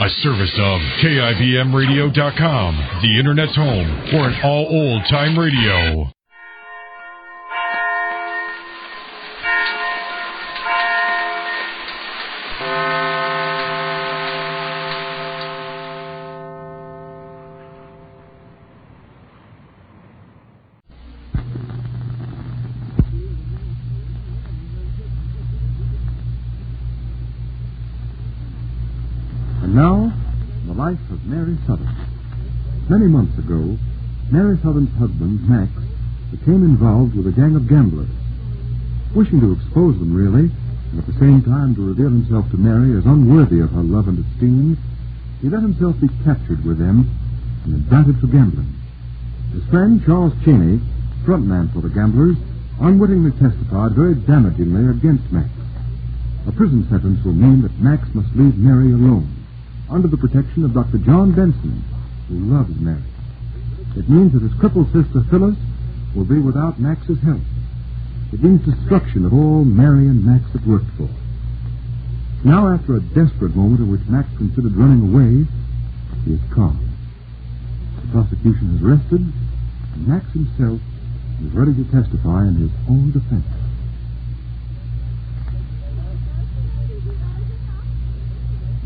A service of KIBMradio.com, the Internet's home for an all old-time radio. Now, the life of Mary Sothern. Many months ago, Mary Sothern's husband, Max, became involved with a gang of gamblers. Wishing to expose them, really, and at the same time to reveal himself to Mary as unworthy of her love and esteem, he let himself be captured with them and indicted for gambling. His friend, Charles Chaney, frontman for the gamblers, unwittingly testified very damagingly against Max. A prison sentence will mean that Max must leave Mary alone, under the protection of Dr. John Benson, who loves Mary. It means that his crippled sister, Phyllis, will be without Max's help. It means destruction of all Mary and Max had worked for. Now, after a desperate moment in which Max considered running away, he is calm. The prosecution has rested, and Max himself is ready to testify in his own defense.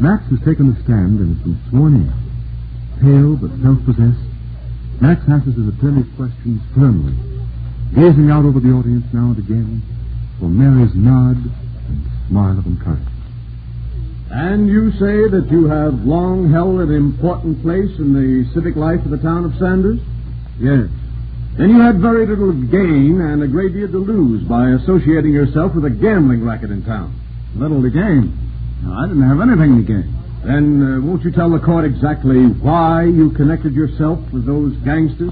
Max has taken the stand and has been sworn in. Pale but self-possessed, Max answers his attorney's questions firmly, gazing out over the audience now and again for Mary's nod and smile of encouragement. And you say that you have long held an important place in the civic life of the town of Sanders? Yes. Then you had very little to gain and a great deal to lose by associating yourself with a gambling racket in town. Little to gain? No, I didn't have anything to gain. Then won't you tell the court exactly why you connected yourself with those gangsters?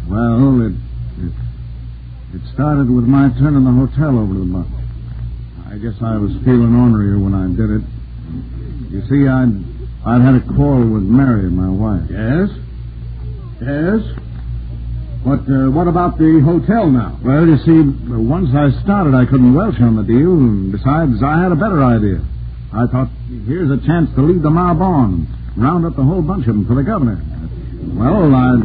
Well, it started with my turning the hotel over to the bunch. I guess I was feeling ornery when I did it. You see, I'd had a quarrel with Mary, my wife. Yes? Yes? But what about the hotel now? Well, you see, once I started, I couldn't welch on the deal, and besides, I had a better idea. I thought, here's a chance to lead the mob on, round up the whole bunch of them for the governor. Well, I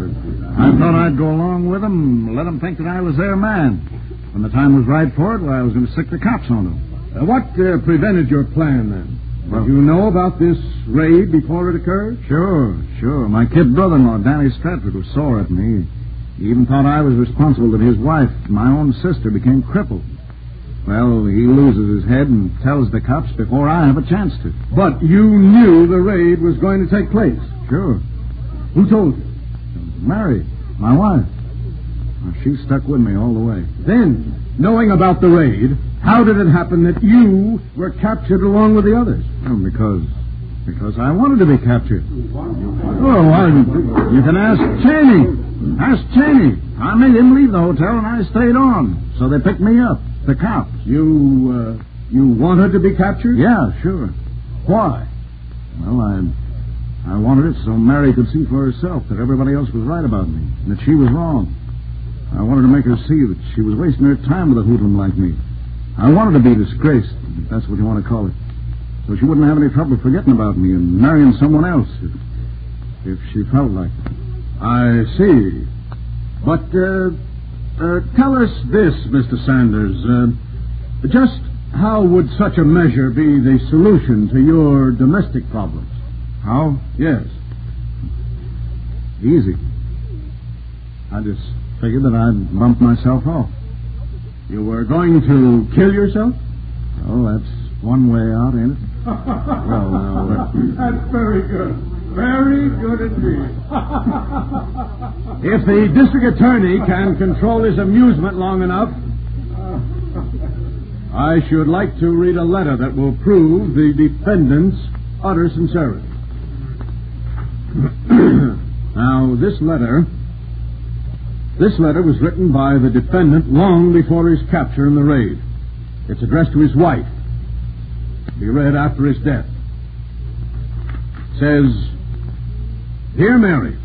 thought I'd go along with them, let them think that I was their man. When the time was right for it, well, I was going to stick the cops on them. What prevented your plan, then? Did you know about this raid before it occurred? Sure. My kid brother-in-law, Danny Stratford, was sore at me. He even thought I was responsible that his wife, my own sister, became crippled. Well, he loses his head and tells the cops before I have a chance to. But you knew the raid was going to take place? Sure. Who told you? Mary, my wife. Well, she stuck with me all the way. Then, knowing about the raid, how did it happen that you were captured along with the others? Well, because I wanted to be captured. Oh, you can ask Chaney. Ask Chaney. I made him leave the hotel and I stayed on. So they picked me up. The cops. You wanted to be captured? Yeah, sure. Why? Well, I wanted it so Mary could see for herself that everybody else was right about me, and that she was wrong. I wanted to make her see that she was wasting her time with a hoodlum like me. I wanted to be disgraced, if that's what you want to call it, so she wouldn't have any trouble forgetting about me and marrying someone else if she felt like it. I see. But, tell us this, Mr. Sanders. Just how would such a measure be the solution to your domestic problems? How? Yes. Easy. I just figured that I'd bump myself off. You were going to kill yourself? Well, that's one way out, ain't it? Well, now... That's very good. Very good indeed. If the district attorney can control his amusement long enough, I should like to read a letter that will prove the defendant's utter sincerity. Now, this letter was written by the defendant long before his capture in the raid. It's addressed to his wife. It'll be read after his death. It says, "Dear Mary,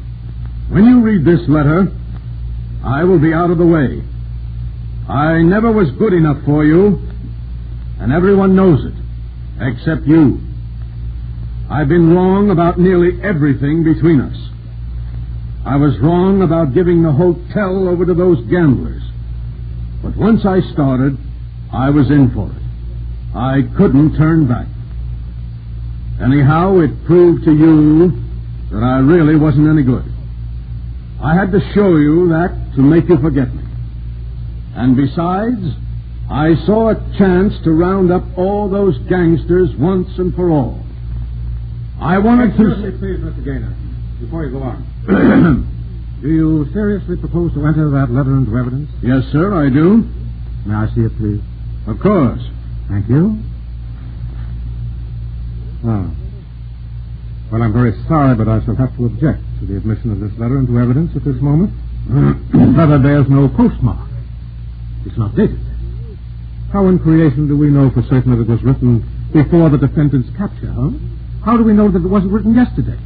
when you read this letter, I will be out of the way. I never was good enough for you, and everyone knows it, except you. I've been wrong about nearly everything between us. I was wrong about giving the hotel over to those gamblers. But once I started, I was in for it. I couldn't turn back. Anyhow, it proved to you that I really wasn't any good. I had to show you that to make you forget me. And besides, I saw a chance to round up all those gangsters once and for all. I wanted to... Excuse me, please, Mr. Gaynor, before you go on. Do you seriously propose to enter that letter into evidence? Yes, sir, I do. May I see it, please? Of course. Thank you. Oh. Well, I'm very sorry, but I shall have to object to the admission of this letter into evidence at this moment. This letter bears no postmark. It's not dated. How in creation do we know for certain that it was written before the defendant's capture, huh? How do we know that it wasn't written yesterday?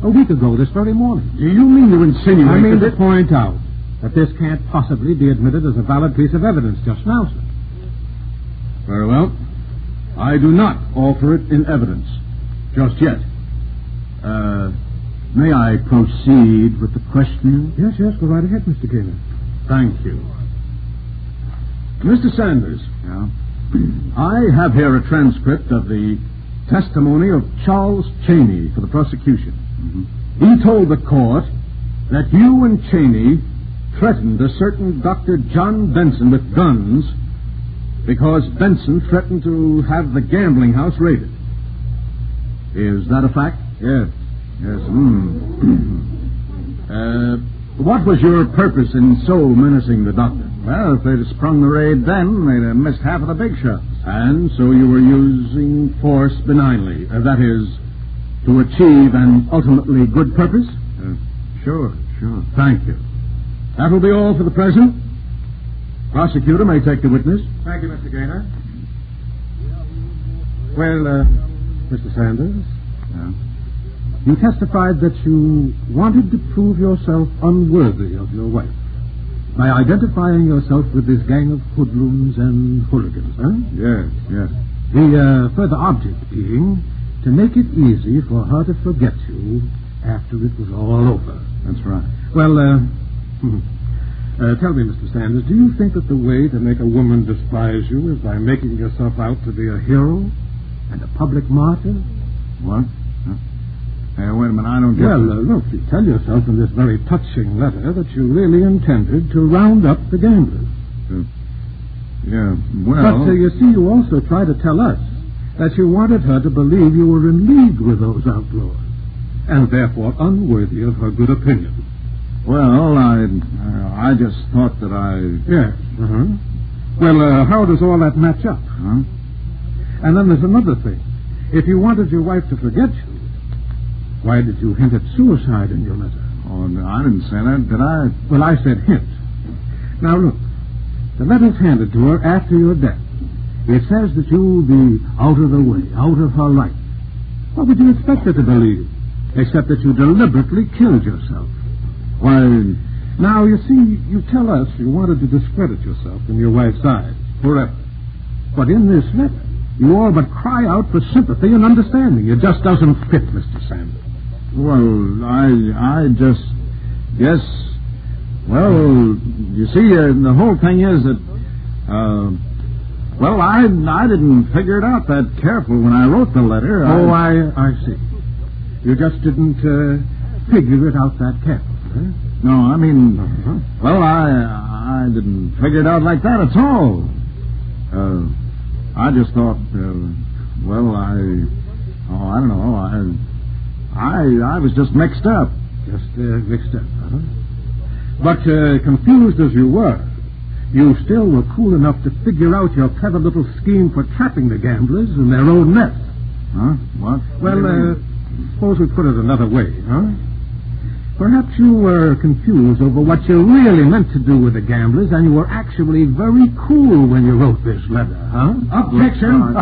A week ago, this very morning. Do you mean to insinuate I mean that... to point out that this can't possibly be admitted as a valid piece of evidence just now, sir. Very well. I do not offer it in evidence. Just yet. May I proceed with the questioning? Yes, go right ahead, Mr. Gaynor. Thank you. Mr. Sanders. Yeah? I have here a transcript of the testimony of Charles Chaney for the prosecution. Mm-hmm. He told the court that you and Chaney threatened a certain Dr. John Benson with guns because Benson threatened to have the gambling house raided. Is that a fact? Yes. What was your purpose in so menacing the doctor? Well, if they'd have sprung the raid then, they'd have missed half of the big shots. And so you were using force benignly. That is, to achieve an ultimately good purpose? Sure. Thank you. That will be all for the present. Prosecutor may take the witness. Thank you, Mr. Gaynor. Well, Mr. Sanders? Yeah? You testified that you wanted to prove yourself unworthy of your wife by identifying yourself with this gang of hoodlums and hooligans, huh? Yes. The further object being to make it easy for her to forget you after it was all over. That's right. Well, tell me, Mr. Sanders, do you think that the way to make a woman despise you is by making yourself out to be a hero and a public martyr? What? Wait a minute, I don't get Look, you tell yourself in this very touching letter that you really intended to round up the gamblers. Yeah, well... But, you see, you also try to tell us that you wanted her to believe you were in league with those outlaws, and therefore unworthy of her good opinion. Well, I just thought that I... Yes, Well, how does all that match up? Huh? And then there's another thing. If you wanted your wife to forget you, why did you hint at suicide in your letter? Oh, no, I didn't say that, did I? Well, I said hint. Now, look, the letter's handed to her after your death. It says that you'll be out of the way, out of her life. What would you expect her to believe, except that you deliberately killed yourself? Why... Now, you see, you tell us you wanted to discredit yourself in your wife's eyes forever. But in this letter, you all but cry out for sympathy and understanding. It just doesn't fit, Mr. Sanders. Well, I just... Yes. Well, you see, the whole thing is that... Well, I didn't figure it out that careful when I wrote the letter. I see. You just didn't figure it out that careful, huh? No, I mean... Well, I didn't figure it out like that at all. I just thought, I don't know. I was just mixed up. Mixed up, huh? But confused as you were, you still were cool enough to figure out your clever little scheme for trapping the gamblers in their own nest. Huh? What? Well, suppose we put it another way, huh? Perhaps you were confused over what you really meant to do with the gamblers, and you were actually very cool when you wrote this letter, huh? Objection!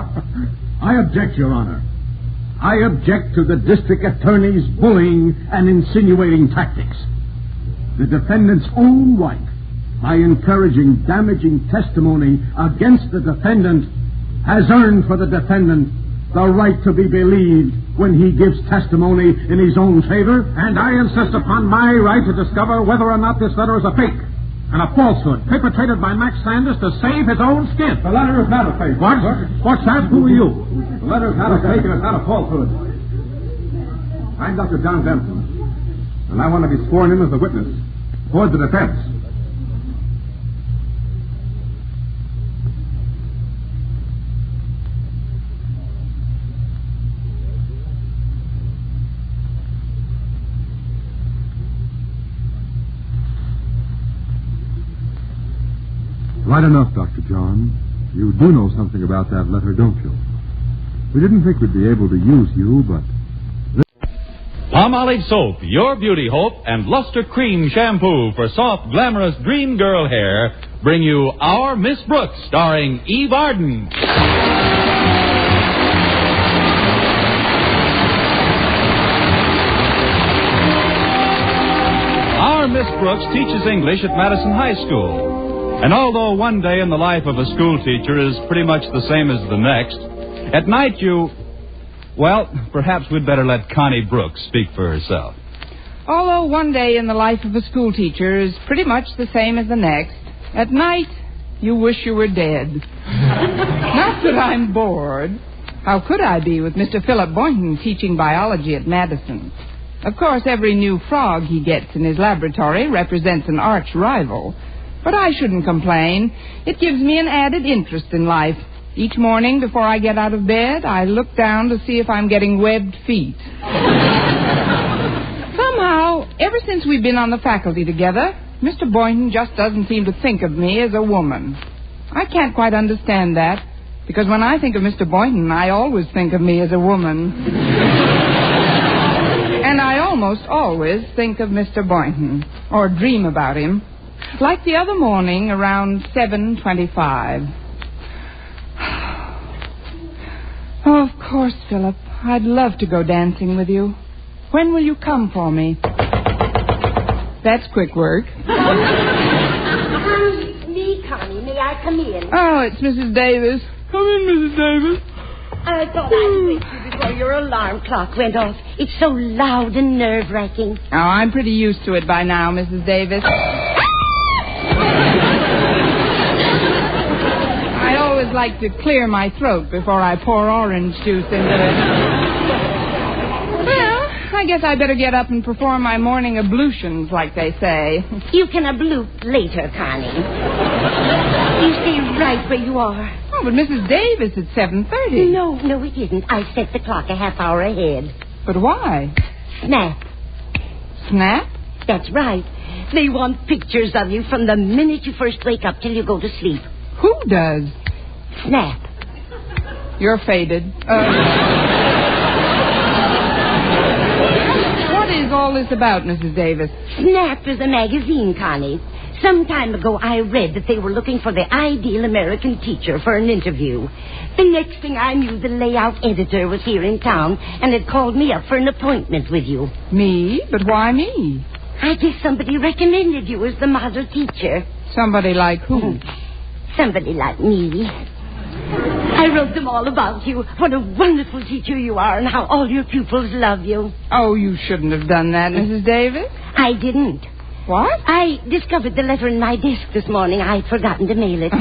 I object, Your Honor. I object to the district attorney's bullying and insinuating tactics. The defendant's own wife, by encouraging damaging testimony against the defendant, has earned for the defendant the right to be believed when he gives testimony in his own favor. And I insist upon my right to discover whether or not this letter is a fake and a falsehood perpetrated by Max Sanders to save his own skin. The letter is not a fake. What? What's that? Who are you? The letter is not a fake and it's not a falsehood. I'm Dr. John Denton, and I want to be sworn in as a witness for the defense. Right enough, Dr. John. You do know something about that letter, don't you? We didn't think we'd be able to use you, but... Palmolive Soap, your beauty hope, and Luster Cream Shampoo for soft, glamorous dream girl hair bring you Our Miss Brooks, starring Eve Arden. Our Miss Brooks teaches English at Madison High School. And although one day in the life of a school teacher is pretty much the same as the next, at night well, perhaps we'd better let Connie Brooks speak for herself. Although one day in the life of a school teacher is pretty much the same as the next, at night you wish you were dead. Not that I'm bored. How could I be with Mr. Philip Boynton teaching biology at Madison? Of course, every new frog he gets in his laboratory represents an arch rival. But I shouldn't complain. It gives me an added interest in life. Each morning before I get out of bed, I look down to see if I'm getting webbed feet. Somehow, ever since we've been on the faculty together, Mr. Boynton just doesn't seem to think of me as a woman. I can't quite understand that, because when I think of Mr. Boynton, I always think of me as a woman. And I almost always think of Mr. Boynton, or dream about him. Like the other morning, around 7:25. Oh, of course, Philip. I'd love to go dancing with you. When will you come for me? That's quick work. Me, Connie. May I come in? Oh, it's Mrs. Davis. Come in, Mrs. Davis. I thought I'd wake you before your alarm clock went off. It's so loud and nerve-wracking. Oh, I'm pretty used to it by now, Mrs. Davis. I always like to clear my throat before I pour orange juice into it. Well, I guess I better get up and perform my morning ablutions, like they say. You can ablute later, Connie. You stay right where you are. Oh, but Mrs. Davis, it's 7:30. No, it isn't. I set the clock a half hour ahead. But why? Snap. Snap? That's right. They want pictures of you from the minute you first wake up till you go to sleep. Who does? Snap. You're faded. What is all this about, Mrs. Davis? Snap is a magazine, Connie. Some time ago, I read that they were looking for the ideal American teacher for an interview. The next thing I knew, the layout editor was here in town and had called me up for an appointment with you. Me? But why me? I guess somebody recommended you as the model teacher. Somebody like who? Somebody like me. I wrote them all about you. What a wonderful teacher you are and how all your pupils love you. Oh, you shouldn't have done that, Mrs. Davis. I didn't. What? I discovered the letter in my desk this morning. I'd forgotten to mail it.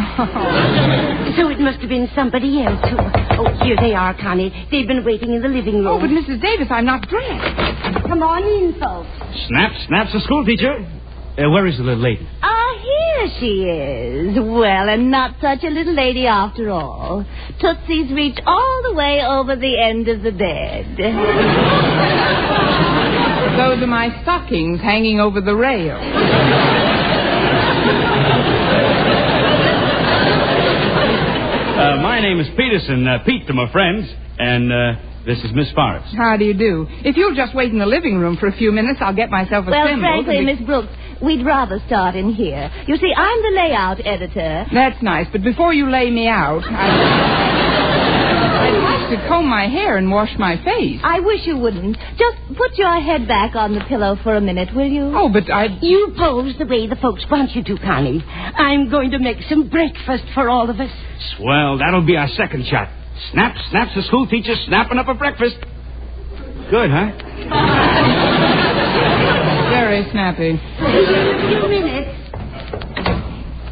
So it must have been somebody else who... Oh, here they are, Connie. They've been waiting in the living room. Oh, but Mrs. Davis, I'm not dressed. Come on in, folks. Snap's the school teacher. Where is the little lady? Here she is. Well, and not such a little lady after all. Tootsie's reached all the way over the end of the bed. Those are my stockings hanging over the rail. My name is Peterson, Pete to my friends, and this is Miss Forrest. How do you do? If you'll just wait in the living room for a few minutes, I'll get myself Well, assembled. frankly, Miss Brooks, we'd rather start in here. You see, I'm the layout editor. That's nice, but before you lay me out, I'd like to comb my hair and wash my face. I wish you wouldn't. Just put your head back on the pillow for a minute, will you? Oh, but You pose the way the folks want you to, Connie. I'm going to make some breakfast for all of us. Swell, that'll be our second shot. Snap, snaps the school teacher snapping up a breakfast. Good, huh? Very snappy. A few minutes.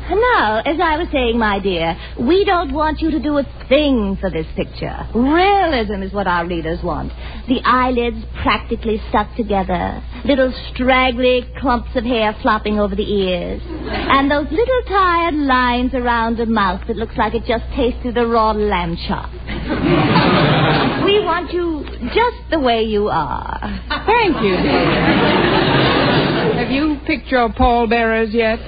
Now, as I was saying, my dear, we don't want you to do a thing for this picture. Realism is what our readers want. The eyelids practically stuck together, little straggly clumps of hair flopping over the ears, and those little tired lines around the mouth that looks like it just tasted a raw lamb chop. We want you just the way you are. Thank you, dear. Have you picked your pallbearers yet?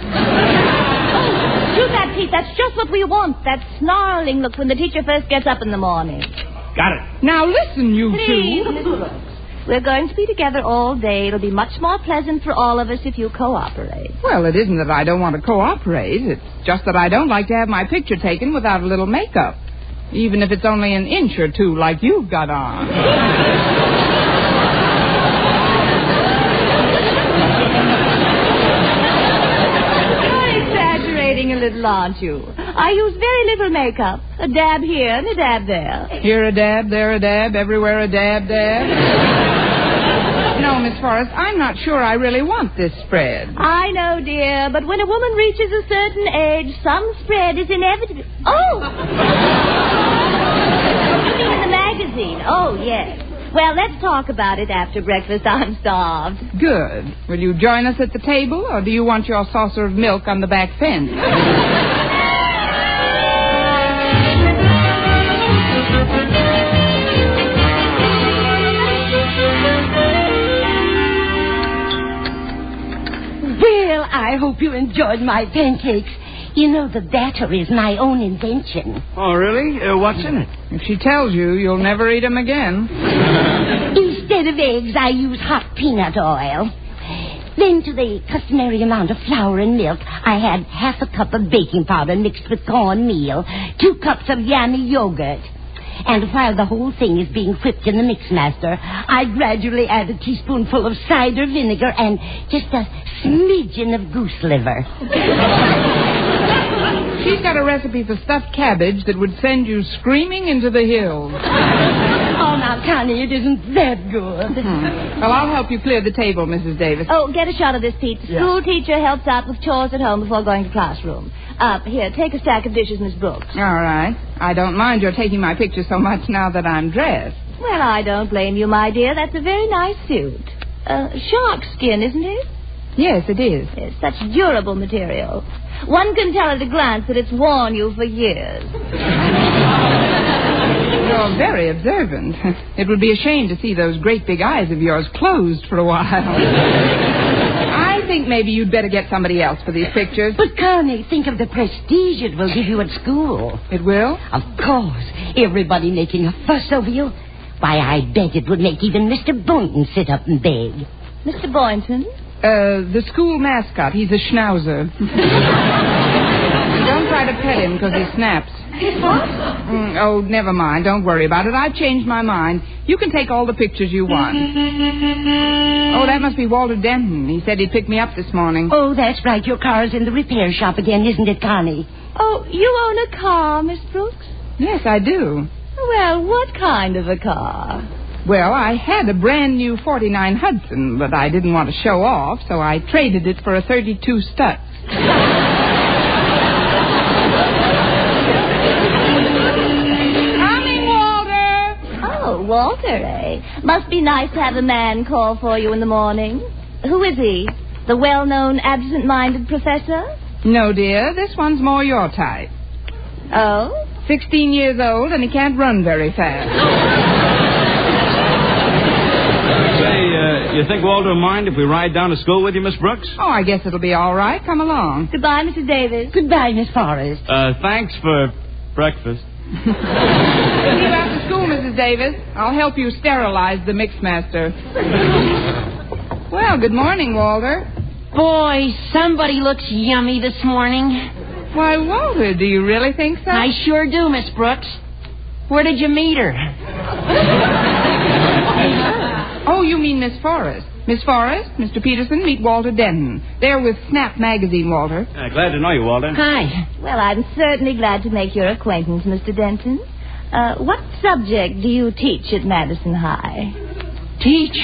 Do that, Pete. That's just what we want. That snarling look when the teacher first gets up in the morning. Got it. Now listen, you Please, two. Miss Brooks. We're going to be together all day. It'll be much more pleasant for all of us if you cooperate. Well, it isn't that I don't want to cooperate. It's just that I don't like to have my picture taken without a little makeup. Even if it's only an inch or two like you've got on. A little, aren't you? I use very little makeup. A dab here and a dab there. Here a dab, there a dab, everywhere a dab. No, Miss Forrest, I'm not sure I really want this spread. I know, dear, but when a woman reaches a certain age, some spread is inevitable. Oh! You mean in the magazine? Oh, yes. Well, let's talk about it after breakfast. I'm starved. Good. Will you join us at the table, or do you want your saucer of milk on the back fence? Well, I hope you enjoyed my pancakes. You know, the batter is my own invention. Oh, really? What's in it? If she tells you, you'll never eat them again. Instead of eggs, I use hot peanut oil. Then to the customary amount of flour and milk, I add half a cup of baking powder mixed with cornmeal, 2 cups of yummy yogurt. And while the whole thing is being whipped in the mixmaster, I gradually add a teaspoonful of cider vinegar and just a smidgen of goose liver. She's got a recipe for stuffed cabbage that would send you screaming into the hills. Oh, now, Connie, it isn't that good. Well, I'll help you clear the table, Mrs. Davis. Oh, get a shot of this, Pete. The school teacher helps out with chores at home before going to classroom. Here, take a stack of dishes, Miss Brooks. All right. I don't mind your taking my picture so much now that I'm dressed. Well, I don't blame you, my dear. That's a very nice suit. Shark skin, isn't it? Yes, it is. It's such durable material. One can tell at a glance that it's worn you for years. You're very observant. It would be a shame to see those great big eyes of yours closed for a while. I think maybe you'd better get somebody else for these pictures. But, Connie, think of the prestige it will give you at school. It will? Of course. Everybody making a fuss over you. Why, I bet it would make even Mr. Boynton sit up and beg. Mr. Boynton? The school mascot. He's a schnauzer. Don't try to pet him because he snaps. What? Oh, never mind. Don't worry about it. I've changed my mind. You can take all the pictures you want. Oh, that must be Walter Denton. He said he'd pick me up this morning. Oh, that's right. Your car's in the repair shop again, isn't it, Connie? Oh, you own a car, Miss Brooks? Yes, I do. Well, what kind of a car? Well, I had a brand new 49 Hudson, but I didn't want to show off, so I traded it for a 32 Stutz. Coming, Walter! Oh, Walter, eh? Must be nice to have a man call for you in the morning. Who is he? The well-known absent-minded professor? No, dear. This one's more your type. Oh? 16 years old, and he can't run very fast. You think Walter will mind if we ride down to school with you, Miss Brooks? Oh, I guess it'll be all right. Come along. Goodbye, Mrs. Davis. Goodbye, Miss Forrest. Thanks for breakfast. See you after school, Mrs. Davis. I'll help you sterilize the mixmaster. Well, good morning, Walter. Boy, somebody looks yummy this morning. Why, Walter, do you really think so? I sure do, Miss Brooks. Where did you meet her? Oh, you mean Miss Forrest. Miss Forrest, Mr. Peterson, meet Walter Denton. They're with Snap Magazine, Walter. Glad to know you, Walter. Hi. Well, I'm certainly glad to make your acquaintance, Mr. Denton. What subject do you teach at Madison High? Teach?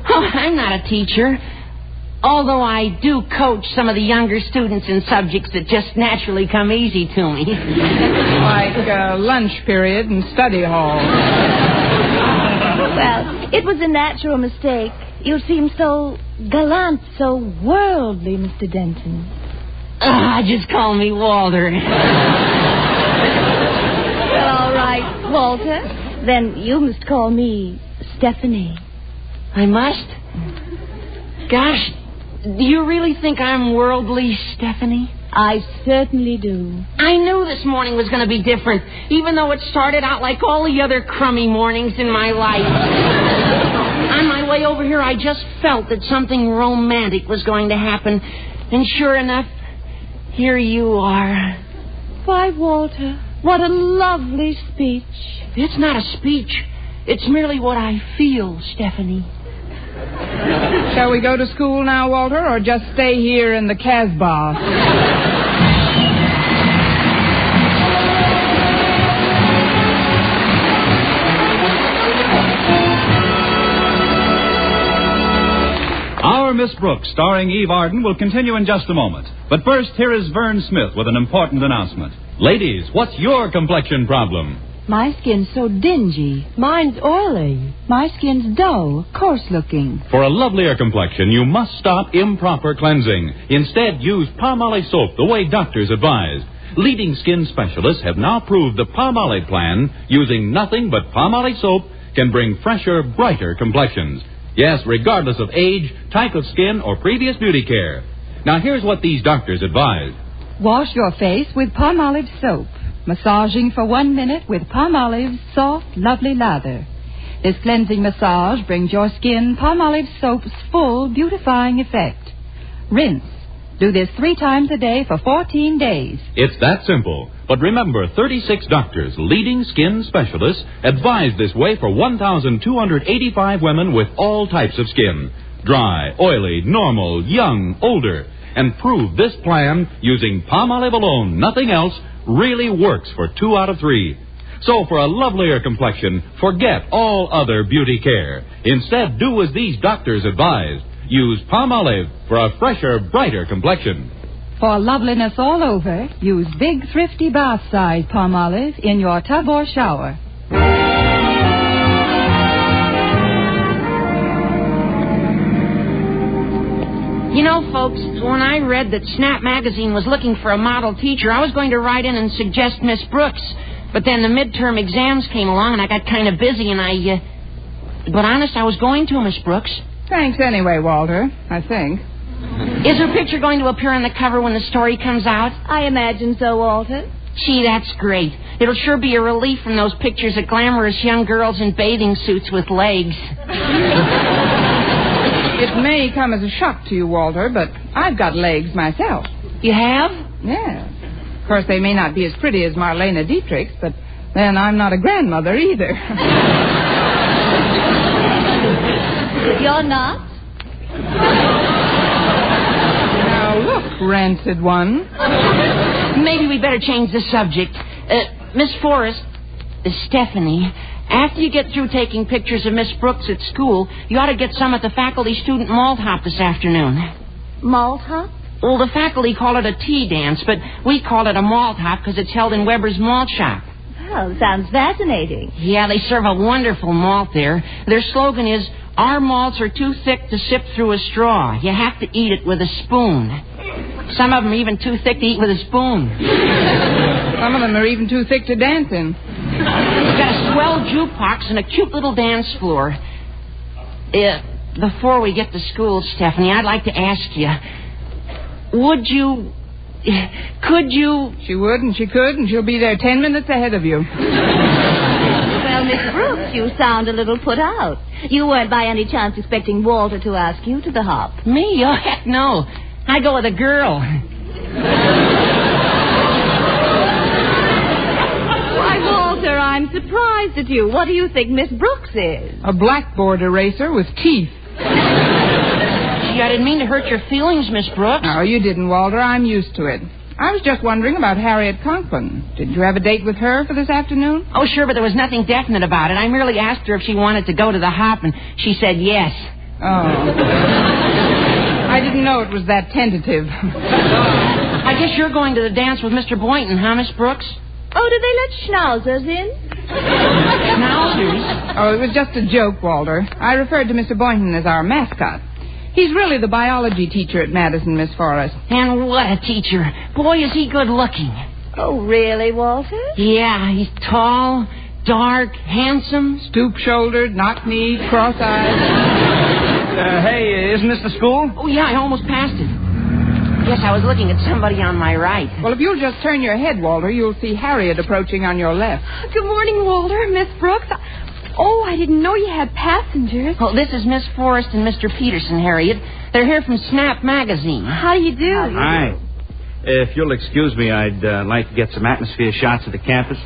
Oh, I'm not a teacher. Although I do coach some of the younger students in subjects that just naturally come easy to me. Like lunch period and study hall. Well, it was a natural mistake. You seem so gallant, so worldly, Mr. Denton. Just call me Walter. Well, all right, Walter. Then you must call me Stephanie. I must? Gosh, do you really think I'm worldly, Stephanie? I certainly do. I knew this morning was going to be different, even though it started out like all the other crummy mornings in my life. On my way over here, I just felt that something romantic was going to happen. And sure enough, here you are. Why, Walter, what a lovely speech. It's not a speech. It's merely what I feel, Stephanie. Shall we go to school now, Walter, or just stay here in the Casbah? Our Miss Brooks, starring Eve Arden, will continue in just a moment. But first, here is Vern Smith with an important announcement. Ladies, what's your complexion problem? My skin's so dingy. Mine's oily. My skin's dull, coarse-looking. For a lovelier complexion, you must stop improper cleansing. Instead, use Palmolive soap the way doctors advise. Leading skin specialists have now proved the Palmolive plan, using nothing but Palmolive soap, can bring fresher, brighter complexions. Yes, regardless of age, type of skin, or previous beauty care. Now, here's what these doctors advise. Wash your face with Palmolive soap. Massaging for 1 minute with Palmolive's soft, lovely lather. This cleansing massage brings your skin Palmolive soap's full beautifying effect. Rinse. Do this 3 times a day for 14 days. It's that simple. But remember, 36 doctors, leading skin specialists, advise this way for 1,285 women with all types of skin. Dry, oily, normal, young, older. And prove this plan, using Palmolive alone, nothing else, really works for 2 out of 3. So for a lovelier complexion, forget all other beauty care. Instead, do as these doctors advise. Use Palmolive for a fresher, brighter complexion. For loveliness all over, use big, thrifty bath-size Palmolive in your tub or shower. You know, folks, when I read that Snap Magazine was looking for a model teacher, I was going to write in and suggest Miss Brooks. But then the midterm exams came along, and I got kind of busy, and But honest, I was going to, Miss Brooks. Thanks anyway, Walter, I think. Is her picture going to appear on the cover when the story comes out? I imagine so, Walter. Gee, that's great. It'll sure be a relief from those pictures of glamorous young girls in bathing suits with legs. It may come as a shock to you, Walter, but I've got legs myself. You have? Yeah. Of course, they may not be as pretty as Marlene Dietrich's, but then I'm not a grandmother either. You're not? Now, look, rancid one. Maybe we better change the subject. Miss Forrest, Stephanie, after you get through taking pictures of Miss Brooks at school, you ought to get some at the faculty-student malt hop this afternoon. Malt hop? Well, the faculty call it a tea dance, but we call it a malt hop because it's held in Weber's Malt Shop. Oh, sounds fascinating. Yeah, they serve a wonderful malt there. Their slogan is, "Our malts are too thick to sip through a straw. You have to eat it with a spoon." Some of them are even too thick to eat with a spoon. Some of them are even too thick to dance in. We've got a swell jukebox and a cute little dance floor. Before we get to school, Stephanie, I'd like to ask you, could you... She would and she could, and she'll be there 10 minutes ahead of you. Well, Miss Brooks, you sound a little put out. You weren't by any chance expecting Walter to ask you to the hop. Me? Oh, heck no. I go with a girl. Why, Walter, I'm surprised at you. What do you think Miss Brooks is? A blackboard eraser with teeth. Gee, I didn't mean to hurt your feelings, Miss Brooks. No, you didn't, Walter. I'm used to it. I was just wondering about Harriet Conklin. Did you have a date with her for this afternoon? Oh, sure, but there was nothing definite about it. I merely asked her if she wanted to go to the hop, and she said yes. Oh. I didn't know it was that tentative. I guess you're going to the dance with Mr. Boynton, huh, Miss Brooks? Oh, do they let schnauzers in? Schnauzers? Oh, it was just a joke, Walter. I referred to Mr. Boynton as our mascot. He's really the biology teacher at Madison, Miss Forrest. And what a teacher. Boy, is he good looking. Oh, really, Walter? Yeah, he's tall, dark, handsome. Stoop-shouldered, knock-kneed, cross-eyed. Hey, isn't this the school? Oh, yeah, I almost passed it. Yes, I was looking at somebody on my right. Well, if you'll just turn your head, Walter, you'll see Harriet approaching on your left. Good morning, Walter. Miss Brooks. Oh, I didn't know you had passengers. Well, this is Miss Forrest and Mr. Peterson, Harriet. They're here from Snap Magazine. How do you do? Hi. If you'll excuse me, I'd like to get some atmosphere shots of the campus.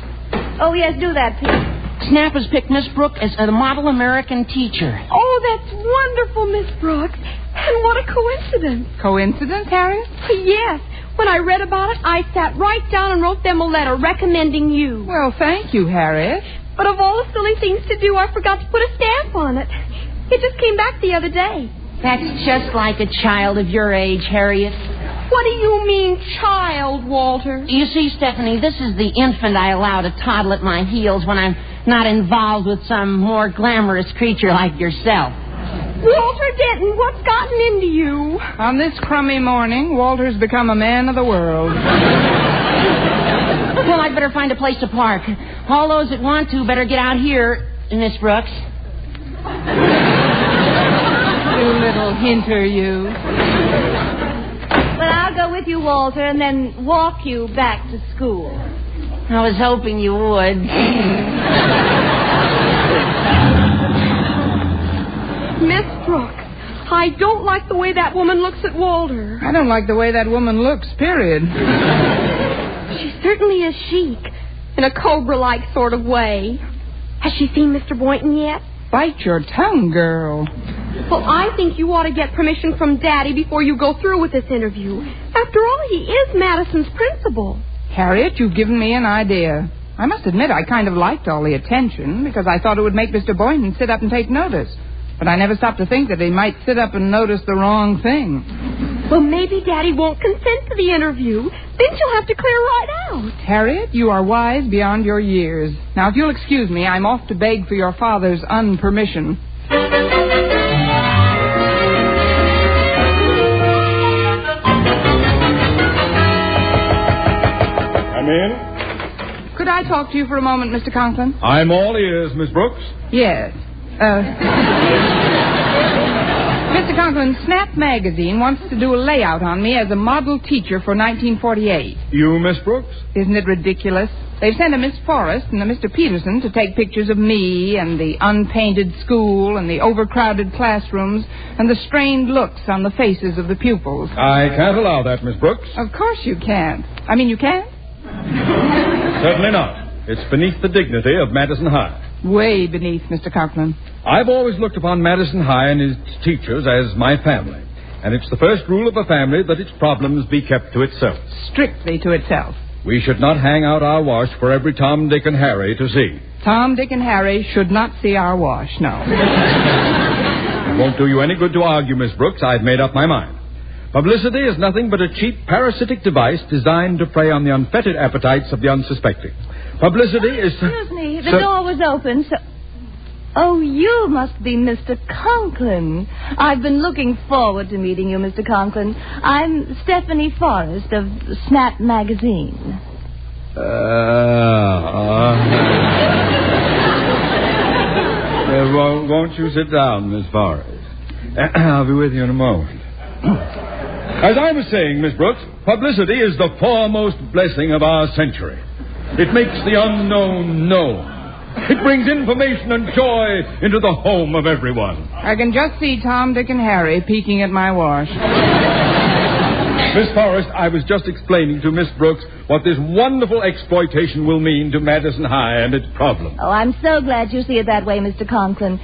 Oh, yes, do that, Pete. Snap has picked Miss Brooks as a model American teacher. Oh, that's wonderful, Miss Brooks. And what a coincidence. Coincidence, Harriet? Yes. When I read about it, I sat right down and wrote them a letter recommending you. Well, thank you, Harriet. But of all the silly things to do, I forgot to put a stamp on it. It just came back the other day. That's just like a child of your age, Harriet. What do you mean, child, Walter? You see, Stephanie, this is the infant I allow to toddle at my heels when I'm not involved with some more glamorous creature like yourself. Walter Denton, what's gotten into you? On this crummy morning, Walter's become a man of the world. Well, I'd better find a place to park. All those that want to better get out here, Miss Brooks. You little hinter, you. Well, I'll go with you, Walter, and then walk you back to school. I was hoping you would. Miss Brooks, I don't like the way that woman looks at Walter. I don't like the way that woman looks, period. She certainly is chic, in a cobra-like sort of way. Has she seen Mr. Boynton yet? Bite your tongue, girl. Well, I think you ought to get permission from Daddy before you go through with this interview. After all, he is Madison's principal. Harriet, you've given me an idea. I must admit I kind of liked all the attention because I thought it would make Mr. Boynton sit up and take notice. But I never stopped to think that he might sit up and notice the wrong thing. Well, maybe Daddy won't consent to the interview. Then she'll have to clear right out. Harriet, you are wise beyond your years. Now, if you'll excuse me, I'm off to beg for your father's unpermission. Come in. Could I talk to you for a moment, Mr. Conklin? I'm all ears, Miss Brooks. Yes. Mr. Conklin, Snap Magazine wants to do a layout on me as a model teacher for 1948. You, Miss Brooks? Isn't it ridiculous? They've sent a Miss Forrest and a Mr. Peterson to take pictures of me and the unpainted school and the overcrowded classrooms and the strained looks on the faces of the pupils. I can't allow that, Miss Brooks. Of course you can't. I mean, you can't? Certainly not. It's beneath the dignity of Madison High. Way beneath, Mr. Conklin. I've always looked upon Madison High and its teachers as my family. And it's the first rule of a family that its problems be kept to itself. Strictly to itself. We should not hang out our wash for every Tom, Dick, and Harry to see. Tom, Dick, and Harry should not see our wash, no. It won't do you any good to argue, Miss Brooks. I've made up my mind. Publicity is nothing but a cheap parasitic device designed to prey on the unfettered appetites of the unsuspecting. Publicity is... Excuse me, the door was open, so... Oh, you must be Mr. Conklin. I've been looking forward to meeting you, Mr. Conklin. I'm Stephanie Forrest of Snap Magazine. Won't you sit down, Miss Forrest? I'll be with you in a moment. As I was saying, Miss Brooks, publicity is the foremost blessing of our century. It makes the unknown known. It brings information and joy into the home of everyone. I can just see Tom, Dick, and Harry peeking at my wash. Miss Forrest, I was just explaining to Miss Brooks what this wonderful exploitation will mean to Madison High and its problems. Oh, I'm so glad you see it that way, Mr. Conklin.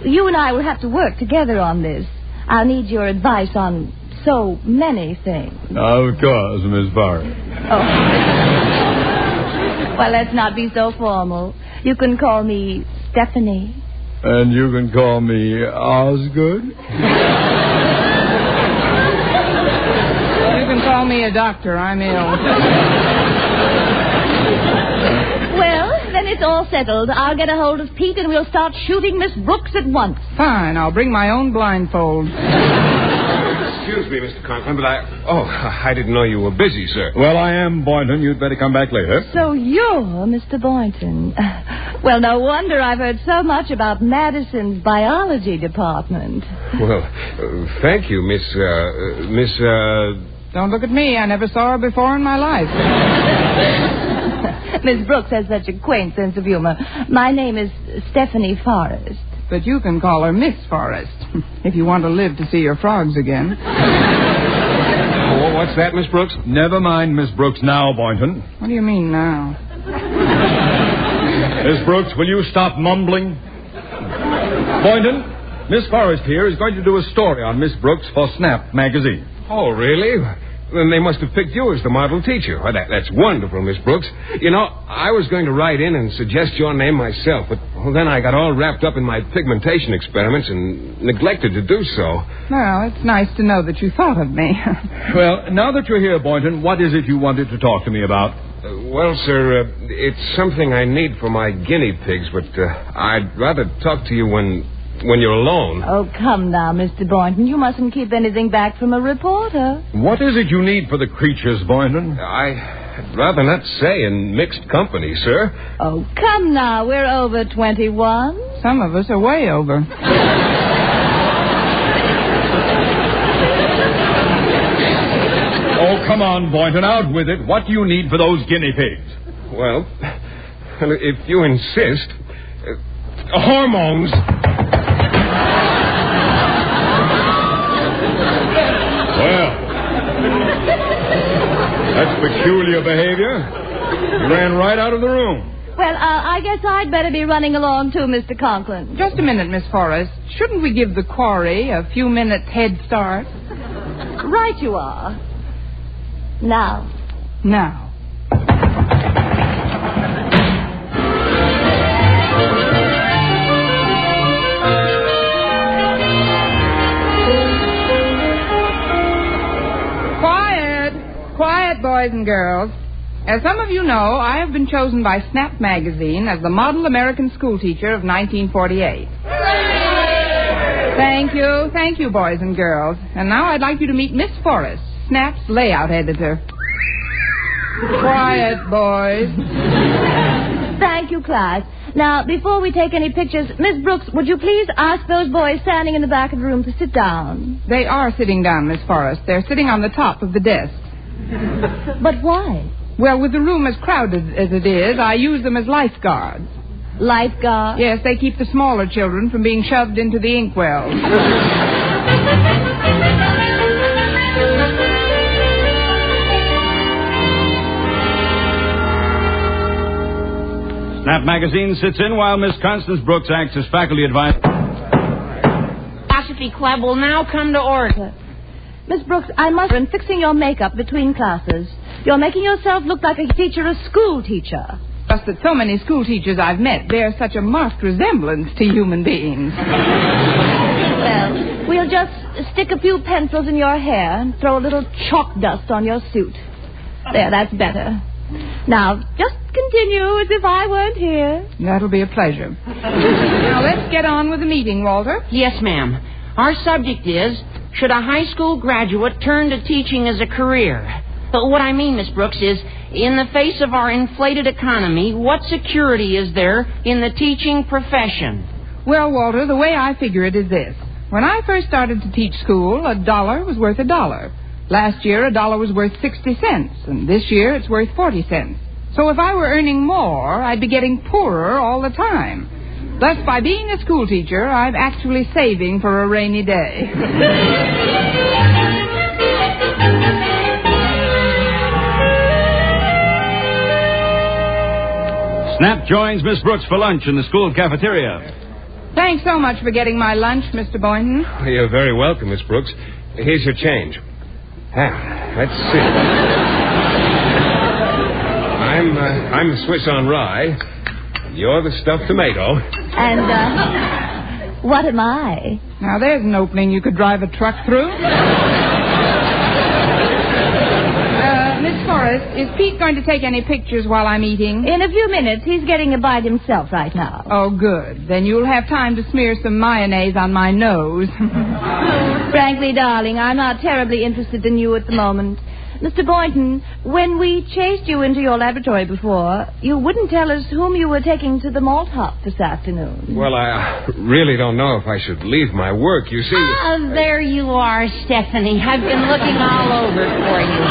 You and I will have to work together on this. I'll need your advice on so many things. Of course, Miss Forrest. Oh. Well, let's not be so formal. You can call me Stephanie. And you can call me Osgood. You can call me a doctor. I'm ill. Well, then it's all settled. I'll get a hold of Pete and we'll start shooting Miss Brooks at once. Fine. I'll bring my own blindfold. Excuse me, Mr. Conklin, but I didn't know you were busy, sir. Well, I am, Boynton. You'd better come back later. So you're Mr. Boynton. Well, no wonder I've heard so much about Madison's biology department. Well, thank you, Miss... Don't look at me. I never saw her before in my life. Miss Brooks has such a quaint sense of humor. My name is Stephanie Forrest. But you can call her Miss Forrest, if you want to live to see your frogs again. Oh, what's that, Miss Brooks? Never mind Miss Brooks now, Boynton. What do you mean now? Miss Brooks, will you stop mumbling? Boynton, Miss Forrest here is going to do a story on Miss Brooks for Snap magazine. Oh, really? Then they must have picked you as the model teacher. Well, that's wonderful, Miss Brooks. You know, I was going to write in and suggest your name myself, but then I got all wrapped up in my pigmentation experiments and neglected to do so. Well, it's nice to know that you thought of me. Well, now that you're here, Boynton, what is it you wanted to talk to me about? Well, sir, it's something I need for my guinea pigs, but I'd rather talk to you when you're alone. Oh, come now, Mr. Boynton. You mustn't keep anything back from a reporter. What is it you need for the creatures, Boynton? I'd rather not say in mixed company, sir. Oh, come now. We're over 21. Some of us are way over. Oh, come on, Boynton. Out with it. What do you need for those guinea pigs? Well, if you insist, hormones. Well, that's peculiar behavior. You ran right out of the room. Well, I guess I'd better be running along too, Mr. Conklin. Just a minute, Miss Forrest. Shouldn't we give the quarry a few minutes head start? Right you are. Now. Quiet, boys and girls. As some of you know, I have been chosen by Snap magazine as the model American schoolteacher of 1948. Thank you, boys and girls. And now I'd like you to meet Miss Forrest, Snap's layout editor. Quiet, boys. Thank you, class. Now, before we take any pictures, Miss Brooks, would you please ask those boys standing in the back of the room to sit down? They are sitting down, Miss Forrest. They're sitting on the top of the desk. But why? Well, with the room as crowded as it is, I use them as lifeguards. Lifeguards? Yes, they keep the smaller children from being shoved into the inkwells. Snap magazine sits in while Miss Constance Brooks acts as faculty advisor. Philosophy Club will now come to order. Miss Brooks, I must be fixing your makeup between classes. You're making yourself look like a school teacher. Just that so many school teachers I've met bear such a marked resemblance to human beings. Well, we'll just stick a few pencils in your hair and throw a little chalk dust on your suit. There, that's better. Now, just continue as if I weren't here. That'll be a pleasure. Now, let's get on with the meeting, Walter. Yes, ma'am. Our subject is, should a high school graduate turn to teaching as a career? But what I mean, Miss Brooks, is in the face of our inflated economy, what security is there in the teaching profession? Well, Walter, the way I figure it is this. When I first started to teach school, $1 was worth $1. Last year, $1 was worth 60 cents, and this year it's worth 40 cents. So if I were earning more, I'd be getting poorer all the time. Thus, by being a school teacher, I'm actually saving for a rainy day. Snap joins Miss Brooks for lunch in the school cafeteria. Thanks so much for getting my lunch, Mr. Boynton. You're very welcome, Miss Brooks. Here's your change. Let's see. I'm the Swiss on rye. You're the stuffed tomato. And, what am I? Now, there's an opening you could drive a truck through. Miss Forrest, is Pete going to take any pictures while I'm eating? In a few minutes. He's getting a bite himself right now. Oh, good. Then you'll have time to smear some mayonnaise on my nose. Frankly, darling, I'm not terribly interested in you at the moment. Mr. Boynton, when we chased you into your laboratory before, you wouldn't tell us whom you were taking to the malt hop this afternoon. Well, I really don't know if I should leave my work, you see. Ah, there you are, Stephanie. I've been looking all over for you.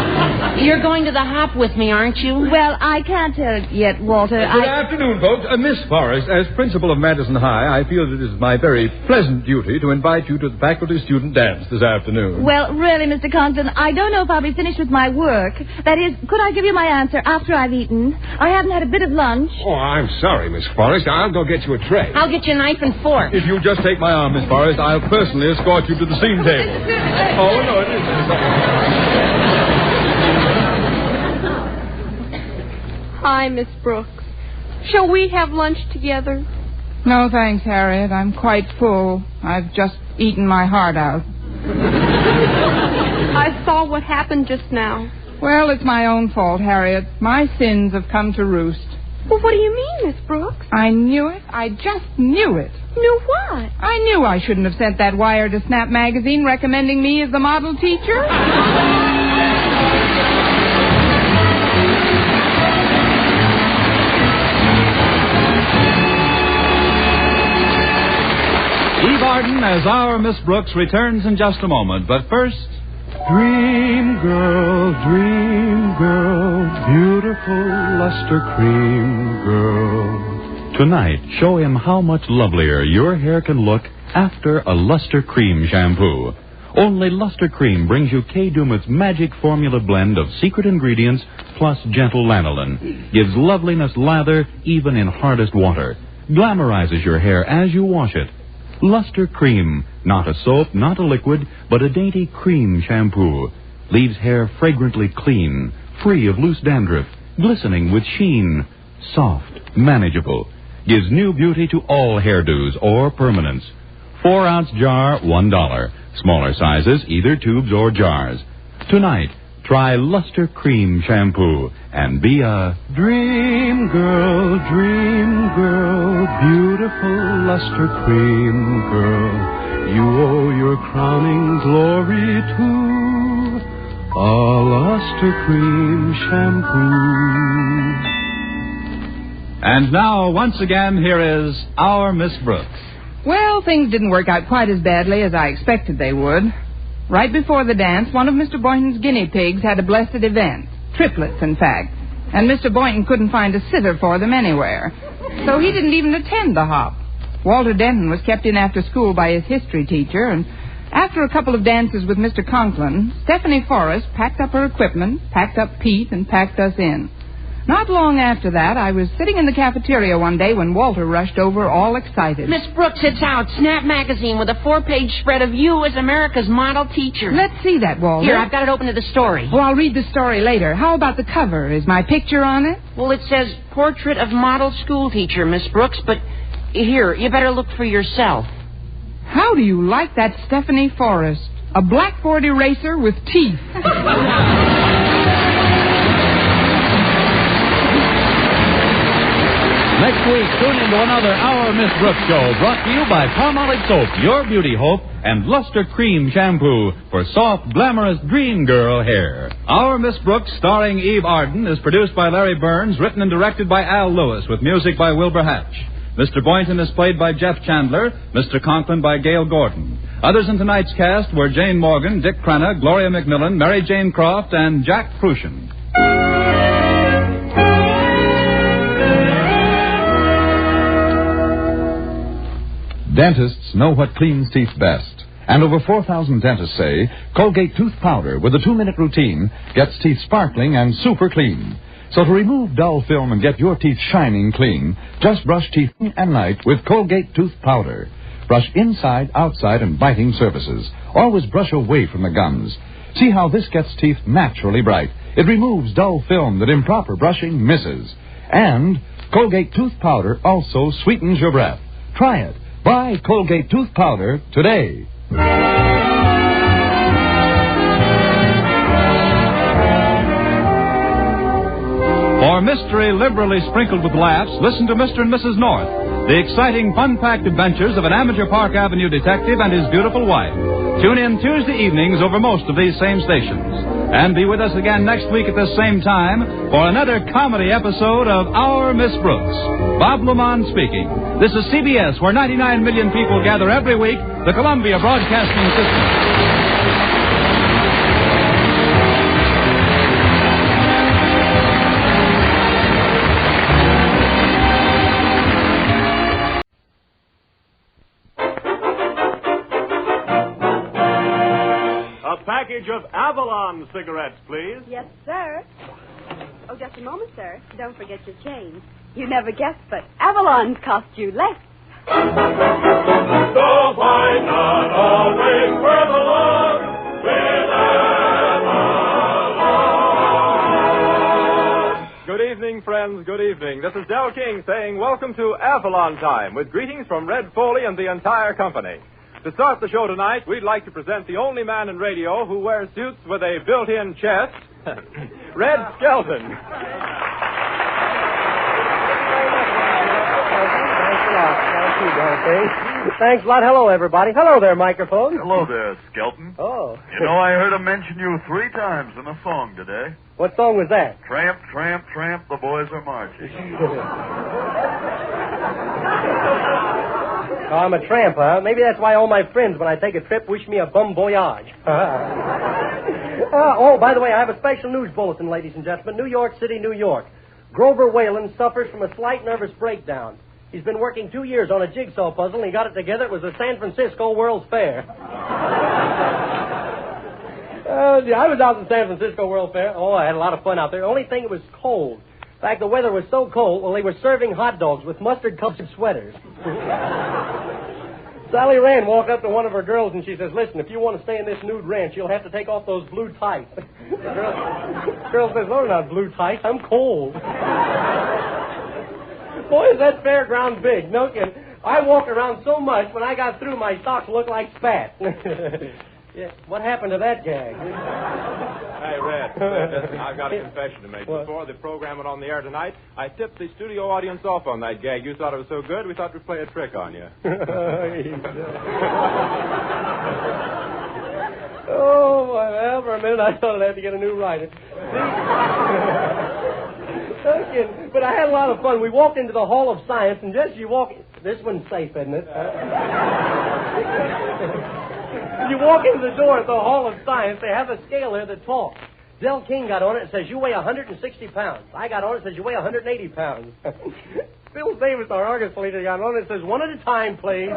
You're going to the hop with me, aren't you? Well, I can't tell yet, Walter. Good afternoon, folks. Miss Forrest, as principal of Madison High, I feel that it is my very pleasant duty to invite you to the faculty-student dance this afternoon. Well, really, Mr. Conklin, I don't know if I'll be finished with my work. That is, could I give you my answer after I've eaten? I haven't had a bit of lunch. Oh, I'm sorry, Miss Forrest. I'll go get you a tray. I'll get you a knife and fork. If you'll just take my arm, Miss Forrest, I'll personally escort you to the scene table. Oh, no, it isn't. Hi, Miss Brooks. Shall we have lunch together? No, thanks, Harriet. I'm quite full. I've just eaten my heart out. I saw what happened just now. Well, it's my own fault, Harriet. My sins have come to roost. Well, what do you mean, Miss Brooks? I knew it. I just knew it. Knew what? I knew I shouldn't have sent that wire to Snap Magazine recommending me as the model teacher. Eve Arden as our Miss Brooks returns in just a moment. But first... Dream girl, beautiful luster cream girl. Tonight, show him how much lovelier your hair can look after a Luster Cream shampoo. Only Luster Cream brings you Kay Daumit's magic formula blend of secret ingredients plus gentle lanolin. Gives loveliness lather even in hardest water. Glamorizes your hair as you wash it. Luster Cream, not a soap, not a liquid, but a dainty cream shampoo. Leaves hair fragrantly clean, free of loose dandruff, glistening with sheen, soft, manageable. Gives new beauty to all hairdos or permanents. 4-ounce jar, $1. Smaller sizes, either tubes or jars. Tonight, try Luster Cream shampoo and be a Dream girl, beautiful luster cream girl. You owe your crowning glory to a luster cream shampoo. And now, once again, here is our Miss Brooks. Well, things didn't work out quite as badly as I expected they would. Right before the dance, one of Mr. Boynton's guinea pigs had a blessed event. Triplets, in fact. And Mr. Boynton couldn't find a sitter for them anywhere. So he didn't even attend the hop. Walter Denton was kept in after school by his history teacher, and after a couple of dances with Mr. Conklin, Stephanie Forrest packed up her equipment, packed up Pete, and packed us in. Not long after that, I was sitting in the cafeteria one day when Walter rushed over all excited. Miss Brooks, it's out. Snap Magazine with a 4-page spread of you as America's model teacher. Let's see that, Walter. Here, I've got it open to the story. Oh, I'll read the story later. How about the cover? Is my picture on it? Well, it says Portrait of Model School Teacher, Miss Brooks, but here, you better look for yourself. How do you like that Stephanie Forrest? A blackboard eraser with teeth. Next week, tune into another Our Miss Brooks show brought to you by Palmolive Soap, your beauty hope, and Luster Cream Shampoo for soft, glamorous dream girl hair. Our Miss Brooks, starring Eve Arden, is produced by Larry Burns, written and directed by Al Lewis, with music by Wilbur Hatch. Mr. Boynton is played by Jeff Chandler, Mr. Conklin by Gail Gordon. Others in tonight's cast were Jane Morgan, Dick Crenna, Gloria McMillan, Mary Jane Croft, and Jack Prussian. Dentists know what cleans teeth best. And over 4,000 dentists say Colgate Tooth Powder with a 2-minute routine gets teeth sparkling and super clean. So to remove dull film and get your teeth shining clean, just brush teeth and night with Colgate Tooth Powder. Brush inside, outside, and biting surfaces. Always brush away from the gums. See how this gets teeth naturally bright. It removes dull film that improper brushing misses. And Colgate Tooth Powder also sweetens your breath. Try it. Buy Colgate Tooth Powder today. For mystery liberally sprinkled with laughs, listen to Mr. and Mrs. North, the exciting, fun-packed adventures of an amateur Park Avenue detective and his beautiful wife. Tune in Tuesday evenings over most of these same stations. And be with us again next week at this same time for another comedy episode of Our Miss Brooks. Bob Lamont speaking. This is CBS, where 99 million people gather every week, the Columbia Broadcasting System. Of Avalon cigarettes, please. Yes, sir. Oh, just a moment, sir. Don't forget your change. You never guessed, but Avalon's cost you less. So why not always wear the log with Avalon? Good evening, friends. Good evening. This is Del King saying welcome to Avalon Time with greetings from Red Foley and the entire company. To start the show tonight, we'd like to present the only man in radio who wears suits with a built-in chest, Red Skelton. Thanks a lot. Hello, everybody. Hello there, microphone. Hello there, Skelton. Oh. You know, I heard him mention you 3 times in a song today. What song was that? Tramp, tramp, tramp, the boys are marching. Oh, I'm a tramp, huh? Maybe that's why all my friends, when I take a trip, wish me a bon voyage. Oh, by the way, I have a special news bulletin, ladies and gentlemen. New York City, New York. Grover Whalen suffers from a slight nervous breakdown. He's been working 2 years on a jigsaw puzzle, and he got it together. It was the San Francisco World's Fair. I was out at the San Francisco World Fair. Oh, I had a lot of fun out there. The only thing, it was cold. In fact, the weather was so cold, well, they were serving hot dogs with mustard-colored sweaters. Sally Rand walked up to one of her girls and she says, "Listen, if you want to stay in this nude ranch, you'll have to take off those blue tights." The girl says, "No, they're not blue tights. I'm cold." Boy, is that fairground big. No kidding. I walked around so much, when I got through, my socks looked like spat. Yeah, what happened to that gag? Hey, Red, listen, I've got a confession to make. What? Before the program went on the air tonight, I tipped the studio audience off on that gag. You thought it was so good, we thought we'd play a trick on you. Oh, well, for a minute I thought I'd have to get a new writer. Okay, but I had a lot of fun. We walked into the Hall of Science, and just you walk... This one's safe, isn't it? You walk into the door at the Hall of Science, they have a scale there that talks. Del King got on it and says, "You weigh 160 pounds. I got on it and says, "You weigh 180 pounds. Bill Davis, our August leader, got on it and says, "1 at a time, please."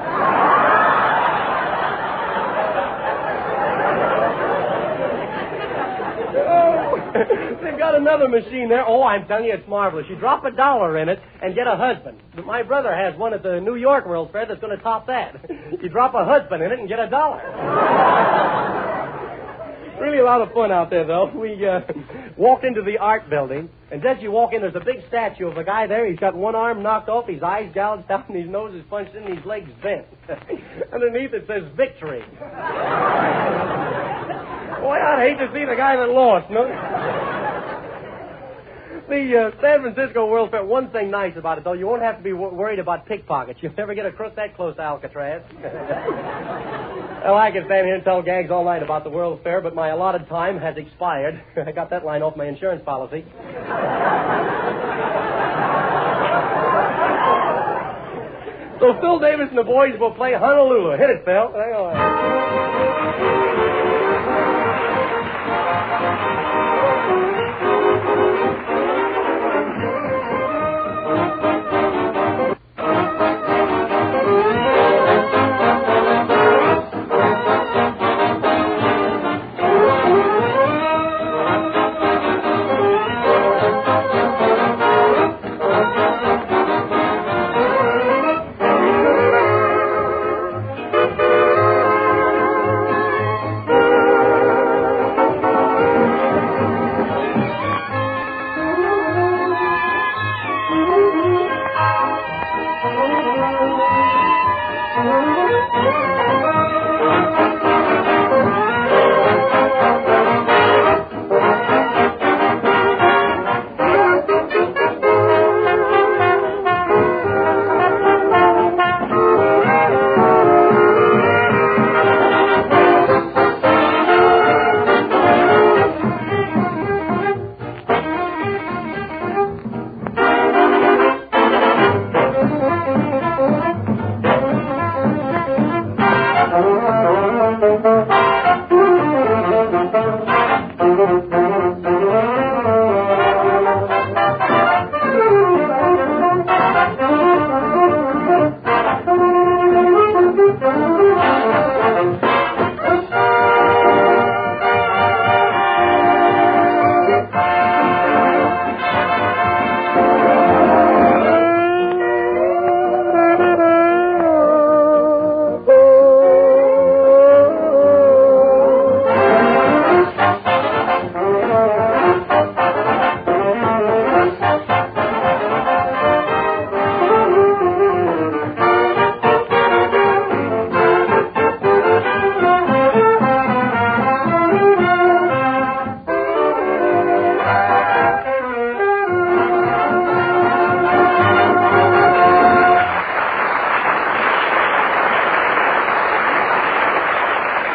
They've got another machine there. Oh, I'm telling you, it's marvelous. You drop $1 in it and get a husband. But my brother has one at the New York World's Fair that's going to top that. You drop a husband in it and get $1. Really a lot of fun out there, though. We walked into the art building, and as you walk in, there's a big statue of a guy there. He's got one arm knocked off, his eyes gouged out, and his nose is punched in, and his legs bent. Underneath it says "Victory." Boy, I'd hate to see the guy that lost, no? The San Francisco World Fair, one thing nice about it, though, you won't have to be worried about pickpockets. You'll never get a crook that close to Alcatraz. Well, I can stand here and tell gags all night about the World Fair, but my allotted time has expired. I got that line off my insurance policy. So Phil Davis and the boys will play Honolulu. Hit it, Phil. Hang on.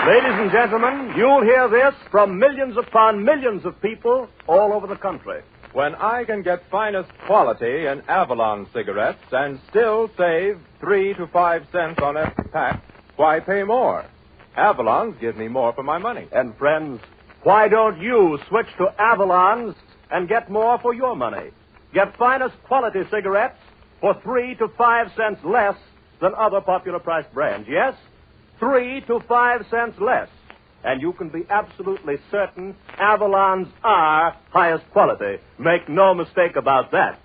Ladies and gentlemen, you'll hear this from millions upon millions of people all over the country. When I can get finest quality in Avalon cigarettes and still save 3 to 5 cents on every pack, why pay more? Avalons give me more for my money. And friends, why don't you switch to Avalons and get more for your money? Get finest quality cigarettes for 3 to 5 cents less than other popular price brands. Yes, 3 to 5 cents less. And you can be absolutely certain Avalons are highest quality. Make no mistake about that.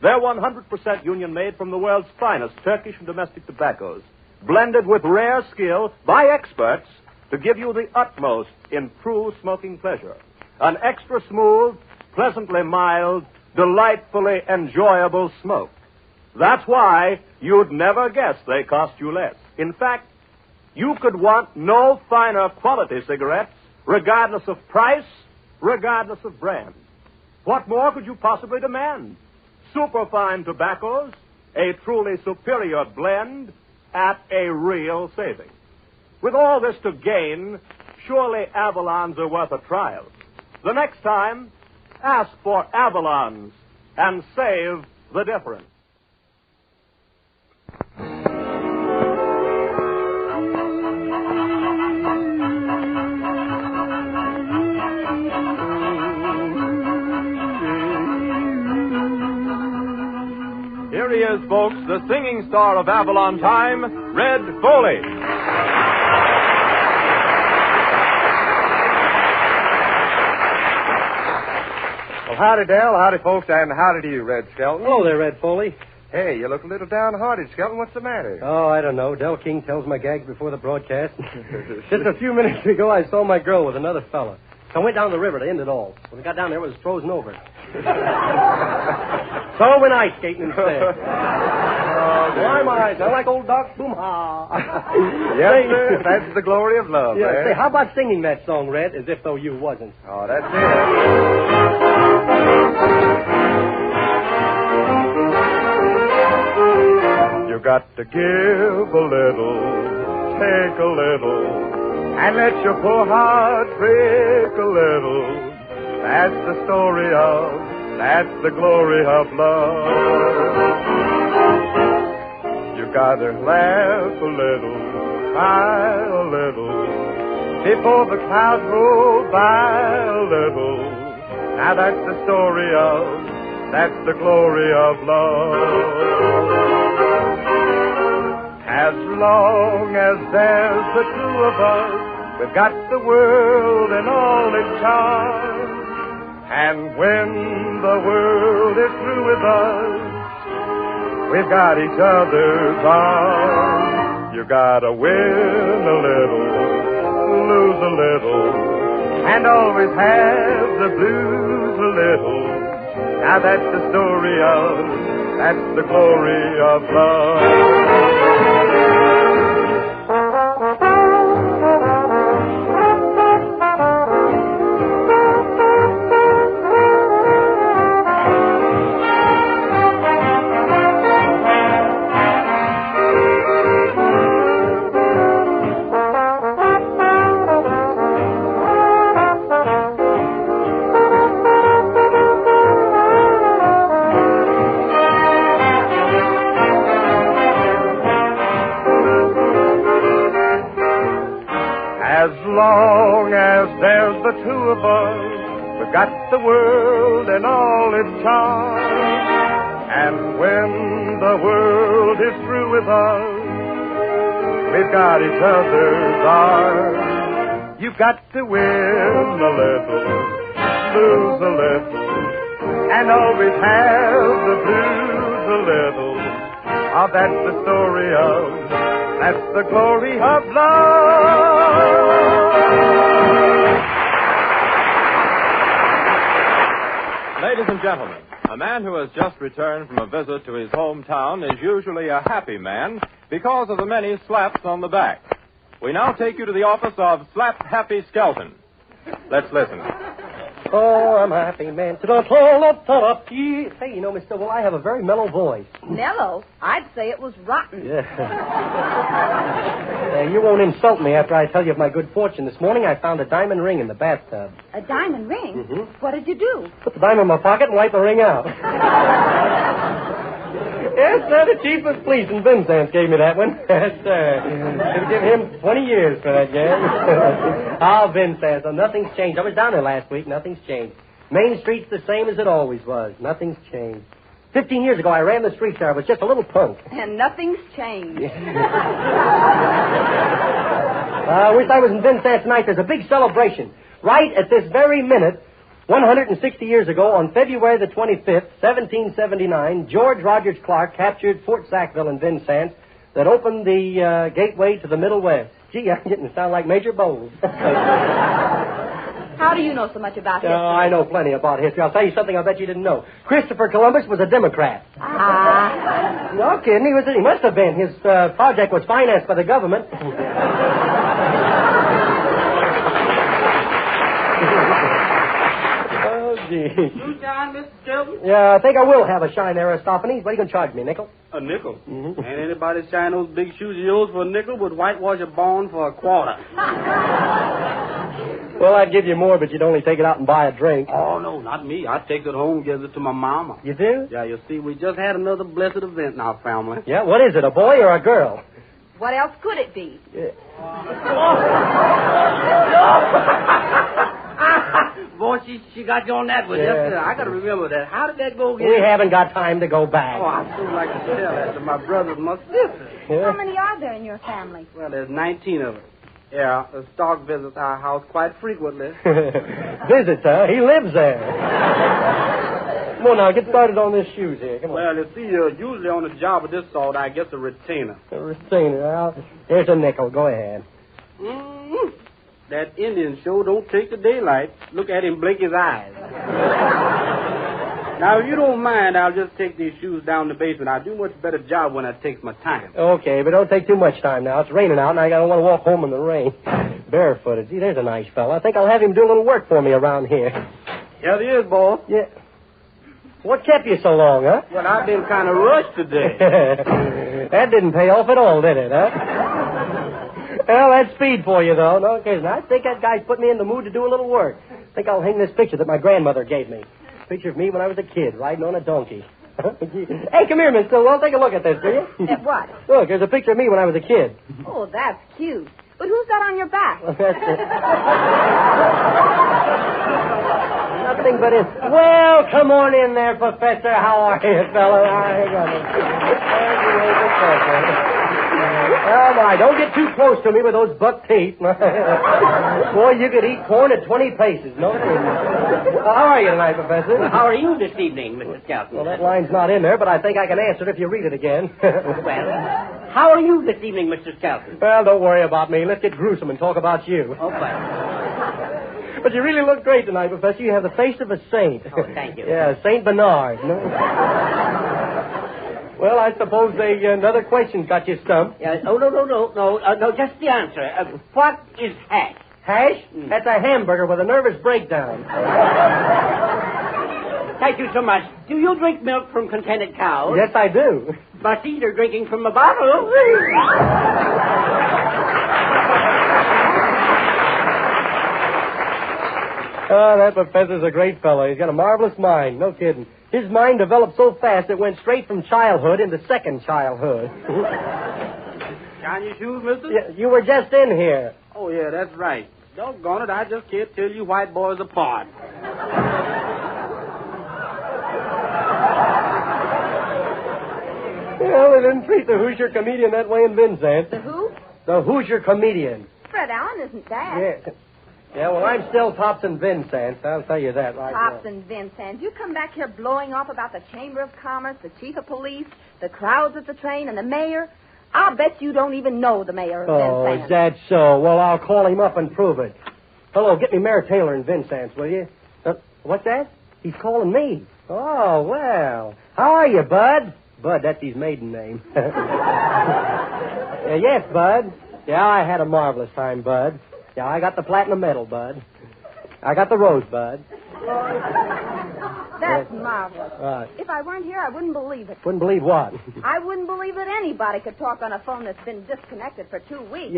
They're 100% union-made from the world's finest Turkish and domestic tobaccos, blended with rare skill by experts to give you the utmost in true smoking pleasure. An extra smooth, pleasantly mild, delightfully enjoyable smoke. That's why you'd never guess they cost you less. In fact, you could want no finer quality cigarettes, regardless of price, regardless of brand. What more could you possibly demand? Superfine tobaccos, a truly superior blend at a real saving. With all this to gain, surely Avalons are worth a trial. The next time, ask for Avalons and save the difference. Here he is, folks, the singing star of Avalon time, Red Foley. Well, howdy, Dell. Howdy, folks, and howdy to you, Red Skelton. Hello there, Red Foley. Hey, you look a little downhearted, Skelton. What's the matter? Oh, I don't know. Del King tells my gags before the broadcast. Just a few minutes ago, I saw my girl with another fella. So I went down the river to end it all. When we got down there, it was frozen over. So I went ice skating instead. Why my eyes? I like old Doc Boom-ha. Yes, sir. That's the glory of love, Yeah, Red. say, how about singing that song, Red, as if though you wasn't? Oh, that's it. You got to give a little, take a little, and let your poor heart break a little. That's the story of, that's the glory of love. You gotta laugh a little, cry a little, before the clouds roll by a little. Now that's the story of, that's the glory of love. As long as there's the two of us, we've got the world and all its charms. And when the world is through with us, we've got each other's arms. You gotta win a little, lose a little, and always have the blues a little. Now that's the story of, that's the glory of love. The two of us, we've got the world and all its charms. And when the world is through with us, we've got each other's arms. You've got to win a little, lose a little, and always have the blues a little. Oh, that's the story of, that's the glory of love. Ladies and gentlemen, a man who has just returned from a visit to his hometown is usually a happy man because of the many slaps on the back. We now take you to the office of Slap Happy Skelton. Let's listen. Oh, I'm a happy man. Hey, you know, Mr. Well, I have a very mellow voice. Mellow? I'd say it was rotten. Yeah. You won't insult me after I tell you of my good fortune. This morning I found a diamond ring in the bathtub. A diamond ring? Mm-hmm. What did you do? Put the diamond in my pocket and wipe the ring out. Yes, sir, the chief of police in Vincent gave me that one. Yes, sir. Should give him 20 years for that, gang. Oh, Vincent, so nothing's changed. I was down there last week. Nothing's changed. Main Street's the same as it always was. Nothing's changed. 15 years ago, I ran the streets there. I was just a little punk. And nothing's changed. I wish I was in Vincent tonight. There's a big celebration. Right at this very minute, 160 years ago, on February the 25th, 1779, George Rogers Clark captured Fort Sackville in Vincennes that opened the gateway to the Middle West. Gee, I'm getting to sound like Major Bowles. How do you know so much about history? Oh, I know plenty about history. I'll tell you something I bet you didn't know. Christopher Columbus was a Democrat. Ah. No kidding. He must have been. His project was financed by the government. Moonshine, Mr. Chilton? Yeah, I think I will have a shine, Aristophanes. What are you going to charge me, a nickel? A nickel? Mm-hmm. Ain't anybody shine those big shoes of yours for a nickel would whitewash a barn for a quarter. Well, I'd give you more, but you'd only take it out and buy a drink. Oh, no, not me. I'd take it home and give it to my mama. You do? Yeah, you see, we just had another blessed event in our family. Yeah, what is it, a boy or a girl? What else could it be? Yeah. Boy, she got you on that one. Yeah. Yes, I got to remember that. How did that go again? We haven't got time to go back. Oh, I'd still like to tell that to my brothers and my sisters. Yeah. How many are there in your family? Well, there's 19 of us. Yeah, the Stark visits our house quite frequently. Visits, huh? He lives there. Come on now, get started on these shoes here. Come on. Well, you see, usually on a job of this sort, I guess a retainer. A retainer. Well, here's a nickel. Go ahead. Mm-hmm. That Indian show don't take the daylight. Look at him blink his eyes. Now, if you don't mind, I'll just take these shoes down the basement. I'll do a much better job when I take my time. Okay, but don't take too much time now. It's raining out, and I don't want to walk home in the rain. Barefooted. See, there's a nice fella. I think I'll have him do a little work for me around here. Yeah, there is, boss. Yeah. What kept you so long, huh? Well, I've been kind of rushed today. That didn't pay off at all, did it, huh? Well, that's speed for you, though. No occasion. I think that guy's put me in the mood to do a little work. I think I'll hang this picture that my grandmother gave me. Picture of me when I was a kid, riding on a donkey. Hey, come here, Miss Stillwell. Take a look at this, will you? At what? Look, there's a picture of me when I was a kid. Oh, that's cute. But who's that on your back? Well, that's it. Nothing but it. Well, come on in there, Professor. How are you, fella? Oh, my, don't get too close to me with those buck teeth. Boy, you could eat corn at 20 paces. No kidding. How are you tonight, Professor? How are you this evening, Mr. Skelton? Well, that line's not in there, but I think I can answer it if you read it again. Well, how are you this evening, Mr. Skelton? Well, don't worry about me. Let's get gruesome and talk about you. Oh, well. But you really look great tonight, Professor. You have the face of a saint. Oh, thank you. Yeah, Saint Bernard. No? Well, I suppose another question got you stumped. No, just the answer. What is hash? Hash? That's a hamburger with a nervous breakdown. Thank you so much. Do you drink milk from contented cows? Yes, I do. But either drinking from a bottle. Oh, that professor's a great fellow. He's got a marvelous mind. No kidding. His mind developed so fast it went straight from childhood into second childhood. Shine your shoes, mister? Yeah, you were just in here. Oh, yeah, that's right. Doggone it, I just can't tell you white boys apart. Well, they didn't treat the Hoosier comedian that way in Vincent. The who? The Hoosier comedian. Fred Allen isn't that. Yeah. Yeah, well, I'm still tops in Vincent. I'll tell you that right now. Tops and Vincent. You come back here blowing off about the Chamber of Commerce, the chief of police, the crowds at the train, and the mayor. I'll bet you don't even know the mayor of Oh, Vincent. is that so? Well, I'll call him up and prove it. Hello, get me Mayor Taylor in Vincent, will you? What's that? He's calling me. Oh, well. How are you, Bud? Bud, that's his maiden name. Yes, Bud. Yeah, I had a marvelous time, Bud. Yeah, I got the platinum medal, Bud. I got the rosebud. That's marvelous. Right. If I weren't here, I wouldn't believe it. Wouldn't believe what? I wouldn't believe that anybody could talk on a phone that's been disconnected for 2 weeks.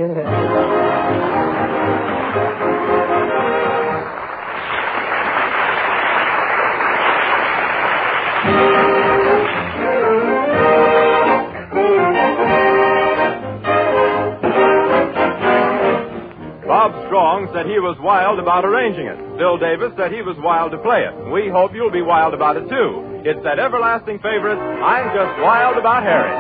Bob Strong said he was wild about arranging it. Bill Davis said he was wild to play it. We hope you'll be wild about it, too. It's that everlasting favorite, I'm Just Wild About Harry.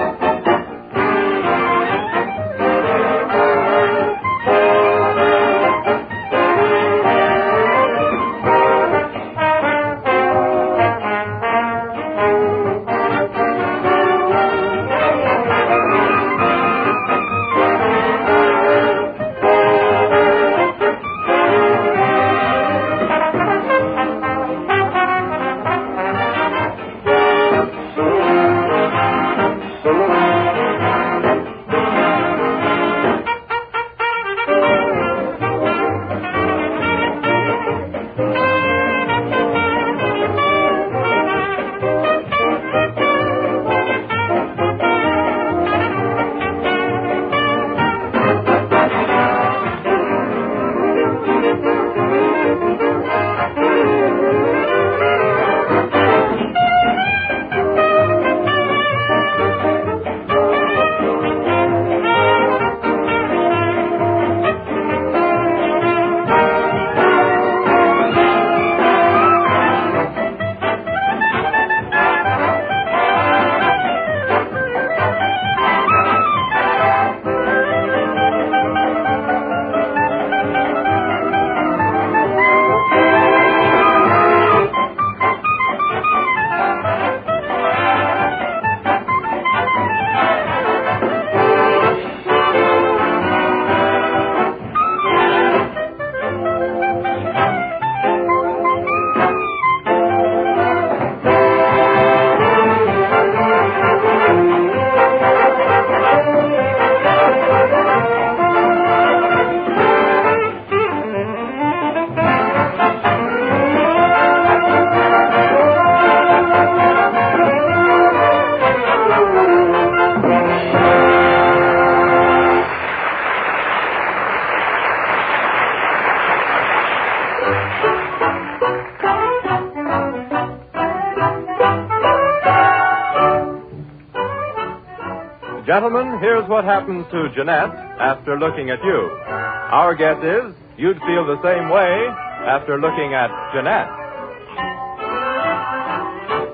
Gentlemen, here's what happens to Jeanette after looking at you. Our guess is you'd feel the same way after looking at Jeanette.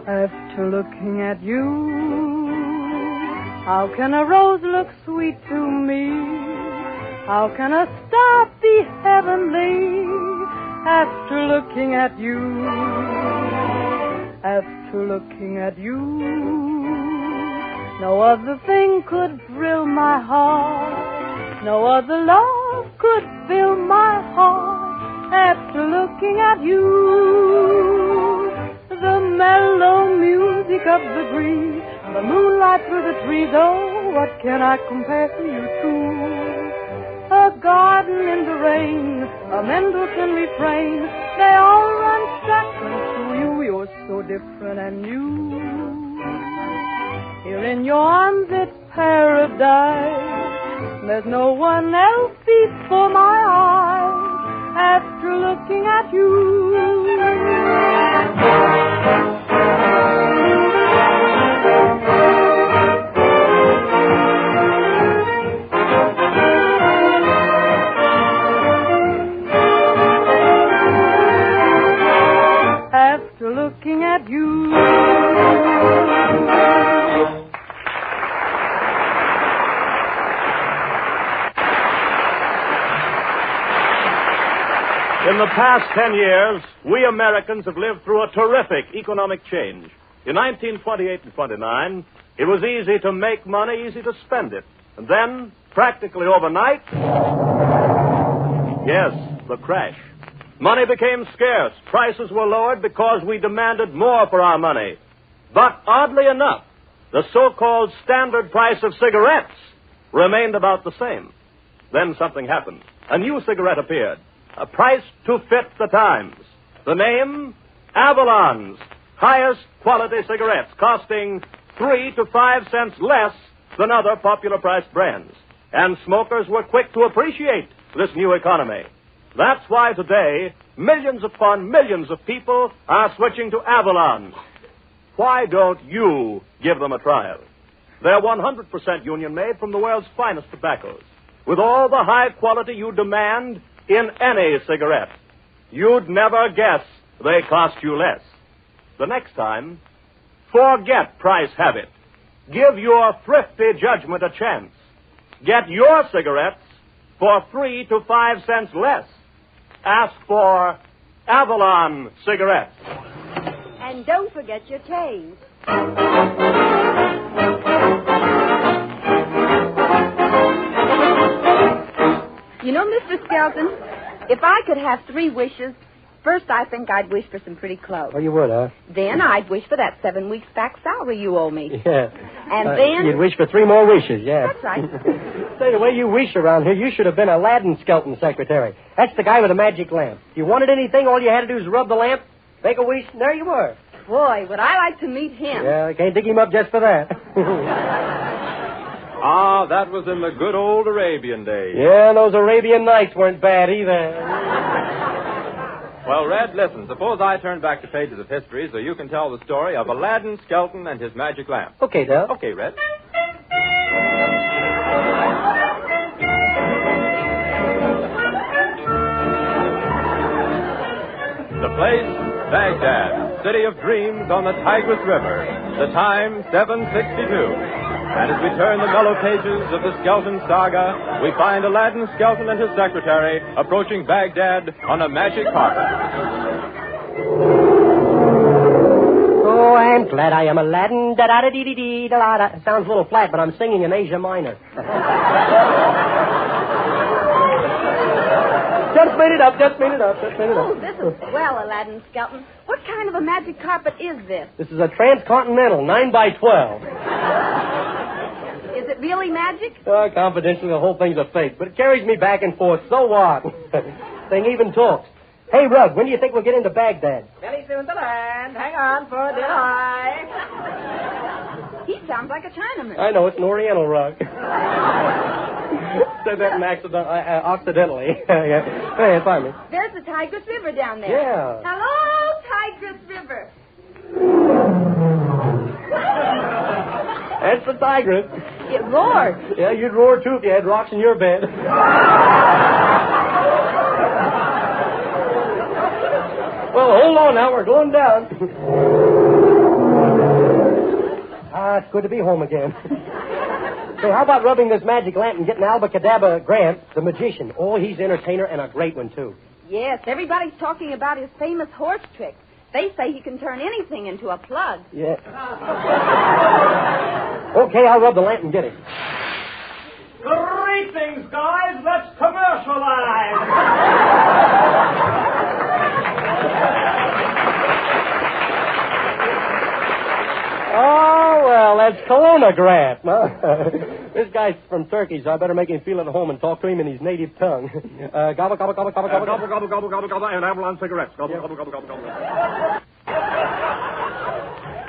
After looking at you, how can a rose look sweet to me? How can a star be heavenly after looking at you? After looking at you, no other thing could thrill my heart. No other love could fill my heart after looking at you. The mellow music of the breeze, the moonlight through the trees, oh, what can I compare you to? A garden in the rain, a Mendelssohn refrain, they all run shotgun to you. You're so different and new. Here in your arms it's paradise. There's no one else before my eyes after looking at you. After looking at you. In the past 10 years, we Americans have lived through a terrific economic change. In 1928 and 29, it was easy to make money, easy to spend it. And then, practically overnight, yes, the crash. Money became scarce. Prices were lowered because we demanded more for our money. But oddly enough, the so-called standard price of cigarettes remained about the same. Then something happened. A new cigarette appeared. A price to fit the times. The name, Avalon's highest quality cigarettes, costing 3 to 5 cents less than other popular priced brands. And smokers were quick to appreciate this new economy. That's why today, millions upon millions of people are switching to Avalon. Why don't you give them a trial? They're 100% union made from the world's finest tobaccos, with all the high quality you demand in any cigarette. You'd never guess they cost you less. The next time, forget price habit. Give your thrifty judgment a chance. Get your cigarettes for 3 to 5 cents less. Ask for Avalon cigarettes. And don't forget your change. You know, Mr. Skelton, if I could have 3 wishes, first I think I'd wish for some pretty clothes. Oh, you would, huh? Then I'd wish for that 7 weeks back salary you owe me. Yeah. And then... You'd wish for 3 more wishes, yeah. That's right. Say, the way you wish around here, you should have been Aladdin Skelton secretary. That's the guy with the magic lamp. If you wanted anything, all you had to do was rub the lamp, make a wish, and there you were. Boy, would I like to meet him. Yeah, I can't dig him up just for that. Ah, that was in the good old Arabian days. Yeah, those Arabian Nights weren't bad either. Well, Red, listen. Suppose I turn back the pages of history so you can tell the story of Aladdin Skelton and his magic lamp. Okay, Del. Okay, Red. The place, Baghdad, city of dreams on the Tigris River. The time, 7:62. And as we turn the mellow pages of the Skelton saga, we find Aladdin Skelton and his secretary approaching Baghdad on a magic carpet. Oh, I'm glad I am Aladdin. Da-da-da-dee-dee-da-da. Sounds a little flat, but I'm singing in Asia Minor. Just made it up. Oh, this is swell, Aladdin Skelton. What kind of a magic carpet is this? This is a transcontinental 9x12. Is it really magic? Confidentially, the whole thing's a fake, but it carries me back and forth. So what? Thing even talks. Hey, Rug, when do you think we'll get into Baghdad? Very soon to land. Hang on for a delay. He sounds like a Chinaman. I know, it's an Oriental Rug. Said that accidentally. Hey, find me. There's the Tigris River down there. Yeah. Hello, Tigris River. That's the Tigris. It roars. Yeah, you'd roar too if you had rocks in your bed. Well, hold on now, we're going down. It's good to be home again. So how about rubbing this magic lamp and getting Albacadabra Grant, the magician? Oh, he's an entertainer and a great one, too. Yes, everybody's talking about his famous horse trick. They say he can turn anything into a plug. Yeah. Okay, I'll rub the lamp and get him. Greetings, guys. Let's commercialize. Oh, well, that's Kelowna Grant. Huh? This guy's from Turkey, so I better make him feel at home and talk to him in his native tongue. Gobble, gobble, gobble, gobble, gobble, Gobble, gobble, gobble, gobble, gobble, and Avalon cigarettes. Gobble, gobble, gobble, gobble, gobble.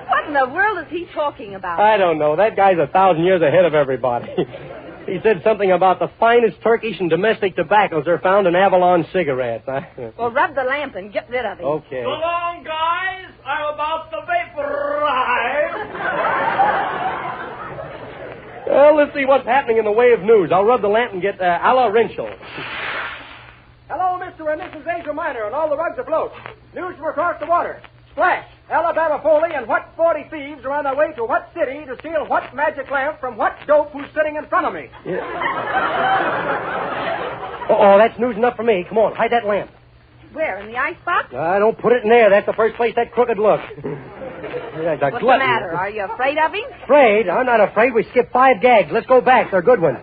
What in the world is he talking about? I don't know. That guy's 1,000 years ahead of everybody. He said something about the finest Turkish and domestic tobaccos are found in Avalon cigarettes. Well, rub the lamp and get rid of him. Okay. So long, guys. I'm about to vaporize. Well, let's see what's happening in the way of news. I'll rub the lamp and get Alla Rinchel. Hello, Mr. and Mrs. Asia Minor, and all the rugs afloat. News from across the water. Splash! Alabama Foley and what 40 thieves are on their way to what city to steal what magic lamp from what dope who's sitting in front of me? Yeah. Uh-oh, that's news enough for me. Come on, hide that lamp. Where, in the icebox? Don't put it in there. That's the first place that crooked look. What's the matter? Are you afraid of him? Afraid? I'm not afraid. We skipped 5 gags. Let's go back. They're good ones.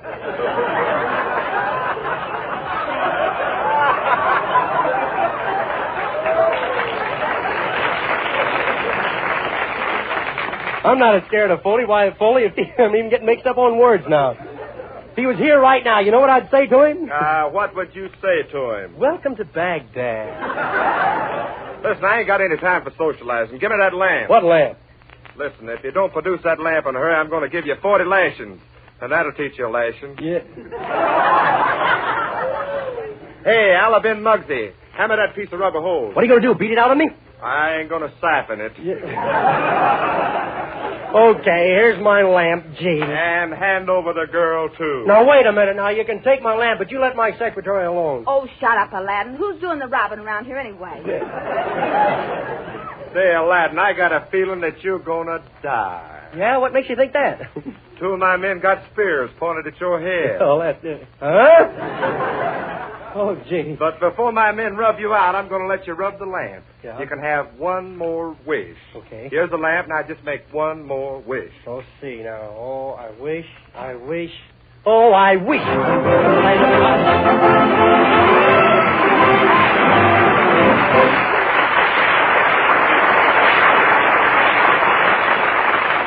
I'm not as scared of Foley. Why, Foley, I'm even getting mixed up on words now. If he was here right now, you know what I'd say to him? What would you say to him? Welcome to Baghdad. Listen, I ain't got any time for socializing. Give me that lamp. What lamp? Listen, if you don't produce that lamp in a hurry, I'm going to give you 40 lashings. And that'll teach you a lashing. Yeah. Hey, Alabin Muggsy, hammer that piece of rubber hose. What are you going to do, beat it out of me? I ain't going to siphon it. Okay, here's my lamp, Gene. And hand over the girl, too. Now, wait a minute. Now, you can take my lamp, but you let my secretary alone. Oh, shut up, Aladdin. Who's doing the robbing around here anyway? Say, Aladdin, I got a feeling that you're going to die. Yeah? What makes you think that? 2 of my men got spears pointed at your head. Oh, that's it. Huh? Oh, gee. But before my men rub you out, I'm going to let you rub the lamp. Yeah. You can have one more wish. Okay. Here's the lamp. Now just make one more wish. Oh, see now. Oh, I wish. Oh, I wish.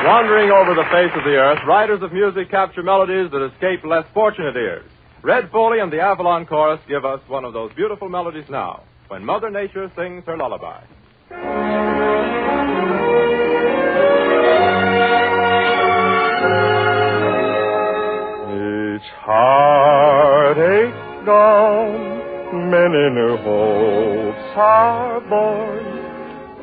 Wandering over the face of the earth, writers of music capture melodies that escape less fortunate ears. Red Foley and the Avalon Chorus give us one of those beautiful melodies now, when Mother Nature sings her lullaby. Each heartache gone, many new hopes are born.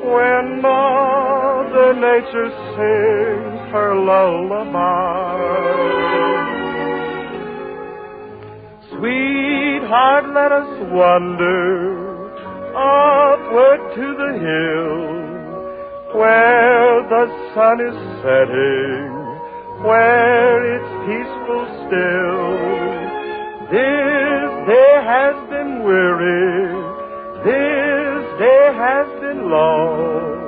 When Mother Nature sings her lullaby, sweetheart, let us wander upward to the hill, where the sun is setting, where it's peaceful still. This day has been weary, this day has been long.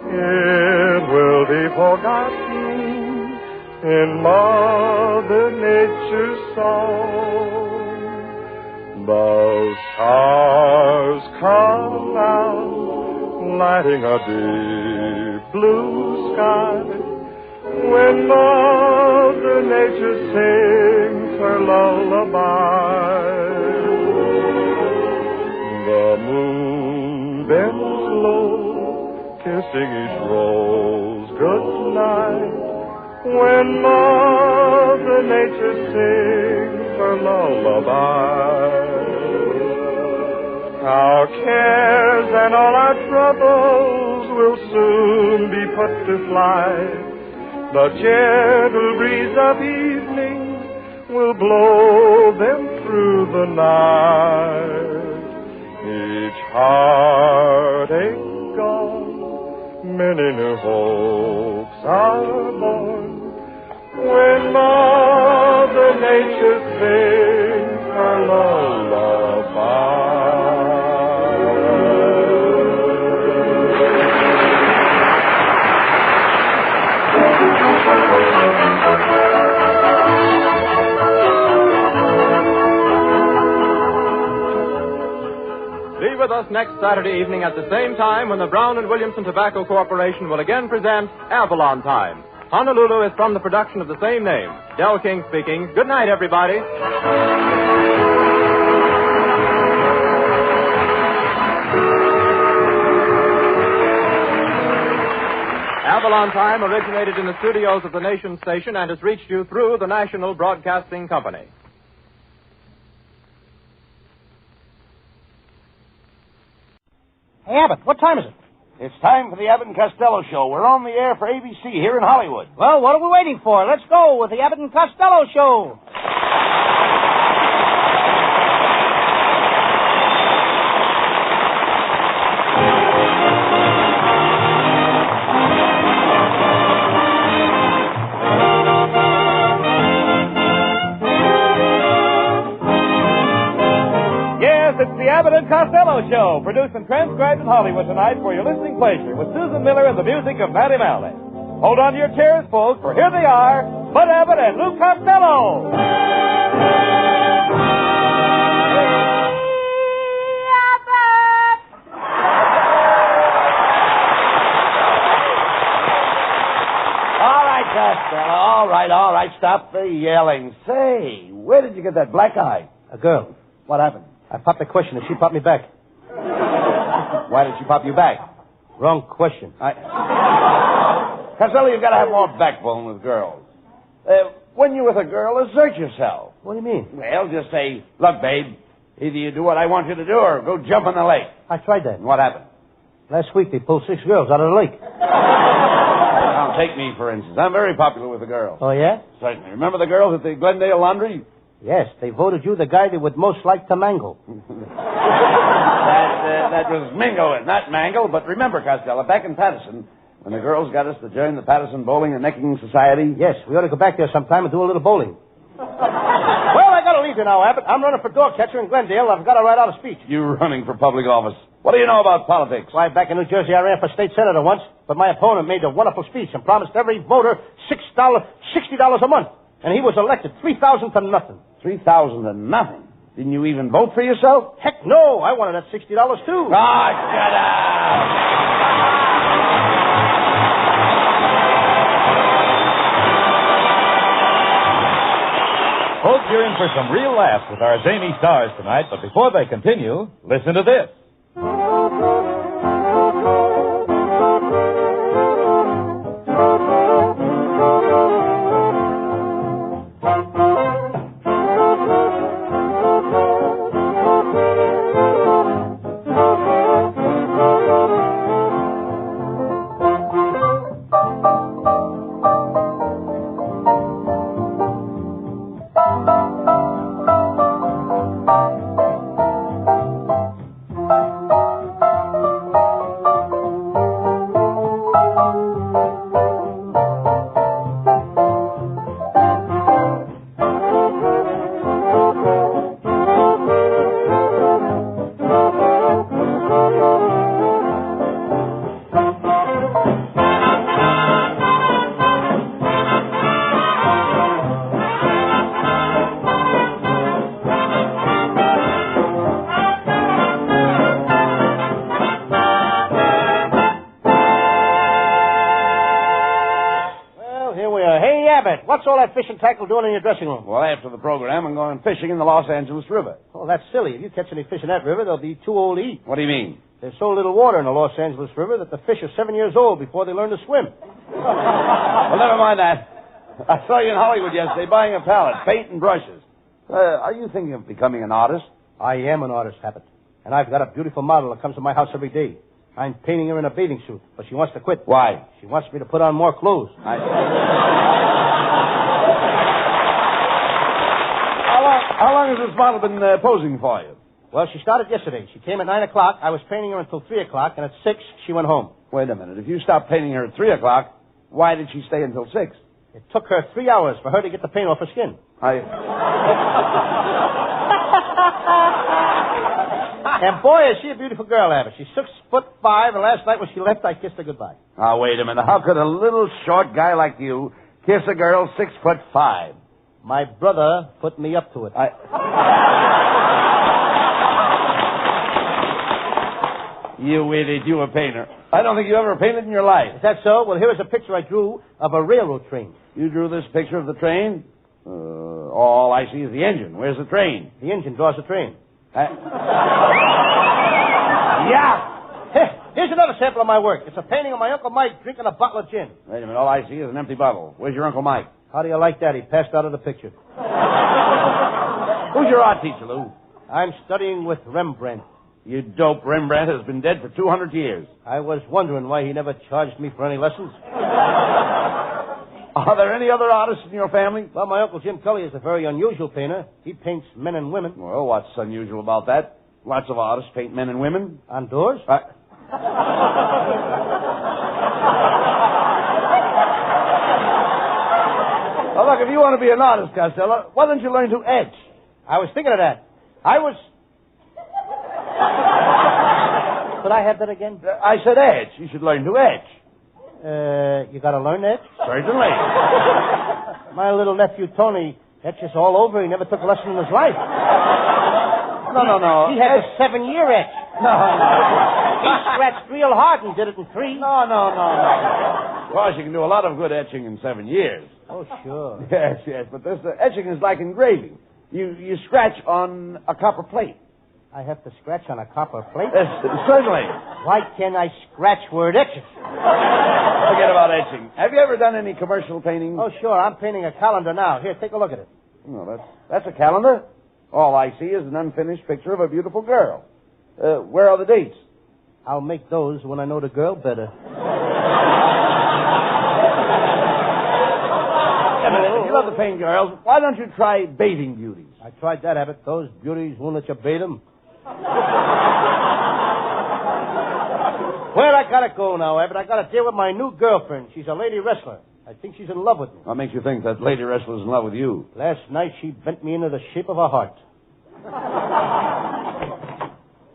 It will be forgotten in Mother Nature's song. The stars come out, lighting a deep blue sky, when Mother Nature sings her lullaby. The moon bends low, kissing each rose good night, when Mother Nature sings her lullaby. Our cares and all our troubles will soon be put to flight. The gentle breeze of evening will blow them through the night. Each heartache gone, many new hopes are born, when Mother Nature sings her lullaby. Be with us next Saturday evening at the same time when the Brown and Williamson Tobacco Corporation will again present Avalon Time. Honolulu is from the production of the same name. Del King speaking. Good night, everybody. Avalon Time originated in the studios of the Nation Station and has reached you through the National Broadcasting Company. Hey, Abbott, what time is it? It's time for the Abbott and Costello Show. We're on the air for ABC here in Hollywood. Well, what are we waiting for? Let's go with the Abbott and Costello Show. It's the Abbott and Costello Show, produced and transcribed in Hollywood tonight for your listening pleasure with Susan Miller and the music of Matty Malley. Hold on to your chairs, folks, for here they are, Bud Abbott and Lou Costello. All right, Costello, all right, stop the yelling. Say, where did you get that black eye? A girl. What happened? I popped the question and she popped me back. Why did she pop you back? Wrong question. Costello, you've got to have more backbone with girls. When you're with a girl, assert yourself. What do you mean? Well, just say, look, babe, either you do what I want you to do or go jump in the lake. I tried that. And what happened? Last week they pulled 6 girls out of the lake. Now, take me, for instance. I'm very popular with the girls. Oh, yeah? Certainly. Remember the girls at the Glendale Laundry? Yes, they voted you the guy they would most like to mangle. That was mingle, not mangle. But remember, Costello, back in Patterson, when the girls got us to join the Patterson Bowling and Necking Society. Yes, we ought to go back there sometime and do a little bowling. Well, I got to leave you now, Abbott. I'm running for dog catcher in Glendale. I've got to write out a speech. You running for public office. What do you know about politics? Why, back in New Jersey, I ran for state senator once, but my opponent made a wonderful speech and promised every voter $60 a month. And he was elected, 3,000 to nothing. 3,000 to nothing? Didn't you even vote for yourself? Heck no, I wanted that $60 too. Ah, shut up! Folks, you're in for some real laughs with our zany stars tonight, but before they continue, listen to this. What's all that fish and tackle doing in your dressing room? Well, after the program, I'm going fishing in the Los Angeles River. Oh, that's silly. If you catch any fish in that river, they'll be too old to eat. What do you mean? There's so little water in the Los Angeles River that the fish are 7 years old before they learn to swim. Well, never mind that. I saw you in Hollywood yesterday buying a palette, paint and brushes. Are you thinking of becoming an artist? I am an artist, Abbott. And I've got a beautiful model that comes to my house every day. I'm painting her in a bathing suit, but she wants to quit. Why? She wants me to put on more clothes. How long has this model been posing for you? Well, she started yesterday. She came at 9 o'clock. I was painting her until 3 o'clock, and at 6, she went home. Wait a minute. If you stopped painting her at 3 o'clock, why did she stay until 6? It took her 3 hours for her to get the paint off her skin. And boy, is she a beautiful girl, Abbott. She's 6'5", and last night when she left, I kissed her goodbye. Now, wait a minute. How could a little short guy like you kiss a girl 6'5"? My brother put me up to it. You idiot, you a painter. I don't think you ever painted in your life. Is that so? Well, here is a picture I drew of a railroad train. You drew this picture of the train? All I see is the engine. Where's the train? The engine draws the train. Yeah! Here's another sample of my work. It's a painting of my Uncle Mike drinking a bottle of gin. Wait a minute. All I see is an empty bottle. Where's your Uncle Mike? How do you like that? He passed out of the picture. Who's your art teacher, Lou? I'm studying with Rembrandt. You dope. Rembrandt has been dead for 200 years. I was wondering why he never charged me for any lessons. Are there any other artists in your family? Well, my Uncle Jim Kelly is a very unusual painter. He paints men and women. Well, what's unusual about that? Lots of artists paint men and women. On doors? Well, look, if you want to be an artist, Costello, why don't you learn to etch? I was thinking of that. Could I have that again? I said etch. You should learn to etch. You got to learn to etch? Certainly. My little nephew, Tony, etches all over. He never took a lesson in his life. No. He had a 7-year etch. No. He scratched real hard and did it in 3. No. Of course, you can do a lot of good etching in 7 years. Oh, sure. Yes, but this etching is like engraving. You scratch on a copper plate. I have to scratch on a copper plate? Certainly. Why can't I scratch where it itches? Forget about etching. Have you ever done any commercial painting? Oh, sure. I'm painting a calendar now. Here, take a look at it. No, that's a calendar. All I see is an unfinished picture of a beautiful girl. Where are the dates? I'll make those when I know the girl better. If you love to paint girls, why don't you try bathing beauties? I tried that, Abbott. Those beauties won't let you bathe them. Where I gotta go now, Abbott? I gotta deal with my new girlfriend. She's a lady wrestler. I think she's in love with me. What makes you think that lady wrestler's in love with you? Last night she bent me into the shape of a heart.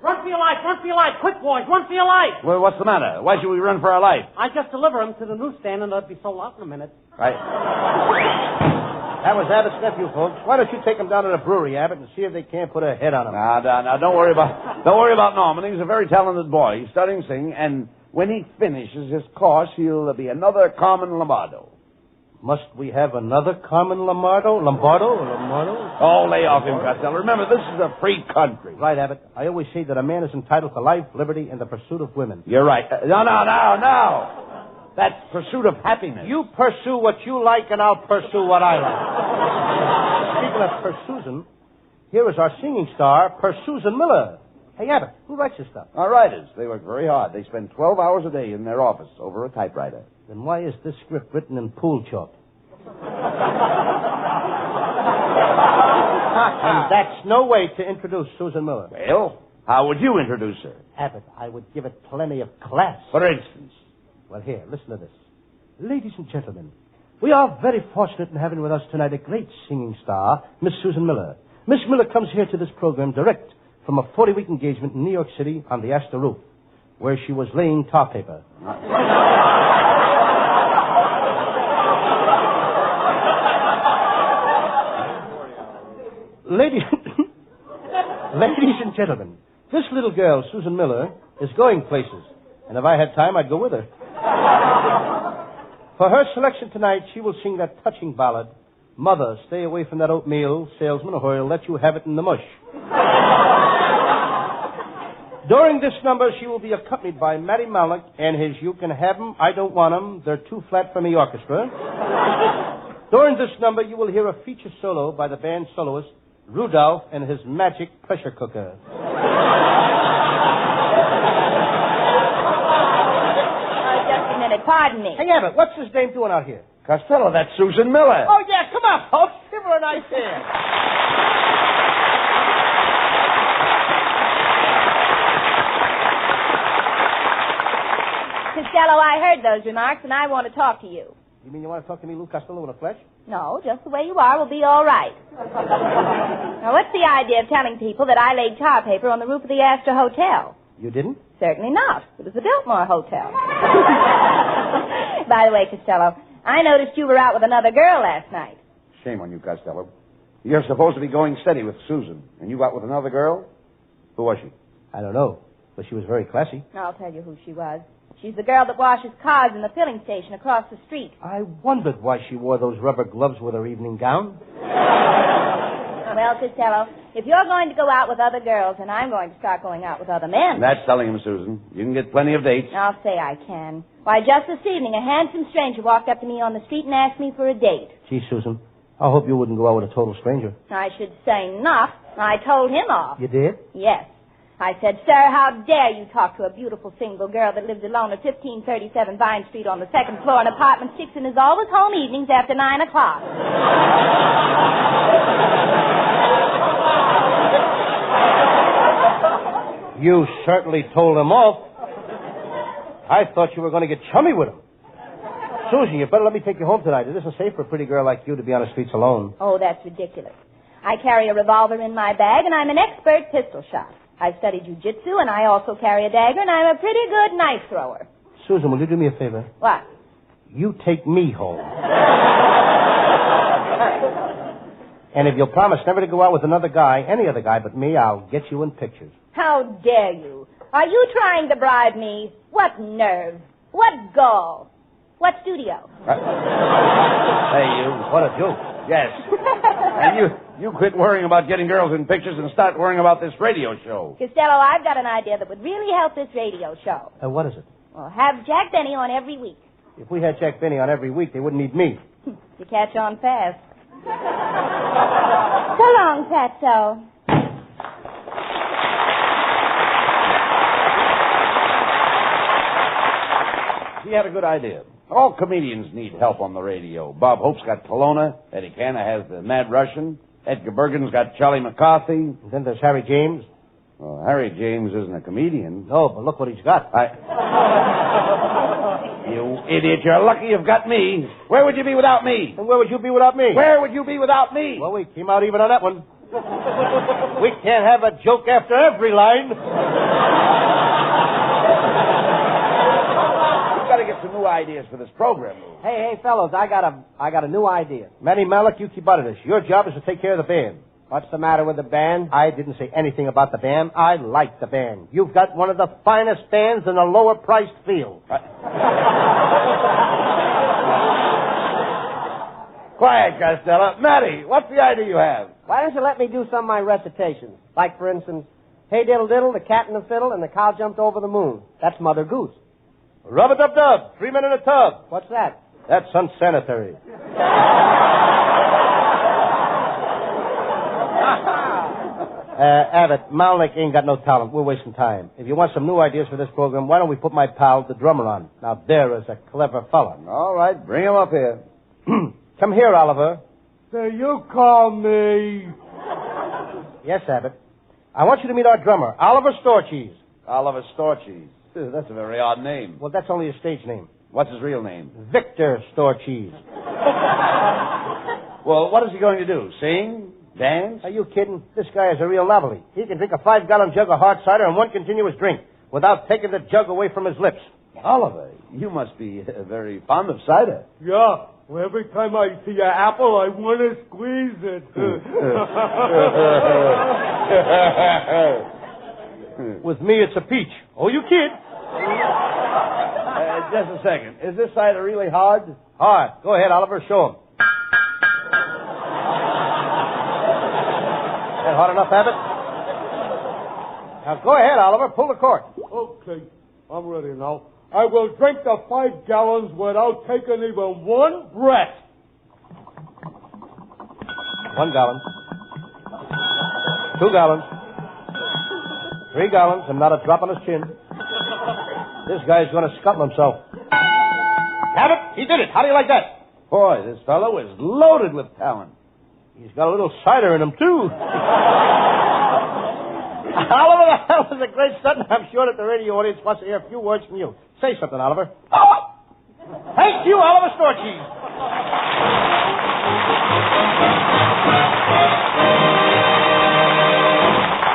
Run for your life, run for your life. Quick, boys, run for your life. Well, what's the matter? Why should we run for our life? I just deliver them to the newsstand and they'll be sold out in a minute. Right. That was Abbott's nephew, folks. Why don't you take him down to the brewery, Abbott, and see if they can't put a head on him? Now, don't worry about Norman. He's a very talented boy. He's studying singing, and when he finishes his course, he'll be another Carmen Lombardo. Must we have another Carmen Lombardo? Lombardo? Oh, lay off him, Costello. Remember, this is a free country. Right, Abbott. I always say that a man is entitled to life, liberty, and the pursuit of women. You're right. No. That's pursuit of happiness. You pursue what you like, and I'll pursue what I like. Speaking of Pursusan, here is our singing star, Pursusan Miller. Hey, Abbott, who writes this stuff? Our writers. They work very hard. They spend 12 hours a day in their office over a typewriter. Then why is this script written in pool chalk? And that's no way to introduce Susan Miller. Well, how would you introduce her? Abbott, I would give it plenty of class. For instance? Well, here, listen to this. Ladies and gentlemen, we are very fortunate in having with us tonight a great singing star, Miss Susan Miller. Miss Miller comes here to this program direct from a 40-week engagement in New York City on the Astor roof, where she was laying tar paper. Ladies and gentlemen, this little girl, Susan Miller, is going places. And if I had time, I'd go with her. For her selection tonight, she will sing that touching ballad, Mother, Stay Away from That Oatmeal Salesman, or he'll let you have it in the mush. During this number, she will be accompanied by Matty Malnick and his You Can Have 'Em, I Don't Want 'Em, They're Too Flat for Me orchestra. During this number, you will hear a feature solo by the band soloist, Rudolph and his magic pressure cooker. Pardon me. Hey, Abbott, what's his name doing out here? Costello, that's Susan Miller. Oh, yeah, come on, folks. Give her a nice hand. Costello, I heard those remarks, and I want to talk to you. You mean you want to talk to me, Lou Costello, in the flesh? No, just the way you are will be all right. Now, what's the idea of telling people that I laid tar paper on the roof of the Astor Hotel? You didn't? Certainly not. It was the Biltmore Hotel. By the way, Costello, I noticed you were out with another girl last night. Shame on you, Costello. You're supposed to be going steady with Susan, and you got with another girl? Who was she? I don't know, but she was very classy. I'll tell you who she was. She's the girl that washes cars in the filling station across the street. I wondered why she wore those rubber gloves with her evening gown. Well, Costello, if you're going to go out with other girls, then I'm going to start going out with other men. That's telling him, Susan. You can get plenty of dates. I'll say I can. Why, just this evening, a handsome stranger walked up to me on the street and asked me for a date. Gee, Susan, I hope you wouldn't go out with a total stranger. I should say not. I told him off. You did? Yes. I said, sir, how dare you talk to a beautiful single girl that lives alone at 1537 Vine Street on the second floor in apartment 6 and is always home evenings after 9 o'clock. You certainly told him off. I thought you were going to get chummy with him. Susan, you better let me take you home tonight. It isn't safe for a pretty girl like you to be on the streets alone. Oh, that's ridiculous. I carry a revolver in my bag, and I'm an expert pistol shot. I've studied jiu-jitsu, and I also carry a dagger, and I'm a pretty good knife thrower. Susan, will you do me a favor? What? You take me home. And if you'll promise never to go out with another guy, any other guy but me, I'll get you in pictures. How dare you? Are you trying to bribe me? What nerve? What gall? What studio? Hey, you. What a joke. Yes. And You quit worrying about getting girls in pictures and start worrying about this radio show. Costello, I've got an idea that would really help this radio show. What is it? Well, have Jack Benny on every week. If we had Jack Benny on every week, they wouldn't need me. You catch on fast. So long, Fatso. He had a good idea. All comedians need help on the radio. Bob Hope's got Kelowna. Eddie Canna has the Mad Russian. Edgar Bergen's got Charlie McCarthy. And then there's Harry James. Well, Harry James isn't a comedian. No, but look what he's got. You idiot, you're lucky you've got me. Where would you be without me? And where would you be without me? Where would you be without me? Well, we came out even on that one. We can't have a joke after every line. We've got to get some new ideas for this program. Hey, fellows, I got a new idea. Manny Malik, you keep out of this. Your job is to take care of the band. What's the matter with the band? I didn't say anything about the band. I like the band. You've got one of the finest bands in the lower-priced field. Quiet, Costello. Matty, what's the idea you have? Why don't you let me do some of my recitations? Like, for instance, Hey Diddle Diddle, the cat and the fiddle, and the cow jumped over the moon. That's Mother Goose. Rub-a-dub-dub, 3 men in a tub. What's that? That's unsanitary. Abbott, Malnick ain't got no talent. We're wasting time. If you want some new ideas for this program, why don't we put my pal, the drummer, on? Now, there is a clever fella. All right, bring him up here. Come here, Oliver. Say, you call me. Yes, Abbott. I want you to meet our drummer, Oliver Storches. Oliver Storches. That's a very odd name. Well, that's only a stage name. What's his real name? Victor Storches. Well, what is he going to do? Sing? Dance? Are you kidding? This guy is a real novelty. He can drink a 5-gallon jug of hard cider in one continuous drink without taking the jug away from his lips. Oliver, you must be very fond of cider. Yeah. Well, every time I see an apple, I want to squeeze it. With me, it's a peach. Oh, you kid. Just a second. Is this cider really hard? Hard. Go ahead, Oliver. Show him. That hard enough, Abbott? Now, go ahead, Oliver. Pull the cork. Okay. I'm ready now. I will drink the 5 gallons without taking even one breath. 1 gallon. 2 gallons. 3 gallons and not a drop on his chin. This guy's going to scuttle himself. Abbott, he did it. How do you like that? Boy, this fellow is loaded with talent. He's got a little cider in him, too. Oliver, that was a great stunt. I'm sure that the radio audience wants to hear a few words from you. Say something, Oliver. Oh! Thank you, Oliver Storches.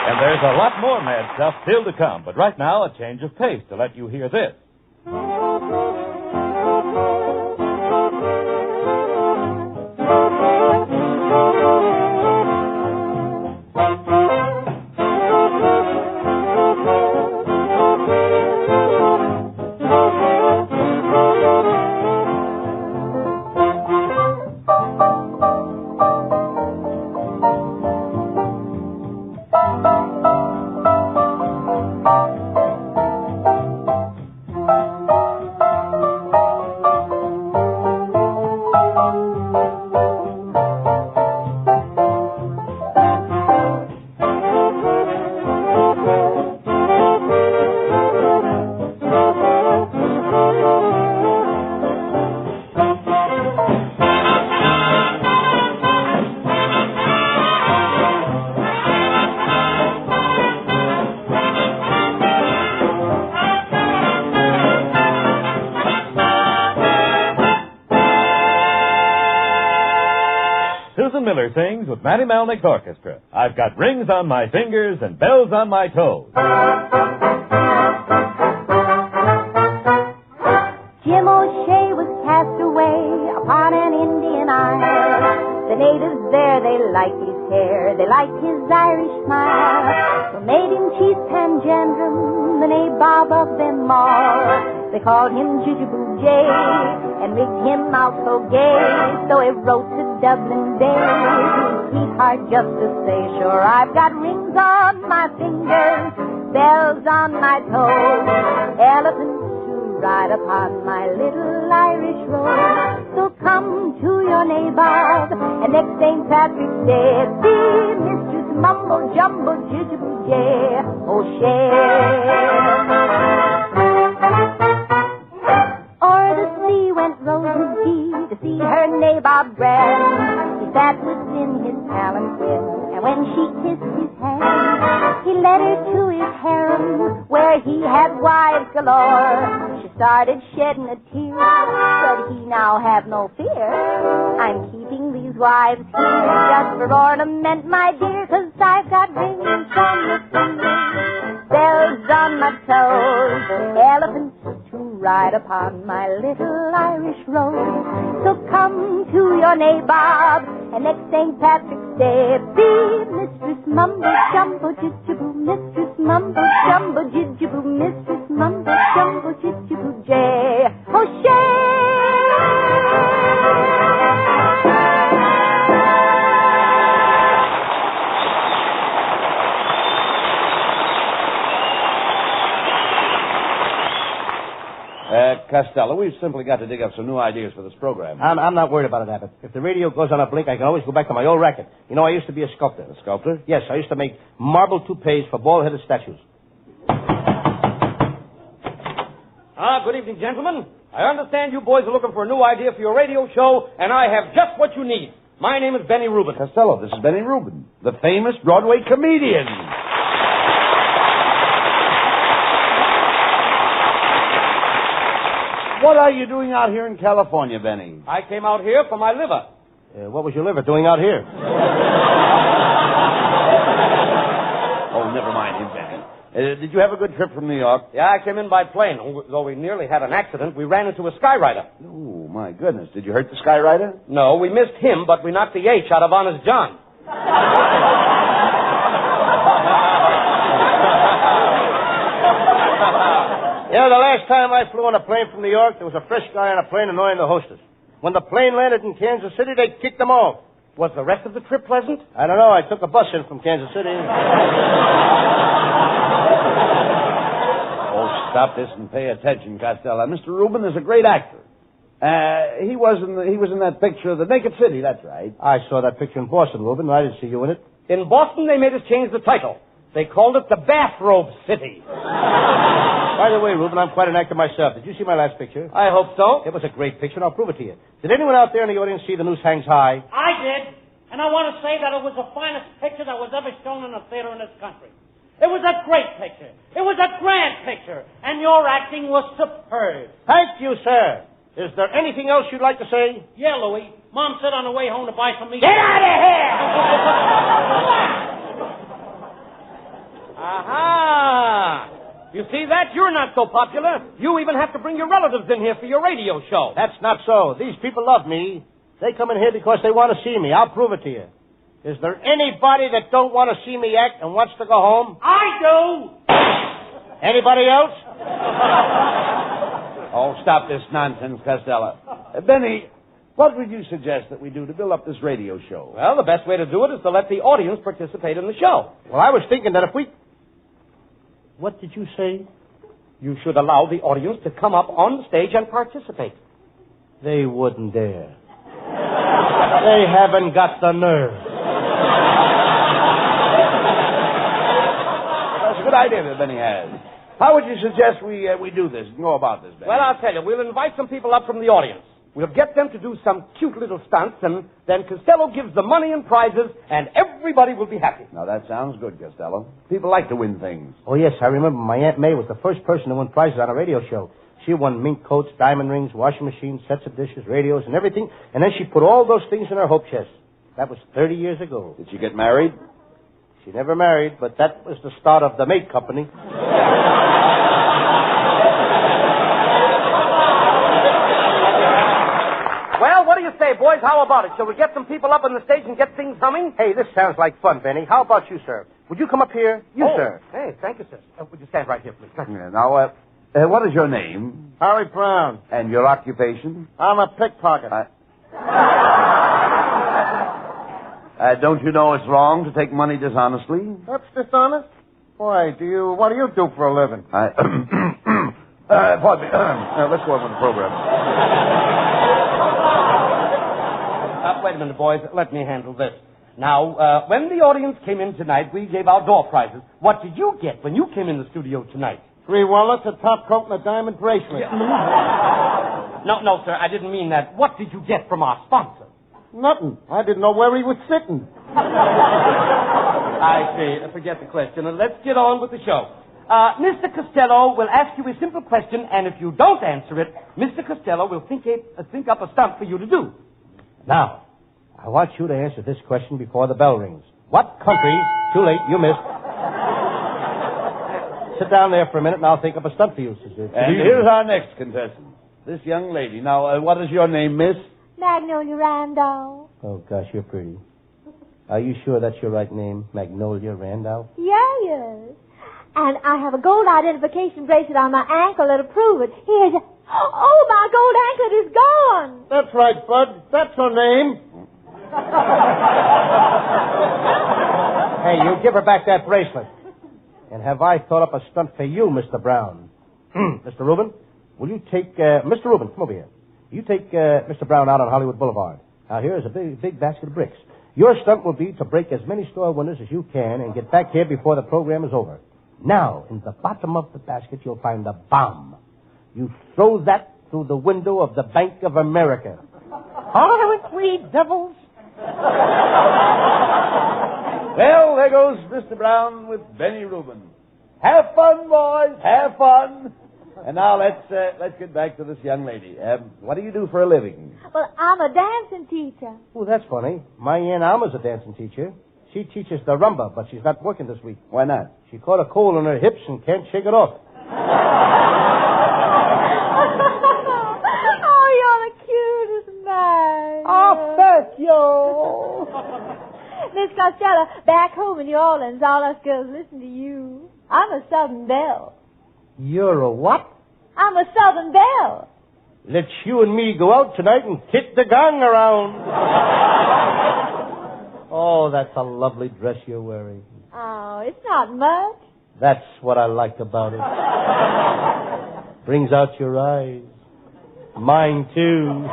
And there's a lot more mad stuff still to come. But right now, a change of pace to let you hear this. Miller sings with Matty Malnick's orchestra. I've got rings on my fingers and bells on my toes. Jim O'Shea was cast away upon an Indian isle. The natives there, they liked his hair, they liked his Irish smile. So made him chief Pangendrum, the nabob of them all. They called him Jujuboo Jay and rigged him out so gay. So he wrote to Dublin Bay, sweetheart just to say, sure, I've got rings on my fingers, bells on my toes, elephants to ride upon my little Irish road. So come to your nabob, and next St. Patrick's Day, be Mistress Mumble Jumble Jijaboo Jay O'Shea. O'er the sea went Rose's G to see her nabob grand. He sat within his palanquin, and when she kissed his hand, he led her to his harem, where he had wives galore. She started shedding a tear, but he now have no fear. I'm keeping these wives here just for ornament, my dear, 'cause I've got rings on my fingers, bells on my toes, elephants to ride upon my little Irish road. So come to your nabob, and next St. Patrick's Day, be Mistress Mumble Jumble Jijaboo, Mistress Mumble Jumble Jijaboo, Mistress Mumble Jumble Jijaboo Jay O'Shea. Costello, we've simply got to dig up some new ideas for this program. I'm not worried about it, Abbott. If the radio goes on a blink, I can always go back to my old racket. You know, I used to be a sculptor. A sculptor? Yes, I used to make marble toupees for bald-headed statues. Good evening, gentlemen. I understand you boys are looking for a new idea for your radio show, and I have just what you need. My name is Benny Rubin. Costello, this is Benny Rubin, the famous Broadway comedian. What are you doing out here in California, Benny? I came out here for my liver. What was your liver doing out here? Oh, never mind him, Benny. Did you have a good trip from New York? Yeah, I came in by plane. Though we nearly had an accident, we ran into a skyrider. Oh, my goodness. Did you hurt the skyrider? No, we missed him, but we knocked the H out of Honest John. Yeah, the last time I flew on a plane from New York, there was a fresh guy on a plane annoying the hostess. When the plane landed in Kansas City, they kicked him off. Was the rest of the trip pleasant? I don't know. I took a bus in from Kansas City. Oh, stop this and pay attention, Costello. Mr. Rubin is a great actor. He was in that picture of the Naked City, that's right. I saw that picture in Boston, Rubin. I didn't see you in it. In Boston, they made us change the title. They called it the Bathrobe City. By the way, Rubin, I'm quite an actor myself. Did you see my last picture? I hope so. It was a great picture, and I'll prove it to you. Did anyone out there in the audience see The Noose Hangs High? I did. And I want to say that it was the finest picture that was ever shown in a theater in this country. It was a great picture. It was a grand picture. And your acting was superb. Thank you, sir. Is there anything else you'd like to say? Yeah, Louie. Mom said on the way home to buy some meat. Get out of here! Aha! You see that? You're not so popular. You even have to bring your relatives in here for your radio show. That's not so. These people love me. They come in here because they want to see me. I'll prove it to you. Is there anybody that don't want to see me act and wants to go home? I do. Anybody else? Oh, stop this nonsense, Costello. Benny, what would you suggest that we do to build up this radio show? Well, the best way to do it is to let the audience participate in the show. Well, I was thinking that if we... What did you say? You should allow the audience to come up on the stage and participate. They wouldn't dare. They haven't got the nerve. That's a good idea that Benny has. How would you suggest we do this and go about this, Benny? Well, I'll tell you. We'll invite some people up from the audience. We'll get them to do some cute little stunts, and then Costello gives the money and prizes, and everybody will be happy. Now, that sounds good, Costello. People like to win things. Oh, yes, I remember my Aunt May was the first person to win prizes on a radio show. She won mink coats, diamond rings, washing machines, sets of dishes, radios, and everything, and then she put all those things in her hope chest. That was 30 years ago. Did she get married? She never married, but that was the start of the mate company. Well, what do you say, boys? How about it? Shall we get some people up on the stage and get things humming? Hey, this sounds like fun, Benny. How about you, sir? Would you come up here? You, sir. Hey, thank you, sir. Would you stand right here, please? Yeah, now, what is your name? Harry Brown. And your occupation? I'm a pickpocket. Don't you know it's wrong to take money dishonestly? That's dishonest? Why, what do you do for a living? Pardon me. Let's go on with the program. Wait a minute, boys. Let me handle this. Now, when the audience came in tonight, we gave out door prizes. What did you get when you came in the studio tonight? 3 wallets, a top coat, and a diamond bracelet. No, sir, I didn't mean that. What did you get from our sponsor? Nothing. I didn't know where he was sitting. I see. Forget the question. And let's get on with the show. Mr. Costello will ask you a simple question, and if you don't answer it, Mr. Costello will think up a stunt for you to do. Now, I want you to answer this question before the bell rings. What country... Too late, you missed. Sit down there for a minute, and I'll think up a stunt for you, sister. And here's our next contestant, this young lady. Now, what is your name, miss? Magnolia Randolph. Oh, gosh, you're pretty. Are you sure that's your right name, Magnolia Randolph? Yes. And I have a gold identification bracelet on my ankle that'll prove it. Here's a... Oh, my gold anklet is gone. That's right, Bud. That's her name. Hey, you give her back that bracelet. And have I thought up a stunt for you, Mr. Brown? Mr. Rubin, will you take... Mr. Rubin, come over here. You take Mr. Brown out on Hollywood Boulevard. Now, here is a big basket of bricks. Your stunt will be to break as many store windows as you can and get back here before the program is over. Now, in the bottom of the basket, you'll find a bomb. You throw that through the window of the Bank of America. Aren't we devils? Well, there goes Mr. Brown with Benny Rubin. Have fun, boys. Have fun. And now let's get back to this young lady. What do you do for a living? Well, I'm a dancing teacher. Oh, that's funny. My Aunt Alma's a dancing teacher. She teaches the rumba, but she's not working this week. Why not? She caught a cold in her hips and can't shake it off. Oh, you're the cutest man. Oh, thank you. Miss Costello, back home in New Orleans, all us girls listen to you. I'm a Southern belle. You're a what? I'm a Southern belle. Let's you and me go out tonight and kick the gong around. Oh, that's a lovely dress you're wearing. Oh, it's not much. That's what I like about it. Brings out your eyes. Mine, too.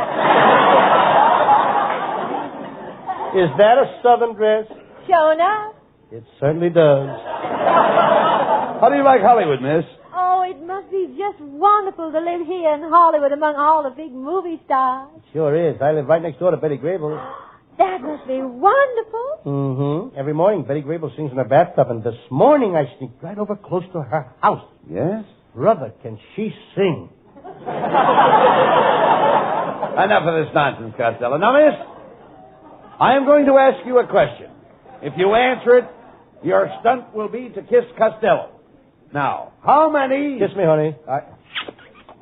Is that a Southern dress? Sure enough. It certainly does. How do you like Hollywood, miss? Oh, it must be just wonderful to live here in Hollywood among all the big movie stars. Sure is. I live right next door to Betty Grable. That must be wonderful. Mm-hmm. Every morning, Betty Grable sings in her bathtub, and this morning I sneaked right over close to her house. Yes? Brother, can she sing? Enough of this nonsense, Costello. Now, miss, I am going to ask you a question. If you answer it, your stunt will be to kiss Costello. Now, how many... Kiss me, honey.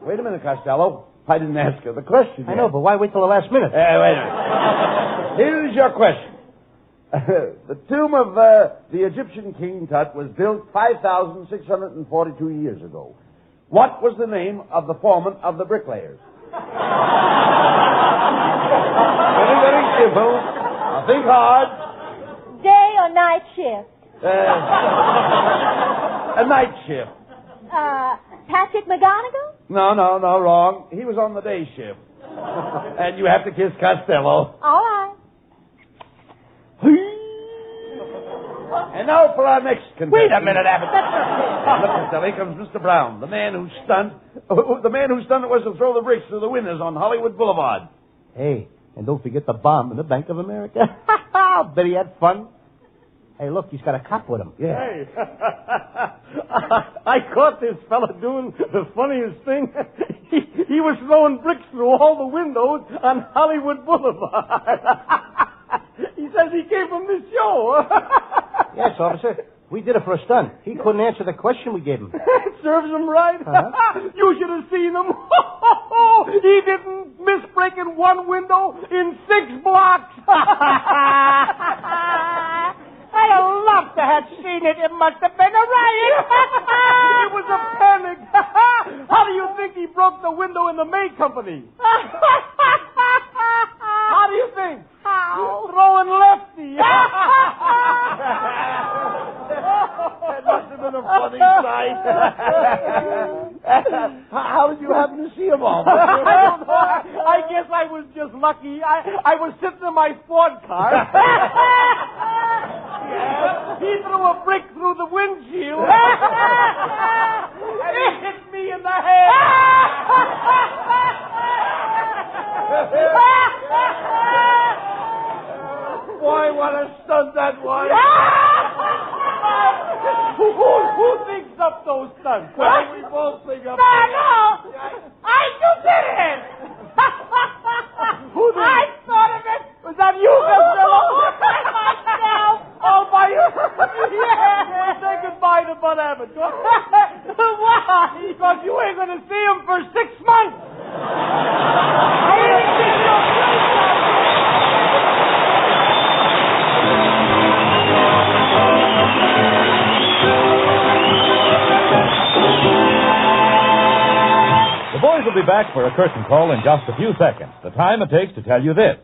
Wait a minute, Costello. I didn't ask her the question yet. I know, but why wait till the last minute? Wait a minute. Here's your question. The tomb of the Egyptian king Tut was built 5,642 years ago. What was the name of the foreman of the bricklayers? Very, very simple. Now think hard. Day or night shift? A night shift. Patrick McGonagall? No, wrong. He was on the day shift. And you have to kiss Costello. All right. And now for our next contestant. Wait a minute, Abbott. Look, Costello, here comes Mr. Brown, the man whose stunt was to throw the bricks through the windows on Hollywood Boulevard. Hey, and don't forget the bomb in the Bank of America. Bet he had fun. Hey, look, he's got a cop with him. Yeah. Hey, I caught this fella doing the funniest thing. He was throwing bricks through all the windows on Hollywood Boulevard. He says he came from this show. Yes, officer. We did it for a stunt. He couldn't answer the question we gave him. Serves him right. You should have seen him. He didn't miss breaking one window in 6 blocks. I'd have loved to have seen it. It must have been a riot. It was a panic. How do you think he broke the window in the May Company? How do you think? How? Throwing left me. That must have been a funny sight. How did you happen to see them all? I don't know. I guess I was just lucky. I was sitting in my sport car. He threw a brick through the windshield. And it hit me in the head. Boy, what a stunt that was. Who thinks up those stunts? Well, we both think up No! You did it! Who did I thought of it! Was that you, Costello? Myself! Oh, by you! Yeah! Say goodbye to Bud Abbott. Why? Because you ain't going to see him for 6 months! The boys will be back for a curtain call in just a few seconds. The time it takes to tell you this.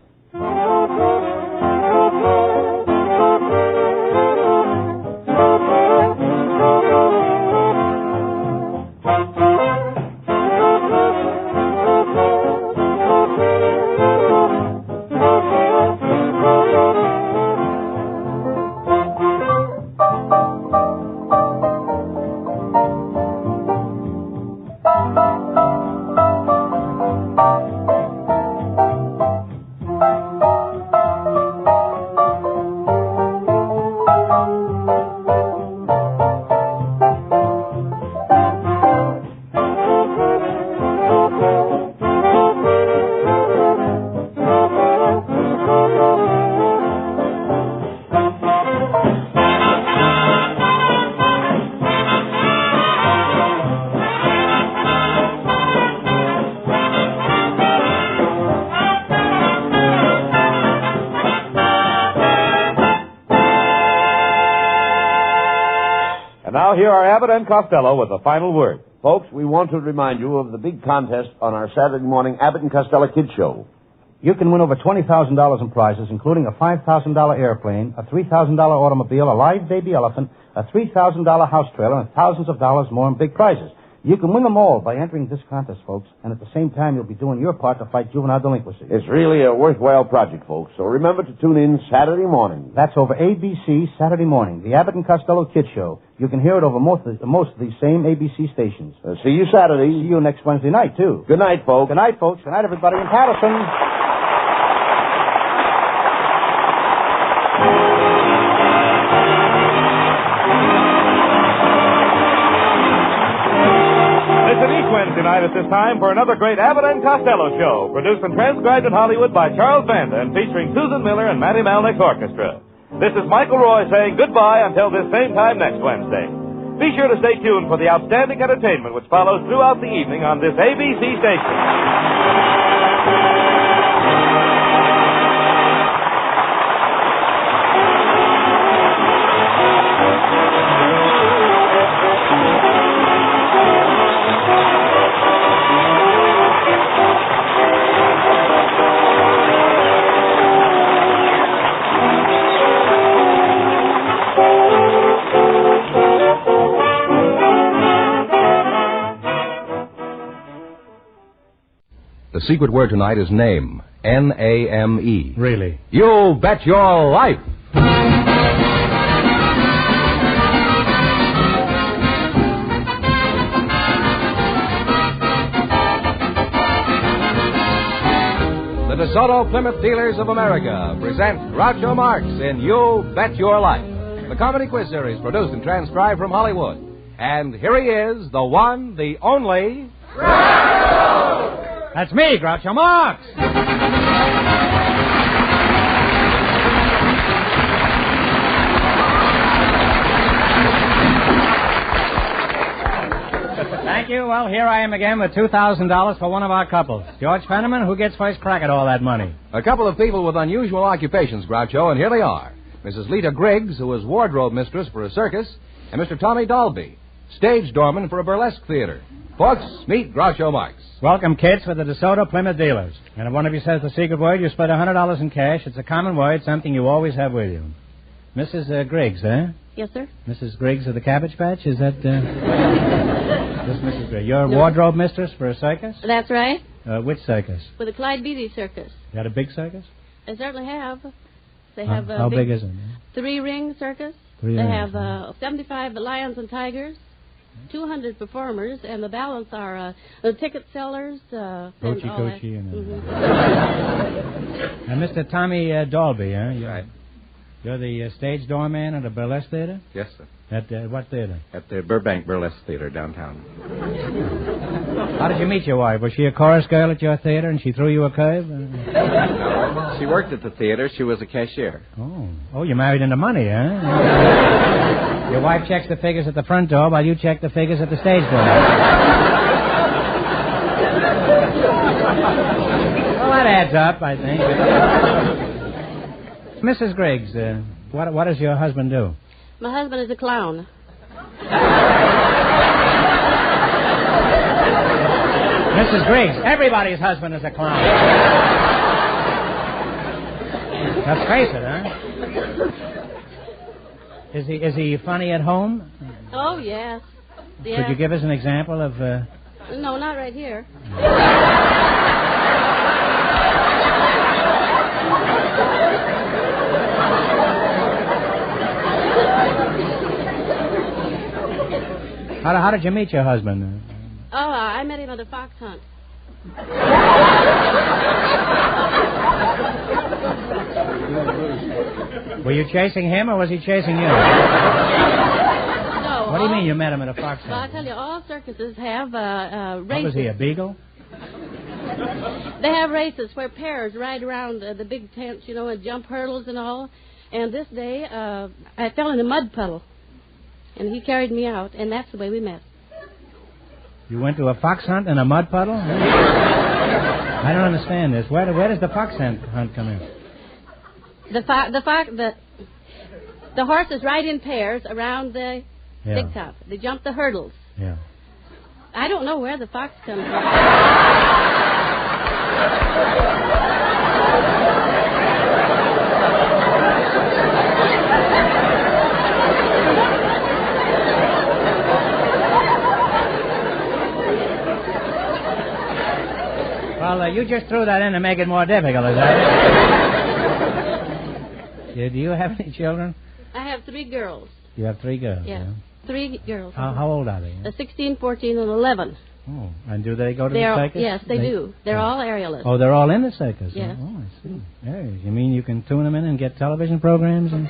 Now here are Abbott and Costello with the final word. Folks, we want to remind you of the big contest on our Saturday morning Abbott and Costello Kids Show. You can win over $20,000 in prizes, including a $5,000 airplane, a $3,000 automobile, a live baby elephant, a $3,000 house trailer, and thousands of dollars more in big prizes. You can win them all by entering this contest, folks, and at the same time you'll be doing your part to fight juvenile delinquency. It's really a worthwhile project, folks, so remember to tune in Saturday morning. That's over ABC Saturday morning, the Abbott and Costello Kids Show. You can hear it over most of these same ABC stations. See you Saturday. See you next Wednesday night, too. Good night, folks. Good night, folks. Good night, everybody in Patterson. Wednesday night at this time for another great Abbott and Costello show, produced and transcribed in Hollywood by Charles Vanda and featuring Susan Miller and Matty Malnick's orchestra. This is Michael Roy saying goodbye until this same time next Wednesday. Be sure to stay tuned for the outstanding entertainment which follows throughout the evening on this ABC station. The secret word tonight is name. N-A-M-E. Really? You bet your life. The DeSoto Plymouth Dealers of America present Groucho Marx in You Bet Your Life, the comedy quiz series produced and transcribed from Hollywood. And here he is, the one, the only... That's me, Groucho Marx. Thank you. Well, here I am again with $2,000 for one of our couples. George Fenneman, who gets first crack at all that money? A couple of people with unusual occupations, Groucho, and here they are. Mrs. Lita Griggs, who is wardrobe mistress for a circus, and Mr. Tommy Dolby, stage doorman for a burlesque theater. Folks, meet Groucho Marx. Welcome, kids, for the DeSoto Plymouth dealers. And if one of you says the secret word, you split $100 in cash. It's a common word, something you always have with you. Mrs. Griggs, eh? Yes, sir. Mrs. Griggs of the Cabbage Patch? Is that, This Mrs. Griggs. You're a wardrobe mistress for a circus? That's right. Which circus? For the Clyde Beatty Circus. You got a big circus? They certainly have. They have How big is it? 3-ring circus. They have 75 lions and tigers, 200 performers, and the balance are the ticket sellers. Coachy. And Mr. Tommy Dalby, eh? You're the stage doorman at the Burlesque Theater? Yes, sir. At what theater? At the Burbank Burlesque Theater downtown. How did you meet your wife? Was she a chorus girl at your theater and she threw you a curve? No, she worked at the theater. She was a cashier. Oh, you married into money, huh? Your wife checks the figures at the front door while you check the figures at the stage door. Well, that adds up, I think. Mrs. Griggs, what does your husband do? My husband is a clown. Mrs. Griggs, everybody's husband is a clown. Let's face it, huh? Is he funny at home? Oh, yes. Could you give us an example of... No, not right here. How did you meet your husband? Oh, I met him at a fox hunt. Were you chasing him or was he chasing you? No. What do you mean you met him at a fox hunt? Well, I tell you, all circuses have races. What was he, a beagle? They have races where pairs ride around the big tents, and jump hurdles and all. And this day, I fell in a mud puddle. And he carried me out, and that's the way we met. You went to a fox hunt in a mud puddle? I don't understand this. Where does the fox hunt come in? The horses ride in pairs around the big top. They jump the hurdles. Yeah. I don't know where the fox comes from. Well, you just threw that in to make it more difficult, is that it? Do you have any children? I have 3 girls. You have 3 girls? Yeah. 3 girls. How old are they? 16, 14, and 11. Oh, and do they go to the circus? Yes, they do. They're all aerialists. Oh, they're all in the circus? Yes. Oh, I see. Hey, you mean you can tune them in and get television programs? And...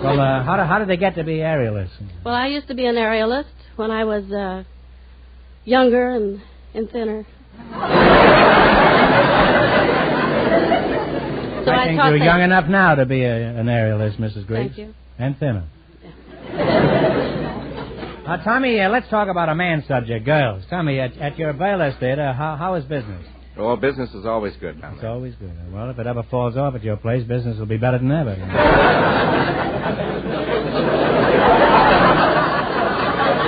Well, how did they get to be aerialists? Well, I used to be an aerialist when I was younger and thinner. So I think you're young enough now to be an aerialist, Mrs. Griggs. Thank you. And thinner. Tommy, let's talk about a man's subject, girls. Tommy, at your burlesque theater, how is business? Well, business is always good down there. It's always good. Well, if it ever falls off at your place, business will be better than ever.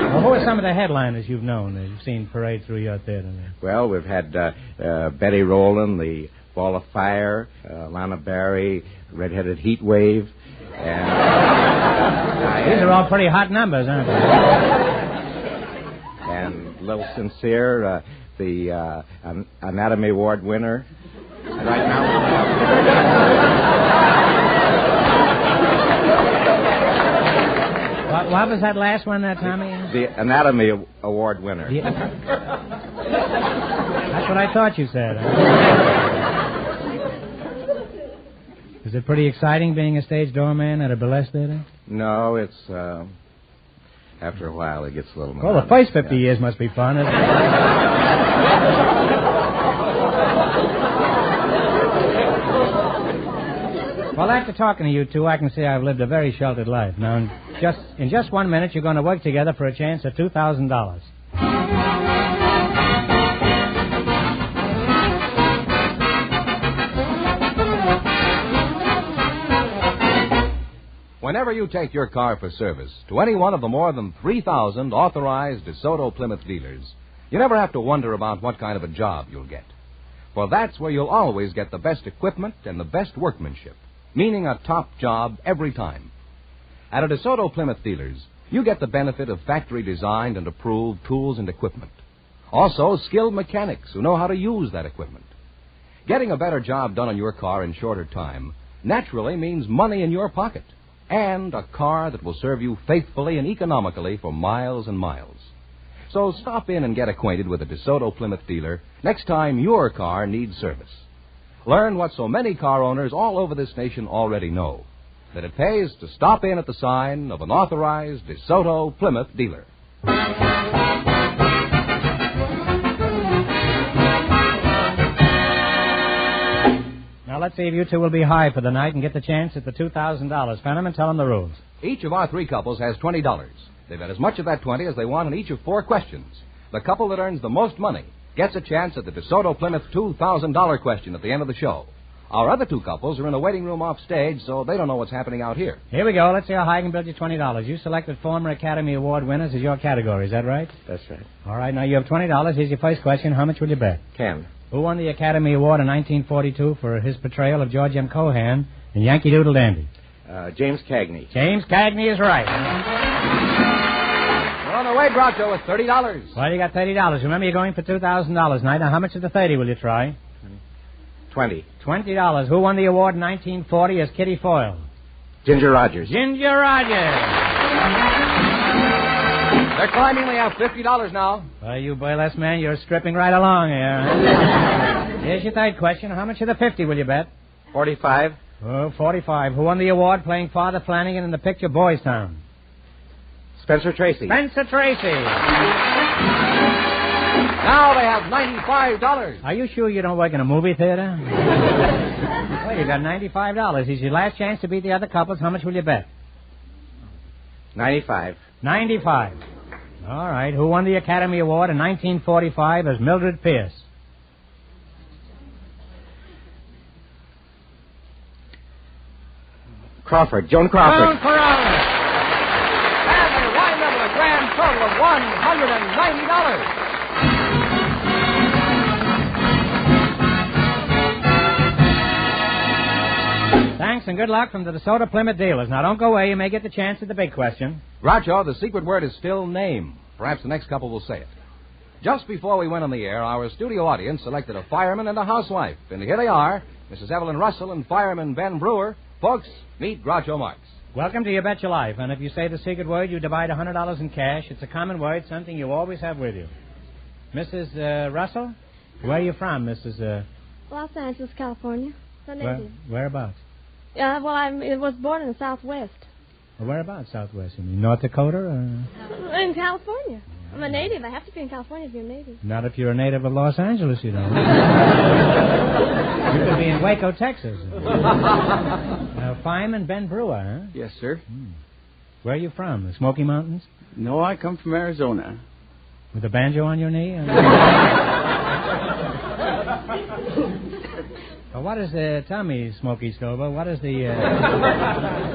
Well, who are some of the headliners you've known that you've seen parade through your theater? Well, we've had Betty Rowland, the Ball of Fire, Lana Barry, Red-Headed Heat Wave, and... These are all pretty hot numbers, aren't they? And Little Sincere, the Anatomy Award winner. And right now What was that last one, Tommy? The Anatomy Award winner. Yeah. That's what I thought you said. Is it pretty exciting being a stage doorman at a burlesque theater? No, it's... after a while, it gets a little more... Well, the first 50 years must be fun, isn't it? Well, after talking to you two, I can say I've lived a very sheltered life. Now, in just 1 minute, you're going to work together for a chance at $2,000. Whenever you take your car for service to any one of the more than 3,000 authorized DeSoto Plymouth dealers, you never have to wonder about what kind of a job you'll get. For that's where you'll always get the best equipment and the best workmanship, meaning a top job every time. At a DeSoto Plymouth dealers, you get the benefit of factory-designed and approved tools and equipment. Also, skilled mechanics who know how to use that equipment. Getting a better job done on your car in shorter time naturally means money in your pocket and a car that will serve you faithfully and economically for miles and miles. So stop in and get acquainted with a DeSoto Plymouth dealer next time your car needs service. Learn what so many car owners all over this nation already know, that it pays to stop in at the sign of an authorized DeSoto Plymouth dealer. Now, let's see if you two will be high for the night and get the chance at the $2,000. Fenham, and tell them the rules. Each of our three couples has $20. They bet as much of that 20 as they want in each of 4 questions. The couple that earns the most money gets a chance at the DeSoto Plymouth $2,000 question at the end of the show. Our other 2 couples are in a waiting room off stage, so they don't know what's happening out here. Here we go. Let's see how high I can build you $20. You selected former Academy Award winners as your category. Is that right? That's right. All right. Now, you have $20. Here's your first question. How much will you bet? 10. Who won the Academy Award in 1942 for his portrayal of George M. Cohan in Yankee Doodle Dandy? James Cagney. James Cagney is right. We're on the way, Groucho, with $30. Well, you got $30. Remember, you're going for $2,000 tonight. Now, how much of the 30 will you try? 20. $20. Who won the award in 1940 as Kitty Foyle? Ginger Rogers. Ginger Rogers. They're climbing. We have $50 now. Well, you burlesque man, you're stripping right along here. Here's your third question. How much of the 50 will you bet? 45. Oh, 45. Who won the award playing Father Flanagan in the picture Boys Town? Spencer Tracy. Spencer Tracy. Now they have $95. Are you sure you don't work in a movie theater? Well, you got $95. Here's your last chance to beat the other couples. How much will you bet? 95. 95. All right. Who won the Academy Award in 1945 as Mildred Pierce? Crawford. Joan Crawford. Joan Crawford. And they wind up with a grand total of $190. Thanks and good luck from the DeSoto Plymouth dealers. Now, don't go away. You may get the chance at the big question. Groucho, the secret word is still name. Perhaps the next couple will say it. Just before we went on the air, our studio audience selected a fireman and a housewife. And here they are, Mrs. Evelyn Russell and fireman Ben Brewer. Folks, meet Groucho Marx. Welcome to You Bet Your Life. And if you say the secret word, you divide $100 in cash. It's a common word, something you always have with you. Mrs. Russell? Where are you from, Mrs. Los Angeles, California. So native. Whereabouts? Well, I was born in the Southwest. Well, whereabouts, Southwest? You mean North Dakota? Or... In California. I'm a native. I have to be in California if you're a native. Not if you're a native of Los Angeles, you know. You could be in Waco, Texas. Fireman Ben Brewer, huh? Yes, sir. Where are you from? The Smoky Mountains? No, I come from Arizona. With a banjo on your knee? Well, what is the... Tell me, Smokey Stover, what is the...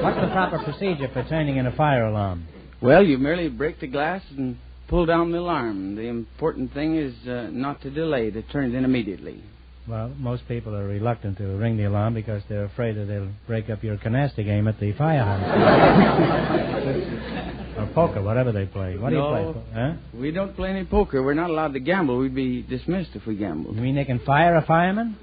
what's the proper procedure for turning in a fire alarm? Well, you merely break the glass and pull down the alarm. The important thing is not to delay, to turn it in immediately. Well, most people are reluctant to ring the alarm because they're afraid that they'll break up your canasta game at the firehouse. Or poker, whatever they play. What do you play? Huh? We don't play any poker. We're not allowed to gamble. We'd be dismissed if we gambled. You mean they can fire a fireman?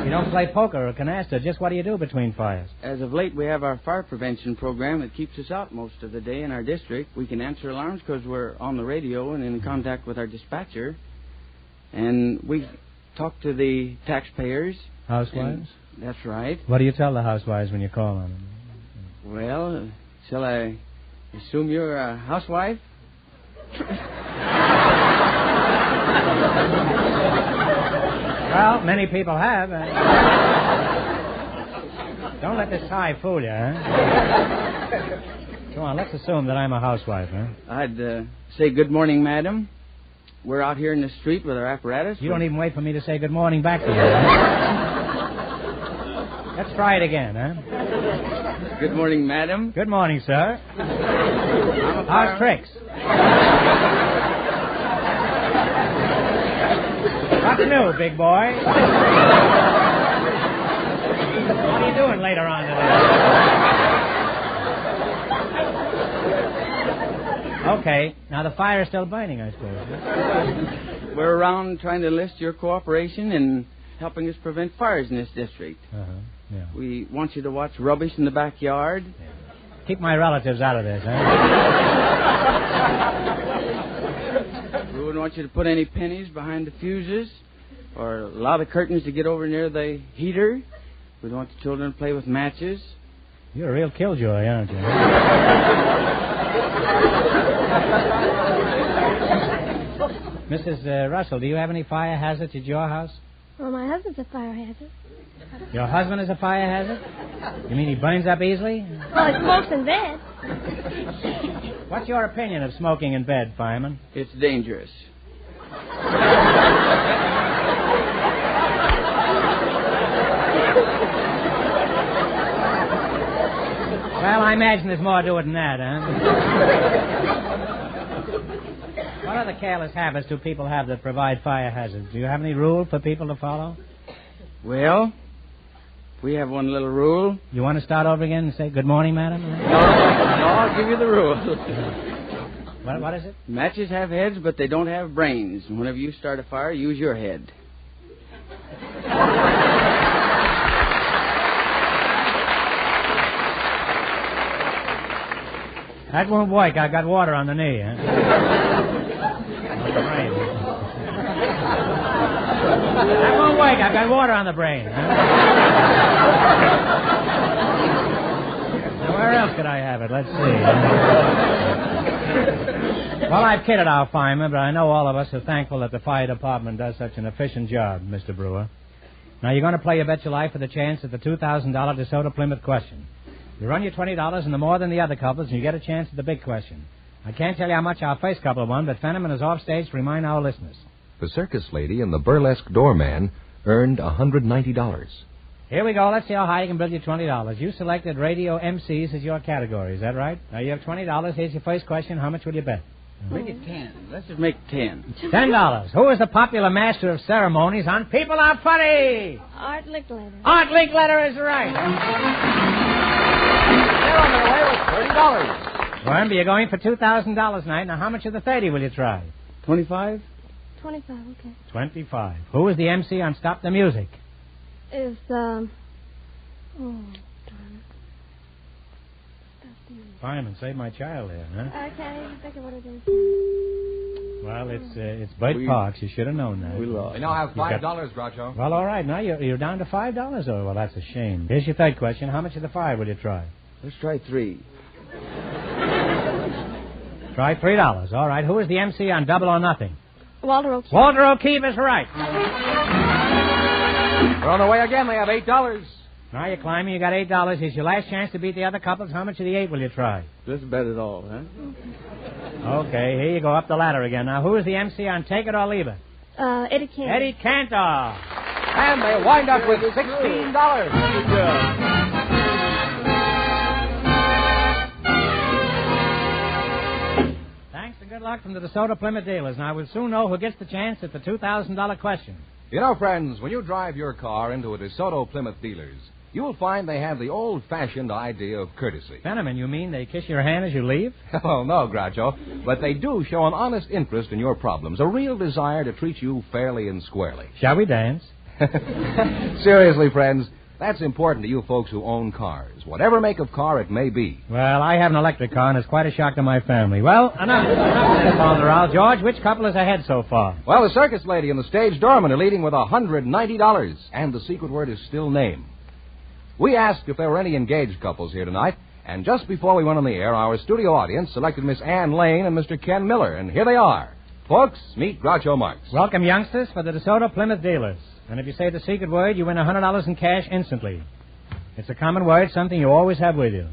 You don't play poker or canasta. Just what do you do between fires? As of late, we have our fire prevention program that keeps us out most of the day in our district. We can answer alarms because we're on the radio and in contact with our dispatcher. And we talk to the taxpayers. Housewives? That's right. What do you tell the housewives when you call on them? Well, shall I assume you're a housewife? Well, many people have. Don't let this tie fool you, huh? Go on, let's assume that I'm a housewife, huh? I'd say good morning, madam. We're out here in the street with our apparatus. You don't even wait for me to say good morning back to you. Let's try it again, huh? Good morning, madam. Good morning, sir. How's tricks? What's new, big boy? What are you doing later on today? Okay. Now, the fire's still burning, I suppose. We're around trying to enlist your cooperation in helping us prevent fires in this district. Uh-huh. Yeah. We want you to watch rubbish in the backyard. Yeah. Keep my relatives out of this, huh? We wouldn't want you to put any pennies behind the fuses or allow the curtains to get over near the heater. We don't want the children to play with matches. You're a real killjoy, aren't you? Mrs. Russell, do you have any fire hazards at your house? Well, my husband's a fire hazard. Your husband is a fire hazard? You mean he burns up easily? Well, he smokes in bed. What's your opinion of smoking in bed, fireman? It's dangerous. Well, I imagine there's more to it than that, huh? What other careless habits do people have that provide fire hazards? Do you have any rule for people to follow? Well, we have one little rule. You want to start over again and say, good morning, madam? No, I'll give you the rule. What is it? Matches have heads, but they don't have brains. And whenever you start a fire, use your head. That won't work. I got water on the knee, huh? That won't work. I've got water on the brain. Huh? Now, where else could I have it? Let's see. Well, I've kidded our firemen, but I know all of us are thankful that the fire department does such an efficient job, Mr. Brewer. Now, you're going to play You Bet Your Life for the chance at the $2,000 DeSoto Plymouth question. You run your $20 and the more than the other couples, and you get a chance at the big question. I can't tell you how much our first couple won, but Fenneman is off stage to remind our listeners. The circus lady and the burlesque doorman earned $190. Here we go. Let's see how high you can build your $20. You selected radio MCs as your category. Is that right? Now, you have $20. Here's your first question. How much will you bet? Make it 10. Let's just make 10. $10. Who is the popular master of ceremonies on People Are Funny? Art Linkletter. Art Linkletter is right. They're on their way with $30. Remember, you're going for $2,000 tonight. Now, how much of the 30 will you try? 25? 25, okay. 25. Who is the MC on Stop the Music? Is, oh, Fireman, save my child here, huh? okay, think of what it is. Well, it's Bud Parks. You should have known that. We lost. They now have $5, Groucho. Well, all right. Now you're down to $5. Oh, well, that's a shame. Here's your third question. How much of the 5 will you try? Let's try 3. Try $3. All right. Who is the MC on Double or Nothing? Walter O'Keefe. Walter O'Keefe is right. They're on their way again. They have $8. Now you're climbing. You got $8. Here's your last chance to beat the other couples. How much of the 8 will you try? Let's bet it all, huh? Okay, here you go up the ladder again. Now, who is the MC on Take It or Leave It? Eddie Cantor. Eddie Cantor. And they wind up with $16. Thanks and good luck from the DeSoto Plymouth dealers. Now, we'll soon know who gets the chance at the $2,000 question. You know, friends, when you drive your car into a DeSoto Plymouth dealer's, you'll find they have the old-fashioned idea of courtesy. Fenneman, you mean they kiss your hand as you leave? Oh, no, Groucho. But they do show an honest interest in your problems, a real desire to treat you fairly and squarely. Shall we dance? Seriously, friends, that's important to you folks who own cars, whatever make of car it may be. Well, I have an electric car, and it's quite a shock to my family. Well, enough of this, Alderal. George, which couple is ahead so far? Well, the circus lady and the stage doorman are leading with $190, and the secret word is still name. We asked if there were any engaged couples here tonight, and just before we went on the air, our studio audience selected Miss Ann Lane and Mr. Ken Miller, and here they are. Folks, meet Groucho Marx. Welcome, youngsters, for the DeSoto Plymouth dealers. And if you say the secret word, you win $100 in cash instantly. It's a common word, something you always have with you.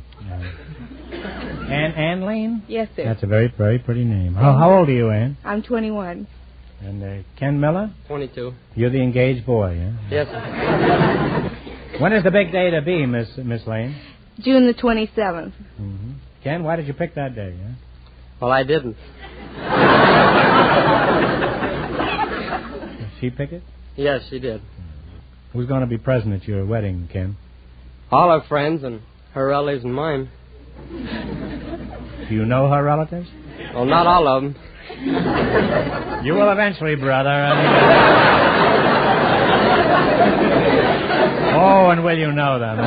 Ann Lane? Yes, sir. That's a very, very pretty name. How old are you, Ann? I'm 21. And Ken Miller? 22. You're the engaged boy, huh? Yes, sir. When is the big day to be, Miss Lane? June the 27th. Mm-hmm. Ken, why did you pick that day? Huh? Well, I didn't. Did she pick it? Yes, she did. Who's going to be present at your wedding, Ken? All her friends and her relatives and mine. Do you know her relatives? Well, not all of them. You will eventually, brother. Oh, and will you know them?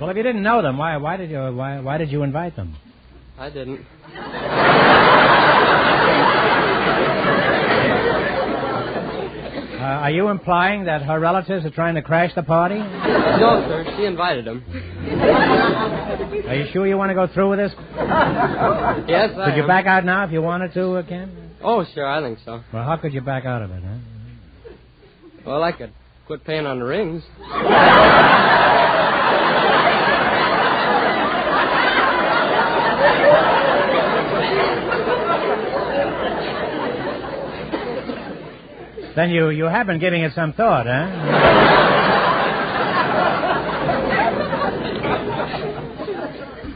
Well, if you didn't know them, why did you invite them? I didn't. Are you implying that her relatives are trying to crash the party? No, sir. She invited them. Are you sure you want to go through with this? Yes, I Could you am. back out now if you wanted to, Ken? Oh, sure. I think so. Well, how could you back out of it, huh? Well, I could quit paying on the rings. Then you have been giving it some thought, huh?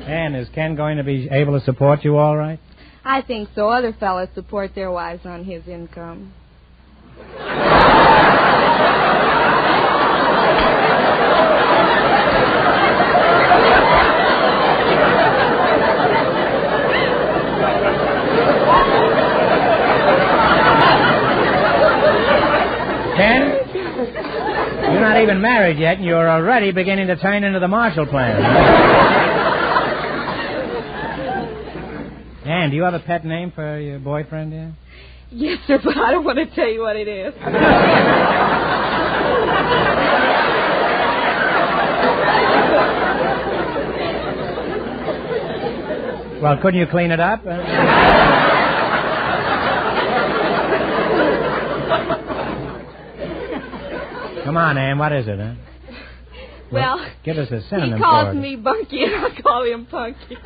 Ann, is Ken going to be able to support you all right? I think so. Other fellas support their wives on his income. Ken, you're not even married yet, and you're already beginning to turn into the Marshall Plan. Ann, do you have a pet name for your boyfriend, dear? Yes, sir, but I don't want to tell you what it is. Well, couldn't you clean it up? Come on, Ann, what is it, huh? Well, give us a synonym he calls for it. me Bunky, and I call him Punky.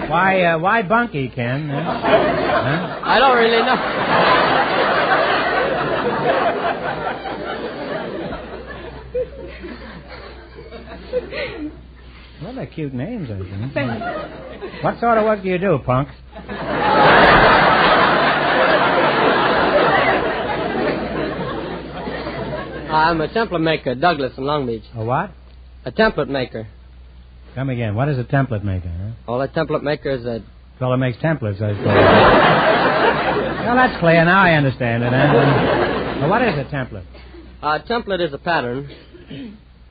Why Bunky, Ken? Huh? I don't really know. Well, they're cute names, I think. What sort of work do you do, punk? I'm a template maker at Douglas in Long Beach. A what? A template maker. Come again. What is a template maker, huh? Well, a template maker is a... Fellow makes templates, I suppose. Well, that's clear. Now I understand it, huh? Well, what is a template? A template is a pattern.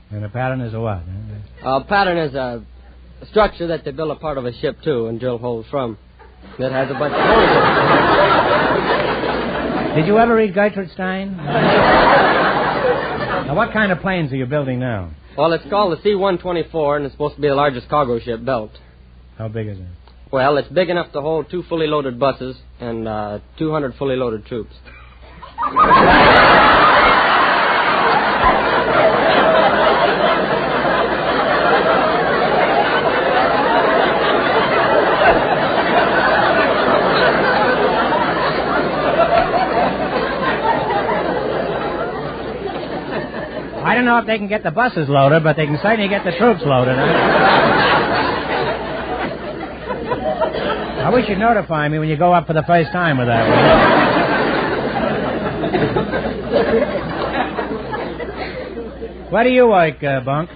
And a pattern is a what? Huh? A pattern is a structure that they build a part of a ship to and drill holes from. That has a bunch of holes in it. Did you ever read Gertrude Stein? Now, what kind of planes are you building now? Well, it's called the C-124, and it's supposed to be the largest cargo ship built. How big is it? Well, it's big enough to hold 2 fully loaded buses and 200 fully loaded troops. I don't know if they can get the buses loaded, but they can certainly get the troops loaded. I wish you'd notify me when you go up for the first time with that one. Where do you work, Bunk?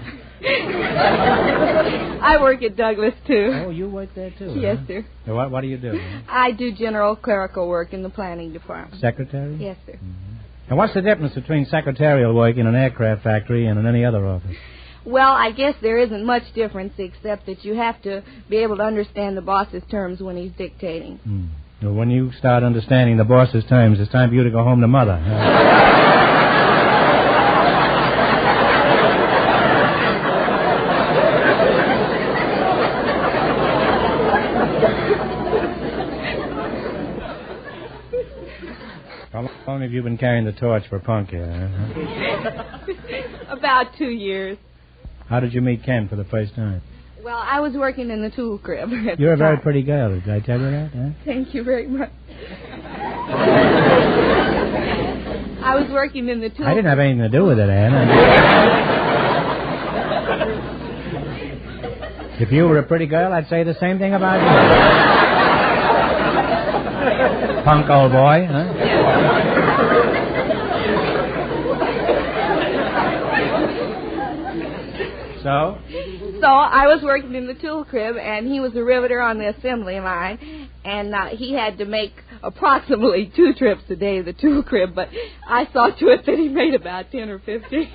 I work at Douglas, too. Oh, you work there, too? Yes, huh? sir. So what do you do? Huh? I do general clerical work in the planning department. Secretary? Yes, sir. Mm-hmm. And what's the difference between secretarial work in an aircraft factory and in any other office? Well, I guess there isn't much difference except that you have to be able to understand the boss's terms when he's dictating. Well, when you start understanding the boss's terms, it's time for you to go home to Mother. How long have you been carrying the torch for Punk here? About 2 years. How did you meet Ken for the first time? Well, I was working in the tool crib. You're a very pretty girl. Did I tell you that? Huh? Thank you very much. I was working in the tool. I didn't have anything to do with it, Ann. If you were a pretty girl, I'd say the same thing about you. Punk old boy, huh? So? So I was working in the tool crib, and he was a riveter on the assembly line, and he had to make approximately 2 trips a day to the tool crib, but I saw to it that he made about 10 or 15.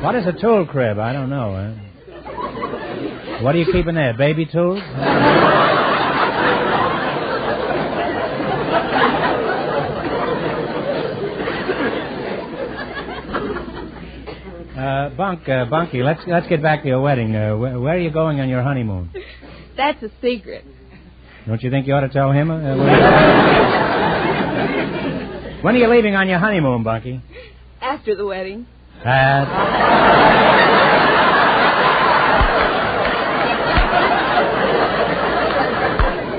What is a tool crib? I don't know. What are you keeping there? Baby tools? Bunky, let's get back to your wedding. Where are you going on your honeymoon? That's a secret. Don't you think you ought to tell him? When are you leaving on your honeymoon, Bunky? After the wedding.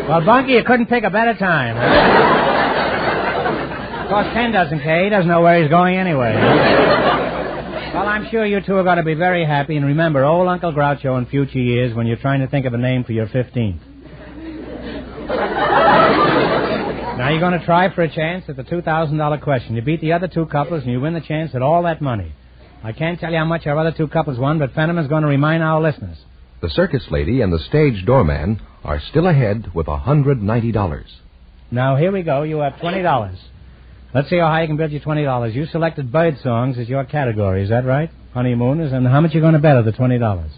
Well, Bunky, you couldn't pick a better time. Of course, Ken doesn't care. He doesn't know where he's going anyway. Well, I'm sure you two are going to be very happy. And remember, old Uncle Groucho in future years when you're trying to think of a name for your 15th. Now you're going to try for a chance at the $2,000 question. You beat the other 2 couples and you win the chance at all that money. I can't tell you how much our other 2 couples won, but Fenneman's going to remind our listeners. The circus lady and the stage doorman are still ahead with $190. Now, here we go. You have $20. Let's see how high you can build your $20. You selected bird songs as your category. Is that right? Honeymooners. And how much you going to bet of the $20?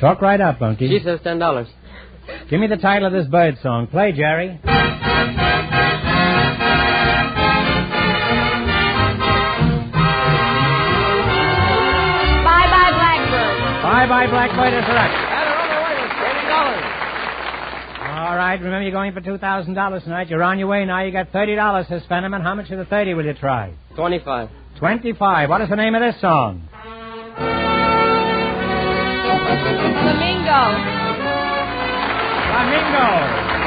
Talk right up, Bunky. She says $10. Give me the title of this bird song. Play, Jerry. Bye-bye, Blackbird. Bye-bye, Blackbird is correct. And her other way was $20. All right, remember you're going for $2,000 tonight. You're on your way now. You got $30, says Fenneman. How much of the 30 will you try? 25. 25. What is the name of this song? Flamingo.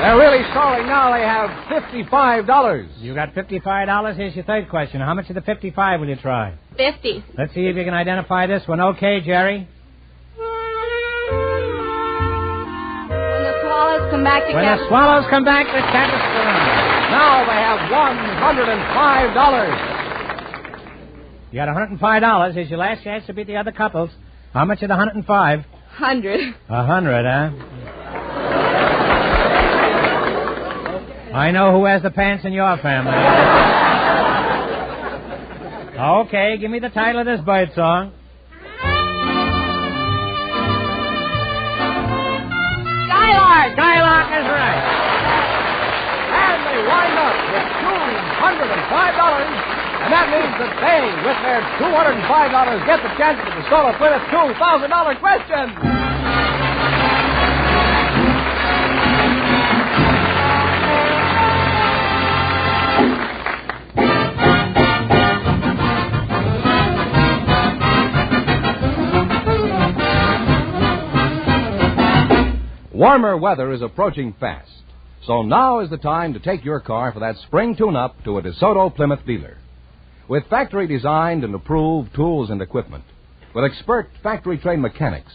They're really stalling now. They have $55. You got $55. Here's your third question. How much of the 55 will you try? 50. Let's see if you can identify this one. Okay, Jerry. When the swallows come back to When the swallows come back to Capistrano. Now they have $105. You got $105. Here's your last chance to beat the other couples. How much of the 105? 100. 100, huh? I know who has the pants in your family. Okay, give me the title of this bird song. Skylark. Skylark is right. And they wind up with $205. And that means that they, with their $205, get the chance to solve with a $2,000 question. Warmer weather is approaching fast, so now is the time to take your car for that spring tune-up to a DeSoto Plymouth dealer. With factory-designed and approved tools and equipment, with expert factory-trained mechanics,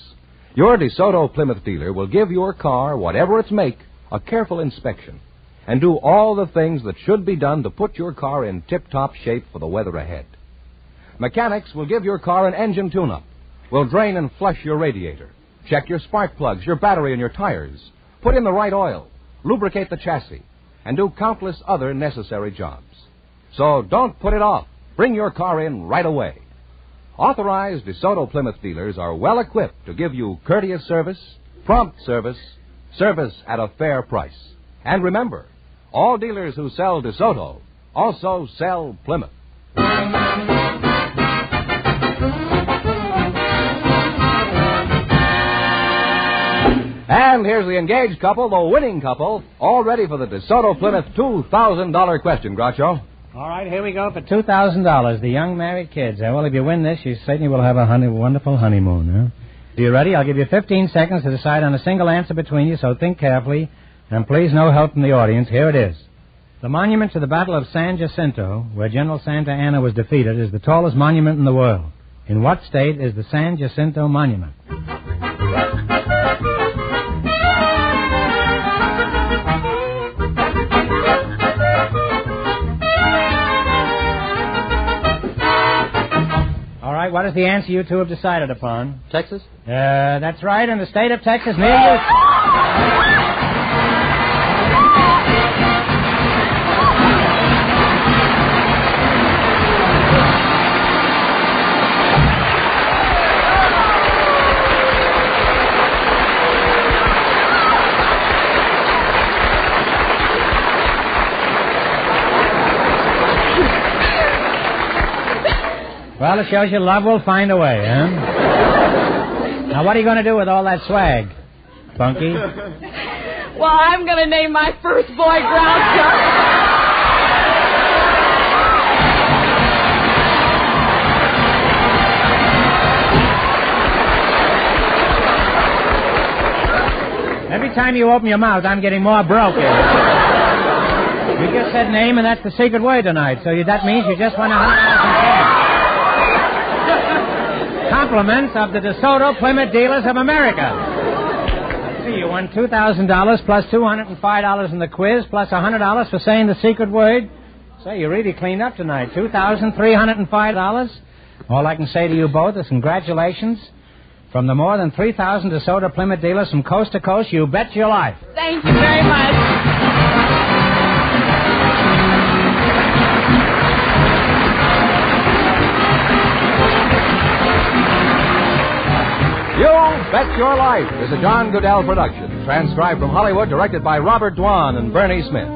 your DeSoto Plymouth dealer will give your car, whatever its make, a careful inspection and do all the things that should be done to put your car in tip-top shape for the weather ahead. Mechanics will give your car an engine tune-up, will drain and flush your radiator, check your spark plugs, your battery, and your tires, put in the right oil, lubricate the chassis, and do countless other necessary jobs. So don't put it off. Bring your car in right away. Authorized DeSoto Plymouth dealers are well equipped to give you courteous service, prompt service, service at a fair price. And remember, all dealers who sell DeSoto also sell Plymouth. And here's the engaged couple, the winning couple, all ready for the DeSoto Plymouth $2,000 question, Groucho. All right, here we go for $2,000. The young married kids. Well, if you win this, you certainly will have a wonderful honeymoon. Huh? Are you ready? I'll give you 15 seconds to decide on a single answer between you, so think carefully. And please, no help from the audience. Here it is. The monument to the Battle of San Jacinto, where General Santa Anna was defeated, is the tallest monument in the world. In what state is the San Jacinto Monument? All right, what is the answer you two have decided upon? Texas? That's right, in the state of Texas, near you. Well, it shows you love will find a way, huh? Now, what are you going to do with all that swag, Bunky? Well, I'm going to name my first boy Groucho. Every time you open your mouth, I'm getting more broken. You just said name, and that's the secret word tonight. So that means you just won $100,000. Compliments of the DeSoto Plymouth Dealers of America. Let's see, you won $2,000 plus $205 in the quiz plus $100 for saying the secret word. Say, you really cleaned up tonight. $2,305. All I can say to you both is congratulations. From the more than 3,000 DeSoto Plymouth Dealers from coast to coast, you bet your life. Thank you very much. You Bet Your Life is a John Goodell production, transcribed from Hollywood, directed by Robert Dwan and Bernie Smith.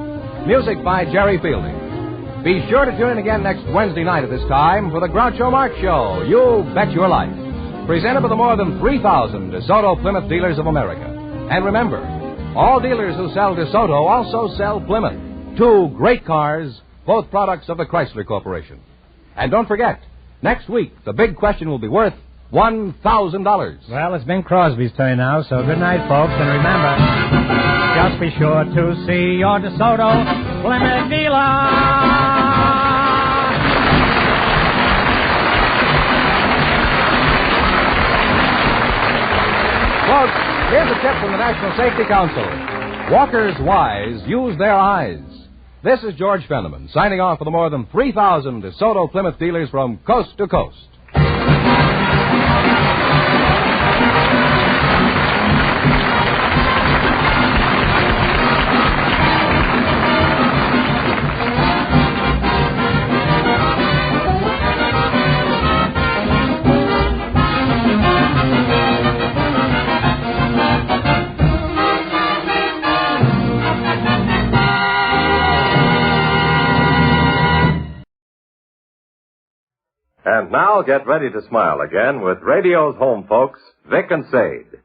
Music by Jerry Fielding. Be sure to tune in again next Wednesday night at this time for the Groucho Marx Show, You Bet Your Life, presented by the more than 3,000 DeSoto Plymouth Dealers of America. And remember, all dealers who sell DeSoto also sell Plymouth. Two great cars, both products of the Chrysler Corporation. And don't forget, next week, the big question will be worth $1,000. Well, it's Bing Crosby's turn now, so good night, folks. And remember, just be sure to see your DeSoto Plymouth dealer. Folks, here's a tip from the National Safety Council. Walkers wise use their eyes. This is George Fenneman, signing off for the more than 3,000 DeSoto Plymouth dealers from coast to coast. And now get ready to smile again with radio's home folks, Vic and Sade.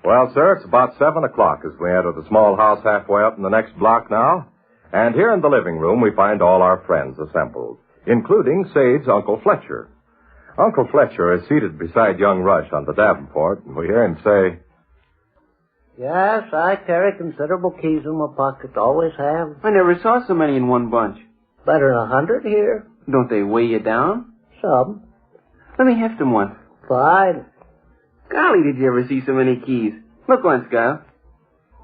Well, sir, it's about 7 o'clock as we enter the small house halfway up in the next block now. And here in the living room we find all our friends assembled, including Sade's Uncle Fletcher. Uncle Fletcher is seated beside young Rush on the Davenport, and we hear him say, "Yes, I carry considerable keys in my pocket, always have. I never saw so many in one bunch. Better than 100 here. Don't they weigh you down? Some. Let me heft them once. Fine. Golly, did you ever see so many keys? Look once, Gal.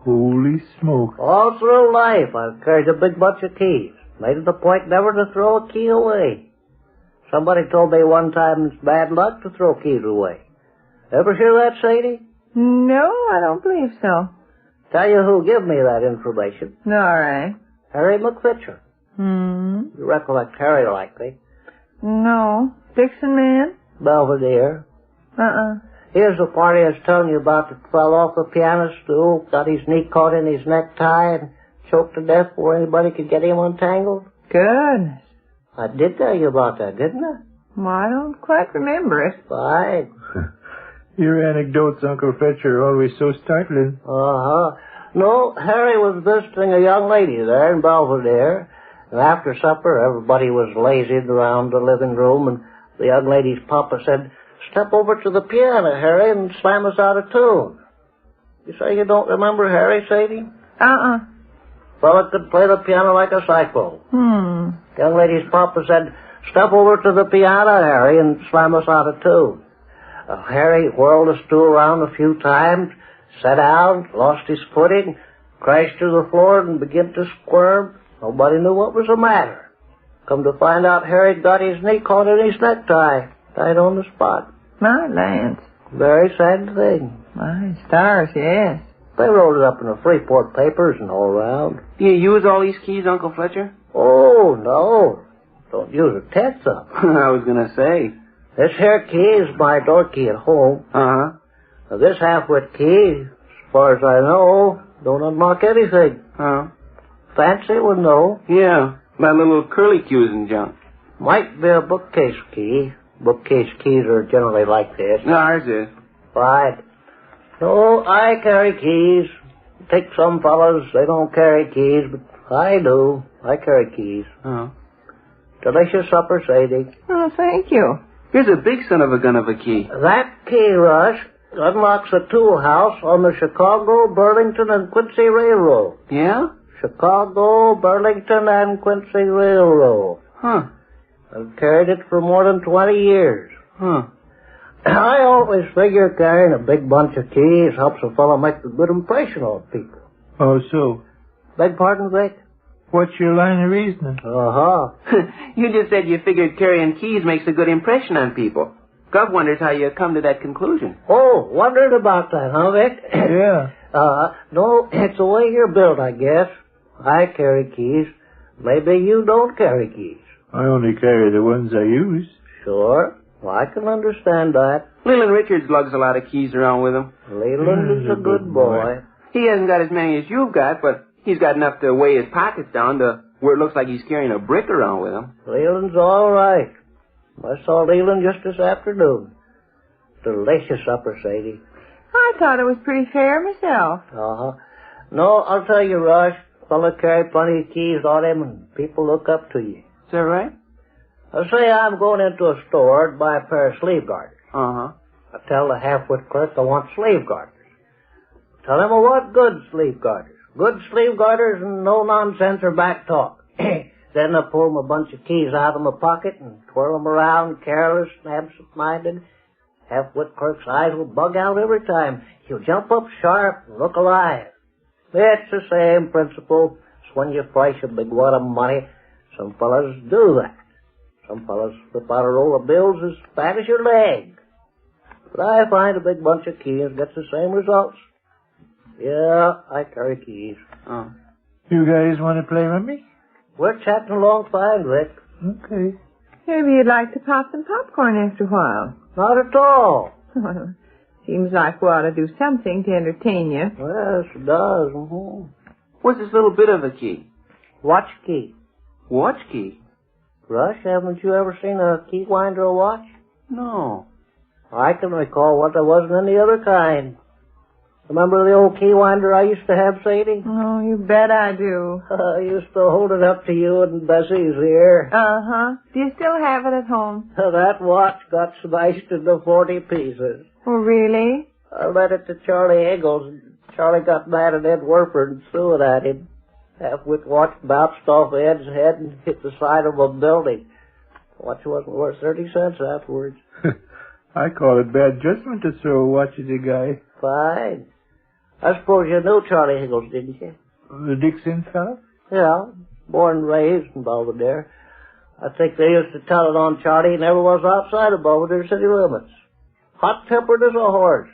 Holy smoke. All through life, I've carried a big bunch of keys. Made it a point never to throw a key away. Somebody told me one time it's bad luck to throw keys away. Ever hear that, Sadie? No, I don't believe so. Tell you who give me that information. All right. Harry McFitcher. Hmm? You recollect Harry likely. No. Dixon man? Belvedere. Uh-uh. Here's the party I was telling you about that fell off the piano stool, got his knee caught in his necktie, and choked to death before anybody could get him untangled. Goodness. I did tell you about that, didn't I? Well, I don't quite remember it. Fine. Your anecdotes, Uncle Fletcher, are always so startling. Uh-huh. No, Harry was visiting a young lady there in Belvedere, and after supper, everybody was lazied around the living room, and the young lady's papa said, "Step over to the piano, Harry, and slam us out a tune." You say you don't remember Harry, Sadie? Uh-uh. Fella could play the piano like a cyclone. Young lady's papa said, "Step over to the piano, Harry, and slam us out of tune." Harry whirled the stool around a few times, sat down, lost his footing, crashed to the floor, and began to squirm. Nobody knew what was the matter. Come to find out, Harry'd got his knee caught in his necktie. Died on the spot. My Lance. Very sad thing. My stars, yes. They wrote it up in the Freeport papers and all around. Do you use all these keys, Uncle Fletcher? Oh, no. Don't use a tenth of 'em. I was going to say. This here key is my door key at home. Uh-huh. Now, this half-wit key, as far as I know, don't unlock anything. Huh? Fancy one, though. Yeah, that little curly-cues and junk. Might be a bookcase key. Bookcase keys are generally like this. Ours is. Right. No, I carry keys. Take some fellas, they don't carry keys, but I do. I carry keys. Uh-huh. Delicious supper, Sadie. Oh, thank you. Here's a big son of a gun of a key. That key, Rush, unlocks a tool house on the Chicago, Burlington, and Quincy Railroad. Yeah? Chicago, Burlington, and Quincy Railroad. Huh. I've carried it for more than 20 years. Huh. I always figure carrying a big bunch of keys helps a fellow make a good impression on people. Oh, so? Beg pardon, Vic? What's your line of reasoning? Uh-huh. You just said you figured carrying keys makes a good impression on people. Gov wonders how you come to that conclusion. Oh, wondered about that, huh, Vic? Yeah. No, it's the way you're built, I guess. I carry keys. Maybe you don't carry keys. I only carry the ones I use. Sure. Well, I can understand that. Leland Richards lugs a lot of keys around with him. Leland is a good boy. He hasn't got as many as you've got, but he's got enough to weigh his pockets down to where it looks like he's carrying a brick around with him. Leland's all right. I saw Leland just this afternoon. Delicious supper, Sadie. I thought it was pretty fair myself. Uh-huh. No, I'll tell you, Rush. Fella carry plenty of keys on him, and people look up to you. Is that right? I'll say I'm going into a store to buy a pair of sleeve garters. Uh-huh. I tell the half-wit clerk I want sleeve garters. Tell him I want good sleeve garters. Good sleeve garters and no nonsense or back talk. Then I pull him a bunch of keys out of my pocket and twirl them around, careless and absent-minded. Half-wit clerk's eyes will bug out every time. He'll jump up sharp and look alive. It's the same principle as when you flash a big wad of money. Some fellas do that. Some fellas flip out a roll of bills as fat as your leg. But I find a big bunch of keys gets the same results. Yeah, I carry keys. Oh. You guys want to play with me? We're chatting along fine, Rick. Okay. Maybe you'd like to pop some popcorn after a while. Not at all. Well, seems like we ought to do something to entertain you. Yes, it does. Mm-hmm. What's this little bit of a key? Watch key. Watch key? Rush, haven't you ever seen a key winder or watch? No. I can recall what there wasn't any other kind. Remember the old key winder I used to have, Sadie? Oh, you bet I do. I used to hold it up to you and Bessie's ear. Uh-huh. Do you still have it at home? That watch got smashed into 40 pieces. Oh, really? I lent it to Charlie Ingalls, and Charlie got mad at Ed Werford and threw it at him. Half-wit watch bounced off Ed's head and hit the side of a building. The watch wasn't worth 30 cents afterwards. I call it bad judgment to throw a watch at a guy. Fine. I suppose you knew Charlie Ingalls, didn't you? The Dixon fellow? Yeah, born and raised in Belvedere. I think they used to tell it on Charlie he never was outside of Belvedere city limits. Hot-tempered as a horse.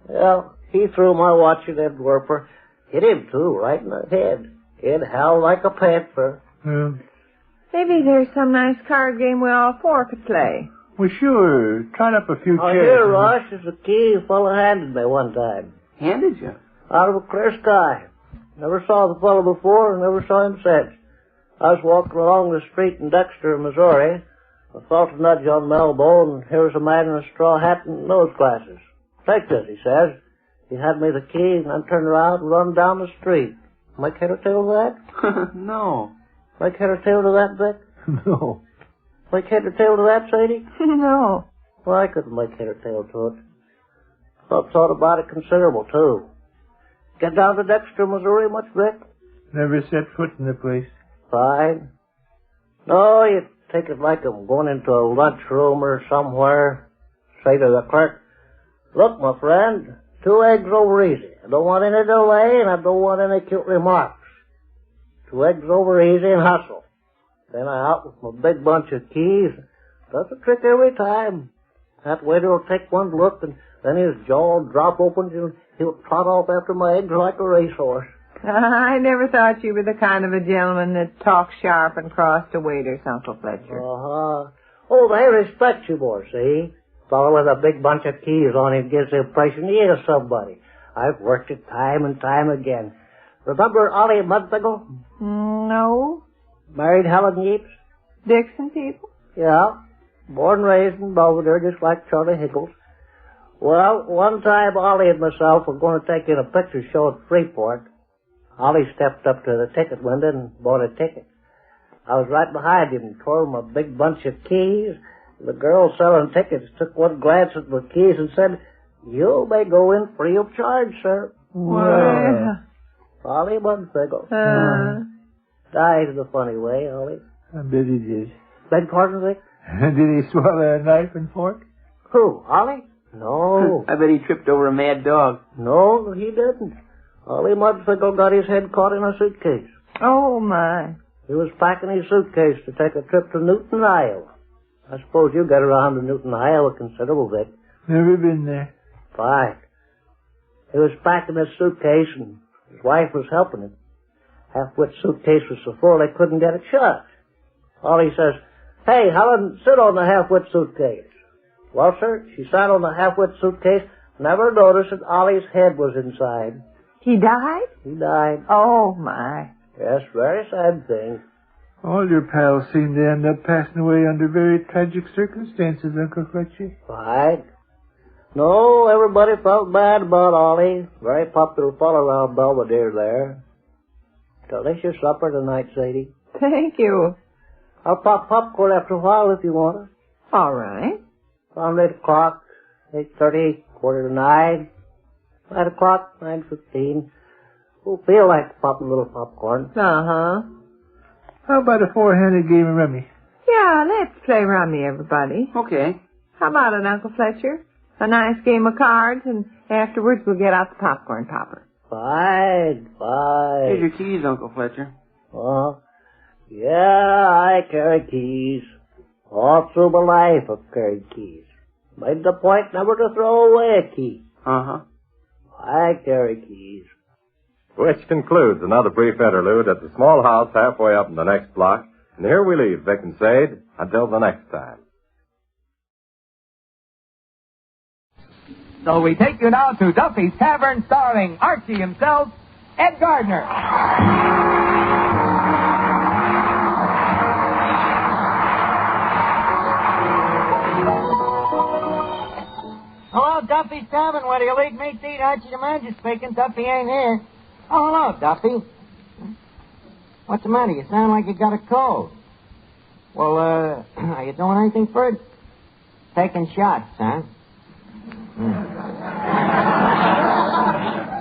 Well, he threw my watch at Ed Werper. Hit him, too, right in the head. Ed howled like a panther. Yeah. Maybe there's some nice card game we all four could play. Well, sure. Trot up a few Oh, chairs. here, Ross, is a key a fellow handed me one time. Handed you? Out of a clear sky. Never saw the fellow before and never saw him since. I was walking along the street in Dexter, Missouri. I felt a nudge on my elbow, and here was a man in a straw hat and nose glasses. Take this, he says. He had me the key, and I turned around and run down the street. Make head or tail to that? No. Make head or tail to that, Vic? No. Make head or tail to that, Sadie? No. Well, I couldn't make head or tail to it. Thought about it considerable, too. Get down to Dexter, Missouri much, Vic? Never set foot in the place. Fine. No, you take it like I'm going into a lunchroom or somewhere. Say to the clerk, look, my friend, 2 eggs over easy. I don't want any delay, and I don't want any cute remarks. 2 eggs over easy and hustle. Then I out with my big bunch of keys. Does the trick every time. That waiter will take one look, and then his jaw will drop open, and he'll trot off after my eggs like a racehorse. I never thought you were the kind of a gentleman that talks sharp and cross to waiters, Uncle Fletcher. Uh-huh. Oh, they respect you more, see? Fellow with a big bunch of keys on him gives the impression he is somebody. I've worked it time and time again. Remember Ollie Mudpickle? No. Married Helen Yeats? Dixon people? Yeah. Born and raised in Belvedere, just like Charlie Higgles. Well, one time Ollie and myself were going to take in a picture show at Freeport. Ollie stepped up to the ticket window and bought a ticket. I was right behind him and tore him a big bunch of keys. The girl selling tickets took one glance at the keys and said, you may go in free of charge, sir. Well. Ollie Mudpickle. Died in a funny way, Ollie. I bet he did. Beg pardon, Vic? Did he swallow a knife and fork? Who, Ollie? No. I bet he tripped over a mad dog. No, he didn't. Ollie Mudpickle got his head caught in a suitcase. Oh, my. He was packing his suitcase to take a trip to Newton, Iowa. I suppose you got around to Newton, Iowa considerable, Vic. Never been there. Fine. He was packing his suitcase, and his wife was helping him. Half-wit suitcase was so full they couldn't get it shut. Ollie says, hey, Helen, sit on the half-wit suitcase. Well, sir, she sat on the half-wit suitcase, never noticed that Ollie's head was inside. He died? He died. Oh, my. Yes, very sad thing. All your pals seem to end up passing away under very tragic circumstances, Uncle Fletcher. Right. No, everybody felt bad about Ollie. Very popular fellow around Belvedere there. Delicious supper tonight, Sadie. Thank you. I'll pop popcorn after a while if you want it. All right. Around 8 o'clock, 8:30, 8:45. 9 o'clock, 9:15. We'll feel like popping a little popcorn. Uh-huh. How about a 4-handed game of rummy? Yeah, let's play rummy, everybody. Okay. How about it, Uncle Fletcher? A nice game of cards, and afterwards we'll get out the popcorn popper. Fine. Here's your keys, Uncle Fletcher. Yeah, I carry keys. All through my life I've carried keys. Made the point never to throw away a key. Uh-huh. I carry keys. Which concludes another brief interlude at the small house halfway up in the next block. And here we leave Vic and Sade until the next time. So we take you now to Duffy's Tavern, starring Archie himself, Ed Gardner. Hello, Duffy's Tavern. Where do you lead me to eat? Archie the manager speaking. Duffy ain't here. Oh, hello, Duffy. What's the matter? You sound like you got a cold. Well, are you doing anything for it? Taking shots, huh?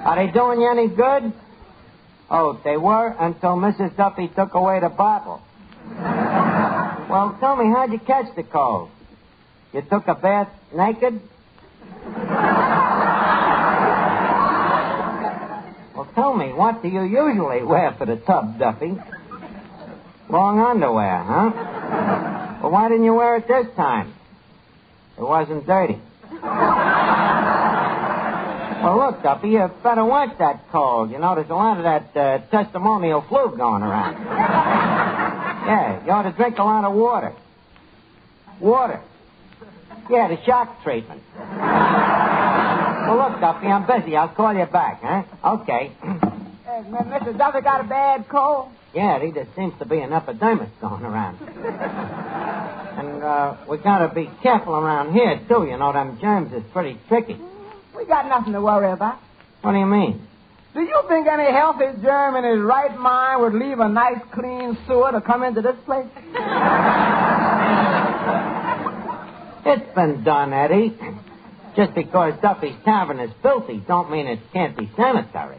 Are they doing you any good? Oh, they were until Mrs. Duffy took away the bottle. Well, tell me, how'd you catch the cold? You took a bath naked? Well, tell me, what do you usually wear for the tub, Duffy? Long underwear, huh? Well, why didn't you wear it this time? It wasn't dirty. Well, look, Duffy, you better watch that cold. You know, there's a lot of that testimonial flu going around. Yeah, you ought to drink a lot of water. Water. Yeah, the shock treatment. Well, look, Duffy, I'm busy. I'll call you back, huh? Okay. Mr. Duffy got a bad cold? Yeah, there just seems to be an epidemic going around. And we gotta be careful around here, too. You know, them germs is pretty tricky. We got nothing to worry about. What do you mean? Do you think any healthy germ in his right mind would leave a nice, clean sewer to come into this place? It's been done, Eddie. Just because Duffy's Tavern is filthy don't mean it can't be sanitary.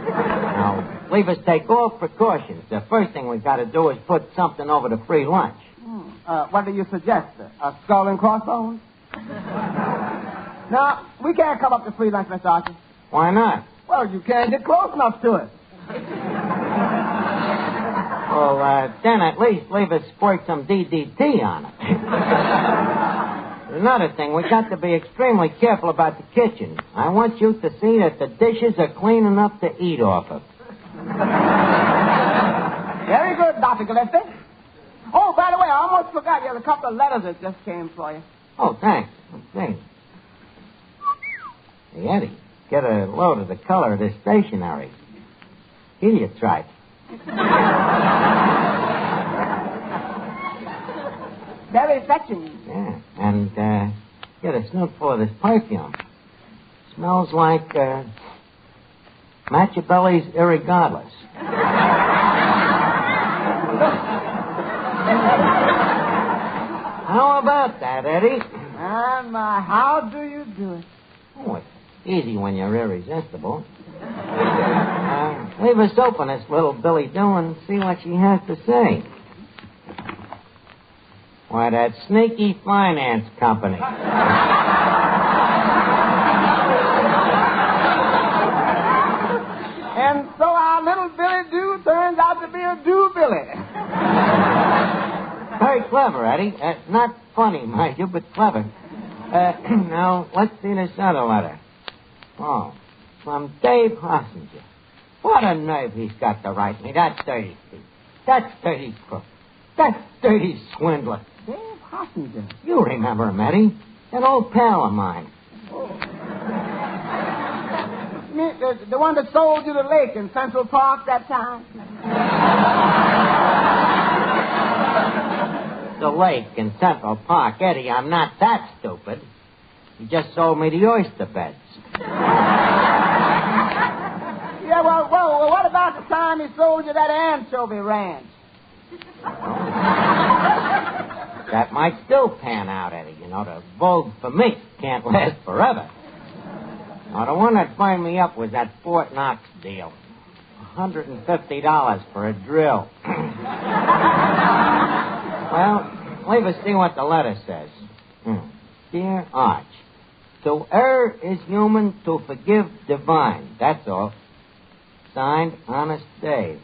No. leave us take all precautions. The first thing we've got to do is put something over the free lunch. What do you suggest? A skull and crossbones? No, we can't come up to free lunch, Mr. Archie. Why not? Well, you can't get close enough to it. Well, then at least leave us squirt some DDT on it. Another thing, we got to be extremely careful about the kitchen. I want you to see that the dishes are clean enough to eat off of. Very good, Dr. Gillespie. Oh, by the way, I almost forgot. You have a couple of letters that just came for you. Oh, thanks. Okay. Hey, Eddie, get a load of the color of this stationery. Heliotrope. Very fetching. Yeah, and get a snootful of this perfume. Smells like Machiavelli's irregardless. How about that, Eddie? And how do you do it? Oh, it's easy when you're irresistible. Leave us open this little Billy Doo and see what she has to say. Why, that sneaky finance company. And so our little Billy Doo turns out to be a Doo Billy. Very clever, Eddie. Not funny, mind you, but clever. Now, let's see this other letter. Oh, from Dave Hossinger. What a nerve he's got to write me. That dirty thief. That dirty crook. That dirty swindler. Dave Hossinger. You remember him, Eddie. An old pal of mine. You mean the one that sold you the lake in Central Park that time? The lake in Central Park. Eddie, I'm not that stupid. He just sold me the oyster beds. Yeah, well, what about the time he sold you that anchovy ranch? That might still pan out, Eddie. You know, the vogue for me can't last forever. Now, the one that fired me up was that Fort Knox deal. $150 for a drill. Well, leave us see what the letter says. Dear Arch, to err is human, to forgive divine. That's all. Signed, Honest Dave.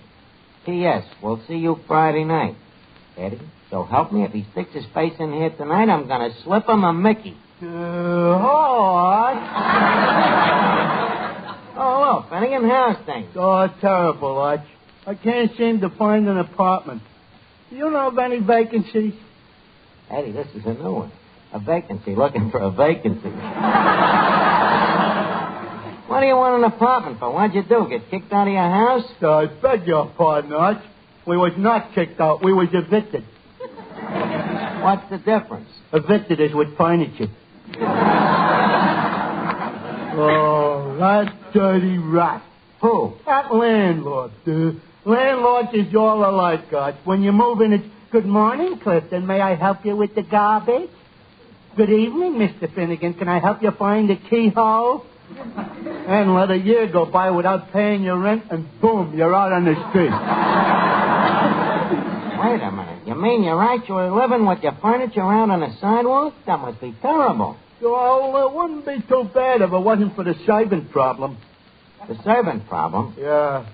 P.S. We'll see you Friday night. Eddie, so help me, if he sticks his face in here tonight, I'm going to slip him a Mickey. Arch. Oh, look, Finnegan, how's things? Oh, terrible, Arch. I can't seem to find an apartment. Do you know of any vacancies? Eddie, this is a new one. A vacancy, looking for a vacancy. What do you want an apartment for? What'd you do, get kicked out of your house? I beg your pardon, Arch. We was not kicked out. We was evicted. What's the difference? Evicted is with furniture. Oh, that dirty rat. Who? That landlord. Landlords is all alike, Arch. When you move in, it's, good morning, Clifton. May I help you with the garbage? Good evening, Mr. Finnegan. Can I help you find the keyhole? And let a year go by without paying your rent, and boom, you're out on the street. Wait a minute. You mean you're actually living with your furniture out on the sidewalk? That must be terrible. Well, it wouldn't be too bad if it wasn't for the servant problem. The servant problem? Yeah.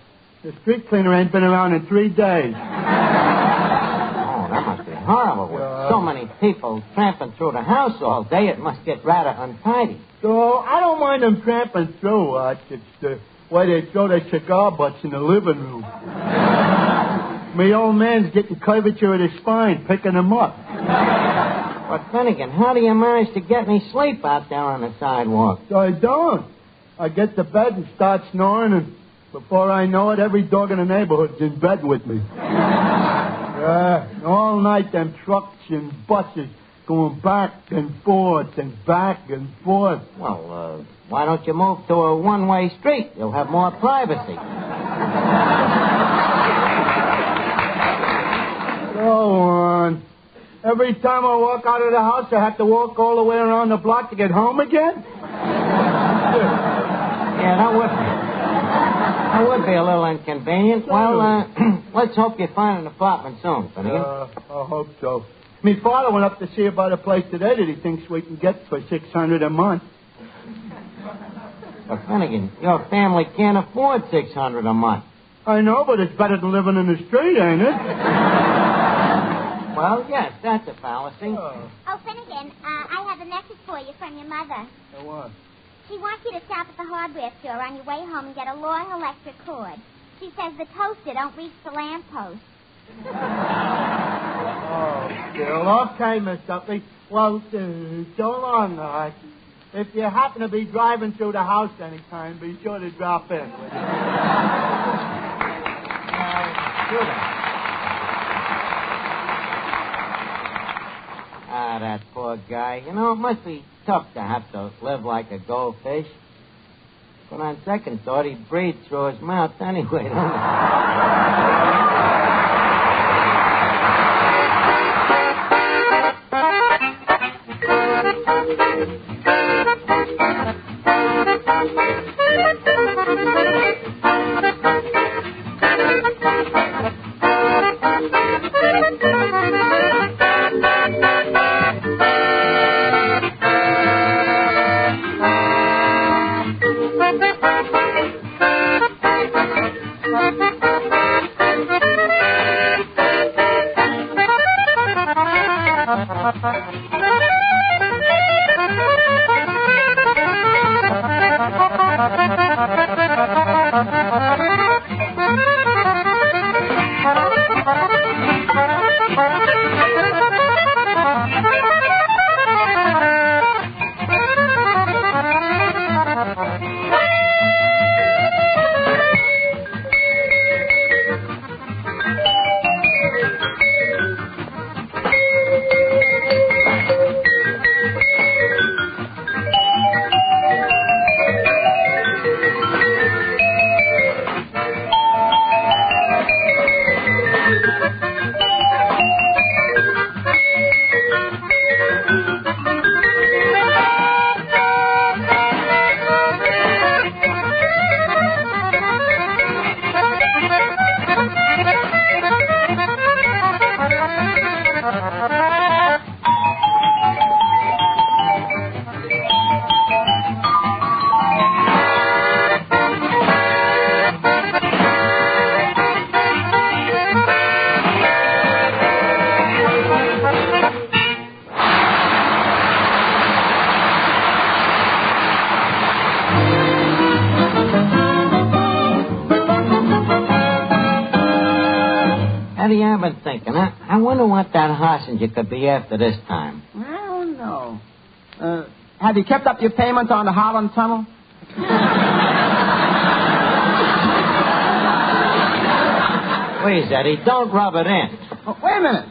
The street cleaner ain't been around in 3 days. Oh, that must be horrible. With so many people tramping through the house all day, it must get rather untidy. So, I don't mind them tramping through, Arch. It's the way they throw their cigar butts in the living room. Me old man's getting curvature of the spine, picking them up. But, Finnegan, how do you manage to get any sleep out there on the sidewalk? I don't. I get to bed and start snoring, and before I know it, every dog in the neighborhood's in bed with me. All night, them trucks and buses going back and forth and back and forth. Well, why don't you move to a one-way street? You'll have more privacy. Go on. Every time I walk out of the house, I have to walk all the way around the block to get home again? Yeah, that That would be a little inconvenient. Well, let's hope you find an apartment soon, Finnegan. I hope so. Me father went up to see about a place today that he thinks we can get for $600 a month. But Finnegan, your family can't afford $600 a month. I know, but it's better than living in the street, ain't it? Well, yes, that's a fallacy. Oh, Finnegan, I have a message for you from your mother. What? She wants you to stop at the hardware store on your way home and get a long electric cord. She says the toaster don't reach the lamppost. Oh, still. Okay, Miss Duffy. Well, so long, Arch. If you happen to be driving through the house anytime, be sure to drop in. That poor guy. You know, it must be tough to have to live like a goldfish. But on second thought, he'd breathe through his mouth anyway, don't I've been thinking. I wonder what that hostage could be after this time. I don't know. Have you kept up your payments on the Holland Tunnel? Please, Eddie, don't rub it in. Oh, wait a minute.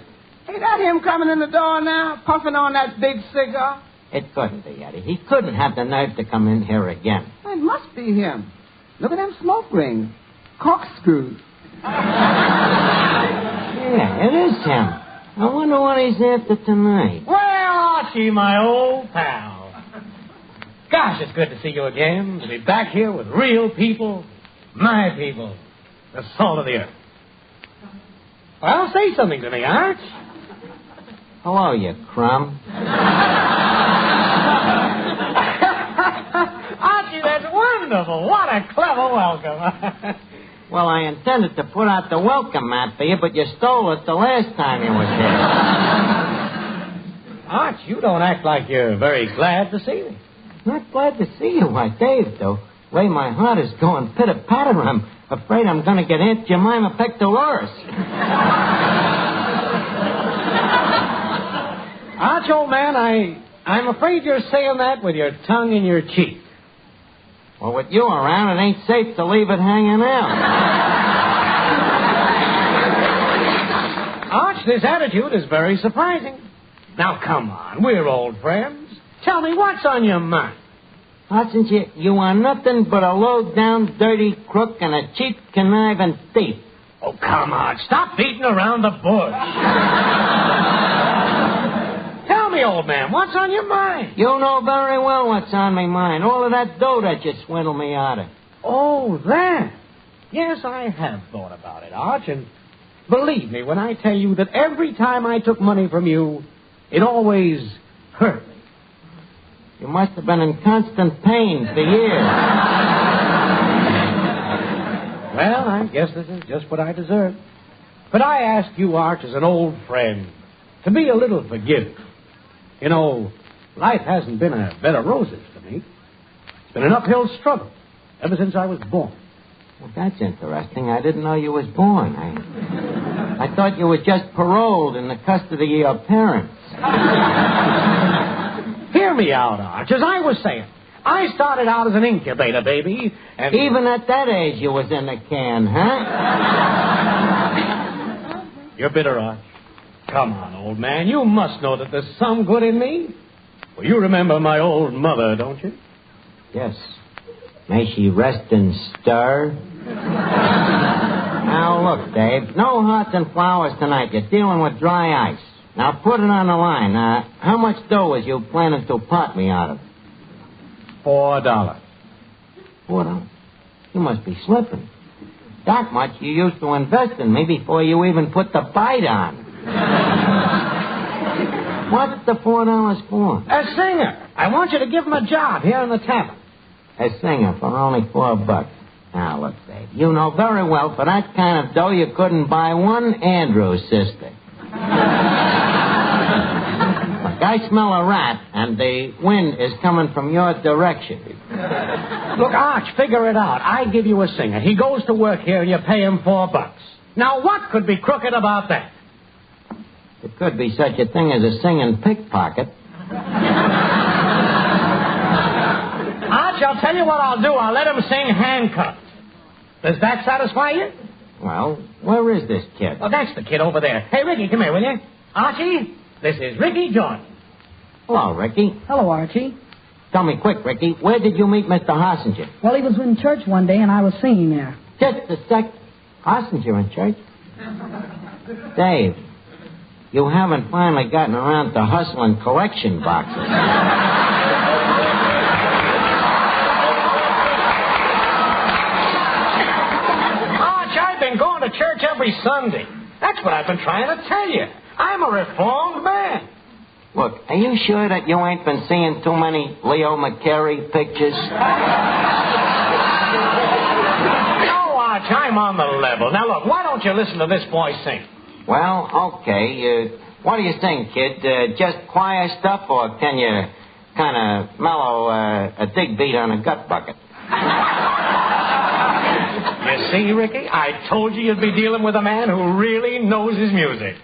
Ain't that him coming in the door now, puffing on that big cigar? It couldn't be, Eddie. He couldn't have the nerve to come in here again. It must be him. Look at them smoke rings. Corkscrews. Yeah, it is him. I wonder what he's after tonight. Well, Archie, my old pal. Gosh, it's good to see you again. To be back here with real people. My people. The salt of the earth. Well, say something to me, Arch. Hello, you crumb. Archie, that's wonderful. What a clever welcome. Well, I intended to put out the welcome mat for you, but you stole it the last time you was here. Arch, you don't act like you're very glad to see me. Not glad to see you, why, Dave, though. Way my heart is going pitter-patter. I'm afraid I'm going to get Aunt Jemima pectoralis. Arch, old man, I'm afraid you're saying that with your tongue in your cheek. Well, with you around, it ain't safe to leave it hanging out. Arch, this attitude is very surprising. Now, come on, we're old friends. Tell me, what's on your mind? Hudson, you are nothing but a low-down, dirty crook and a cheap, conniving thief. Oh, come on, stop beating around the bush. Tell me, old man, what's on your mind? You know very well what's on my mind. All of that dough that you swindled me out of. Oh, that. Yes, I have thought about it, Arch, and believe me when I tell you that every time I took money from you, it always hurt me. You must have been in constant pain for years. Well, I guess this is just what I deserve. But I ask you, Arch, as an old friend, to be a little forgiving. You know, life hasn't been a bed of roses to me. It's been an uphill struggle ever since I was born. Well, that's interesting. I didn't know you was born. I thought you were just paroled in the custody of your parents. Hear me out, Arch. As I was saying, I started out as an incubator baby, and... Even at that age you was in the can, huh? You're bitter, Arch. Come on, old man. You must know that there's some good in me. Well, you remember my old mother, don't you? Yes. May she rest in stir. Now, look, Dave. No hearts and flowers tonight. You're dealing with dry ice. Now, put it on the line. How much dough was you planning to pot me out of? $4. $4? You must be slipping. That much you used to invest in me before you even put the bite on. What's the $4 for? A singer. I want you to give him a job here in the tavern. A singer for only $4. Now, look, Dave, you know very well for that kind of dough you couldn't buy one Andrews sister. Look, I smell a rat, and the wind is coming from your direction. Look, Arch, figure it out. I give you a singer. He goes to work here, and you pay him $4. Now, what could be crooked about that? There could be such a thing as a singing pickpocket. Arch, I'll tell you what I'll do. I'll let him sing Handcuffed. Does that satisfy you? Well, where is this kid? Oh, that's the kid over there. Hey, Ricky, come here, will you? Archie, this is Ricky Jordan. Hello, Ricky. Hello, Archie. Tell me quick, Ricky, where did you meet Mr. Hossinger? Well, he was in church one day, and I was singing there. Just a sec. Hossinger in church? Dave, you haven't finally gotten around to hustling collection boxes. Going to church every Sunday. That's what I've been trying to tell you. I'm a reformed man. Look, are you sure that you ain't been seeing too many Leo McCarey pictures? No, Arch, I'm on the level. Now, look, why don't you listen to this boy sing? Well, okay. What do you sing, kid? Just choir stuff, or can you kind of mellow a dig beat on a gut bucket? You see, Ricky, I told you you'd be dealing with a man who really knows his music.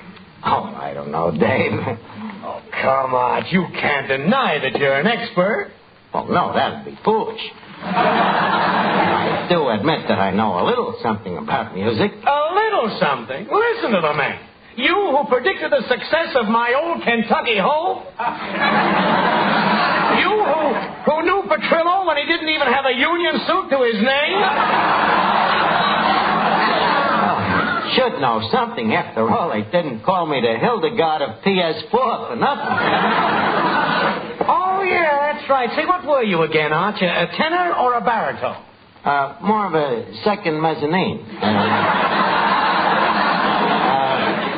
Oh, I don't know, Dave. Oh, come on. You can't deny that you're an expert. Oh, no, that'd be foolish. I do admit that I know a little something about music. A little something? Listen to the man. You who predicted the success of my old Kentucky Hope? You who knew Petrillo when he didn't even have a union suit to his name? Should know something. After all, they didn't call me the Hildegard of PS4 for nothing. Oh, yeah, that's right. Say, what were you again, Arch? A tenor or a baritone? More of a second mezzanine.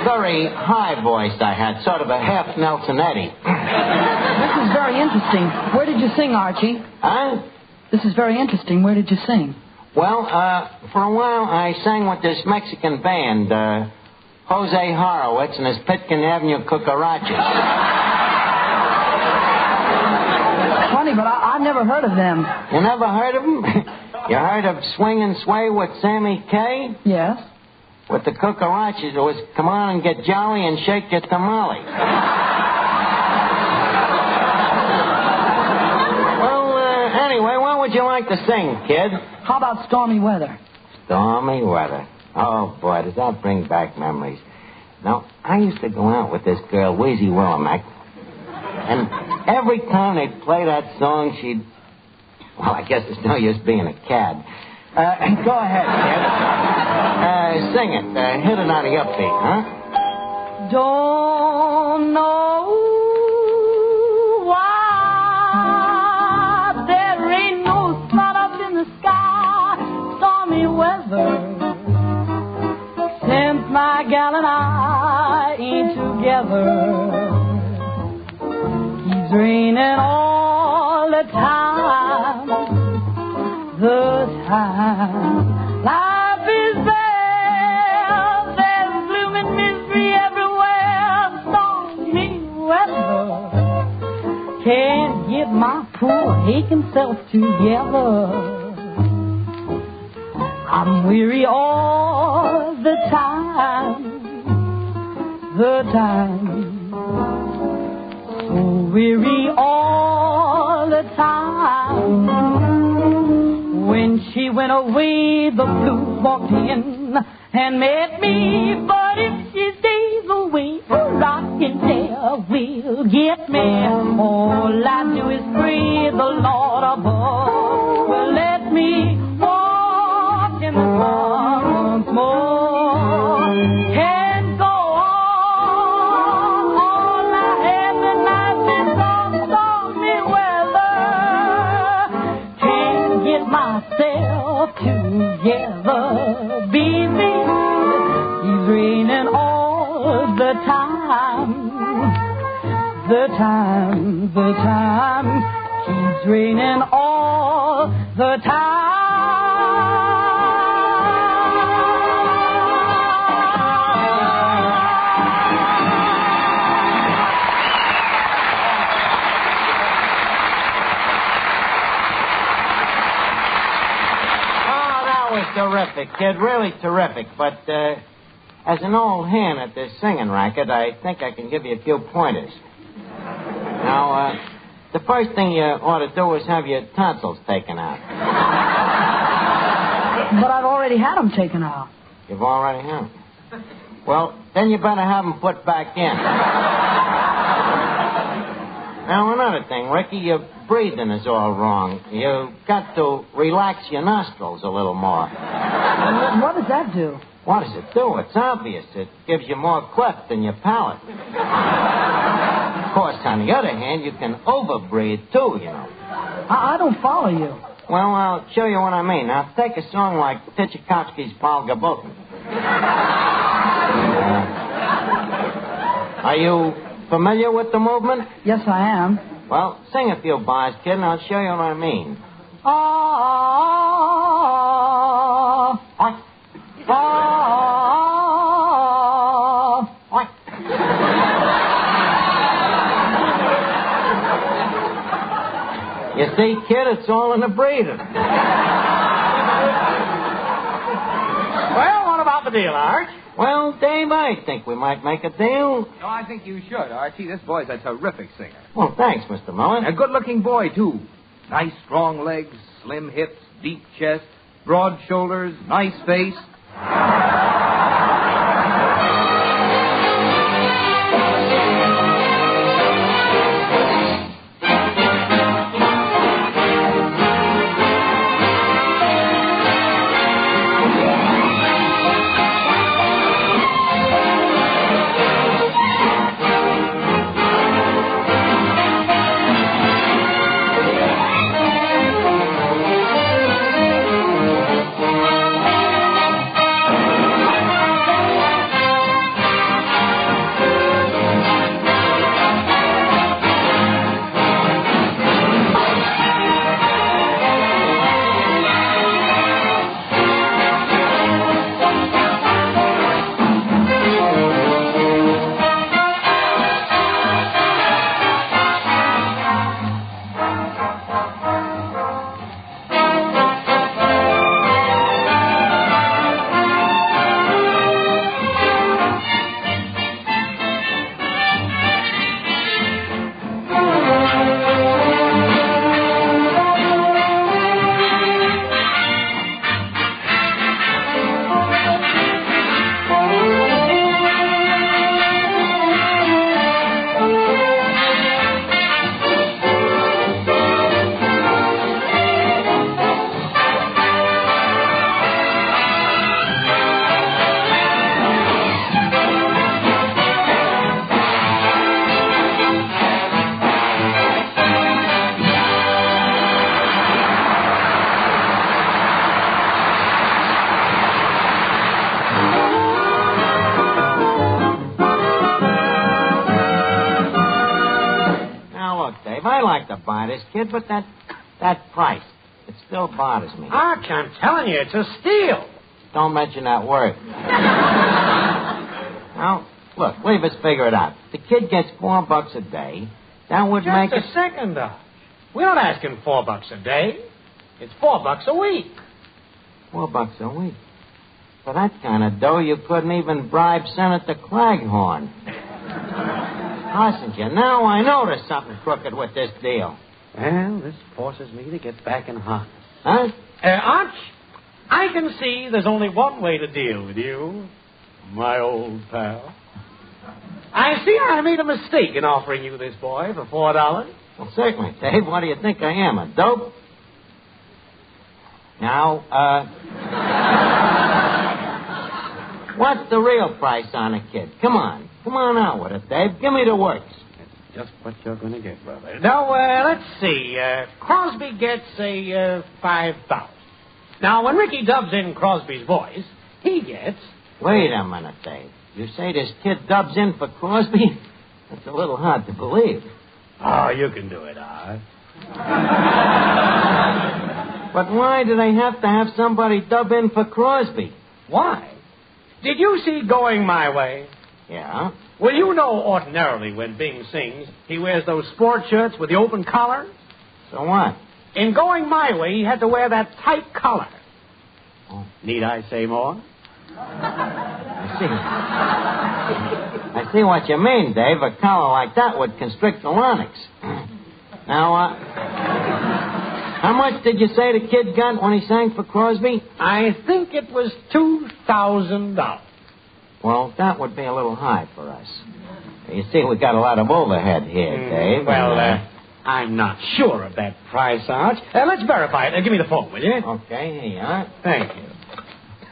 Very high voice I had, sort of a half Nelson Eddy. This is very interesting. Where did you sing, Archie? Huh? This is very interesting. Where did you sing? Well, for a while I sang with this Mexican band, Jose Horowitz and his Pitkin Avenue Cucarachas. Funny, but I've never heard of them. You never heard of them? You heard of Swing and Sway with Sammy Kaye? Yes. With the Cucarachas, it was come on and get jolly and shake your tamale. Anyway, what would you like to sing, kid? How about Stormy Weather? Stormy Weather. Oh, boy, does that bring back memories. Now, I used to go out with this girl, Wheezy Willamette, and every time they'd play that song, she'd... Well, I guess it's no use being a cad. Go ahead, kid. Sing it. Hit it on the upbeat, huh? Don't know why there ain't no sun up in the sky. Stormy weather time. Life is bad, there's gloom and misery everywhere. Stormy weather can't get my poor aching self together. I'm weary all the time, so weary all the time. When she went away, the blues walked in and met me. But if she stays away, a rocking chair will get me. All I do is pray the Lord above will let me walk in the sun once more and go on. All I have in life is some stormy weather. Can't get myself together, baby. He's raining all the time. The time. Keeps raining all the time. Terrific, kid, really terrific. But as an old hand at this singing racket, I think I can give you a few pointers. Now, the first thing you ought to do is have your tonsils taken out. But I've already had them taken out. You've already had them? Well, then you better have them put back in. Now, another thing, Ricky, your breathing is all wrong. You've got to relax your nostrils a little more. What does that do? What does it do? It's obvious. It gives you more cleft in your palate. Of course, on the other hand, you can overbreathe, too, you know. I don't follow you. Well, I'll show you what I mean. Now, take a song like Tchaikovsky's Balgabotin. Are you familiar with the movement? Yes, I am. Well, sing a few bars, kid, and I'll show you what I mean. You see, kid, it's all in the breathing. Well, what about the deal, Arch? Well, Dave, I think we might make a deal. No, I think you should, Archie. This boy's a terrific singer. Well, thanks, Mr. Muller. A good-looking boy, too. Nice, strong legs, slim hips, deep chest, broad shoulders, nice face. I like to buy this, kid, but that price. It still bothers me. Arch, I'm telling you, it's a steal. Don't mention that word. Now, look, leave us figure it out. The kid gets $4 a day. That would make it... Just a second, Arch. We're not asking $4 a day. It's $4 a week. $4 a week? For that kind of dough, you couldn't even bribe Senator Claghorn. Passenger, now I know there's something crooked with this deal. Well, this forces me to get back in harness. Huh? Arch, I can see there's only one way to deal with you, my old pal. I see I made a mistake in offering you this boy for $4. Well, certainly, Dave. What do you think I am, a dope? Now, what's the real price on a kid? Come on out with it, Dave. Give me the works. Just what you're going to get, brother. Now, let's see. Crosby gets a $5,000. Now, when Ricky dubs in Crosby's voice, he gets... Wait a minute, Dave. You say this kid dubs in for Crosby? That's a little hard to believe. Oh, you can do it, Art. But why do they have to have somebody dub in for Crosby? Why? Did you see Going My Way? Yeah. Well, you know ordinarily when Bing sings, he wears those sport shirts with the open collar. So what? In Going My Way, he had to wear that tight collar. Oh. Need I say more? I see what you mean, Dave. A collar like that would constrict the larynx. Now, how much did you say the kid got when he sang for Crosby? I think it was $2,000. Well, that would be a little high for us. You see, we got a lot of overhead here, Dave. Well, I'm not sure of that price, Arch. Let's verify it. Give me the phone, will you? Okay, here you are. Thank you.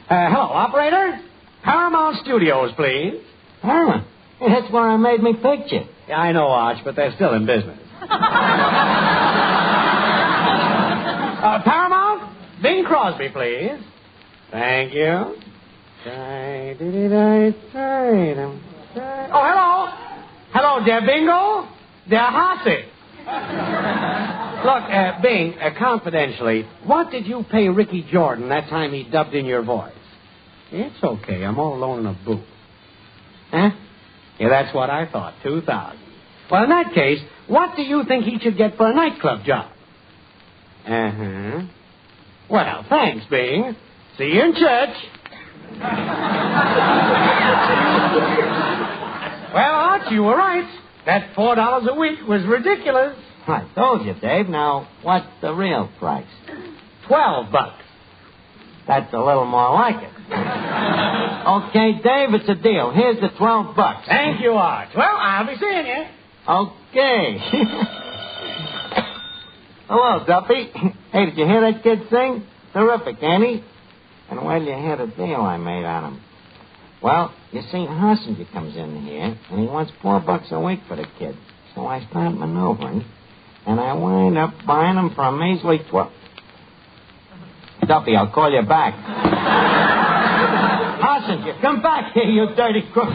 Hello, operator. Paramount Studios, please. Paramount? Hey, that's where I made me picture. Yeah, I know, Arch, but they're still in business. Paramount, Bing Crosby, please. Thank you. Oh, hello. Hello, dear Bingo. Dear Hossy. Look, Bing, confidentially, what did you pay Ricky Jordan that time he dubbed in your voice? It's okay. I'm all alone in a booth. Huh? Yeah, that's what I thought. $2,000. Well, in that case, what do you think he should get for a nightclub job? Uh-huh. Well, thanks, Bing. See you in church. Well, Arch, you were right. That $4 a week was ridiculous. I told you, Dave. Now, what's the real price? $12. That's a little more like it. Okay, Dave, it's a deal. Here's the $12. Thank you, Arch. Well, I'll be seeing you. Okay. Hello, Duffy. Hey, did you hear that kid sing? Terrific, ain't he? And where did you hear the deal I made on him? Well, you see, Hassinger comes in here, and he wants $4 a week for the kid. So I start maneuvering, and I wind up buying him for a measly 12. Duffy, I'll call you back. Hassinger, come back here, you dirty crook.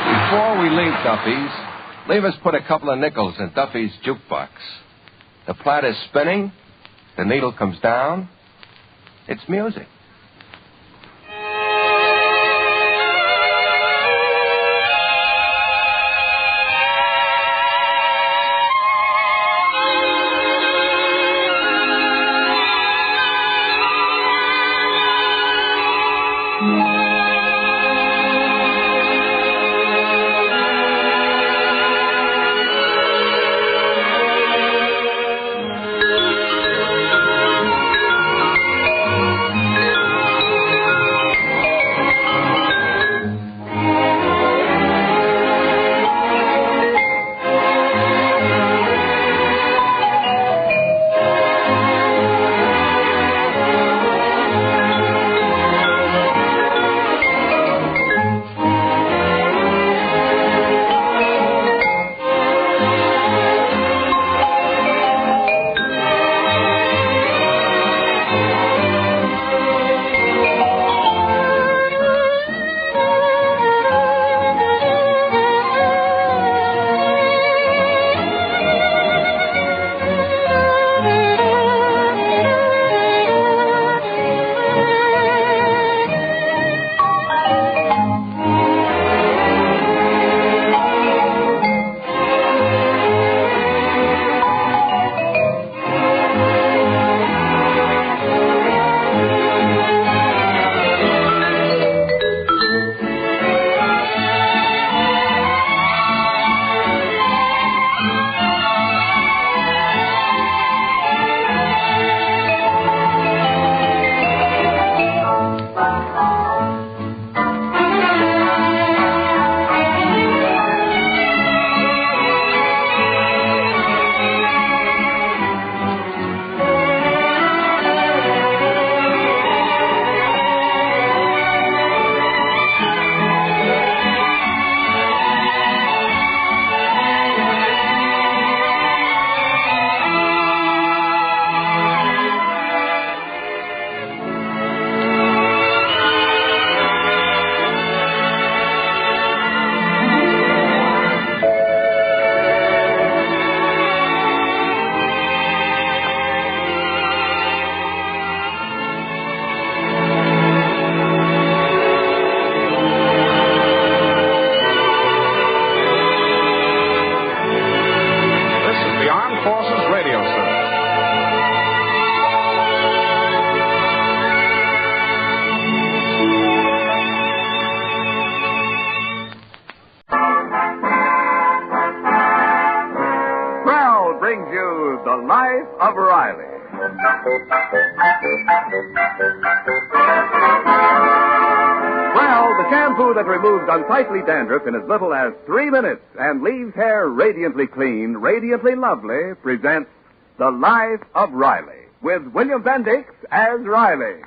Before we leave Duffy's, leave us put a couple of nickels in Duffy's jukebox. The plat is spinning, the needle comes down. It's music. brings you The Life of Riley. Well, the shampoo that removes unsightly dandruff in as little as 3 minutes and leaves hair radiantly clean, radiantly lovely, presents The Life of Riley, with William Bendix as Riley.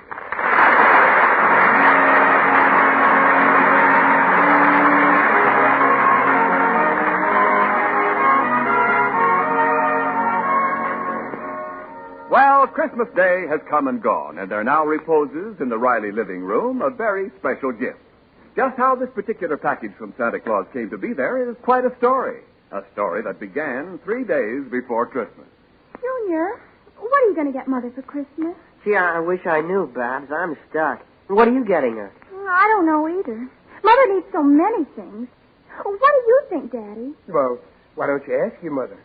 Well, Christmas Day has come and gone, and there now reposes in the Riley living room a very special gift. Just how this particular package from Santa Claus came to be there is quite a story. A story that began 3 days before Christmas. Junior, what are you going to get Mother for Christmas? Gee, I wish I knew, Babs. I'm stuck. What are you getting her? I don't know either. Mother needs so many things. What do you think, Daddy? Well, why don't you ask your mother?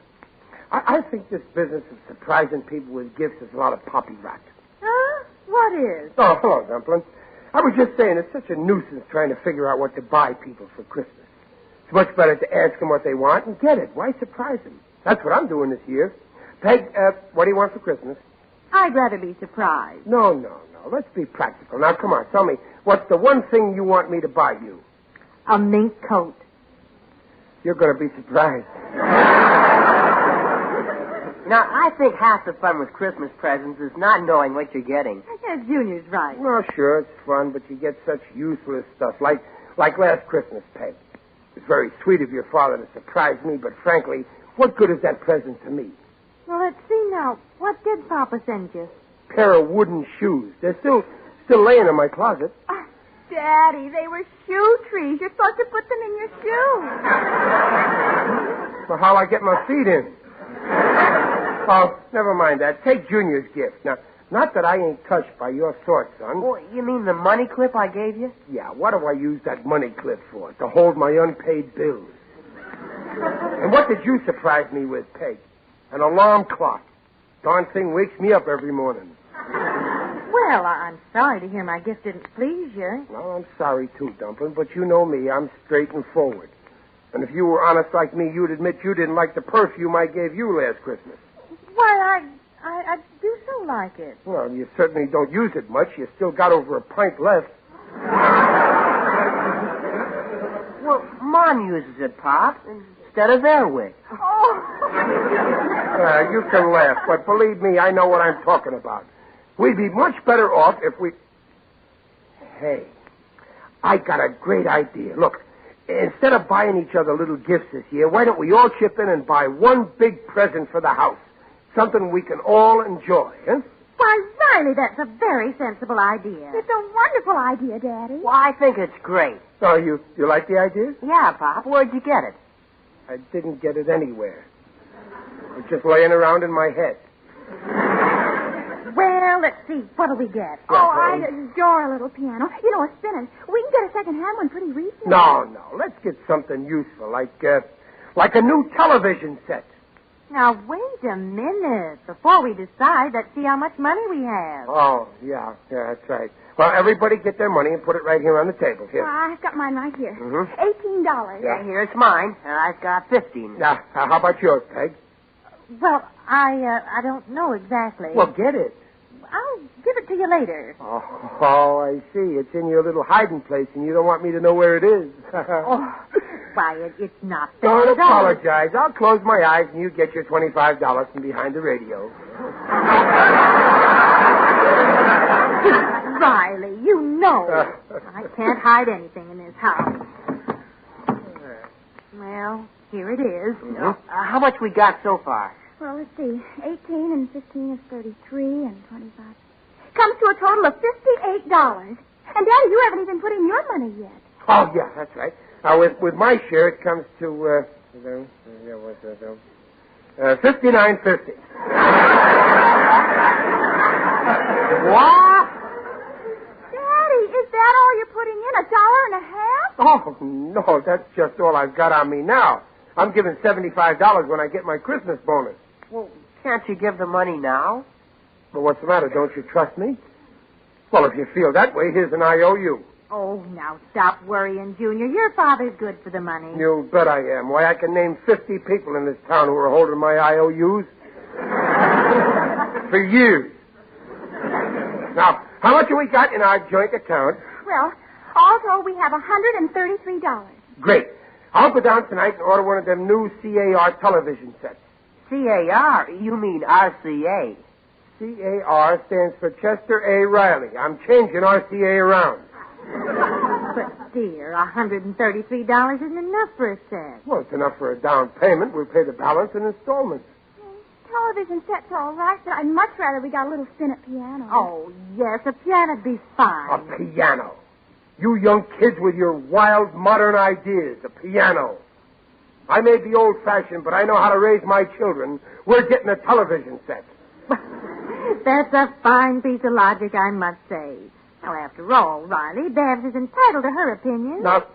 I think this business of surprising people with gifts is a lot of poppy rot. Huh? What is? Oh, hello, Dumpling. I was just saying it's such a nuisance trying to figure out what to buy people for Christmas. It's much better to ask them what they want and get it. Why surprise them? That's what I'm doing this year. Peg, what do you want for Christmas? I'd rather be surprised. No. Let's be practical. Now, come on, tell me, what's the one thing you want me to buy you? A mink coat. You're going to be surprised. Now, I think half the fun with Christmas presents is not knowing what you're getting. Yeah, Junior's right. Well, sure, it's fun, but you get such useless stuff, like last Christmas, Peg. It was very sweet of your father to surprise me, but frankly, what good is that present to me? Well, let's see now. What did Papa send you? Pair of wooden shoes. They're still laying in my closet. Daddy, they were shoe trees. You're supposed to put them in your shoes. Well, how'll I get my feet in? Oh, never mind that. Take Junior's gift. Now, not that I ain't touched by your sort, son. Oh, you mean the money clip I gave you? Yeah, what do I use that money clip for? To hold my unpaid bills. And what did you surprise me with, Peg? An alarm clock. Darn thing wakes me up every morning. Well, I'm sorry to hear my gift didn't please you. Well, I'm sorry, too, Dumpling, but you know me. I'm straight and forward. And if you were honest like me, you'd admit you didn't like the perfume I gave you last Christmas. Why, I do so like it. Well, you certainly don't use it much. You still got over a pint left. Well, Mom uses it, Pop, instead of Airwick. Oh. You can laugh, but believe me, I know what I'm talking about. We'd be much better off if we... Hey, I got a great idea. Look, instead of buying each other little gifts this year, why don't we all chip in and buy one big present for the house? Something we can all enjoy, huh? Why, Riley, that's a very sensible idea. It's a wonderful idea, Daddy. Well, I think it's great. Oh, you like the idea? Yeah, Pop. Where'd you get it? I didn't get it anywhere. It was just laying around in my head. Well, let's see. What'll we get? Oh, I adore a little piano. You know, a spinning. We can get a second-hand one pretty recently. No. Let's get something useful, like a new television set. Now, wait a minute. Before we decide, let's see how much money we have. Oh, yeah, that's right. Well, everybody get their money and put it right here on the table. Here. I've got mine right here. Mm-hmm. $18. Yeah, here's mine. I've got 15. Now, how about yours, Peg? Well, I don't know exactly. Well, get it. I'll give it to you later. Oh, I see. It's in your little hiding place, and you don't want me to know where it is. Why, it's not there. Don't apologize. I'll close my eyes, and you get your $25 from behind the radio. Riley, you know. I can't hide anything in this house. Well, here it is. How much we got so far? Well, let's see. 18 and 15 is 33 and 25. Comes to a total of $58. And, Daddy, you haven't even put in your money yet. Oh, yeah, that's right. Now, with my share, it comes to, $59.50. What? Daddy, is that all you're putting in? $1.50? Oh, no, that's just all I've got on me now. I'm giving $75 when I get my Christmas bonus. Well, can't you give the money now? Well, what's the matter? Don't you trust me? Well, if you feel that way, here's an IOU. Oh, now stop worrying, Junior. Your father's good for the money. You bet I am. Why, I can name 50 people in this town who are holding my IOUs. For years. Now, how much have we got in our joint account? Well, all told, we have $133. Great. I'll go down tonight and order one of them new CAR television sets. CAR? You mean RCA. CAR stands for Chester A. Riley. I'm changing RCA around. But, dear, $133 isn't enough for a set. Well, it's enough for a down payment. We'll pay the balance in installments. Television set's all right, but I'd much rather we got a little spinet piano. Oh, yes, a piano'd be fine. A piano. You young kids with your wild, modern ideas. A piano. I may be old-fashioned, but I know how to raise my children. We're getting a television set. That's a fine piece of logic, I must say. Now, after all, Riley, Babs is entitled to her opinion. Now,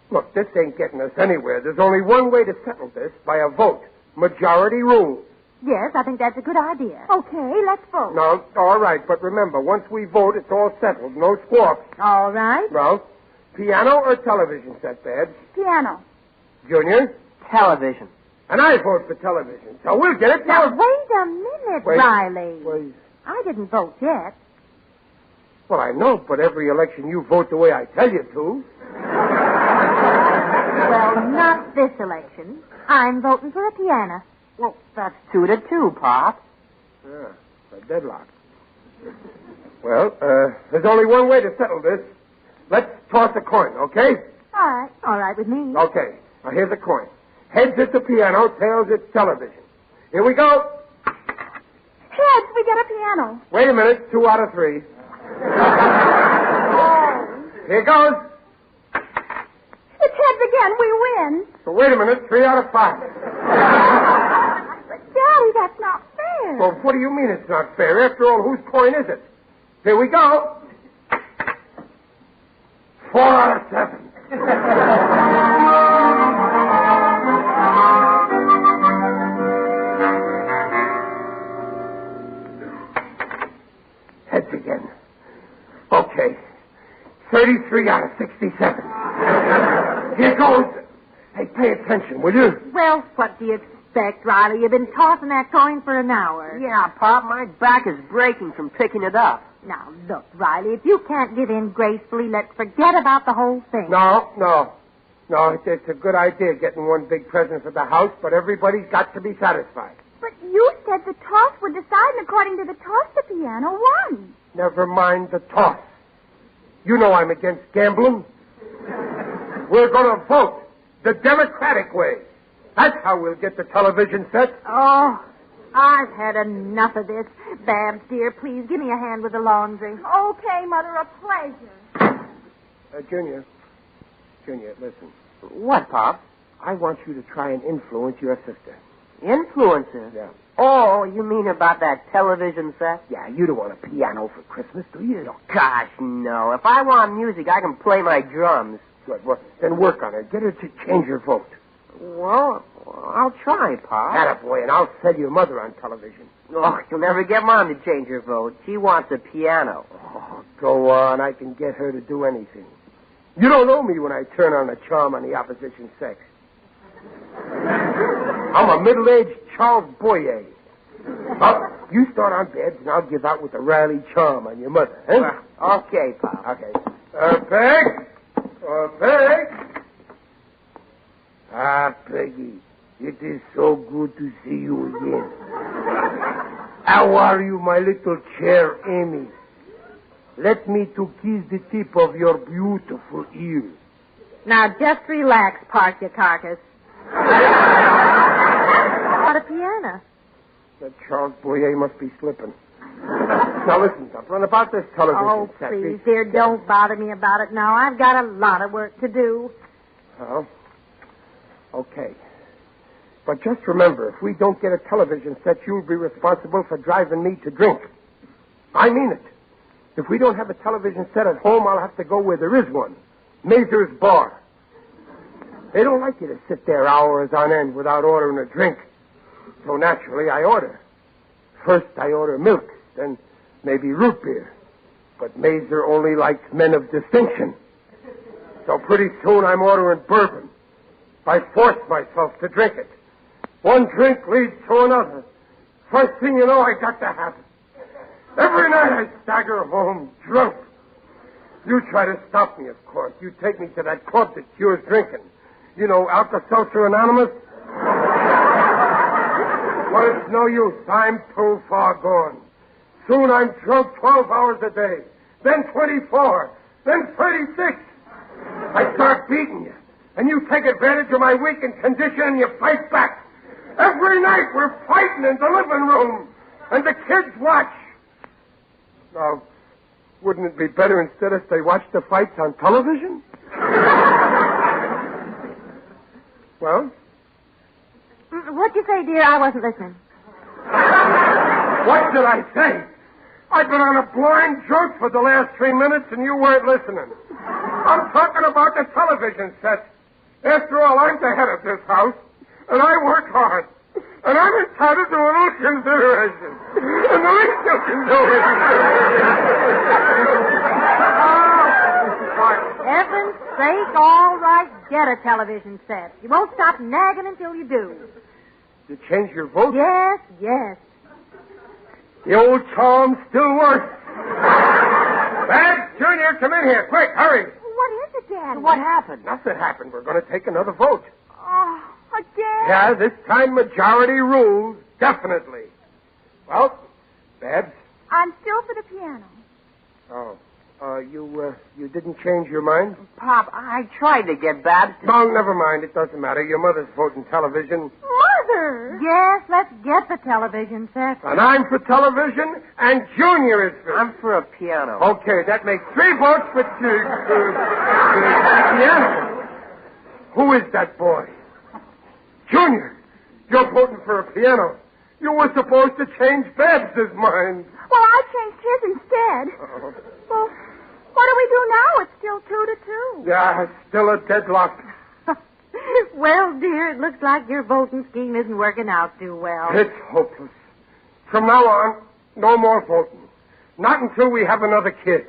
look, this ain't getting us anywhere. There's only one way to settle this, by a vote. Majority rule. Yes, I think that's a good idea. Okay, let's vote. No, all right, but remember, once we vote, it's all settled. No squawks. All right. Well, piano or television set, Babs? Piano. Junior? Television. And I vote for television, so we'll get it. Now, wait a minute, Wait. Riley. Wait. I didn't vote yet. Well, I know, but every election you vote the way I tell you to. Well, not this election. I'm voting for a piano. Well, that's 2-2, Pop. Yeah, a deadlock. Well, there's only one way to settle this. Let's toss a coin, okay? All right. All right with me. Okay. Now, here's a coin. Heads it's a piano, tails it's television. Here we go. Heads, we get a piano. Wait a minute. 2 out of 3. Here goes. It's heads again. We win. So wait a minute. 3 out of 5. But, Daddy, that's not fair. Well, what do you mean it's not fair? After all, whose coin is it? Here we go. 4 out of 7. Heads again. Okay. 33 out of 67. Here goes. Hey, pay attention, will you? Well, what do you expect, Riley? You've been tossing that coin for an hour. Yeah, Pop, my back is breaking from picking it up. Now, look, Riley, if you can't give in gracefully, let's forget about the whole thing. No, it's a good idea getting one big present for the house, but everybody's got to be satisfied. But you said the toss would decide, and according to the toss, the piano won. Never mind the toss. You know I'm against gambling. We're going to vote the democratic way. That's how we'll get the television set. Oh, I've had enough of this. Babs, dear, please give me a hand with the laundry. Okay, Mother, a pleasure. Junior, listen. What, Pop? I want you to try and influence your sister. Influence her? Yeah. Oh, you mean about that television set? Yeah, you don't want a piano for Christmas, do you? Oh, gosh, no. If I want music, I can play my drums. Good. Well, then work on it. Get her to change her vote. Well, I'll try, Pop. Attaboy, and I'll sell your mother on television. Oh, you'll never get Mom to change her vote. She wants a piano. Oh, go on. I can get her to do anything. You don't know me when I turn on a charm on the opposition sex. I'm a middle-aged Charles Boyer. You start on beds, and I'll give out with the Riley charm on your mother, huh? Well, okay, Pop. Okay. Peg! Peg! Ah, Peggy, it is so good to see you again. How are you, my little chair, Amy? Let me to kiss the tip of your beautiful ear. Now, just relax, park your carcass. What a piano. That Charles Boyer must be slipping. Now, listen, Duffy, about this television set. Oh, please, dear, don't bother me about it now. I've got a lot of work to do. Oh, okay. But just remember, if we don't get a television set, you'll be responsible for driving me to drink. I mean it. If we don't have a television set at home, I'll have to go where there is one. Mazur's Bar. They don't like you to sit there hours on end without ordering a drink. So naturally, I order. First, I order milk, then maybe root beer. But Mazur only likes men of distinction. So pretty soon I'm ordering bourbon. I forced myself to drink it. One drink leads to another. First thing you know, I got the habit. Every night I stagger home drunk. You try to stop me, of course. You take me to that club that cures drinking. You know, Alka-Seltzer Anonymous? But it's no use. I'm too far gone. Soon I'm drunk 12 hours a day. Then 24. Then 36. I start beating you. And you take advantage of my weakened condition and you fight back. Every night we're fighting in the living room. And the kids watch. Now, wouldn't it be better instead if they watched the fights on television? Well? What'd you say, dear? I wasn't listening. What did I say? I've been on a blind drunk for the last 3 minutes and you weren't listening. I'm talking about the television set. After all, I'm the head of this house, and I work hard. And I'm entitled to a little consideration. And the least you can do is... For heaven's sake, all right, get a television set. You won't stop nagging until you do. You change your vote? Yes, yes. The old charm still works. Babs, Junior, come in here. Quick, hurry. What is it, Daddy? What happened? Nothing happened. We're going to take another vote. Oh, again? Yeah, this time majority rules. Definitely. Well, Babs? I'm still for the piano. Oh. You didn't change your mind? Pop, I tried to get Babs to... No, never mind. It doesn't matter. Your mother's voting television. Mother! Yes, let's get the television set. And I'm for television, and Junior is for... I'm for a piano. Okay, that makes 3 votes for piano. Who is that boy? Junior, you're voting for a piano. You were supposed to change Babs's mind. Well, I changed his instead. Uh-oh. Well, what do we do now? It's still 2-2. Yeah, it's still a deadlock. Well, dear, it looks like your voting scheme isn't working out too well. It's hopeless. From now on, no more voting. Not until we have another kid.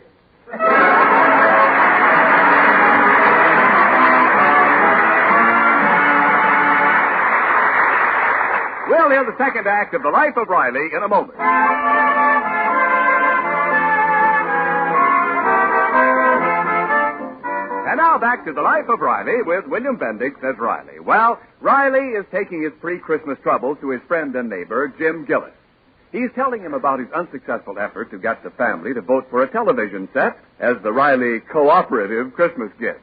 We'll hear the second act of The Life of Riley in a moment. And now back to The Life of Riley with William Bendix as Riley. Well, Riley is taking his pre-Christmas troubles to his friend and neighbor, Jim Gillis. He's telling him about his unsuccessful effort to get the family to vote for a television set as the Riley Cooperative Christmas gift.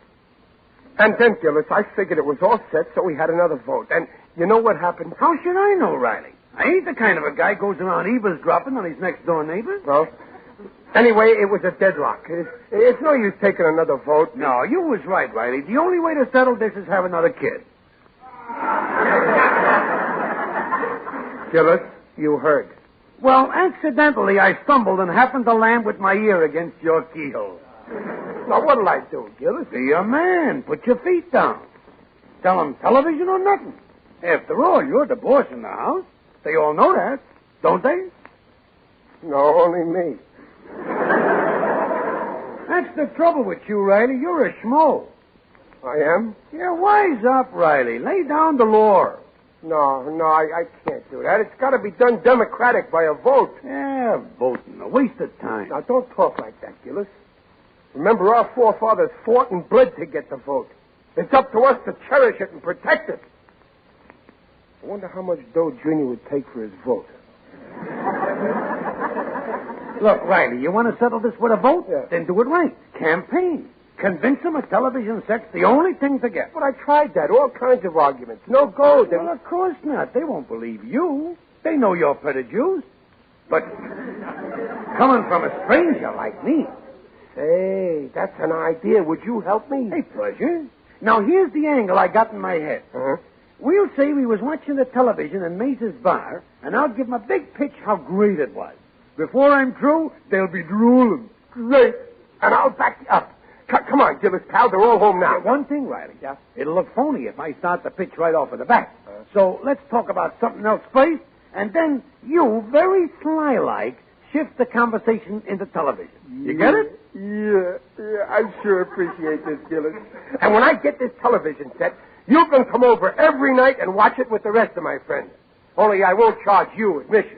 And then, Gillis, I figured it was all set, so we had another vote. And you know what happened? How should I know, Riley? I ain't the kind of a guy goes around eavesdropping on his next-door neighbors. Well, anyway, it was a deadlock. It's no use taking another vote. No, you was right, Riley. The only way to settle this is have another kid. Gillis, you heard. Well, accidentally, I stumbled and happened to land with my ear against your keyhole. Now, what'll I do, Gillis? Be a man. Put your feet down. Tell them television or nothing. After all, you're the boss in the house. They all know that, don't they? No, only me. That's the trouble with you, Riley. You're a schmo. I am? Yeah, wise up, Riley. Lay down the law. No, I can't do that. It's got to be done democratic by a vote. Yeah, voting. A waste of time. Now, don't talk like that, Gillis. Remember, our forefathers fought and bled to get the vote. It's up to us to cherish it and protect it. I wonder how much dough Junior would take for his vote. Look, Riley, you want to settle this with a vote? Yeah. Then do it right. Campaign. Convince them a television set's the only thing to get. But I tried that. All kinds of arguments. No go. Well, of course not. They won't believe you. They know you're produced. But coming from a stranger like me. Say, that's an idea. Would you help me? Hey, pleasure. Now, here's the angle I got in my head. Uh-huh. We'll say we was watching the television in Mace's bar, and I'll give them a big pitch how great it was. Before I'm through, they'll be drooling. Great. And I'll back you up. Come on, Gillis, pal. They're all home now. One thing, Riley. Yeah? It'll look phony if I start the pitch right off of the bat. So let's talk about something else first, and then you, very sly-like, shift the conversation into television. You get it? Yeah, I sure appreciate this, Gillis. And when I get this television set, you can come over every night and watch it with the rest of my friends. Only I won't charge you admission.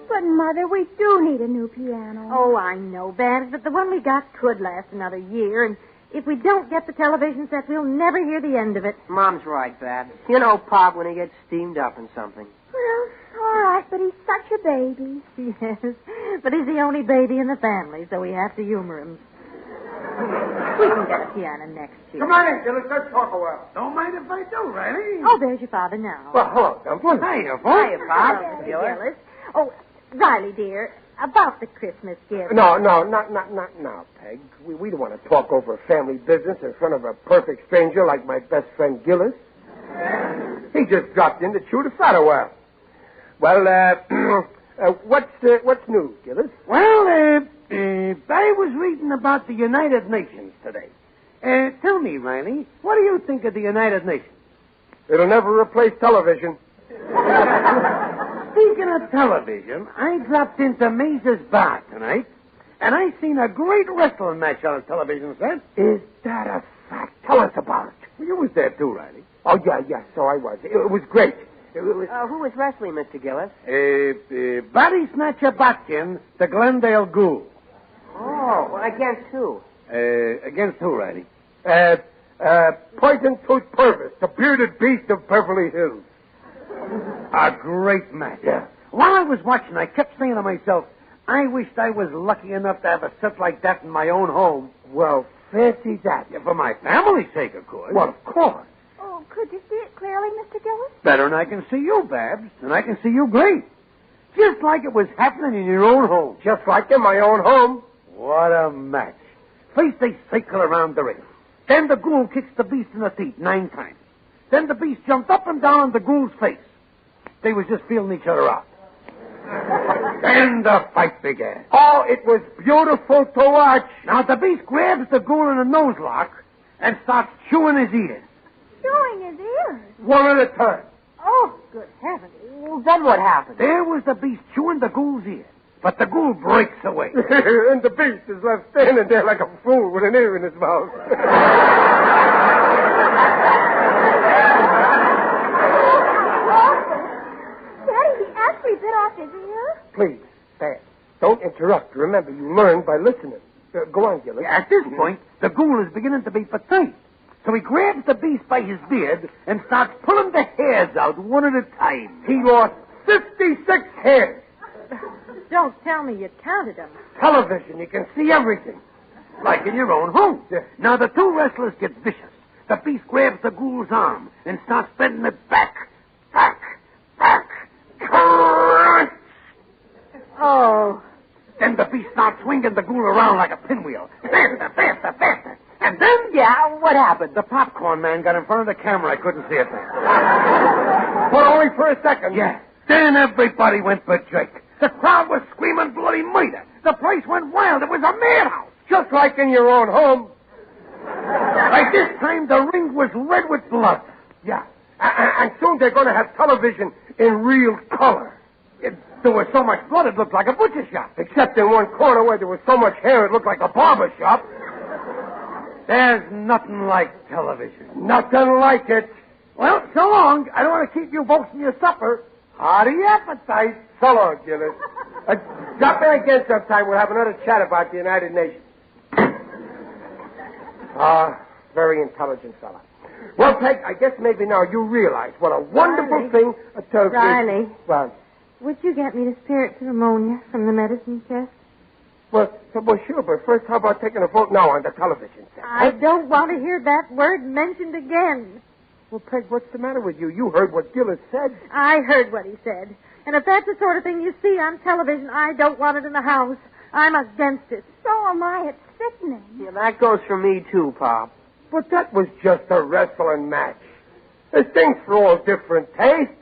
But, Mother, we do need a new piano. Oh, I know, Babs, but the one we got could last another year, and if we don't get the television set, we'll never hear the end of it. Mom's right, Babs. You know Pop when he gets steamed up in something. Well, all right, but he's such a baby. Yes, but he's the only baby in the family, so we have to humor him. We can get a piano next year. Come on in, Gillis. Let's talk a while. Don't mind if I do, Riley. Oh, there's your father now. Well, hello, Dumpling. Hiya, Pop. Hello, Gillis. Oh, Riley, dear, about the Christmas gift. No, not now, Peg. We don't want to talk over family business in front of a perfect stranger like my best friend Gillis. He just dropped in to chew the fat a while. Well, what's new, Gillis? Well, I was reading about the United Nations today. Tell me, Riley, what do you think of the United Nations? It'll never replace television. Speaking of television, I dropped into Maze's bar tonight, and I seen a great wrestling match on a television set. Is that a fact? Tell us about it. You was there too, Riley. Oh, yeah, so I was. It was great. It was... Who was wrestling, Mr. Gillis? Body Snatcher Botkin, the Glendale Ghoul. Oh, well, against who? Against who, Riley? Poison Tooth Purvis, the bearded beast of Beverly Hills. A great match. Yeah. While I was watching, I kept saying to myself, I wished I was lucky enough to have a set like that in my own home. Well, fancy that. Yeah, for my family's sake, of course. Well, of course. Oh, could you see it clearly, Mr. Gillis? Better than I can see you, Babs, and I can see you great. Just like it was happening in your own home. Just like in my own home. What a match. First they cycle around the ring. Then the ghoul kicks the beast in the teeth 9 times. Then the beast jumped up and down on the ghoul's face. They was just feeling each other out. Then the fight began. Oh, it was beautiful to watch. Now the beast grabs the ghoul in a nose lock and starts chewing his ears. Chewing his ears? One at a time. Oh, good heavens. Well, then what happened? There was the beast chewing the ghoul's ear. But the ghoul breaks away. And the beast is left standing there like a fool with an ear in his mouth. Daddy, he actually bit off his ear? Please, Dad, don't interrupt. Remember, you learn by listening. Go on, Gillis. At this point, the ghoul is beginning to be fatigued. So he grabs the beast by his beard and starts pulling the hairs out one at a time. He lost 56 hairs. Don't tell me you counted them. Television, you can see everything. Like in your own home. Yeah. Now the two wrestlers get vicious. The beast grabs the ghoul's arm and starts bending it back. Crunch! Oh. Then the beast starts swinging the ghoul around like a pinwheel. Faster. And then... Yeah, what happened? The popcorn man got in front of the camera. I couldn't see it then. But only for a second. Yeah. Then everybody went berserk. The crowd was screaming bloody murder. The place went wild. It was a madhouse. Just like in your own home. By this time, the ring was red with blood. Yeah. And soon they're going to have television in real color. There was so much blood, it looked like a butcher shop. Except in one corner where there was so much hair, it looked like a barber shop. There's nothing like television. Nothing like it. Well, so long. I don't want to keep you folks in your supper. Hearty appetite. So long, Gillis. Drop in again sometime. We'll have another chat about the United Nations. Very intelligent fella. Well, Peg, I guess maybe now you realize what a wonderful Riley. thing a television... Riley. Well, Would you get me the spirits of ammonia from the medicine chest? well, sure, but first, how about taking a vote now on the television set? I don't want to hear that word mentioned again. Well, Peg, what's the matter with you? You heard what Gillis said. I heard what he said. And if that's the sort of thing you see on television, I don't want it in the house. I'm against it. So am I. It's sickening. Yeah, that goes for me, too, Pop. But that was just a wrestling match. There's things for all different tastes.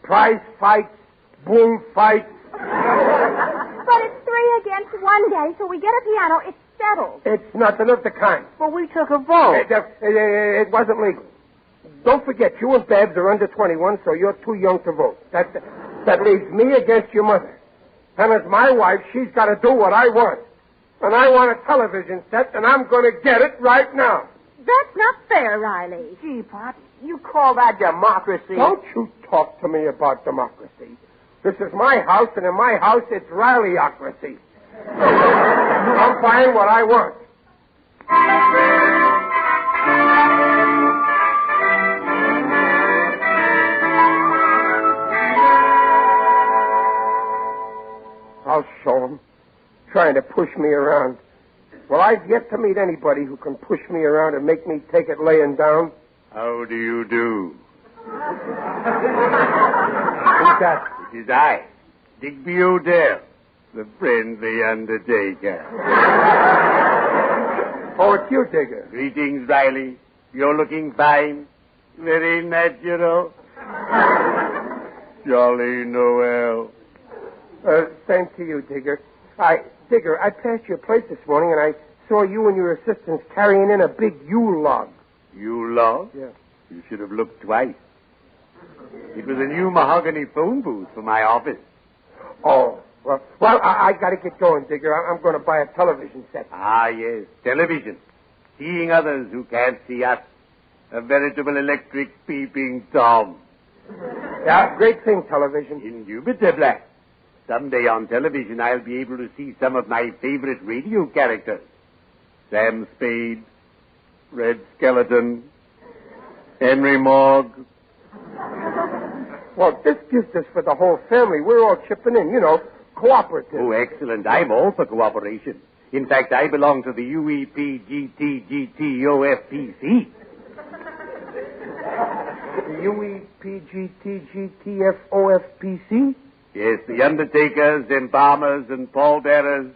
Prize fights, boom fights. But it's 3 against 1, Daddy, so we get a piano. It's settled. It's nothing of the kind. But we took a vote. It wasn't legal. Don't forget, you and Babs are under 21, so you're too young to vote. That leaves me against your mother. And as my wife, she's got to do what I want. And I want a television set, and I'm going to get it right now. That's not fair, Riley. Gee, Pop, you call that democracy? Don't you talk to me about democracy. This is my house, and in my house, it's Rileyocracy. I'm buying what I want. I'll show him. Trying to push me around. Well, I've yet to meet anybody who can push me around and make me take it laying down. How do you do? Who's that? It is I, Digby Odell, the friendly undertaker. Oh, it's you, Digger. Greetings, Riley. You're looking fine. Very natural. Jolly Noel. Same to you, Digger. Digger, I passed your place this morning, and I saw you and your assistants carrying in a big Yule log. Yule log? Yeah. You should have looked twice. It was a new mahogany phone booth for my office. Oh, well, I got to get going, Digger. I'm going to buy a television set. Ah, yes, television. Seeing others who can't see us. A veritable electric peeping Tom. Yeah, great thing, television. Indubitably. Someday on television, I'll be able to see some of my favorite radio characters. Sam Spade, Red Skeleton, Henry Morg. Well, this gift is for the whole family. We're all chipping in, cooperative. Oh, excellent. I'm all for cooperation. In fact, I belong to the UEPGTGTOFPC. The UEPGTGTFOFPC? Yes, the undertakers, embalmers, and pallbearers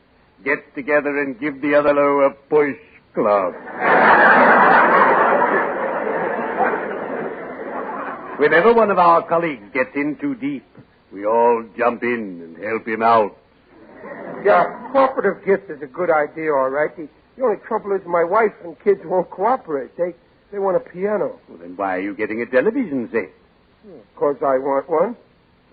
get together and give the other low a push club. Whenever one of our colleagues gets in too deep, we all jump in and help him out. Yeah, cooperative gift is a good idea, all right. The only trouble is my wife and kids won't cooperate. They want a piano. Well, then why are you getting a television set? Because I want one.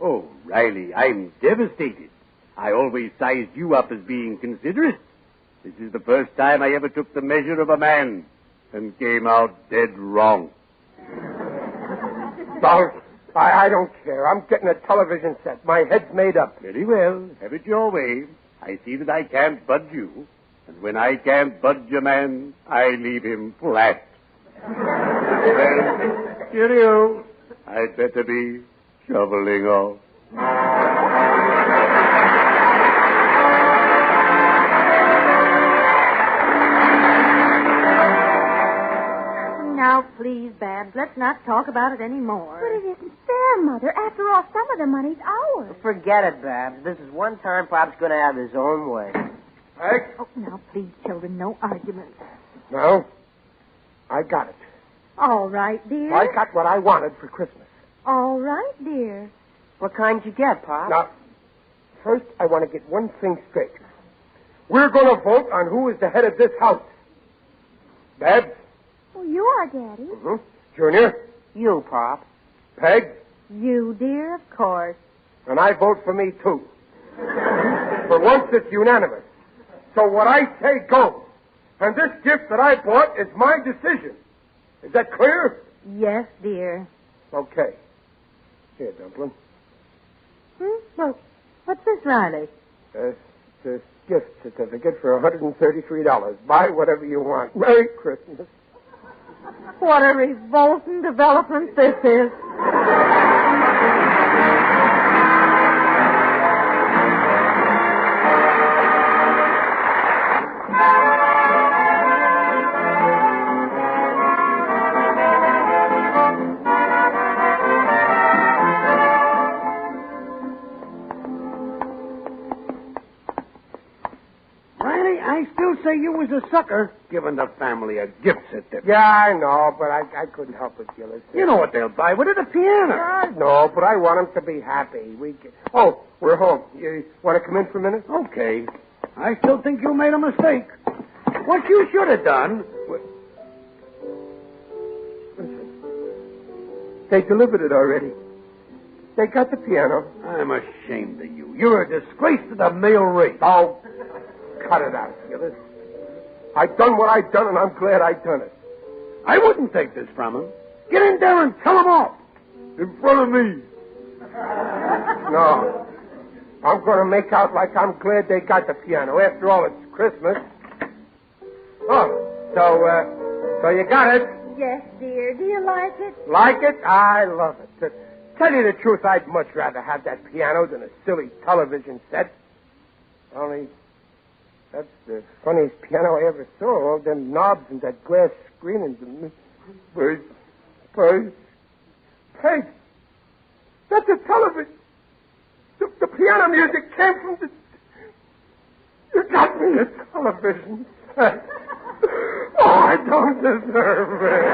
Oh, Riley, I'm devastated. I always sized you up as being considerate. This is the first time I ever took the measure of a man and came out dead wrong. I don't care. I'm getting a television set. My head's made up. Very well. Have it your way. I see that I can't budge you. And when I can't budge a man, I leave him flat. Well, cheerio. I'd better be shoveling off. Now, please, Babs, let's not talk about it anymore. But it isn't fair, Mother. After all, some of the money's ours. Forget it, Babs. This is one time Pop's going to have his own way. Hey? Oh, now, please, children, no arguments. No, I got it. All right, dear. I got what I wanted for Christmas. All right, dear. What kind you get, Pop? Now, first, I want to get one thing straight. We're going to vote on who is the head of this house. Babs? Well, you are, Daddy. Mm-hmm. Junior? You, Pop. Peg? You, dear, of course. And I vote for me, too. For once, it's unanimous. So what I say goes. And this gift that I bought is my decision. Is that clear? Yes, dear. Okay. Here, Dumpling. Well, what's this, Riley? This gift certificate for $133. Buy whatever you want. Merry Christmas. What a revolting development this is. Say you was a sucker giving the family a gift certificate. Yeah, I know, but I couldn't help it, Gillis. You know what they'll buy with it? A piano. Yeah, I know, but I want them to be happy. Oh, we're home. You want to come in for a minute? Okay. I still think you made a mistake. What you should have done... Listen. They delivered it already. They got the piano. I'm ashamed of you. You're a disgrace to the male race. Oh, cut it out, Gillis. I done what I done, and I'm glad I done it. I wouldn't take this from him. Get in there and tell him off. In front of me. No. I'm going to make out like I'm glad they got the piano. After all, it's Christmas. Oh, so you got it? Yes, dear. Do you like it? Like it? I love it. To tell you the truth, I'd much rather have that piano than a silly television set. Only, that's the funniest piano I ever saw. All them knobs and that glass screen and Hey, that's a television. The piano music came from the... You got me a television set. Oh, I don't deserve it.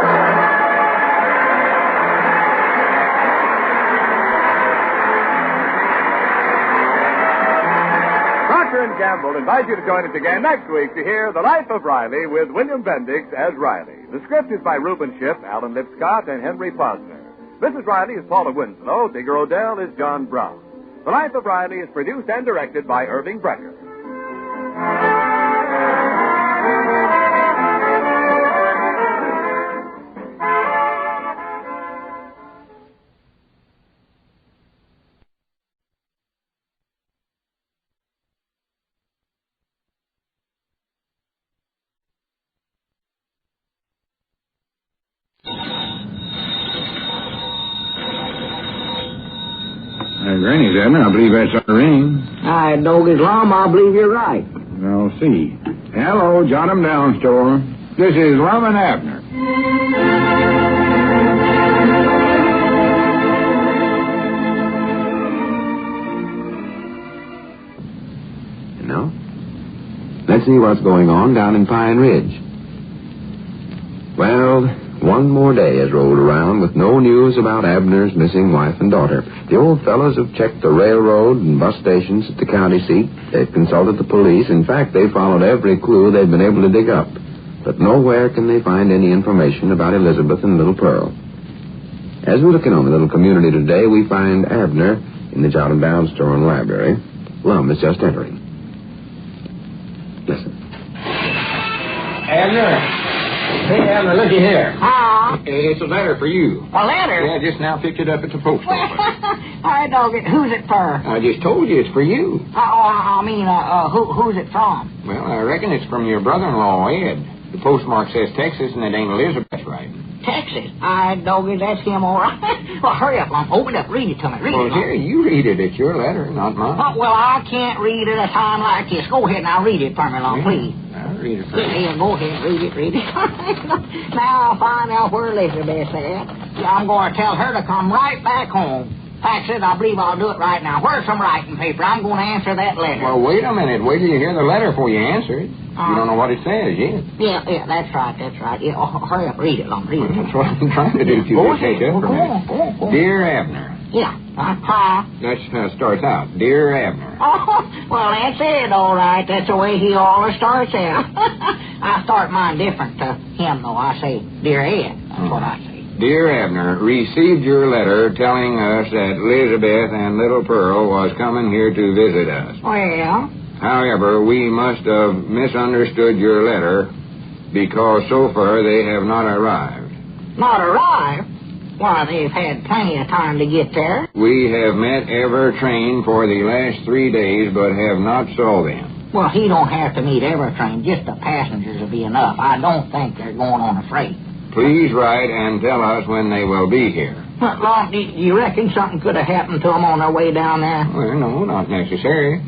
Procter & Gamble invite you to join us again next week to hear The Life of Riley with William Bendix as Riley. The script is by Rubin Shipp, Alan Lipscott, and Henry Posner. Mrs. Riley is Paula Winslow. Digger Odell is John Brown. The Life of Riley is produced and directed by Irving Brecker. Granny's, Abner. I believe that's our ring. I don't get Lum. I believe you're right. I'll see. Hello, jot 'em down, store. This is Lum and Abner. You know, let's see what's going on down in Pine Ridge. Well, one more day has rolled around with no news about Abner's missing wife and daughter. The old fellows have checked the railroad and bus stations at the county seat. They've consulted the police. In fact, they've followed every clue they've been able to dig up. But nowhere can they find any information about Elizabeth and little Pearl. As we're looking on the little community today, we find Abner in the jot 'em down store and library. Lum is just entering. Listen. Abner. Hey, Abner, looky here. It's a letter for you. A letter? Yeah, just now picked it up at the post office. I don't get... Who's it for? I just told you it's for you. Who's it from? Well, I reckon it's from your brother-in-law, Ed. The postmark says Texas, and it ain't Elizabeth's right. Texas? I don't get that's him, all right. Well, hurry up, Lum. Open it up. Read it to me. Well, here, you read it. It's your letter, not mine. Well, I can't read it at a time like this. Go ahead now. Read it for me, Lum, please. I'll read it for you. Yeah, go ahead. Read it. Now I'll find out where Elizabeth's at. I'm going to tell her to come right back home. Fact said, I believe I'll do it right now. Where's some writing paper? I'm going to answer that letter. Well, wait a minute. Wait till you hear the letter before you answer it. You don't know what it says yet. Yeah, that's right. Yeah, hurry up, read it, Lum. Read it. That's what I'm trying to do. If you just take up for a minute. Go on. Dear Abner. Yeah. Hi. That's how it starts out. Dear Abner. Oh, well, that's it, all right. That's the way he always starts out. I start mine different to him, though. I say, Dear Ed. That's what I say. Dear Abner, received your letter telling us that Elizabeth and little Pearl was coming here to visit us. Well? However, we must have misunderstood your letter because so far they have not arrived. Not arrived? Why, they've had plenty of time to get there. We have met every train for the last 3 days, but have not saw them. Well, he don't have to meet every train. Just the passengers will be enough. I don't think they're going on a freight. Please write and tell us when they will be here. Well, Lum, do you reckon something could have happened to them on their way down there? Well, no, not necessary.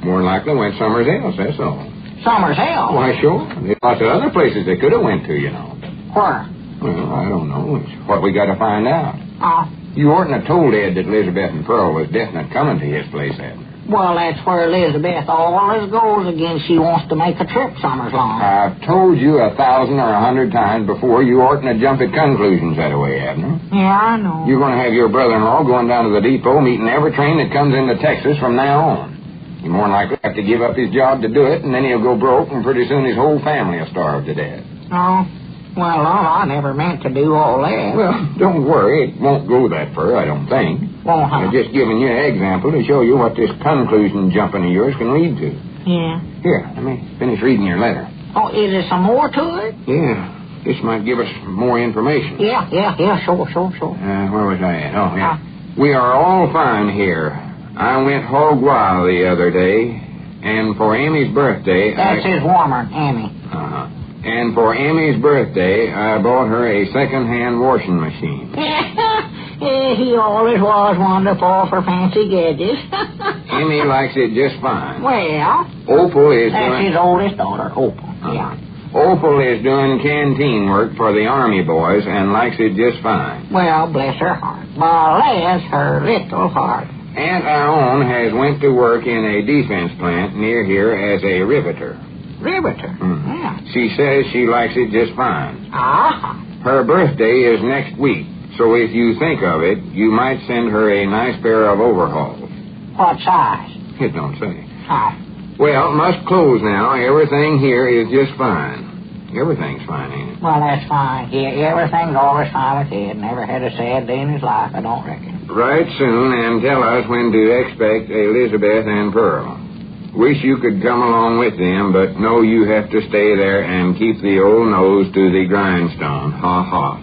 More likely went somewhere else, that's all. Somewhere else? Why, sure. There's lots of other places they could have went to, you know. Where? Well, I don't know. It's what we got to find out. Oh. You oughtn't have told Ed that Elizabeth and Pearl was definite coming to his place, Abner. Well, that's where Elizabeth always goes again. She wants to make a trip summers long. I've told you 1,000 or 100 times before you oughtn't to jump at conclusions that way, Abner. Yeah, I know. You're going to have your brother-in-law going down to the depot, meeting every train that comes into Texas from now on. He'll more than likely have to give up his job to do it, and then he'll go broke, and pretty soon his whole family will starve to death. Oh, well, I never meant to do all that. Well, don't worry. It won't go that far, I don't think. Won't Just giving you an example to show you what this conclusion jumping of yours can lead to. Yeah. Here, let me finish reading your letter. Oh, is there some more to it? Yeah. This might give us more information. Yeah, sure. Where was I at? Oh, yeah. We are all fine here. I went hog wild the other day, and for Amy's birthday... That's his warmer, Amy. Uh-huh. And for Amy's birthday, I bought her a second-hand washing machine. He always was wonderful for fancy gadgets. Amy likes it just fine. Well, Opal is that's his oldest daughter, Opal. Yeah. Opal is doing canteen work for the Army boys and likes it just fine. Well, bless her heart. Bless her little heart. Aunt Ione has went to work in a defense plant near here as a riveter. Riveter? Yeah. She says she likes it just fine. Her birthday is next week, so if you think of it, you might send her a nice pair of overalls. What size? It don't say. Well, must close now. Everything here is just fine. Everything's fine, ain't it? Well, that's fine. Yeah, everything's always fine with Ed. Never had a sad day in his life, I don't reckon. Write soon and tell us when to expect Elizabeth and Pearl. Wish you could come along with them, but know you have to stay there and keep the old nose to the grindstone. Ha ha.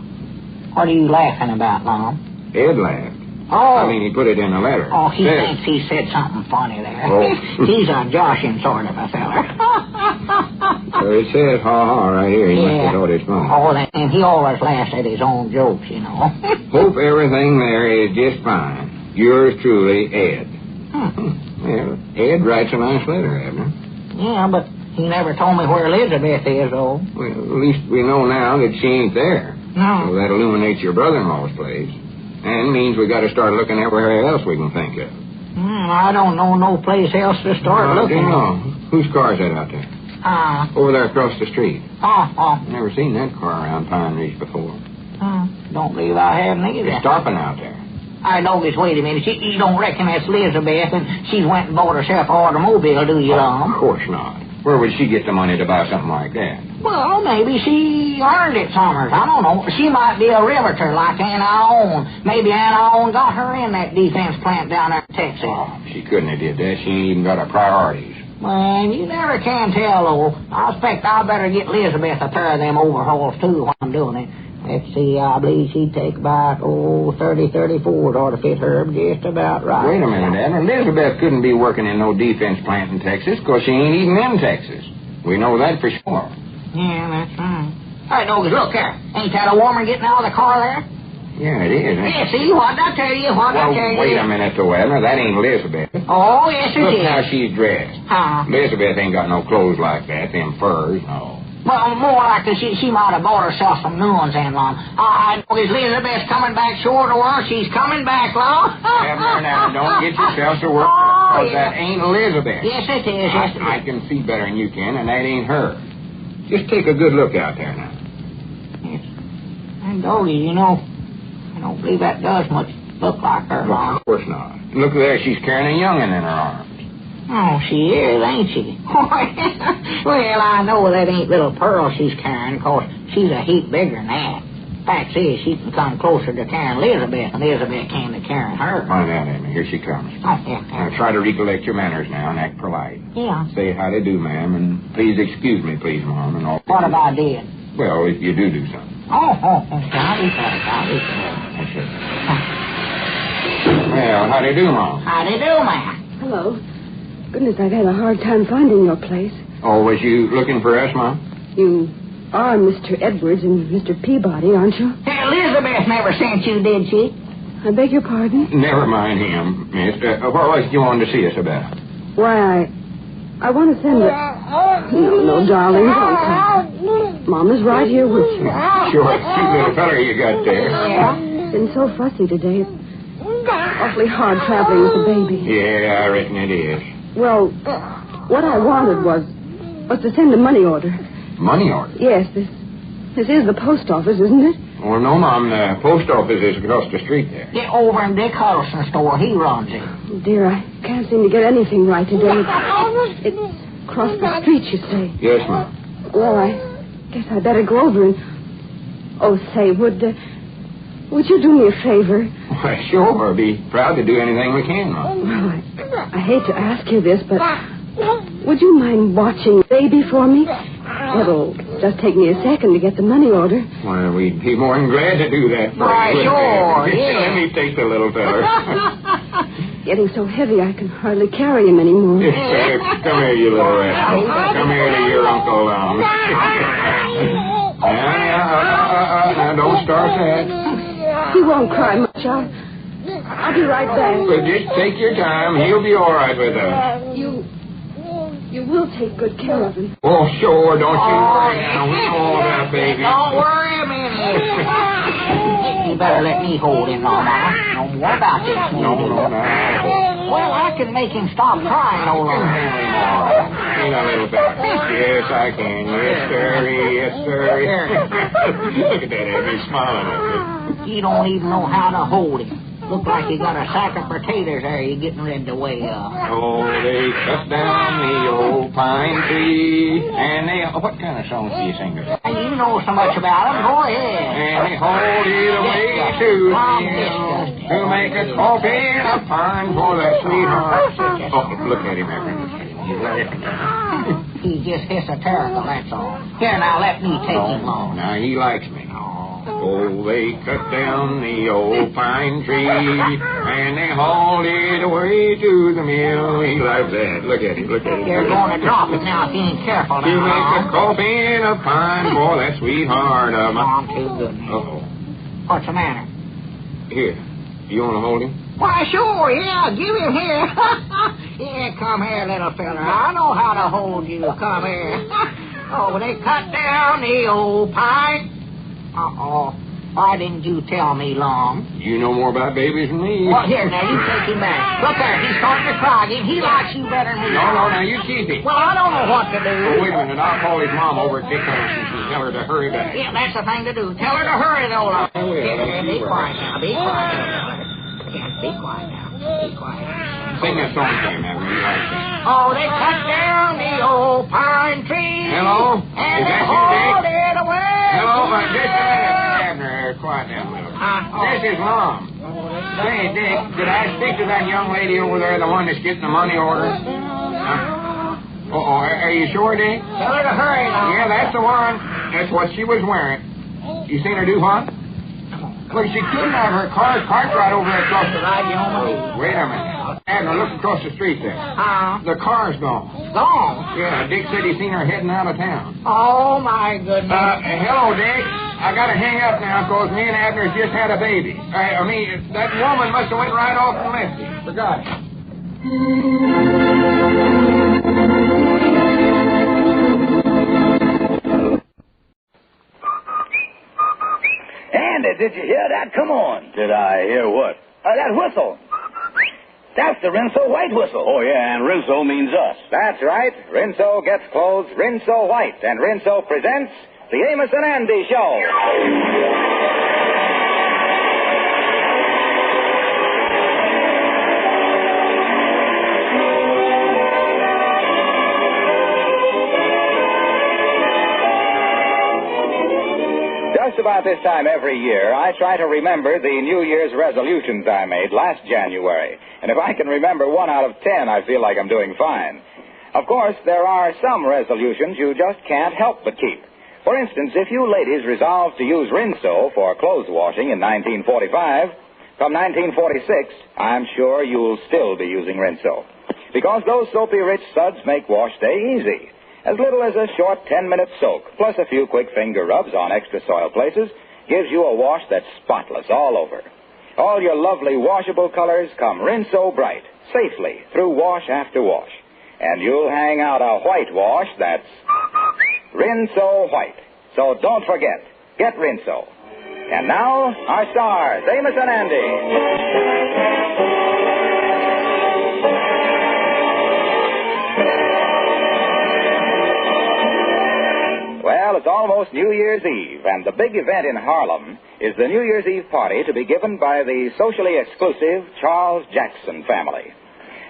What are you laughing about, Lum? Ed laughed. Oh. I mean, he put it in a letter. Oh, he thinks he said something funny there. Oh. He's a joshing sort of a feller. It says ha-ha right here. He must have thought it's funny. Oh, and he always laughs at his own jokes, you know. Hope everything there is just fine. Yours truly, Ed. Well, Ed writes a nice letter, Abner. Yeah, but he never told me where Elizabeth is, though. Well, at least we know now that she ain't there. No. So that illuminates your brother-in-law's place. And means we got to start looking everywhere else we can think of. I don't know no place else to start looking. No. Whose car is that out there? Over there across the street. Never seen that car around Pine Ridge before. Don't believe I haven't either. It's stopping out there. I know this. Wait a minute. You don't reckon that's Elizabeth and she's went and bought herself an automobile, do you, Lum? Of course not. Where would she get the money to buy something like that? Well, maybe she earned it somewhere. I don't know. She might be a riveter like Aunt Ione. Maybe Aunt Ione got her in that defense plant down there in Texas. Oh, she couldn't have did that. She ain't even got her priorities. Well, you never can tell, though. I expect I better get Elizabeth a pair of them overalls, too, while I'm doing it. Let's see, I believe she'd take about, 30, 34 ought to fit her just about right. Wait a minute, Abner. Elizabeth couldn't be working in no defense plant in Texas because she ain't even in Texas. We know that for sure. Yeah, that's right. All right, Douglas, look there. Ain't that a woman getting out of the car there? Yeah, it is. Yeah, see, what'd I tell you? Wait a minute, though, Abner. That ain't Elizabeth. Oh, yes, it is. Look how she's dressed. Elizabeth ain't got no clothes like that, them furs, no. Well, more likely she might have bought herself some new ones, Aunt Lon. I know this Elizabeth's coming back short of her. She's coming back, Lon. Abner, now, don't get yourself so worked up, because that ain't Elizabeth. Yes, it is. I can see better than you can, and that ain't her. Just take a good look out there now. Yes. And Doggy, you know, I don't believe that does much look like her, Lon. Of course not. Look there, she's carrying a young'un in her arms. Oh, she is, ain't she? Well, I know that ain't little Pearl she's carrying, because she's a heap bigger than that. Fact is, she can come closer to carrying Elizabeth than Elizabeth can to carrying her. Find out, Amy. Here she comes. Oh, yeah. Now, try to recollect your manners now and act polite. Yeah. Say how do, ma'am, and please excuse me, please, Mom, and all. What have I did? Well, if you do something. Oh, I'll be sorry. That's it. Well, how do you do, Mom? How do you do, ma'am? Hello. Goodness, I've had a hard time finding your place. Oh, was you looking for us, Mom? You are Mr. Edwards and Mr. Peabody, aren't you? Hey, Elizabeth never sent you, did she? I beg your pardon? Never mind him, miss. What was you wanted to see us about? Why, I want to send a... No, darling, don't come. Mama's right here with you. Sure, cute little feller you got there. Yeah. Been so fussy today. It's awfully hard traveling with the baby. Yeah, I reckon it is. Well, what I wanted was to send a money order. Money order? Yes, this is the post office, isn't it? Well, no, Mom. The post office is across the street there. Yeah, over in Dick Huddleston's store. He runs it. Oh, dear, I can't seem to get anything right today. It's across the street, you say? Yes, Mom. Well, I guess I better go over and... Oh, say, would would you do me a favor? Why, sure. Be proud to do anything we can, Mom. Well, I hate to ask you this, but would you mind watching baby for me? It'll just take me a second to get the money order. Why, we'd be more than glad to do that for Why, you. sure, yeah. Let me take the little feller. Getting so heavy I can hardly carry him anymore. Come here, you little rascal. Come here to your Uncle Lum. Now, don't start that. He won't cry much. I'll be right back. But just take your time. He'll be all right with us. You will take good care of him. Oh, sure. Don't you worry now. We know all that, baby. Don't worry a minute. You better let me hold him now. No more about this. No. Well, I can make him stop crying no longer. Ain't a little bit. Yes, I can. Yes, sir. Yes, sir. Look at that, Abby. He's smiling at me. You don't even know how to hold him. Look like you got a sack of potatoes there you're getting ready to weigh up. Oh, they cut down the old pine tree, and they... What kind of songs do you sing? You know so much about them. Go ahead. And they hold it away to make a coffee and a pine for that sweetheart. Oh, look at him, Evan. He's just hysterical, that's all. Here, now, let me take him on. Now, he likes me. Oh, they cut down the old pine tree, and they hauled it away to the mill. He loves that. Look at him, look at him. You're going to drop it now if you ain't careful now. To make a coffee and a pine for that sweetheart of mine. I'm too good now. Uh-oh. What's the matter? Here, you want to hold him? Why, sure, yeah, give him here. Yeah, come here, little fella. I know how to hold you. Come here. Oh, they cut down the old pine. Uh-oh. Why didn't you tell me, Lum? You know more about babies than me. Well, here, now, you take him back. Look there, he's starting to cry again. He likes you better than me. No, now, you keep him. Well, I don't know what to do. Oh, wait a minute. I'll call his mom over at Dick Harrison's and tell her to hurry back. Yeah, that's the thing to do. Tell her to hurry, though, Lum. I will. Here, be quiet now. Be quiet. Yeah, be quiet now. Be quiet. Sing that song to him, Abner. You like that. Oh, they cut down the old pine tree. Hello? And Is they that you, hauled Dick? it away. Hello? Just a minute, Abner. Quiet down a little. This is Lum. Say, Dick, did I speak to that young lady over there, the one that's getting the money order? Are you sure, Dick? Tell her to hurry now. Yeah, that's the one. That's what she was wearing. You seen her do what? Well, she couldn't have her car parked right over there across the ride home. Wait a minute. Abner, look across the street there. The car's gone. Gone? Yeah, Dick said he seen her heading out of town. Oh, my goodness. Hello, Dick. I gotta hang up now because me and Abner just had a baby. I mean, that woman must have went right off and left him. Forgot it. Andy, did you hear that? Come on. Did I hear what? That whistle. That's the Rinso White whistle. Oh, yeah, and Rinso means us. That's right. Rinso gets clothes Rinso White, and Rinso presents the Amos and Andy Show. Just about this time every year, I try to remember the New Year's resolutions I made last January. And if I can remember 1 out of 10, I feel like I'm doing fine. Of course, there are some resolutions you just can't help but keep. For instance, if you ladies resolve to use Rinso for clothes washing in 1945, from 1946, I'm sure you'll still be using Rinso. Because those soapy rich suds make wash day easy. As little as a short 10-minute soak, plus a few quick finger rubs on extra soiled places, gives you a wash that's spotless all over. All your lovely washable colors come Rinso bright, safely, through wash after wash. And you'll hang out a white wash that's Rinso White. So don't forget, get Rinso. And now, our stars, Amos and Andy. Well, it's almost New Year's Eve, and the big event in Harlem is the New Year's Eve party to be given by the socially exclusive Charles Jackson family.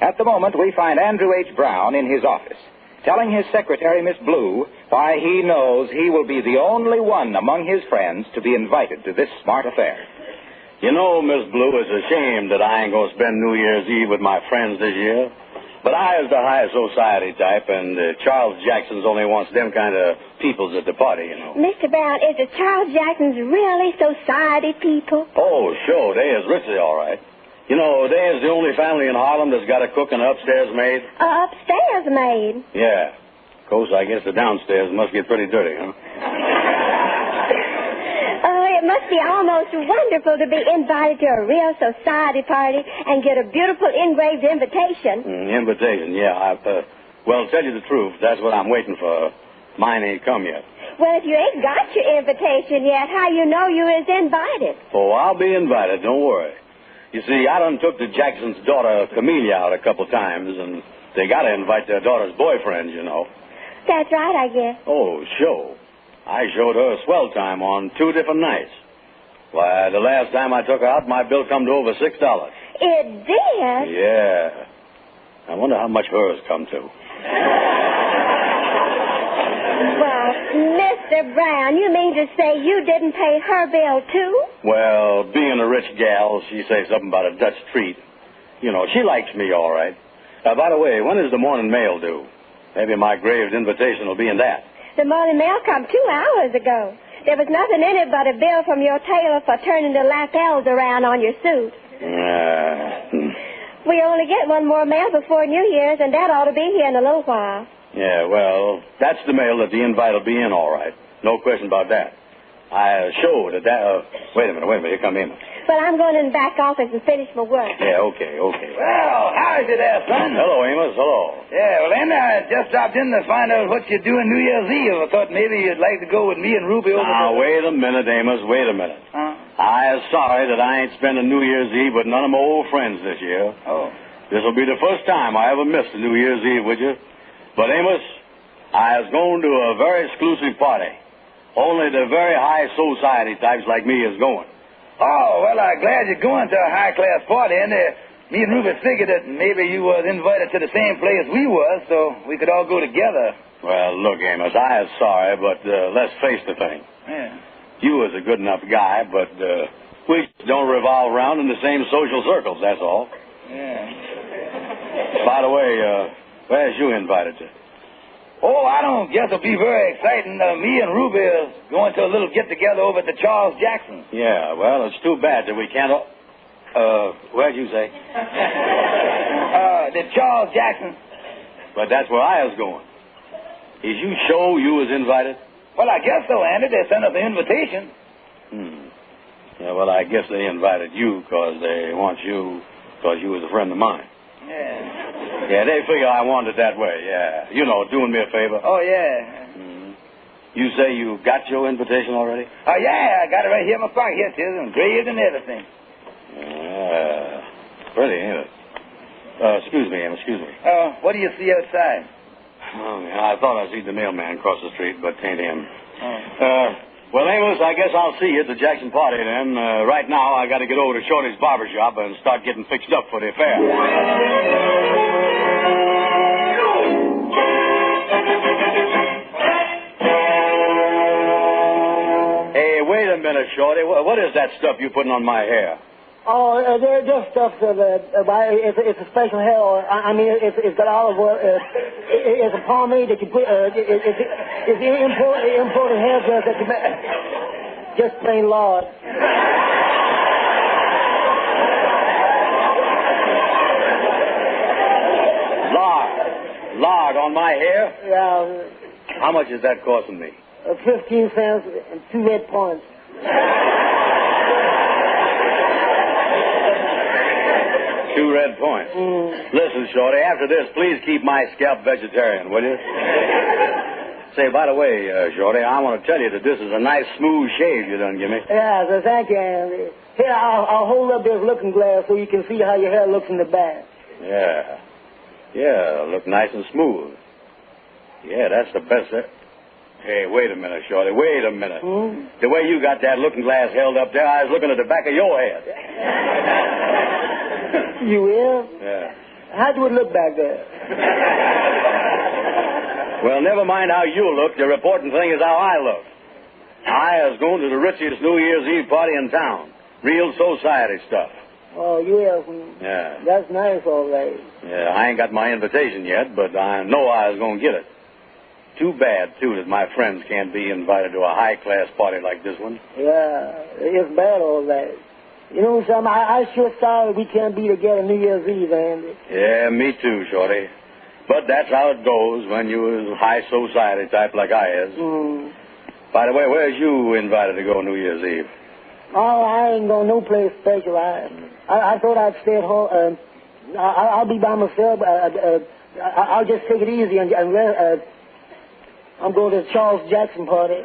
At the moment, we find Andrew H. Brown in his office, telling his secretary, Miss Blue, why he knows he will be the only one among his friends to be invited to this smart affair. You know, Miss Blue, it's a shame that I ain't going to spend New Year's Eve with my friends this year. But I is the high society type, and Charles Jackson's only wants them kind of peoples at the party, you know. Mr. Brown, is the Charles Jacksons really society people? Oh, sure, they is richly all right. You know, they is the only family in Harlem that's got a cook and an upstairs maid. Upstairs maid? Yeah. Of course, I guess the downstairs must get pretty dirty, huh? Oh, it must be almost wonderful to be invited to a real society party and get a beautiful engraved invitation. Invitation, yeah. Well, tell you the truth, that's what I'm waiting for. Mine ain't come yet. Well, if you ain't got your invitation yet, how you know you is invited? Oh, I'll be invited, don't worry. You see, I done took the Jackson's daughter, Camellia, out a couple times, and they got to invite their daughter's boyfriend, you know. That's right, I guess. Oh, sure. I showed her a swell time on 2 different nights. Why, the last time I took her out, my bill come to over $6. It did? Yeah. I wonder how much hers come to. Well, Mr. Brown, you mean to say you didn't pay her bill, too? Well, being a rich gal, she says something about a Dutch treat. You know, she likes me all right. By the way, when is the morning mail due? Maybe my graved invitation will be in that. The morning mail come 2 hours ago. There was nothing in it but a bill from your tailor for turning the lapels around on your suit. We only get one more mail before New Year's, and that ought to be here in a little while. Yeah, well, that's the mail that the invite will be in, all right. No question about that. I showed that. Wait a minute. Here come Amos. Well, I'm going in the back office and finish my work. Yeah, okay. Well, how's it there, son? Hello, Amos. Hello. Yeah, well, then I just stopped in to find out what you're doing New Year's Eve. I thought maybe you'd like to go with me and Ruby over Now, wait a minute, Amos. Wait a minute. I is sorry that I ain't spending New Year's Eve with none of my old friends this year. Oh. This will be the first time I ever missed a New Year's Eve with you. But, Amos, I is going to a very exclusive party. Only the very high society types like me is going. Oh, well, I'm glad you're going to a high-class party. And me and Ruby figured that maybe you was invited to the same place we was, so we could all go together. Well, look, Amos, I is sorry, but let's face the thing. Yeah. You is a good enough guy, but we don't revolve around in the same social circles, that's all. Yeah. By the way, where's you invited to? Oh, I don't guess it'll be very exciting. Me and Ruby is going to a little get-together over at the Charles Jackson. Yeah, well, it's too bad that we can't... where'd you say? The Charles Jackson. But that's where I was going. Is you sure you was invited? Well, I guess so, Andy. They sent us an invitation. Yeah, well, I guess they invited you because they want you because you was a friend of mine. Yeah, they figure I wanted it that way, yeah. You know, doing me a favor. Oh, yeah. You say you got your invitation already? Oh, yeah, I got it right here in my pocket. Here it is, engraved and everything. Yeah, pretty, ain't it? Excuse me, Amos, excuse me. What do you see outside? Oh, yeah, I thought I seen the mailman across the street, but tain't him. Well, Amos, I guess I'll see you at the Jackson party then. Right now, I got to get over to Shorty's barber shop and start getting fixed up for the affair. Hey, wait a minute, Shorty. What is that stuff you putting on my hair? Oh, they're just stuff that, it's a special hair oil. I mean, it's got olive oil. It's a pomade that you put, it's imported hair dress that you make. Just plain lard. Lard on my hair? Yeah. How much is that costing me? 15 cents and 2 red points. 2 red points. Listen, Shorty, after this, please keep my scalp vegetarian, will you? Say, by the way, Shorty, I want to tell you that this is a nice, smooth shave you done give me. Yeah, so thank you, Andy. Here, I'll hold up this looking glass so you can see how your hair looks in the back. Yeah, look nice and smooth. Yeah, that's the best. Hey, wait a minute, Shorty, wait a minute. The way you got that looking glass held up there, I was looking at the back of your head. You will? Yeah. How do it look back there? Well, never mind how you look. The important thing is how I look. I was going to the richest New Year's Eve party in town. Real society stuff. Oh, yes. Yeah. That's nice, all right. Yeah, I ain't got my invitation yet, but I know I was going to get it. Too bad, too, that my friends can't be invited to a high-class party like this one. Yeah, it's bad, all right. You know something, I sure sorry we can't be together New Year's Eve, Andy. Yeah, me too, Shorty. But that's how it goes when you is a high society type like I is. By the way, where's you invited to go New Year's Eve? Oh, I ain't going no place special. I thought I'd stay at home. I'll be by myself. I'll just take it easy and rest. I'm going to the Charles Jackson party.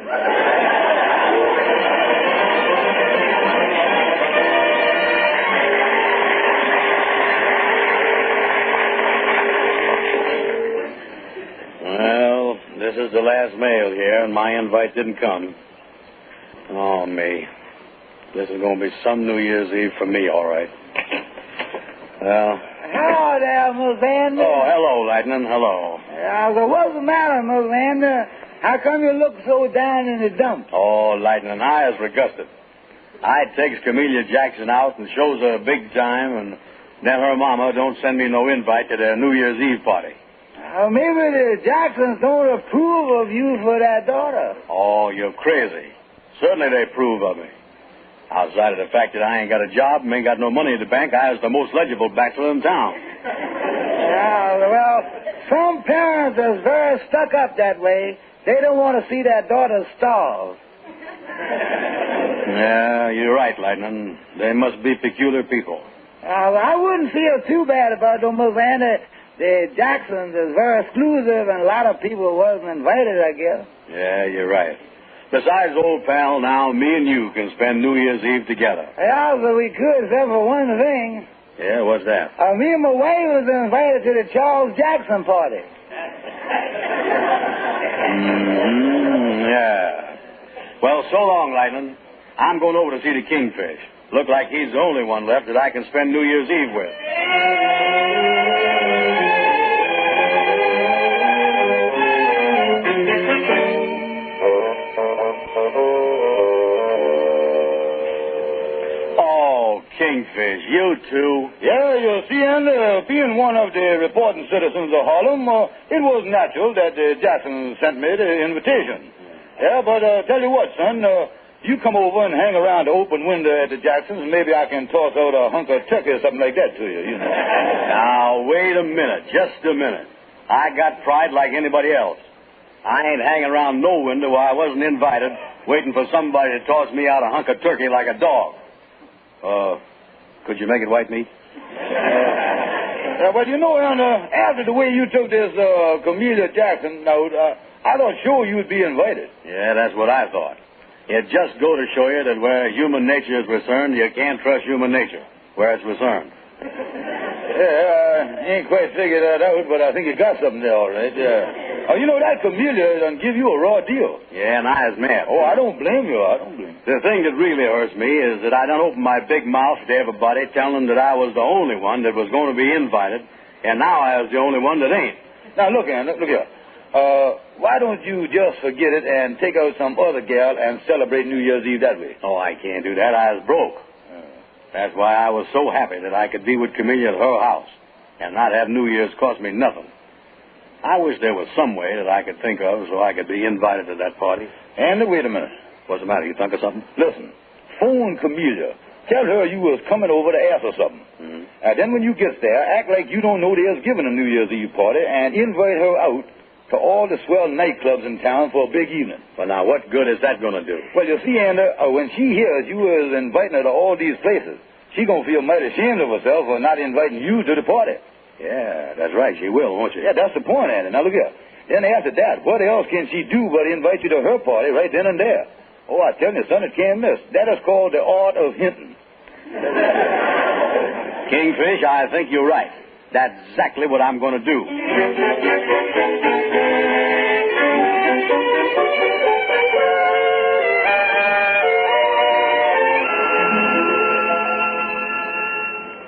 Well, this is the last mail here, and my invite didn't come. Oh, me. This is going to be some New Year's Eve for me, all right. Well... Hello there, Miss Abner. Oh, hello, Lightning. Hello. So what's the matter, Miss Abner? How come you look so down in the dumps? Oh, Lightning, I is regusted. I takes Camellia Jackson out and shows her big time, and then her mama don't send me no invite to their New Year's Eve party. Maybe the Jacksons don't approve of you for that daughter. Oh, you're crazy. Certainly they approve of me. Outside of the fact that I ain't got a job and ain't got no money in the bank, I was the most legible bachelor in town. Well, some parents are very stuck up that way. They don't want to see their daughter starve. Yeah, you're right, Lightning. They must be peculiar people. I wouldn't feel too bad about them, Miss Anna. The Jacksons is very exclusive, and a lot of people wasn't invited, I guess. Yeah, you're right. Besides, old pal, now me and you can spend New Year's Eve together. Yeah, but we could, except for one thing. Yeah, what's that? Me and my wife was invited to the Charles Jackson party. Yeah. Well, so long, Lightning. I'm going over to see the Kingfish. Look like he's the only one left that I can spend New Year's Eve with. Kingfish, you too? Yeah, you see, and being one of the reporting citizens of Harlem, it was natural that Jackson sent me the invitation. Yeah, but tell you what, son, you come over and hang around the open window at the Jacksons, and maybe I can toss out a hunk of turkey or something like that to you, you know. Now, wait a minute, just a minute. I got pride like anybody else. I ain't hanging around no window where I wasn't invited, waiting for somebody to toss me out a hunk of turkey like a dog. Could you make it white meat? But you know, after the way you took this Camellia Jackson note, I thought sure you'd be invited. Yeah, that's what I thought. It just go to show you that where human nature is concerned, you can't trust human nature where it's concerned. Yeah, I ain't quite figured that out, but I think you got something there, all right. You know, that Camellia done give you a raw deal. Yeah, and I was mad. Oh, I don't blame you. I don't blame you. The thing that really hurts me is that I done opened my big mouth to everybody, telling them that I was the only one that was going to be invited, and now I was the only one that ain't. Now, look here. Why don't you just forget it and take out some other gal and celebrate New Year's Eve that way? Oh, I can't do that. I was broke. That's why I was so happy that I could be with Camellia at her house and not have New Year's cost me nothing. I wish there was some way that I could think of so I could be invited to that party. And wait a minute. What's the matter? You think of something? Listen, phone Camellia. Tell her you was coming over to ask her something. Mm-hmm. And then when you get there, act like you don't know there's giving a New Year's Eve party and invite her out to all the swell nightclubs in town for a big evening. Well, now, what good is that going to do? Well, you see, Anna, when she hears you was inviting her to all these places, she going to feel mighty ashamed of herself for not inviting you to the party. Yeah, that's right. She will, won't she? Yeah, that's the point, Anna. Now, look here. Then after that, what else can she do but invite you to her party right then and there? Oh, I tell you, son, it can't miss. That is called the art of hinting. Kingfish, I think you're right. That's exactly what I'm going to do.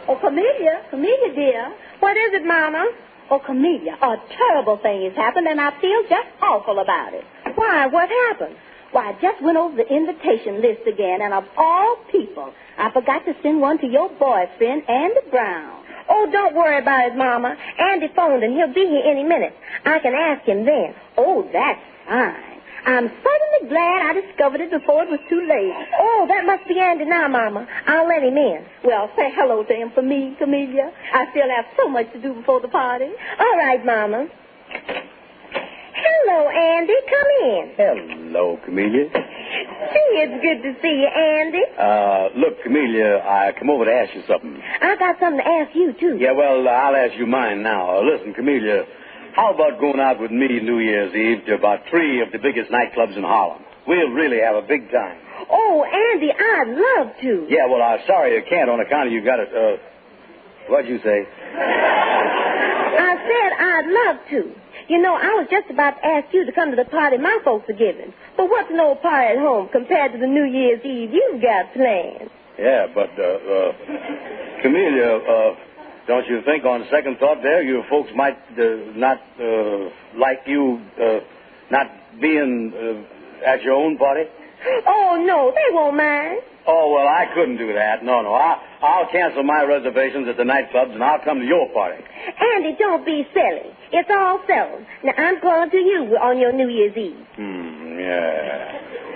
Oh, Camellia, dear. What is it, Mama? Oh, Camellia, a terrible thing has happened, and I feel just awful about it. Why? What happened? Why, I just went over the invitation list again, and of all people, I forgot to send one to your boyfriend, Andy Brown. Oh, don't worry about it, Mama. Andy phoned, and he'll be here any minute. I can ask him then. Oh, that's fine. I'm certainly glad I discovered it before it was too late. Oh, that must be Andy now, Mama. I'll let him in. Well, say hello to him for me, Camellia. I still have so much to do before the party. All right, Mama. Hello, Andy. Come in. Hello, Camellia. Gee, it's good to see you, Andy. Look, Camellia, I come over to ask you something. I got something to ask you, too. Yeah, well, I'll ask you mine now. Listen, Camellia, how about going out with me New Year's Eve to about 3 of the biggest nightclubs in Harlem? We'll really have a big time. Oh, Andy, I'd love to. Yeah, well, I'm sorry you can't on account of you got it. What'd you say? I said I'd love to. You know, I was just about to ask you to come to the party my folks are giving. But what's an old party at home compared to the New Year's Eve you've got planned? Yeah, but, Camellia, don't you think on second thought there, your folks might not like you not being at your own party? Oh, no, they won't mind. Oh, well, I couldn't do that. No. I'll cancel my reservations at the nightclubs, and I'll come to your party. Andy, don't be silly. It's all settled. Now, I'm going to you on your New Year's Eve. Yeah.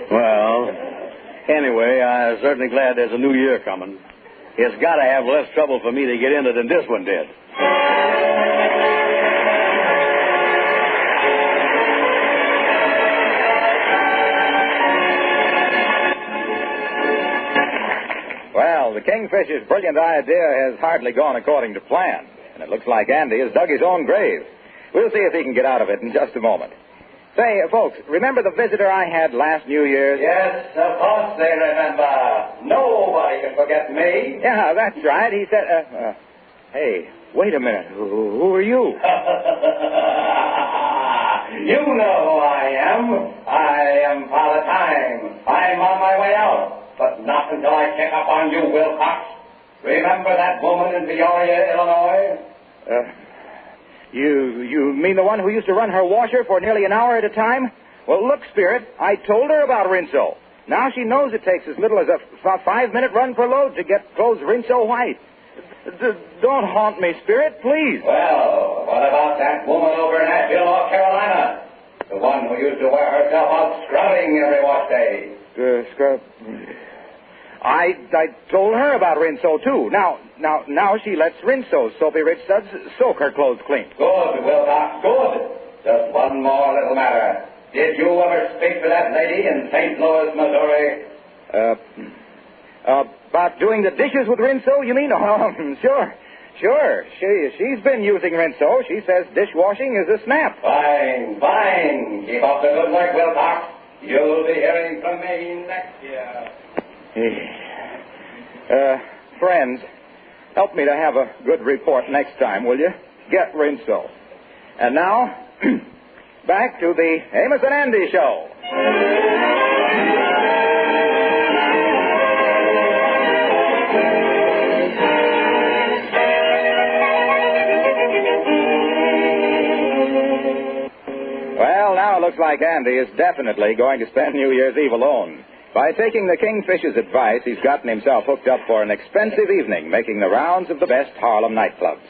Well, anyway, I'm certainly glad there's a new year coming. It's got to have less trouble for me to get in it than this one did. Well, the Kingfisher's brilliant idea has hardly gone according to plan, and it looks like Andy has dug his own grave. We'll see if he can get out of it in just a moment. Say, folks, remember the visitor I had last New Year's? Yes, of course they remember. Nobody can forget me. Yeah, that's right. He said, hey, wait a minute. Who are you? You know who I am. I am Father Time. I'm on my way out. But not until I check up on you, Wilcox. Remember that woman in Peoria, Illinois? You mean the one who used to run her washer for nearly an hour at a time? Well, look, Spirit, I told her about Rinso. Now she knows it takes as little as a 5-minute run per load to get clothes Rinso white. Don't haunt me, Spirit, please. Well, what about that woman over in Asheville, North Carolina? The one who used to wear herself out scrubbing every wash day. Scrub. I told her about Rinso, too. Now she lets Rinso's soapy rich suds soak her clothes clean. Good, Wilcox, good. Just one more little matter. Did you ever speak to that lady in St. Louis, Missouri? About doing the dishes with Rinso, you mean? Oh, sure. She's been using Rinso. She says dishwashing is a snap. Fine. Keep up the good work, Wilcox. You'll be hearing from me next year. Friends, help me to have a good report next time, will you? Get Rinso. And now, back to the Amos and Andy Show. Well, now it looks like Andy is definitely going to spend New Year's Eve alone. By taking the Kingfisher's advice, he's gotten himself hooked up for an expensive evening, making the rounds of the best Harlem nightclubs.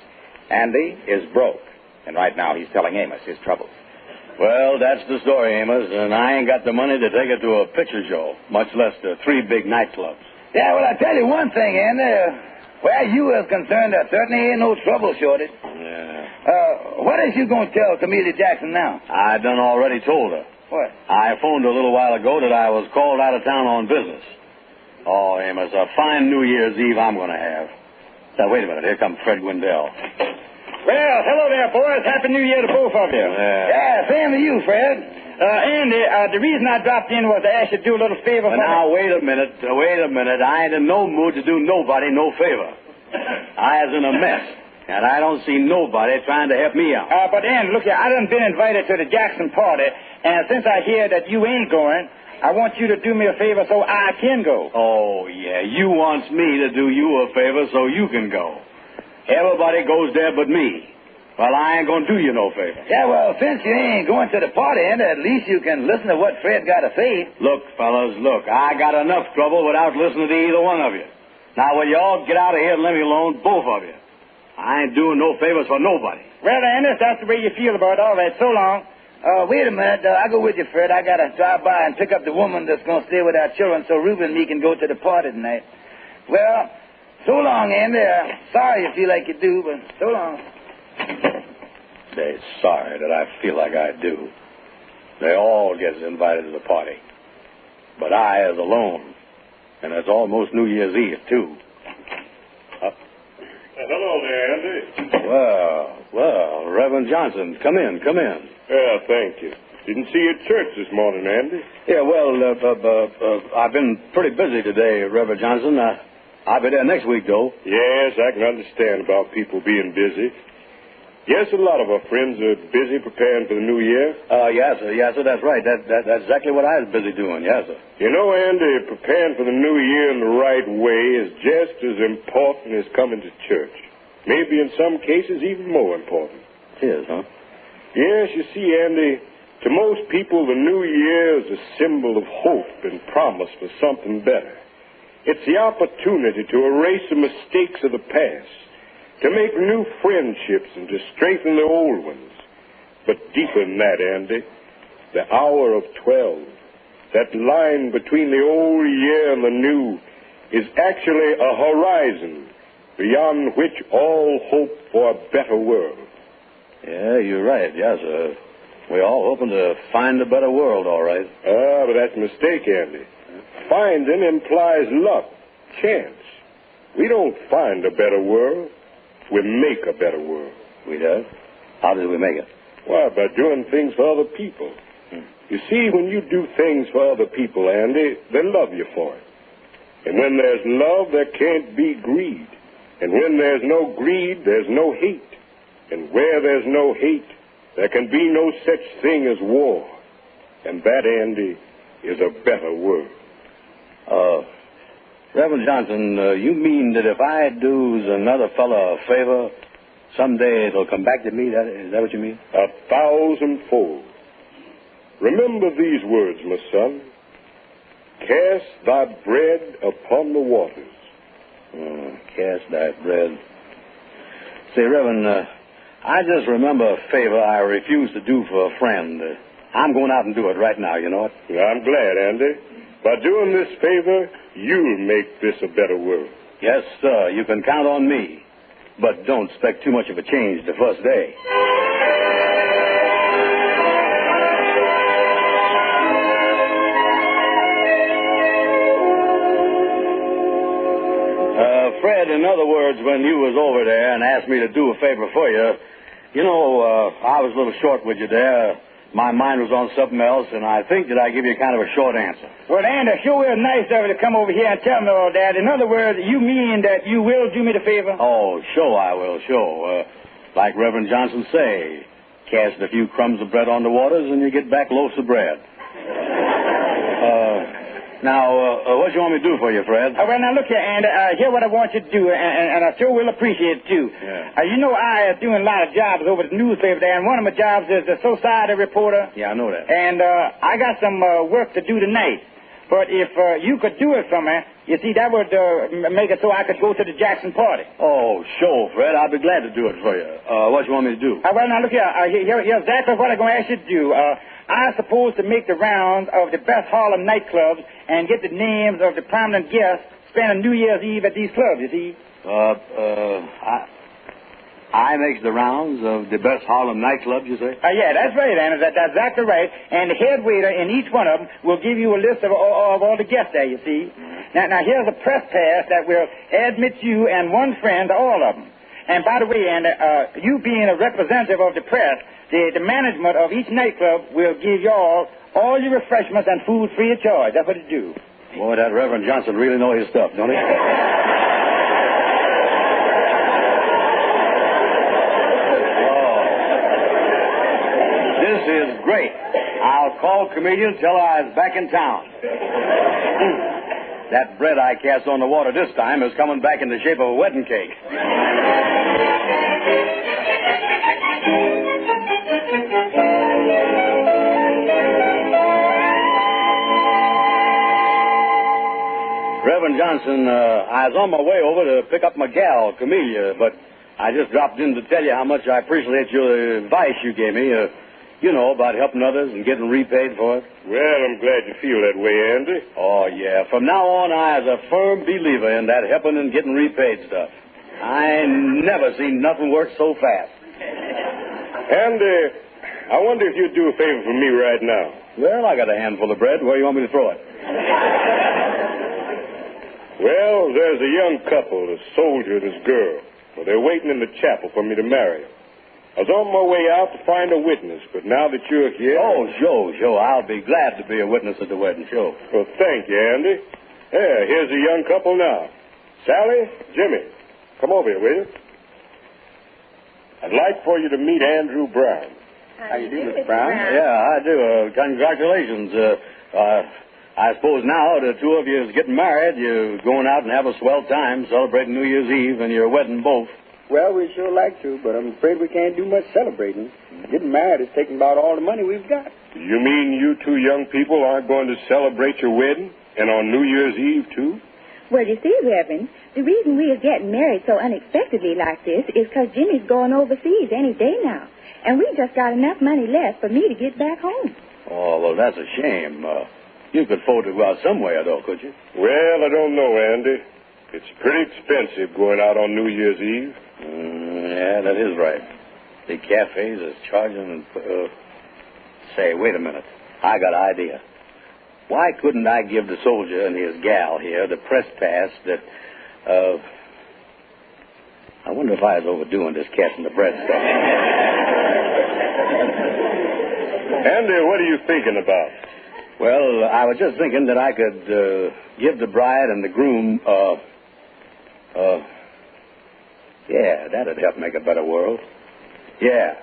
Andy is broke, and right now he's telling Amos his troubles. Well, that's the story, Amos, and I ain't got the money to take it to a picture show, much less to 3 big nightclubs. Yeah, well, I tell you one thing, Andy. Where you is concerned, there certainly ain't no trouble shortage. Yeah. What is you going to tell Camellia Jackson now? I done already told her. What? I phoned a little while ago that I was called out of town on business. Oh, Amos, a fine New Year's Eve I'm going to have. Now, wait a minute. Here comes Fred Wendell. Well, hello there, boys. Happy New Year to both of you. Yeah, same to you, Fred. Andy, the reason I dropped in was to ask you to do a little favor for me. Now, wait a minute. I ain't in no mood to do nobody no favor. I is in a mess, and I don't see nobody trying to help me out. But, Andy, look here. I done been invited to the Jackson party, and since I hear that you ain't going, I want you to do me a favor so I can go. Oh, yeah. You wants me to do you a favor so you can go. Everybody goes there but me. Well, I ain't going to do you no favor. Yeah, well, since you ain't going to the party, Andy, at least you can listen to what Fred got to say. Look, fellas, look. I got enough trouble without listening to either one of you. Now, will you all get out of here and let me alone, both of you? I ain't doing no favors for nobody. Well, Andy, if that's the way you feel about it, all right, so long. Wait a minute. I'll go with you, Fred. I got to drive by and pick up the woman that's going to stay with our children so Rubin and me can go to the party tonight. Well, so long, Andy. Sorry you feel like you do, but so long. They're sorry that I feel like I do. They all get invited to the party. But I is alone. And it's almost New Year's Eve, too. Hello there, Andy. Well, Reverend Johnson, come in. Yeah, thank you. Didn't see you at church this morning, Andy. Yeah, well, I've been pretty busy today, Reverend Johnson. I'll be there next week, though. Yes, I can understand about people being busy. Yes, a lot of our friends are busy preparing for the new year. Yes, sir, that's right. That's exactly what I was busy doing, yes, sir. You know, Andy, preparing for the new year in the right way is just as important as coming to church. Maybe in some cases even more important. It is, huh? Yes, you see, Andy, to most people the new year is a symbol of hope and promise for something better. It's the opportunity to erase the mistakes of the past, to make new friendships and to strengthen the old ones. But deeper than that, Andy, the hour of 12, that line between the old year and the new, is actually a horizon beyond which all hope for a better world. Yeah, you're right, yes, sir. We're all hoping to find a better world, all right. But that's a mistake, Andy. Finding implies luck, chance. We don't find a better world. We make a better world. We do? How do we make it? Why, by doing things for other people. You see, when you do things for other people, Andy, they love you for it. And when there's love, there can't be greed. And when there's no greed, there's no hate. And where there's no hate, there can be no such thing as war. And that, Andy, is a better world. Reverend Johnson, you mean that if I do's another fella a favor, someday it'll come back to me? Is that what you mean? 1,000-fold. Remember these words, my son. Cast thy bread upon the waters. Cast thy bread. Say, Reverend, I just remember a favor I refused to do for a friend. I'm going out and do it right now, you know it? I'm glad, Andy. By doing this favor, you'll make this a better world. Yes, sir. You can count on me. But don't expect too much of a change the first day. Fred, in other words, when you was over there and asked me to do a favor for you, you know, I was a little short with you there. My mind was on something else, and I think that I give you kind of a short answer. Well, Andy, sure was nice of you to come over here and tell me all that. In other words, you mean that you will do me the favor? Oh, sure I will, sure. Like Reverend Johnson say, cast a few crumbs of bread on the waters and you get back loaves of bread. Now, what do you want me to do for you, Fred? Well, now, look here, Andy. Here's what I want you to do, and I sure will appreciate it, too. Yeah. You know, I am doing a lot of jobs over at the newspaper there, and one of my jobs is the society reporter. Yeah, I know that. And I got some work to do tonight. But if you could do it for me, you see, that would make it so I could go to the Jackson party. Oh, sure, Fred. I'll be glad to do it for you. What do you want me to do? Well, now, look here. Here's exactly what I'm going to ask you to do. I'm supposed to make the rounds of the best Harlem nightclubs and get the names of the prominent guests spending New Year's Eve at these clubs, you see. I makes the rounds of the best Harlem nightclubs, you say? Yeah, that's right, Anna. That's exactly right. And the head waiter in each one of them will give you a list of all the guests there, you see. Now, here's a press pass that will admit you and one friend to all of them. And by the way, Anna, you being a representative of the press, the management of each nightclub will give you all your refreshments and food free of charge. That's what it do. Boy, that Reverend Johnson really knows his stuff, don't he? This is great. I'll call comedian till I was back in town. That bread I cast on the water this time is coming back in the shape of a wedding cake. Reverend Johnson, I was on my way over to pick up my gal, Camellia, but I just dropped in to tell you how much I appreciate your advice you gave me, about helping others and getting repaid for it. Well, I'm glad you feel that way, Andy. Oh, yeah. From now on, I was a firm believer in that helping and getting repaid stuff. I never seen nothing work so fast. Andy, I wonder if you'd do a favor for me right now. Well, I got a handful of bread. Where do you want me to throw it? Well, there's a young couple, a soldier and his girl. Well, they're waiting in the chapel for me to marry them. I was on my way out to find a witness, but now that you're here... Oh, sure. I'll be glad to be a witness at the wedding, sure. Well, thank you, Andy. Yeah, here's a young couple now. Sally, Jimmy, come over here, will you? I'd like for you to meet Andrew Brown. How you do, Mr. Brown? Yeah, I do. Congratulations. I suppose now the two of you is getting married, you're going out and have a swell time celebrating New Year's Eve and your wedding both. Well, we sure like to, but I'm afraid we can't do much celebrating. Getting married is taking about all the money we've got. You mean you two young people aren't going to celebrate your wedding? And on New Year's Eve, too? Well, you see, Reverend, the reason we are getting married so unexpectedly like this is because Jimmy's going overseas any day now. And we just got enough money left for me to get back home. Oh, well, that's a shame. You could afford to go out somewhere, though, could you? Well, I don't know, Andy. It's pretty expensive going out on New Year's Eve. Yeah, that is right. The cafes is charging... Say, wait a minute. I got an idea. Why couldn't I give the soldier and his gal here the press pass that... I wonder if I was overdoing this catching the bread stuff. Andy, what are you thinking about? Well, I was just thinking that I could give the bride and the groom, yeah, that'd help make a better world. Yeah.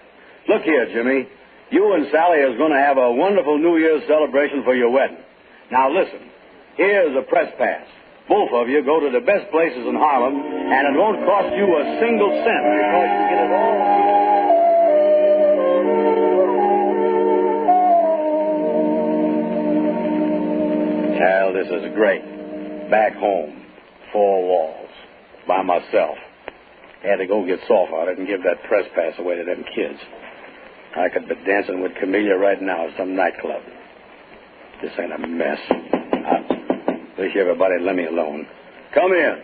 Look here, Jimmy. You and Sally is going to have a wonderful New Year's celebration for your wedding. Now, listen. Here's a press pass. Both of you go to the best places in Harlem, and it won't cost you a single cent because you get it all. Child, this is great. Back home, 4 walls, by myself. Had to go get soft on it and give that press pass away to them kids. I could be dancing with Camellia right now at some nightclub. This ain't a mess. I wish everybody let me alone. Come in.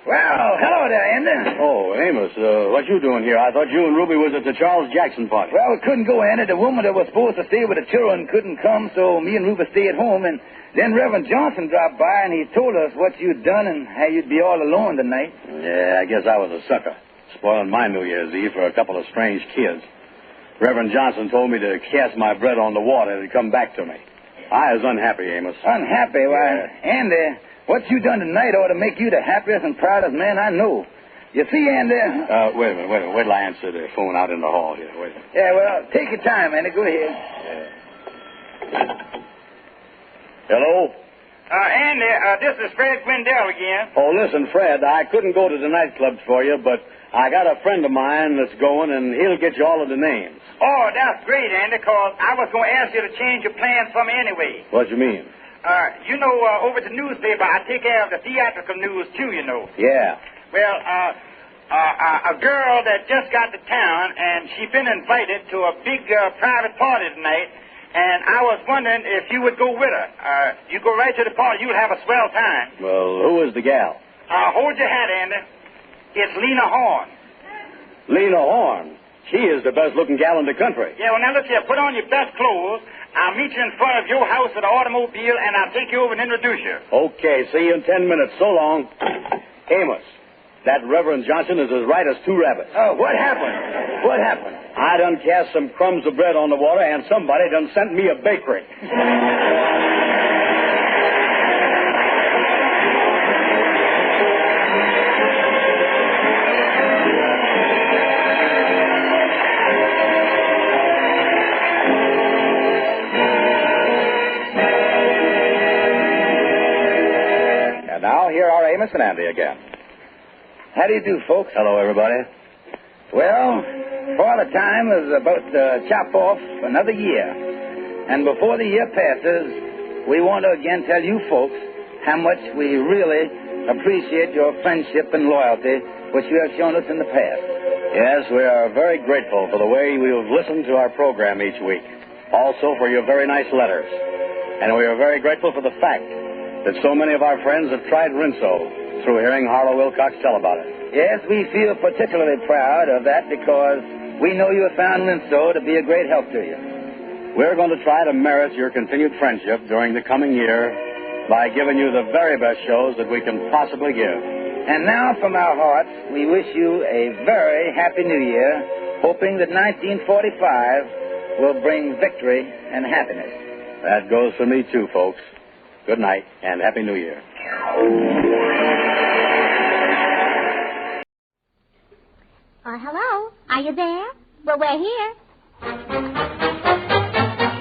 Well, hello there, Andy. Oh, Amos, what you doing here? I thought you and Ruby was at the Charles Jackson party. Well, we couldn't go, Andy. The woman that was supposed to stay with the children couldn't come, so me and Ruby stayed home, and then Reverend Johnson dropped by, and he told us what you'd done and how you'd be all alone tonight. Yeah, I guess I was a sucker, spoiling my New Year's Eve for a couple of strange kids. Reverend Johnson told me to cast my bread on the water and it'd come back to me. I was unhappy, Amos. Unhappy? Why, Andy, what you done tonight ought to make you the happiest and proudest man I know. You see, Andy... Wait a minute. Wait till I answer the phone out in the hall here. Wait a minute. Yeah, well, take your time, Andy. Go ahead. Hello? Andy, this is Fred Gwendell again. Oh, listen, Fred, I couldn't go to the nightclubs for you, but I got a friend of mine that's going, and he'll get you all of the names. Oh, that's great, Andy, because I was going to ask you to change your plans for me anyway. What you mean? Over at the newspaper, I take care of the theatrical news, too, you know. Yeah. Well, a girl that just got to town, and she's been invited to a big private party tonight, and I was wondering if you would go with her. You go right to the party, you'll have a swell time. Well, who is the gal? Hold your hat, Andy. It's Lena Horn. Lena Horn? She is the best-looking gal in the country. Yeah, well, now, look here. Put on your best clothes. I'll meet you in front of your house at the automobile, and I'll take you over and introduce you. Okay, see you in 10 minutes. So long. Amos, that Reverend Johnson is as right as 2 rabbits. Oh, what happened? What happened? I done cast some crumbs of bread on the water, and somebody done sent me a bakery. Here are Amos and Andy again. How do you do, folks? Hello, everybody. Well, Father Time is about to chop off another year. And before the year passes, we want to again tell you folks how much we really appreciate your friendship and loyalty, which you have shown us in the past. Yes, we are very grateful for the way you've listened to our program each week. Also for your very nice letters. And we are very grateful for the fact that so many of our friends have tried Rinso through hearing Harlow Wilcox tell about it. Yes, we feel particularly proud of that because we know you have found Rinso to be a great help to you. We're going to try to merit your continued friendship during the coming year by giving you the very best shows that we can possibly give. And now, from our hearts, we wish you a very happy New Year, hoping that 1945 will bring victory and happiness. That goes for me, too, folks. Good night, and Happy New Year. Hello? Are you there? Well, we're here.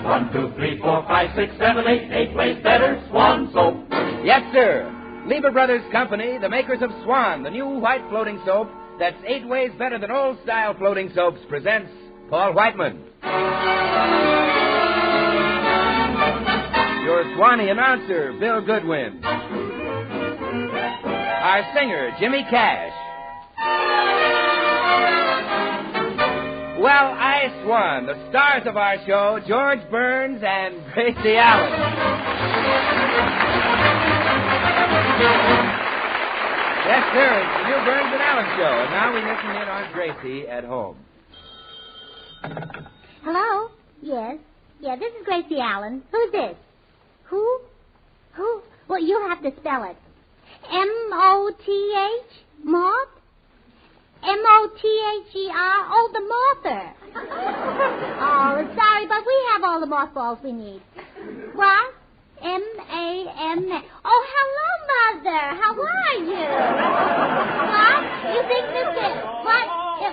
1, 2, 3, 4, 5, 6, 7, 8, 8 ways better, Swan soap. Yes, sir. Lever Brothers Company, the makers of Swan, the new white floating soap that's 8 ways better than old-style floating soaps, presents Paul Whiteman. Your Swanee announcer, Bill Goodwin. Our singer, Jimmy Cash. Well, I Swan, the stars of our show, George Burns and Gracie Allen. Yes, sir, it's the new Burns and Allen show, and now we listen in on Gracie at home. Hello? Yes. Yeah, this is Gracie Allen. Who's this? Who? Who? Well, you have to spell it. M-O-T-H? Moth? M-O-T-H-E-R? Oh, the mother. Oh, sorry, but we have all the mothballs we need. What? M-A-M-A. Oh, hello, Mother. How are you? What? You think this is... What?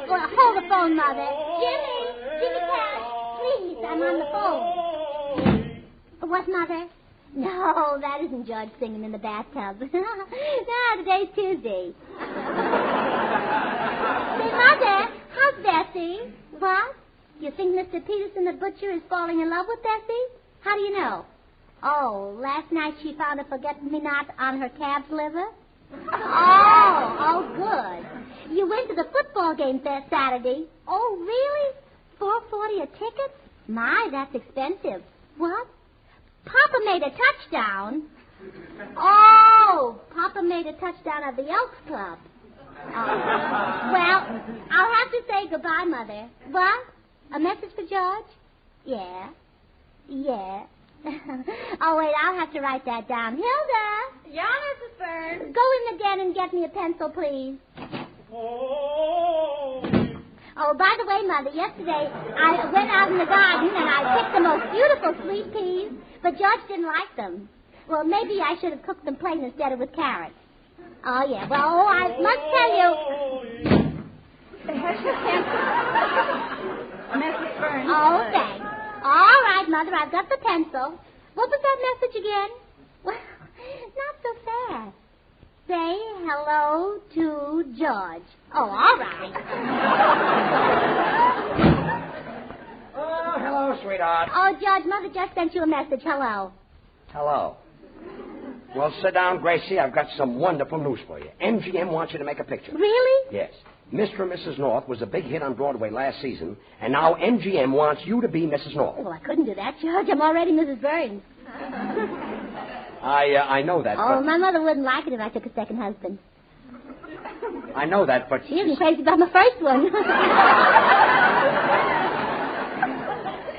Well, hold the phone, Mother. Jimmy Cash, please, I'm on the phone. What, Mother? No, that isn't George singing in the bathtub. No, today's Tuesday. Say, Mother, how's Bessie? What? You think Mr. Peterson the butcher is falling in love with Bessie? How do you know? Oh, last night she found a forget-me-not on her calf's liver? Oh, good. You went to the football game Saturday. Oh, really? $4.40 a ticket? My, that's expensive. What? Papa made a touchdown. Oh, Papa made a touchdown at the Elks Club. Oh. Well, I'll have to say goodbye, Mother. What? A message for George? Yeah. Oh, wait, I'll have to write that down. Hilda! Yeah, Mrs. Burns. Go in the den and get me a pencil, please. Oh, by the way, Mother, yesterday I went out in the garden and I picked the most beautiful sweet peas, but George didn't like them. Well, maybe I should have cooked them plain instead of with carrots. Oh, yeah. Well, I must tell you... Mrs. Burns. Oh, thanks. All right, Mother, I've got the pencil. What was that message again? Well, not so fast. Say hello to George. Oh, all right. Oh, hello, sweetheart. Oh, George, Mother just sent you a message. Hello. Hello. Well, sit down, Gracie. I've got some wonderful news for you. MGM wants you to make a picture. Really? Yes. Mr. and Mrs. North was a big hit on Broadway last season, and now MGM wants you to be Mrs. North. Well, I couldn't do that, George. I'm already Mrs. Burns. I know that, Oh, but... my mother wouldn't like it if I took a second husband. I know that, but... She isn't crazy about my first one.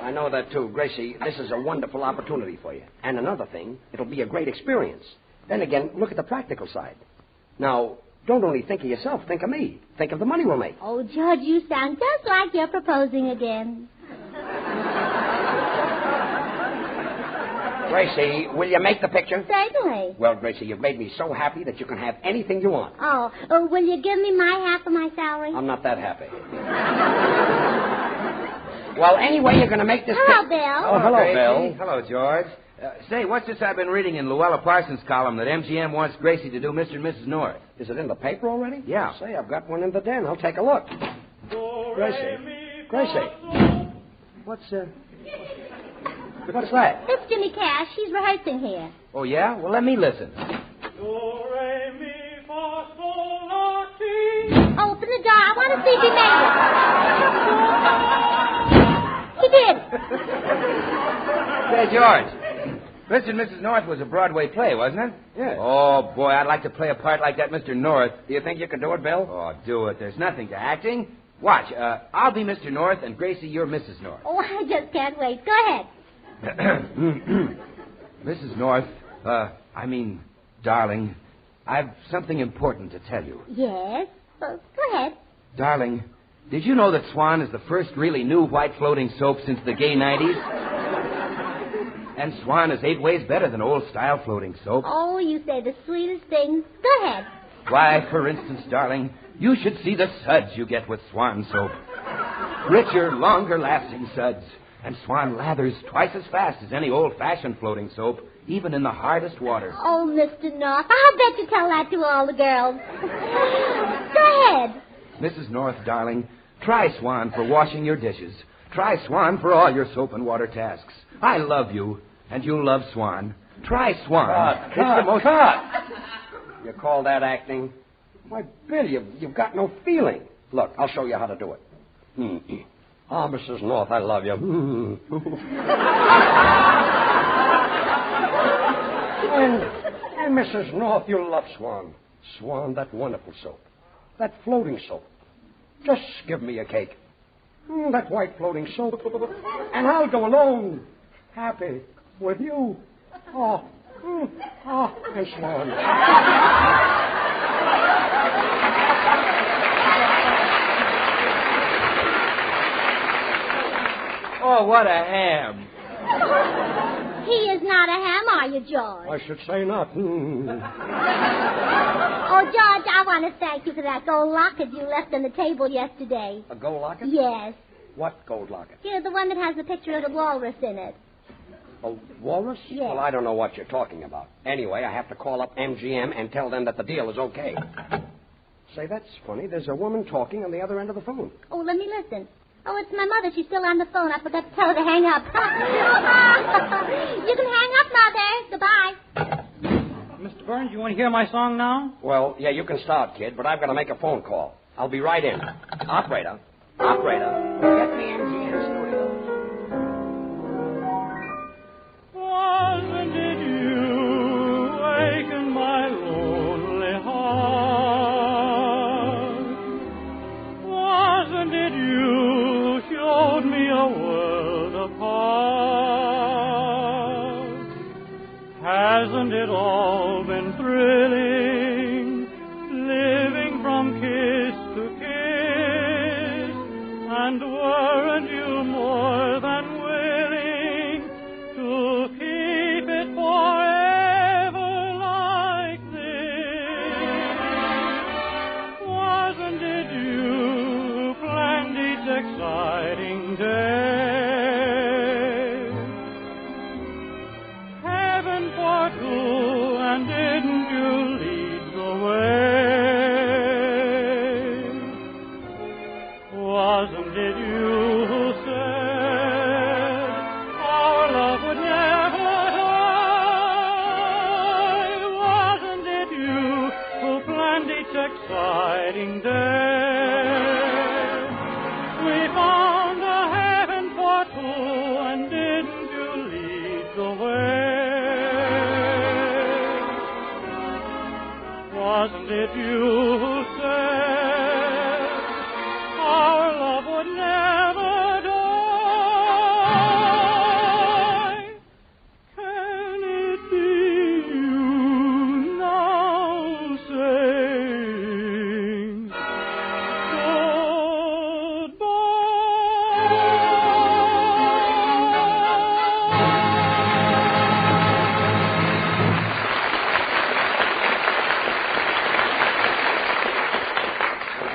I know that, too. Gracie, this is a wonderful opportunity for you. And another thing, it'll be a great experience. Then again, look at the practical side. Now, don't only think of yourself, think of me. Think of the money we'll make. Oh, George, you sound just like you're proposing again. Gracie, will you make the picture? Certainly. Well, Gracie, you've made me so happy that you can have anything you want. Oh, will you give me my half of my salary? I'm not that happy. Well, anyway, you're going to make this... Hello, Bill. Oh, hello, Gracie. Bill. Hello, George. Say, what's this I've been reading in Luella Parsons' column that MGM wants Gracie to do Mr. and Mrs. North? Is it in the paper already? Yeah. Say, I've got one in the den. I'll take a look. Gracie. What's that? It's Jimmy Cash. He's rehearsing here. Oh, yeah? Well, let me listen. Open the door. I want to see if he made it. He did. Say, George, Mr. and Mrs. North was a Broadway play, wasn't it? Yeah. Oh, boy, I'd like to play a part like that Mr. North. Do you think you can do it, Bill? Oh, do it. There's nothing to acting. Watch, I'll be Mr. North, and Gracie, you're Mrs. North. Oh, I just can't wait. Go ahead. Mrs. North, darling, I've something important to tell you. Yes? Go ahead. Darling, did you know that Swan is the first really new white floating soap since the gay 90s? And Swan is 8 ways better than old-style floating soap. Oh, you say the sweetest things. Go ahead. Why, for instance, darling, you should see the suds you get with Swan soap. Richer, longer-lasting suds. And Swan lathers twice as fast as any old-fashioned floating soap, even in the hardest water. Oh, Mr. North, I'll bet you tell that to all the girls. Go ahead. Mrs. North, darling, try Swan for washing your dishes. Try Swan for all your soap and water tasks. I love you, and you love Swan. Try Swan. Cut. You call that acting? Why, Bill, you've got no feeling. Look, I'll show you how to do it. Ah, Mrs. North, I love you. and Mrs. North, you love Swan. Swan, that wonderful soap. That floating soap. Just give me a cake. That white floating soap. And I'll go alone. Happy with you. And Swan. Oh, what a ham. He is not a ham, are you, George? I should say not. Oh, George, I want to thank you for that gold locket you left on the table yesterday. A gold locket? Yes. What gold locket? You know, the one that has the picture of the walrus in it. A walrus? Yes. Well, I don't know what you're talking about. Anyway, I have to call up MGM and tell them that the deal is okay. Say, that's funny. There's a woman talking on the other end of the phone. Oh, let me listen. Oh, it's my mother. She's still on the phone. I forgot to tell her to hang up. You can hang up, Mother. Goodbye. Mr. Burns, you want to hear my song now? Well, yeah, you can start, kid, but I've got to make a phone call. I'll be right in. Operator, get me MGM Studios. Wasn't it you wakened my lonely heart? Wasn't it you showed me a world apart? Hasn't it all been thrilling, living from kiss to kiss? And weren't you more than willing to keep it forever like this? Wasn't it you who planned each exciting day? Heaven for two, and didn't you lead the way? Wasn't it you who said our love would never die? Wasn't it you who planned each exciting day? We found a heaven for two, and didn't you lead the way? Wasn't it you who said our love would never die? Can it be you now saying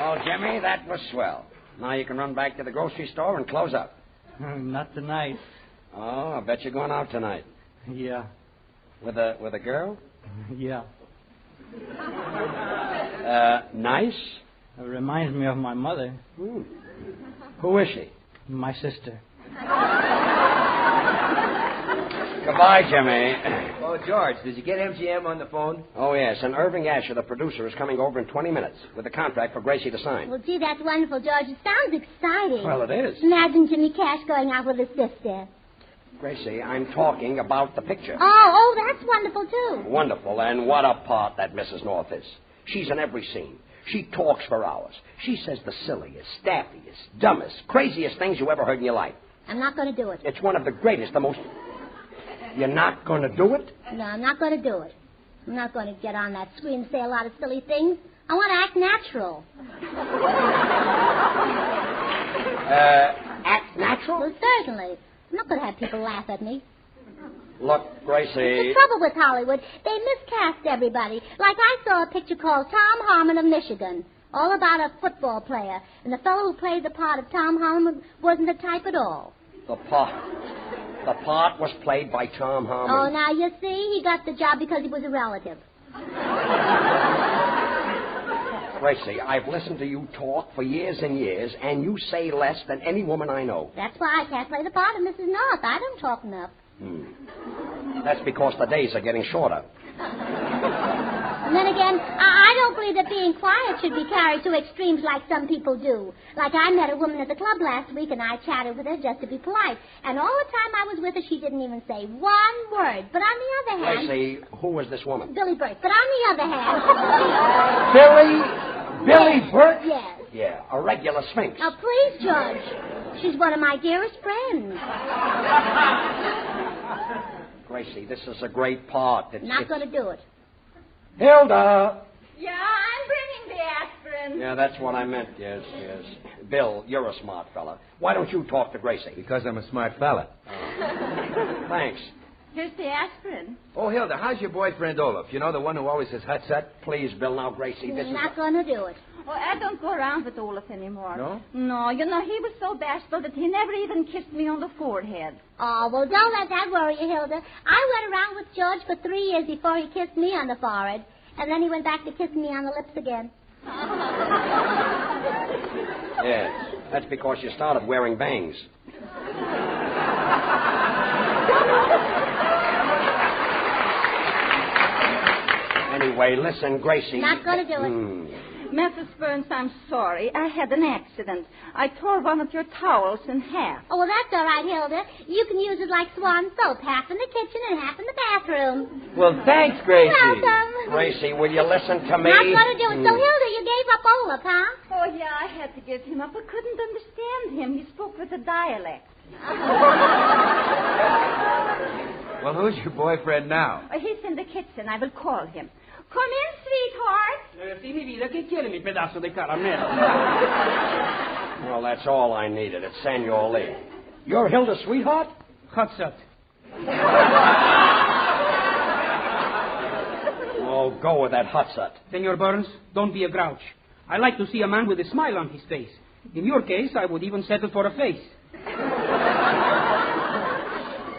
Oh, Jimmy, that was swell. Now you can run back to the grocery store and close up. Not tonight. Oh, I bet you're going out tonight. Yeah. With a girl? Yeah. Nice? It reminds me of my mother. Who is she? My sister. Goodbye, Jimmy. Oh, George, did you get MGM on the phone? Oh, yes, and Irving Asher, the producer, is coming over in 20 minutes with a contract for Gracie to sign. Well, gee, that's wonderful, George. It sounds exciting. Well, it is. Imagine Jimmy Cash going out with his sister. Gracie, I'm talking about the picture. Oh, that's wonderful, too. Wonderful, and what a part that Mrs. North is. She's in every scene. She talks for hours. She says the silliest, staffiest, dumbest, craziest things you ever heard in your life. I'm not going to do it. It's one of the greatest, the most... You're not going to do it? No, I'm not going to do it. I'm not going to get on that screen and say a lot of silly things. I want to act natural. Act natural? Well, certainly. I'm not going to have people laugh at me. Look, Gracie... The trouble with Hollywood, they miscast everybody. Like I saw a picture called Tom Harmon of Michigan, all about a football player. And the fellow who played the part of Tom Harmon wasn't the type at all. The part was played by Tom Harmon. Oh, now you see, he got the job because he was a relative. Gracie, I've listened to you talk for years and years, and you say less than any woman I know. That's why I can't play the part of Mrs. North. I don't talk enough. That's because the days are getting shorter. And then again, I don't believe that being quiet should be carried to extremes like some people do. Like I met a woman at the club last week, and I chatted with her just to be polite. And all the time I was with her, she didn't even say one word. But on the other hand... Gracie, who was this woman? Billy Burt. But on the other hand... Billy Burt? Yes. Yeah, a regular sphinx. Now, please, Judge. She's one of my dearest friends. Gracie, this is a great part. Not going to do it. Hilda! Yeah, I'm bringing the aspirin. Yeah, that's what I meant, yes. Bill, you're a smart fella. Why don't you talk to Gracie? Because I'm a smart fella. Thanks. Here's the aspirin. Oh, Hilda, how's your boyfriend Olaf? You know, the one who always says hut set? Please, Bill, now, Gracie, this is... Not going to do it. Oh, I don't go around with Olaf anymore. No? No, you know, he was so bashful that he never even kissed me on the forehead. Oh, well, don't let that worry you, Hilda. I went around with George for 3 years before he kissed me on the forehead. And then he went back to kissing me on the lips again. Yes, that's because you started wearing bangs. Anyway, listen, Gracie... Not going to do it. Mrs. Burns, I'm sorry. I had an accident. I tore one of your towels in half. Oh, well, that's all right, Hilda. You can use it like swan soap, half in the kitchen and half in the bathroom. Well, thanks, Gracie. Welcome. Gracie, will you listen to me? Not going to do it. So, Hilda, you gave up Olaf, huh? Oh, yeah, I had to give him up. I couldn't understand him. He spoke with a dialect. Well, who's your boyfriend now? He's in the kitchen. I will call him. Come in, sweetheart. Sí, mi vida, ¿qué quiere mi pedazo de caramelo? Well, that's all I needed. It's Senor Lee. You're Hilda's sweetheart? Hutsut. Oh, go with that Hutsut. Senor Burns, don't be a grouch. I like to see a man with a smile on his face. In your case, I would even settle for a face.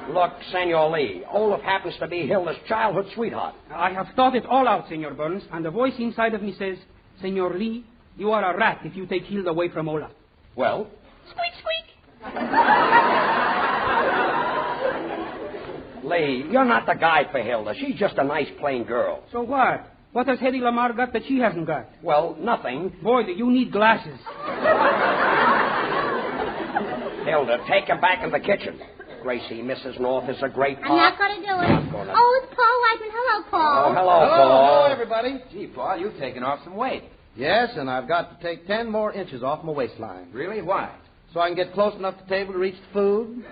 Look, Senor Lee, Olaf happens to be Hilda's childhood sweetheart. I have thought it all out, Senor Burns, and the voice inside of me says, Senor Lee, you are a rat if you take Hilda away from Olaf. Well? Squeak, squeak. Lee, you're not the guy for Hilda. She's just a nice, plain girl. So what? What has Hedy Lamarr got that she hasn't got? Well, nothing. Boy, do you need glasses. Hilda, take him back in the kitchen. Gracie, Mrs. North is a great part. I'm not going to do it. Oh, it's Paul Whiteman. Hello, Paul. Oh, hello, Paul. Hello, everybody. Gee, Paul, you've taken off some weight. Yes, and I've got to take 10 more inches off my waistline. Really? Why? So I can get close enough to the table to reach the food.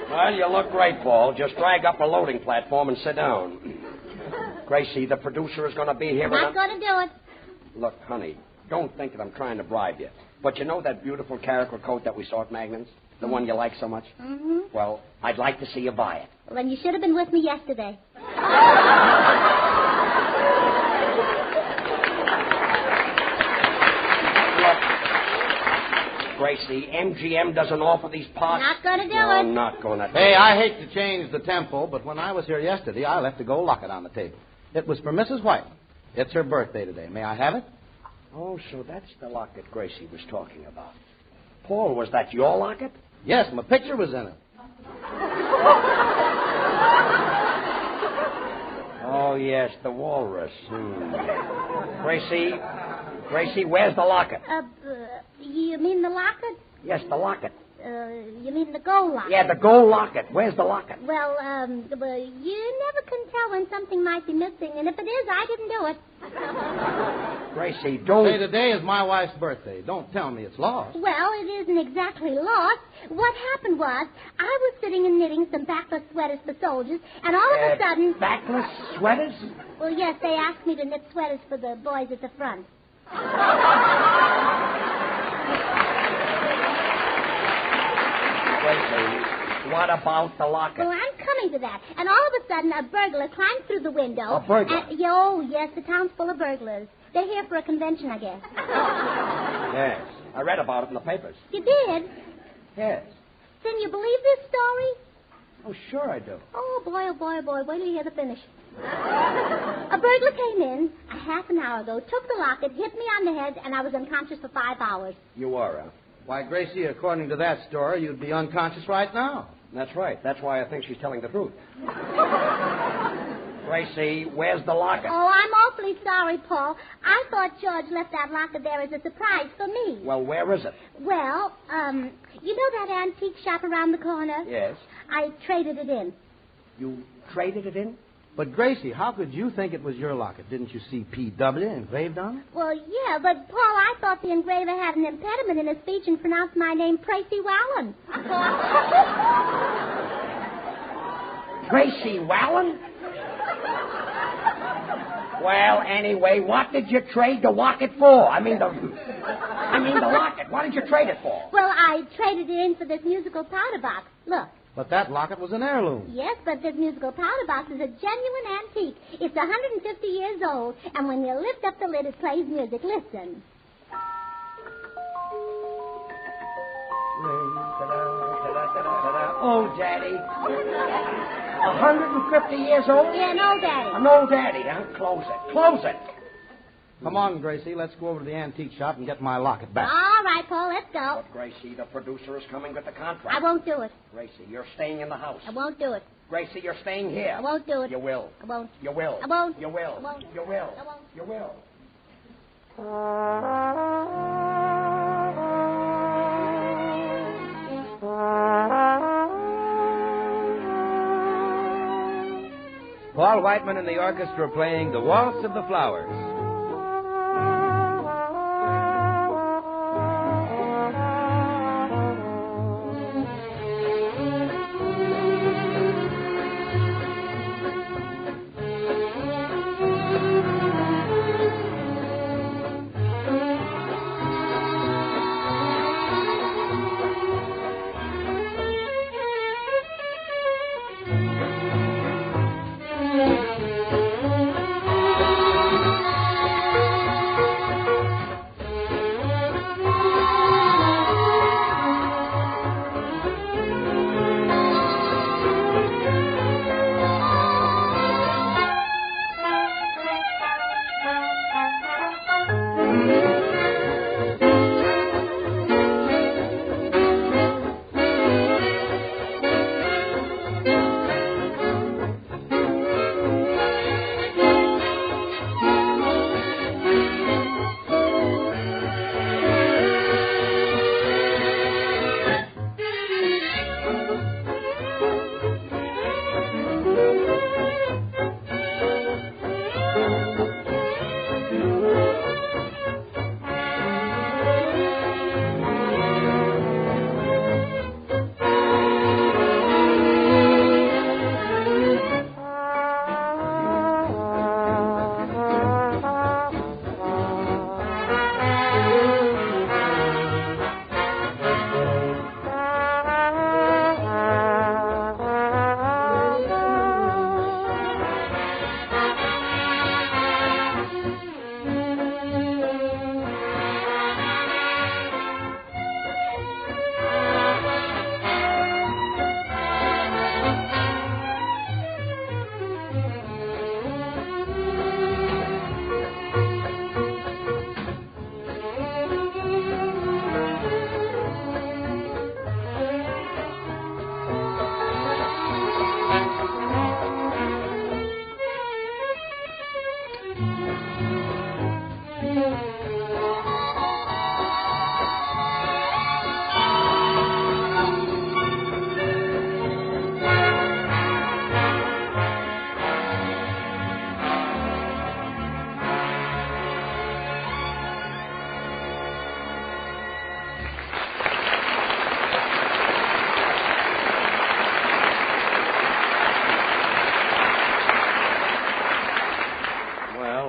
Well, you look great, Paul. Just drag up a loading platform and sit down. Gracie, the producer is going to be here. Not going to do it. Look, honey, don't think that I'm trying to bribe you. But you know that beautiful caracal coat that we saw at Magnan's? The one you like so much? Mm-hmm. Well, I'd like to see you buy it. Well, then you should have been with me yesterday. Look, Gracie, MGM doesn't offer these parts. Not going to do No, it. not going to. Hey, I hate to change the tempo, but when I was here yesterday, I left a gold locket on the table. It was for Mrs. White. It's her birthday today. May I have it? Oh, so that's the locket Gracie was talking about. Paul, was that your locket? Yes, my picture was in it. Oh, yes, the walrus. Gracie, where's the locket? You mean the locket? Yes, the locket. You mean the gold locket? Yeah, the gold locket. Where's the locket? Well, you never can tell when something might be missing, and if it is, I didn't do it. Gracie, don't... Hey, today is my wife's birthday. Don't tell me it's lost. Well, it isn't exactly lost. What happened was, I was sitting and knitting some backless sweaters for soldiers, and all of a sudden... Backless sweaters? Well, yes, they asked me to knit sweaters for the boys at the front. What about the locket? Well, I'm coming to that. And all of a sudden, a burglar climbed through the window. A burglar? Yes, the town's full of burglars. They're here for a convention, I guess. Yes, I read about it in the papers. You did? Yes. Can you believe this story? Oh, sure I do. Oh, boy, oh, boy, oh, boy. Wait till you hear the finish. A burglar came in a half an hour ago, took the locket, hit me on the head, and I was unconscious for 5 hours. You are, huh? Why, Gracie, according to that story, you'd be unconscious right now. That's right. That's why I think she's telling the truth. Gracie, where's the locket? Oh, I'm awfully sorry, Paul. I thought George left that locket there as a surprise for me. Well, where is it? Well, you know that antique shop around the corner? Yes. I traded it in. You traded it in? But, Gracie, how could you think it was your locket? Didn't you see P.W. engraved on it? Well, yeah, but, Paul, I thought the engraver had an impediment in his speech and pronounced my name Tracy Wallen. Tracy Wallen? Well, anyway, what did you trade the locket for? I mean the locket. What did you trade it for? Well, I traded it in for this musical powder box. Look. But that locket was an heirloom. Yes, but this musical powder box is a genuine antique. It's 150 years old, and when you lift up the lid, it plays music. Listen. Oh, Daddy. 150 years old? Yeah, an old daddy. An old daddy, huh? Close it. Close it. Come on, Gracie. Let's go over to the antique shop and get my locket back. All right, Paul, let's go. But, Gracie, the producer is coming with the contract. I won't do it. Gracie, you're staying in the house. I won't do it. Gracie, you're staying here. I won't do it. You will. I won't. You will. I won't. You will. I won't. You will. I won't. You will. Paul Whiteman and the orchestra playing The Waltz of the Flowers.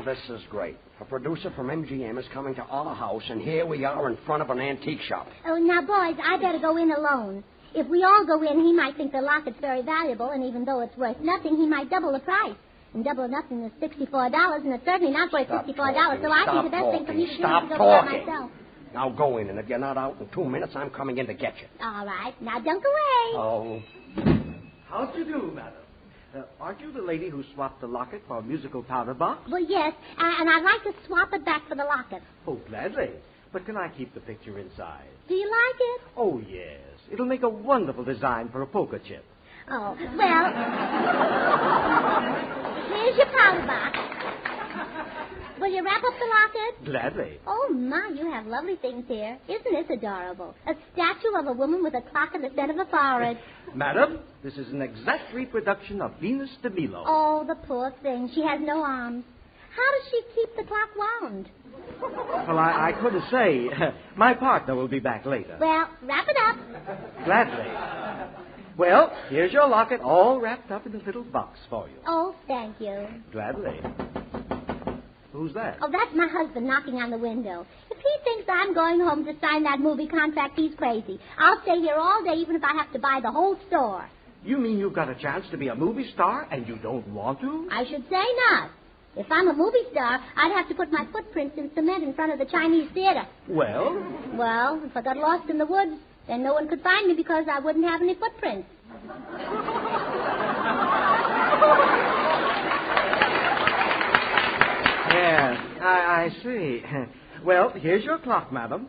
Well, this is great. A producer from MGM is coming to our house, and here we are in front of an antique shop. Oh, now, boys, I better go in alone. If we all go in, he might think the locket's very valuable, and even though it's worth nothing, he might double the price. And double nothing is $64, and it's certainly not worth $64, so I think the best thing for me to do is to go by myself. Now go in, and if you're not out in 2 minutes, I'm coming in to get you. All right. Now, don't go away. Oh. How do you do, madam? Aren't you the lady who swapped the locket for a musical powder box? Well, yes, and I'd like to swap it back for the locket. Oh, gladly. But can I keep the picture inside? Do you like it? Oh, yes. It'll make a wonderful design for a poker chip. Oh, well, here's your powder box. Will you wrap up the locket? Gladly. Oh, my, you have lovely things here. Isn't this adorable? A statue of a woman with a clock in the center of a forehead. Madam, this is an exact reproduction of Venus de Milo. Oh, the poor thing. She has no arms. How does she keep the clock wound? Well, I couldn't say. My partner will be back later. Well, wrap it up. Gladly. Well, here's your locket all wrapped up in a little box for you. Oh, thank you. Gladly. Who's that? Oh, that's my husband knocking on the window. If he thinks I'm going home to sign that movie contract, he's crazy. I'll stay here all day even if I have to buy the whole store. You mean you've got a chance to be a movie star and you don't want to? I should say not. If I'm a movie star, I'd have to put my footprints in cement in front of the Chinese theater. Well? Well, if I got lost in the woods, then no one could find me because I wouldn't have any footprints. Yes, I see. Well, here's your clock, madam.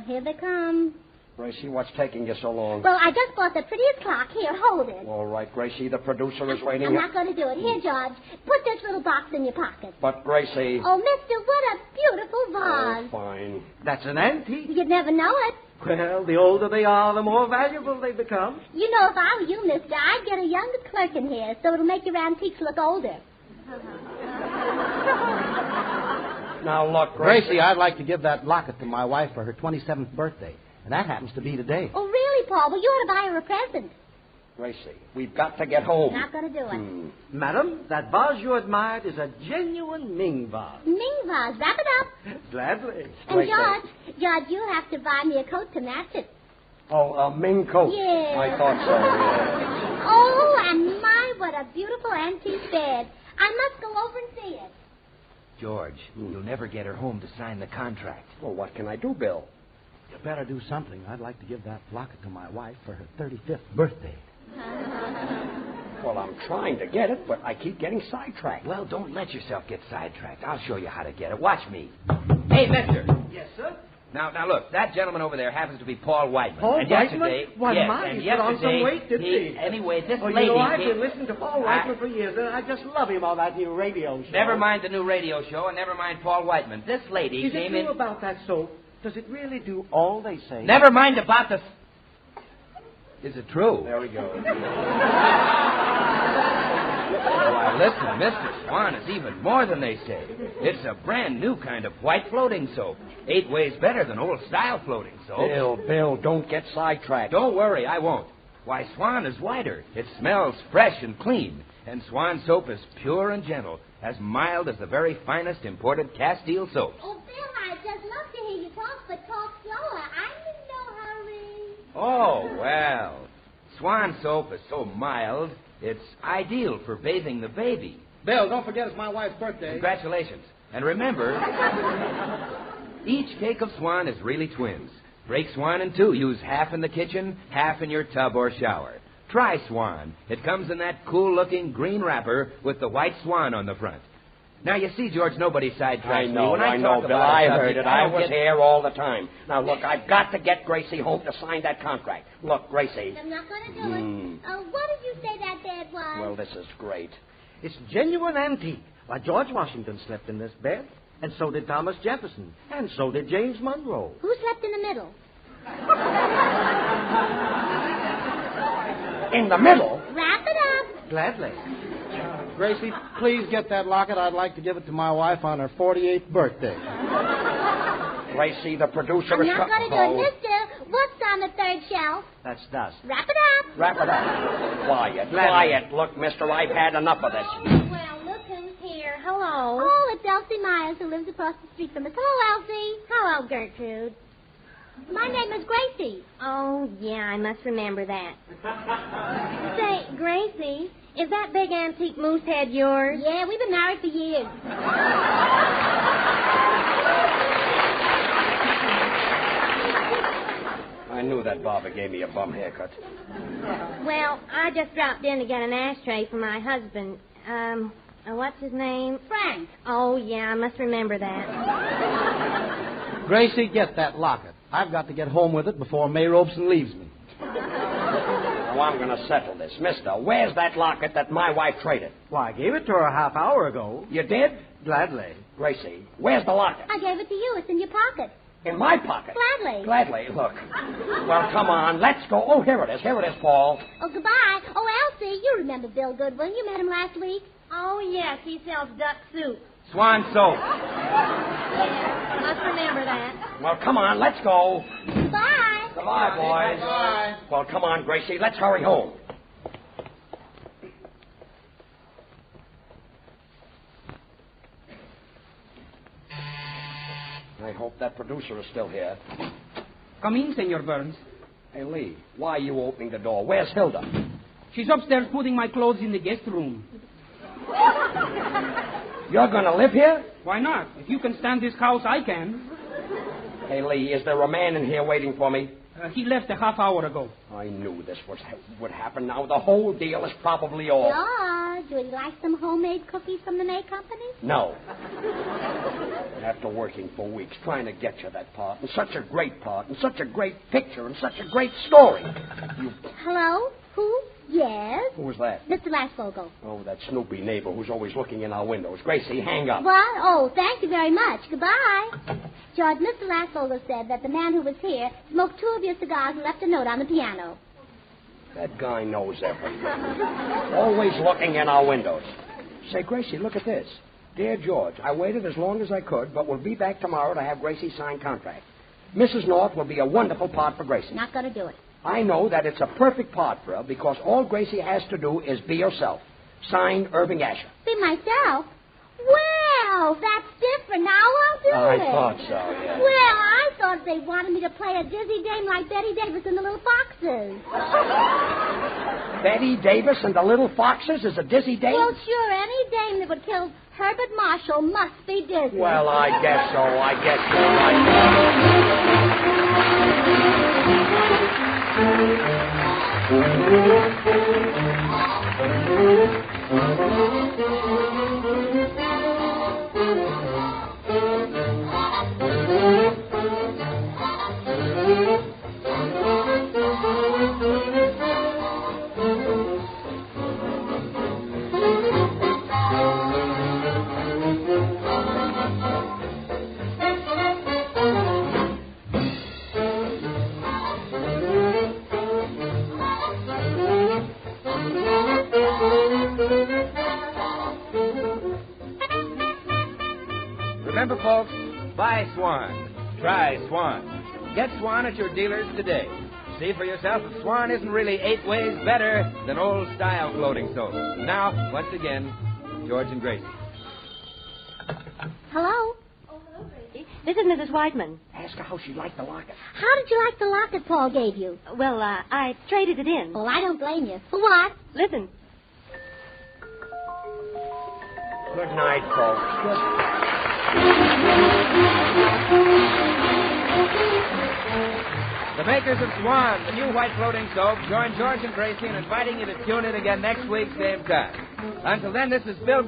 Here they come. Gracie, what's taking you so long? Well, I just bought the prettiest clock. Here, hold it. All right, Gracie, the producer is waiting. I'm not going to do it. Here, George, put this little box in your pocket. But, Gracie... Oh, mister, what a beautiful vase. Oh, fine. That's an antique. You'd never know it. Well, the older they are, the more valuable they become. You know, if I were you, mister, I'd get a younger clerk in here so it'll make your antiques look older. Now, look, Gracie, I'd like to give that locket to my wife for her 27th birthday. And that happens to be today. Oh, really, Paul? Well, you ought to buy her a present. Gracie, we've got to get home. Not going to do it. Madam, that vase you admired is a genuine Ming vase. Ming vase. Wrap it up. Gladly. And, George, you'll have to buy me a coat to match it. Oh, a Ming coat. Yeah. I thought so, yeah. Oh, and my, what a beautiful antique bed. I must go over and see it. George, you'll never get her home to sign the contract. Well, what can I do, Bill? You better do something. I'd like to give that locket to my wife for her 35th birthday. Well, I'm trying to get it, but I keep getting sidetracked. Well, don't let yourself get sidetracked. I'll show you how to get it. Watch me. Hey, mister. Yes, sir? Now, look, that gentleman over there happens to be Paul Whiteman. Paul and Whiteman? yesterday, Why, yes, my, and he put on some weight, didn't he? Anyway, this you lady... know, I've been listening to Paul Whiteman for years, and I just love him on that new radio show. Never mind the new radio show, and never mind Paul Whiteman. This lady came in... Is it true about that soap? Does it really do all they say? Never mind about the... Is it true? There we go. Why, listen, Mr. Swan is even more than they say. It's a brand new kind of white floating soap. 8 ways better than old-style floating soap. Bill, don't get sidetracked. Don't worry, I won't. Why, Swan is whiter. It smells fresh and clean. And Swan soap is pure and gentle, as mild as the very finest imported Castile soaps. Oh, Bill, I'd just love to hear you talk, but talk slower. I'm in no hurry. Oh, well. Swan soap is so mild, it's ideal for bathing the baby. Bill, don't forget it's my wife's birthday. Congratulations. And remember, each cake of Swan is really twins. Break Swan in 2. Use half in the kitchen, half in your tub or shower. Try Swan. It comes in that cool-looking green wrapper with the white swan on the front. Now, you see, George, nobody sidetracks me. When I know, talk Bill. about I a heard subject, it. I was get... here all the time. Now, look, I've got to get Gracie home to sign that contract. Look, Gracie. I'm not going to do it. What did you say that bed was? Well, this is great. It's genuine antique. Why, George Washington slept in this bed, and so did Thomas Jefferson, and so did James Monroe. Who slept in the middle? In the middle? Wrap it up. Gladly. Gracie, please get that locket. I'd like to give it to my wife on her 48th birthday. Gracie, the producer I'm is... not going to do it, mister. What's on the 3rd shelf? That's dust. Wrap it up. Wrap it up. Quiet. Look, mister, I've had enough of this. Well, look who's hello. Oh, it's Elsie Myers who lives across the street from us. Hello, Elsie. Hello, Gertrude. My name is Gracie. Oh, yeah, I must remember that. Say, Gracie, is that big antique moose head yours? Yeah, we've been married for years. I knew that barber gave me a bum haircut. Well, I just dropped in to get an ashtray for my husband. What's his name? Frank. Oh, yeah, I must remember that. Gracie, get that locket. I've got to get home with it before May Robeson leaves me. Now, I'm going to settle this. Mister, where's that locket that my wife traded? Why, I gave it to her a half hour ago. You did? Gladly. Gracie, where's the locket? I gave it to you. It's in your pocket. In my pocket? Gladly. Gladly. Look. Well, come on. Let's go. Oh, here it is. Here it is, Paul. Oh, goodbye. Oh, Elsie, you remember Bill Goodwin. You met him last week. Oh, yes, he sells duck soup. Swan soap. Yeah, must remember that. Well, come on. Let's go. Bye. Goodbye, boys. Bye. Well, come on, Gracie. Let's hurry home. I hope that producer is still here. Come in, Senor Burns. Hey, Lee, why are you opening the door? Where's Hilda? She's upstairs putting my clothes in the guest room. You're going to live here? Why not? If you can stand this house, I can. Hey, Lee, is there a man in here waiting for me? He left a half hour ago. I knew this would happen. Now, the whole deal is probably off. George, would you like some homemade cookies from the May Company? No. After working for weeks trying to get you that part, and such a great part, and such a great picture, and such a great story. Hello? Who? Yes? Who was that? Mr. Lasvogel. Oh, that Snoopy neighbor who's always looking in our windows. Gracie, hang up. What? Oh, thank you very much. Goodbye. George, Mr. Lasvogel said that the man who was here smoked 2 of your cigars and left a note on the piano. That guy knows everything. Always looking in our windows. Say, Gracie, look at this. Dear George, I waited as long as I could, but we'll be back tomorrow to have Gracie sign contract. Mrs. North will be a wonderful part for Gracie. Not going to do it. I know that it's a perfect part for her because all Gracie has to do is be herself. Signed, Irving Asher. Be myself? Well, that's different. Now I'll do I it. thought so, yeah. Well, I thought they wanted me to play a dizzy dame like Betty Davis and the Little Foxes. Betty Davis and the Little Foxes is a dizzy dame? Well, sure, any dame that would kill Herbert Marshall must be dizzy. Well, I guess so. I guess Remember, folks, buy Swan. Try Swan. Get Swan at your dealers today. See for yourself that Swan isn't really 8 ways better than old-style floating soap. Now, once again, George and Gracie. Hello? Oh, hello, Gracie. This is Mrs. Whiteman. Ask her how she liked the locket. How did you like the locket Paul gave you? Well, I traded it in. Well, I don't blame you. For what? Listen. Good night, folks. The makers of Swan, the new white floating soap, join George and Gracie in inviting you to tune in again next week, same time. Until then, this is Bill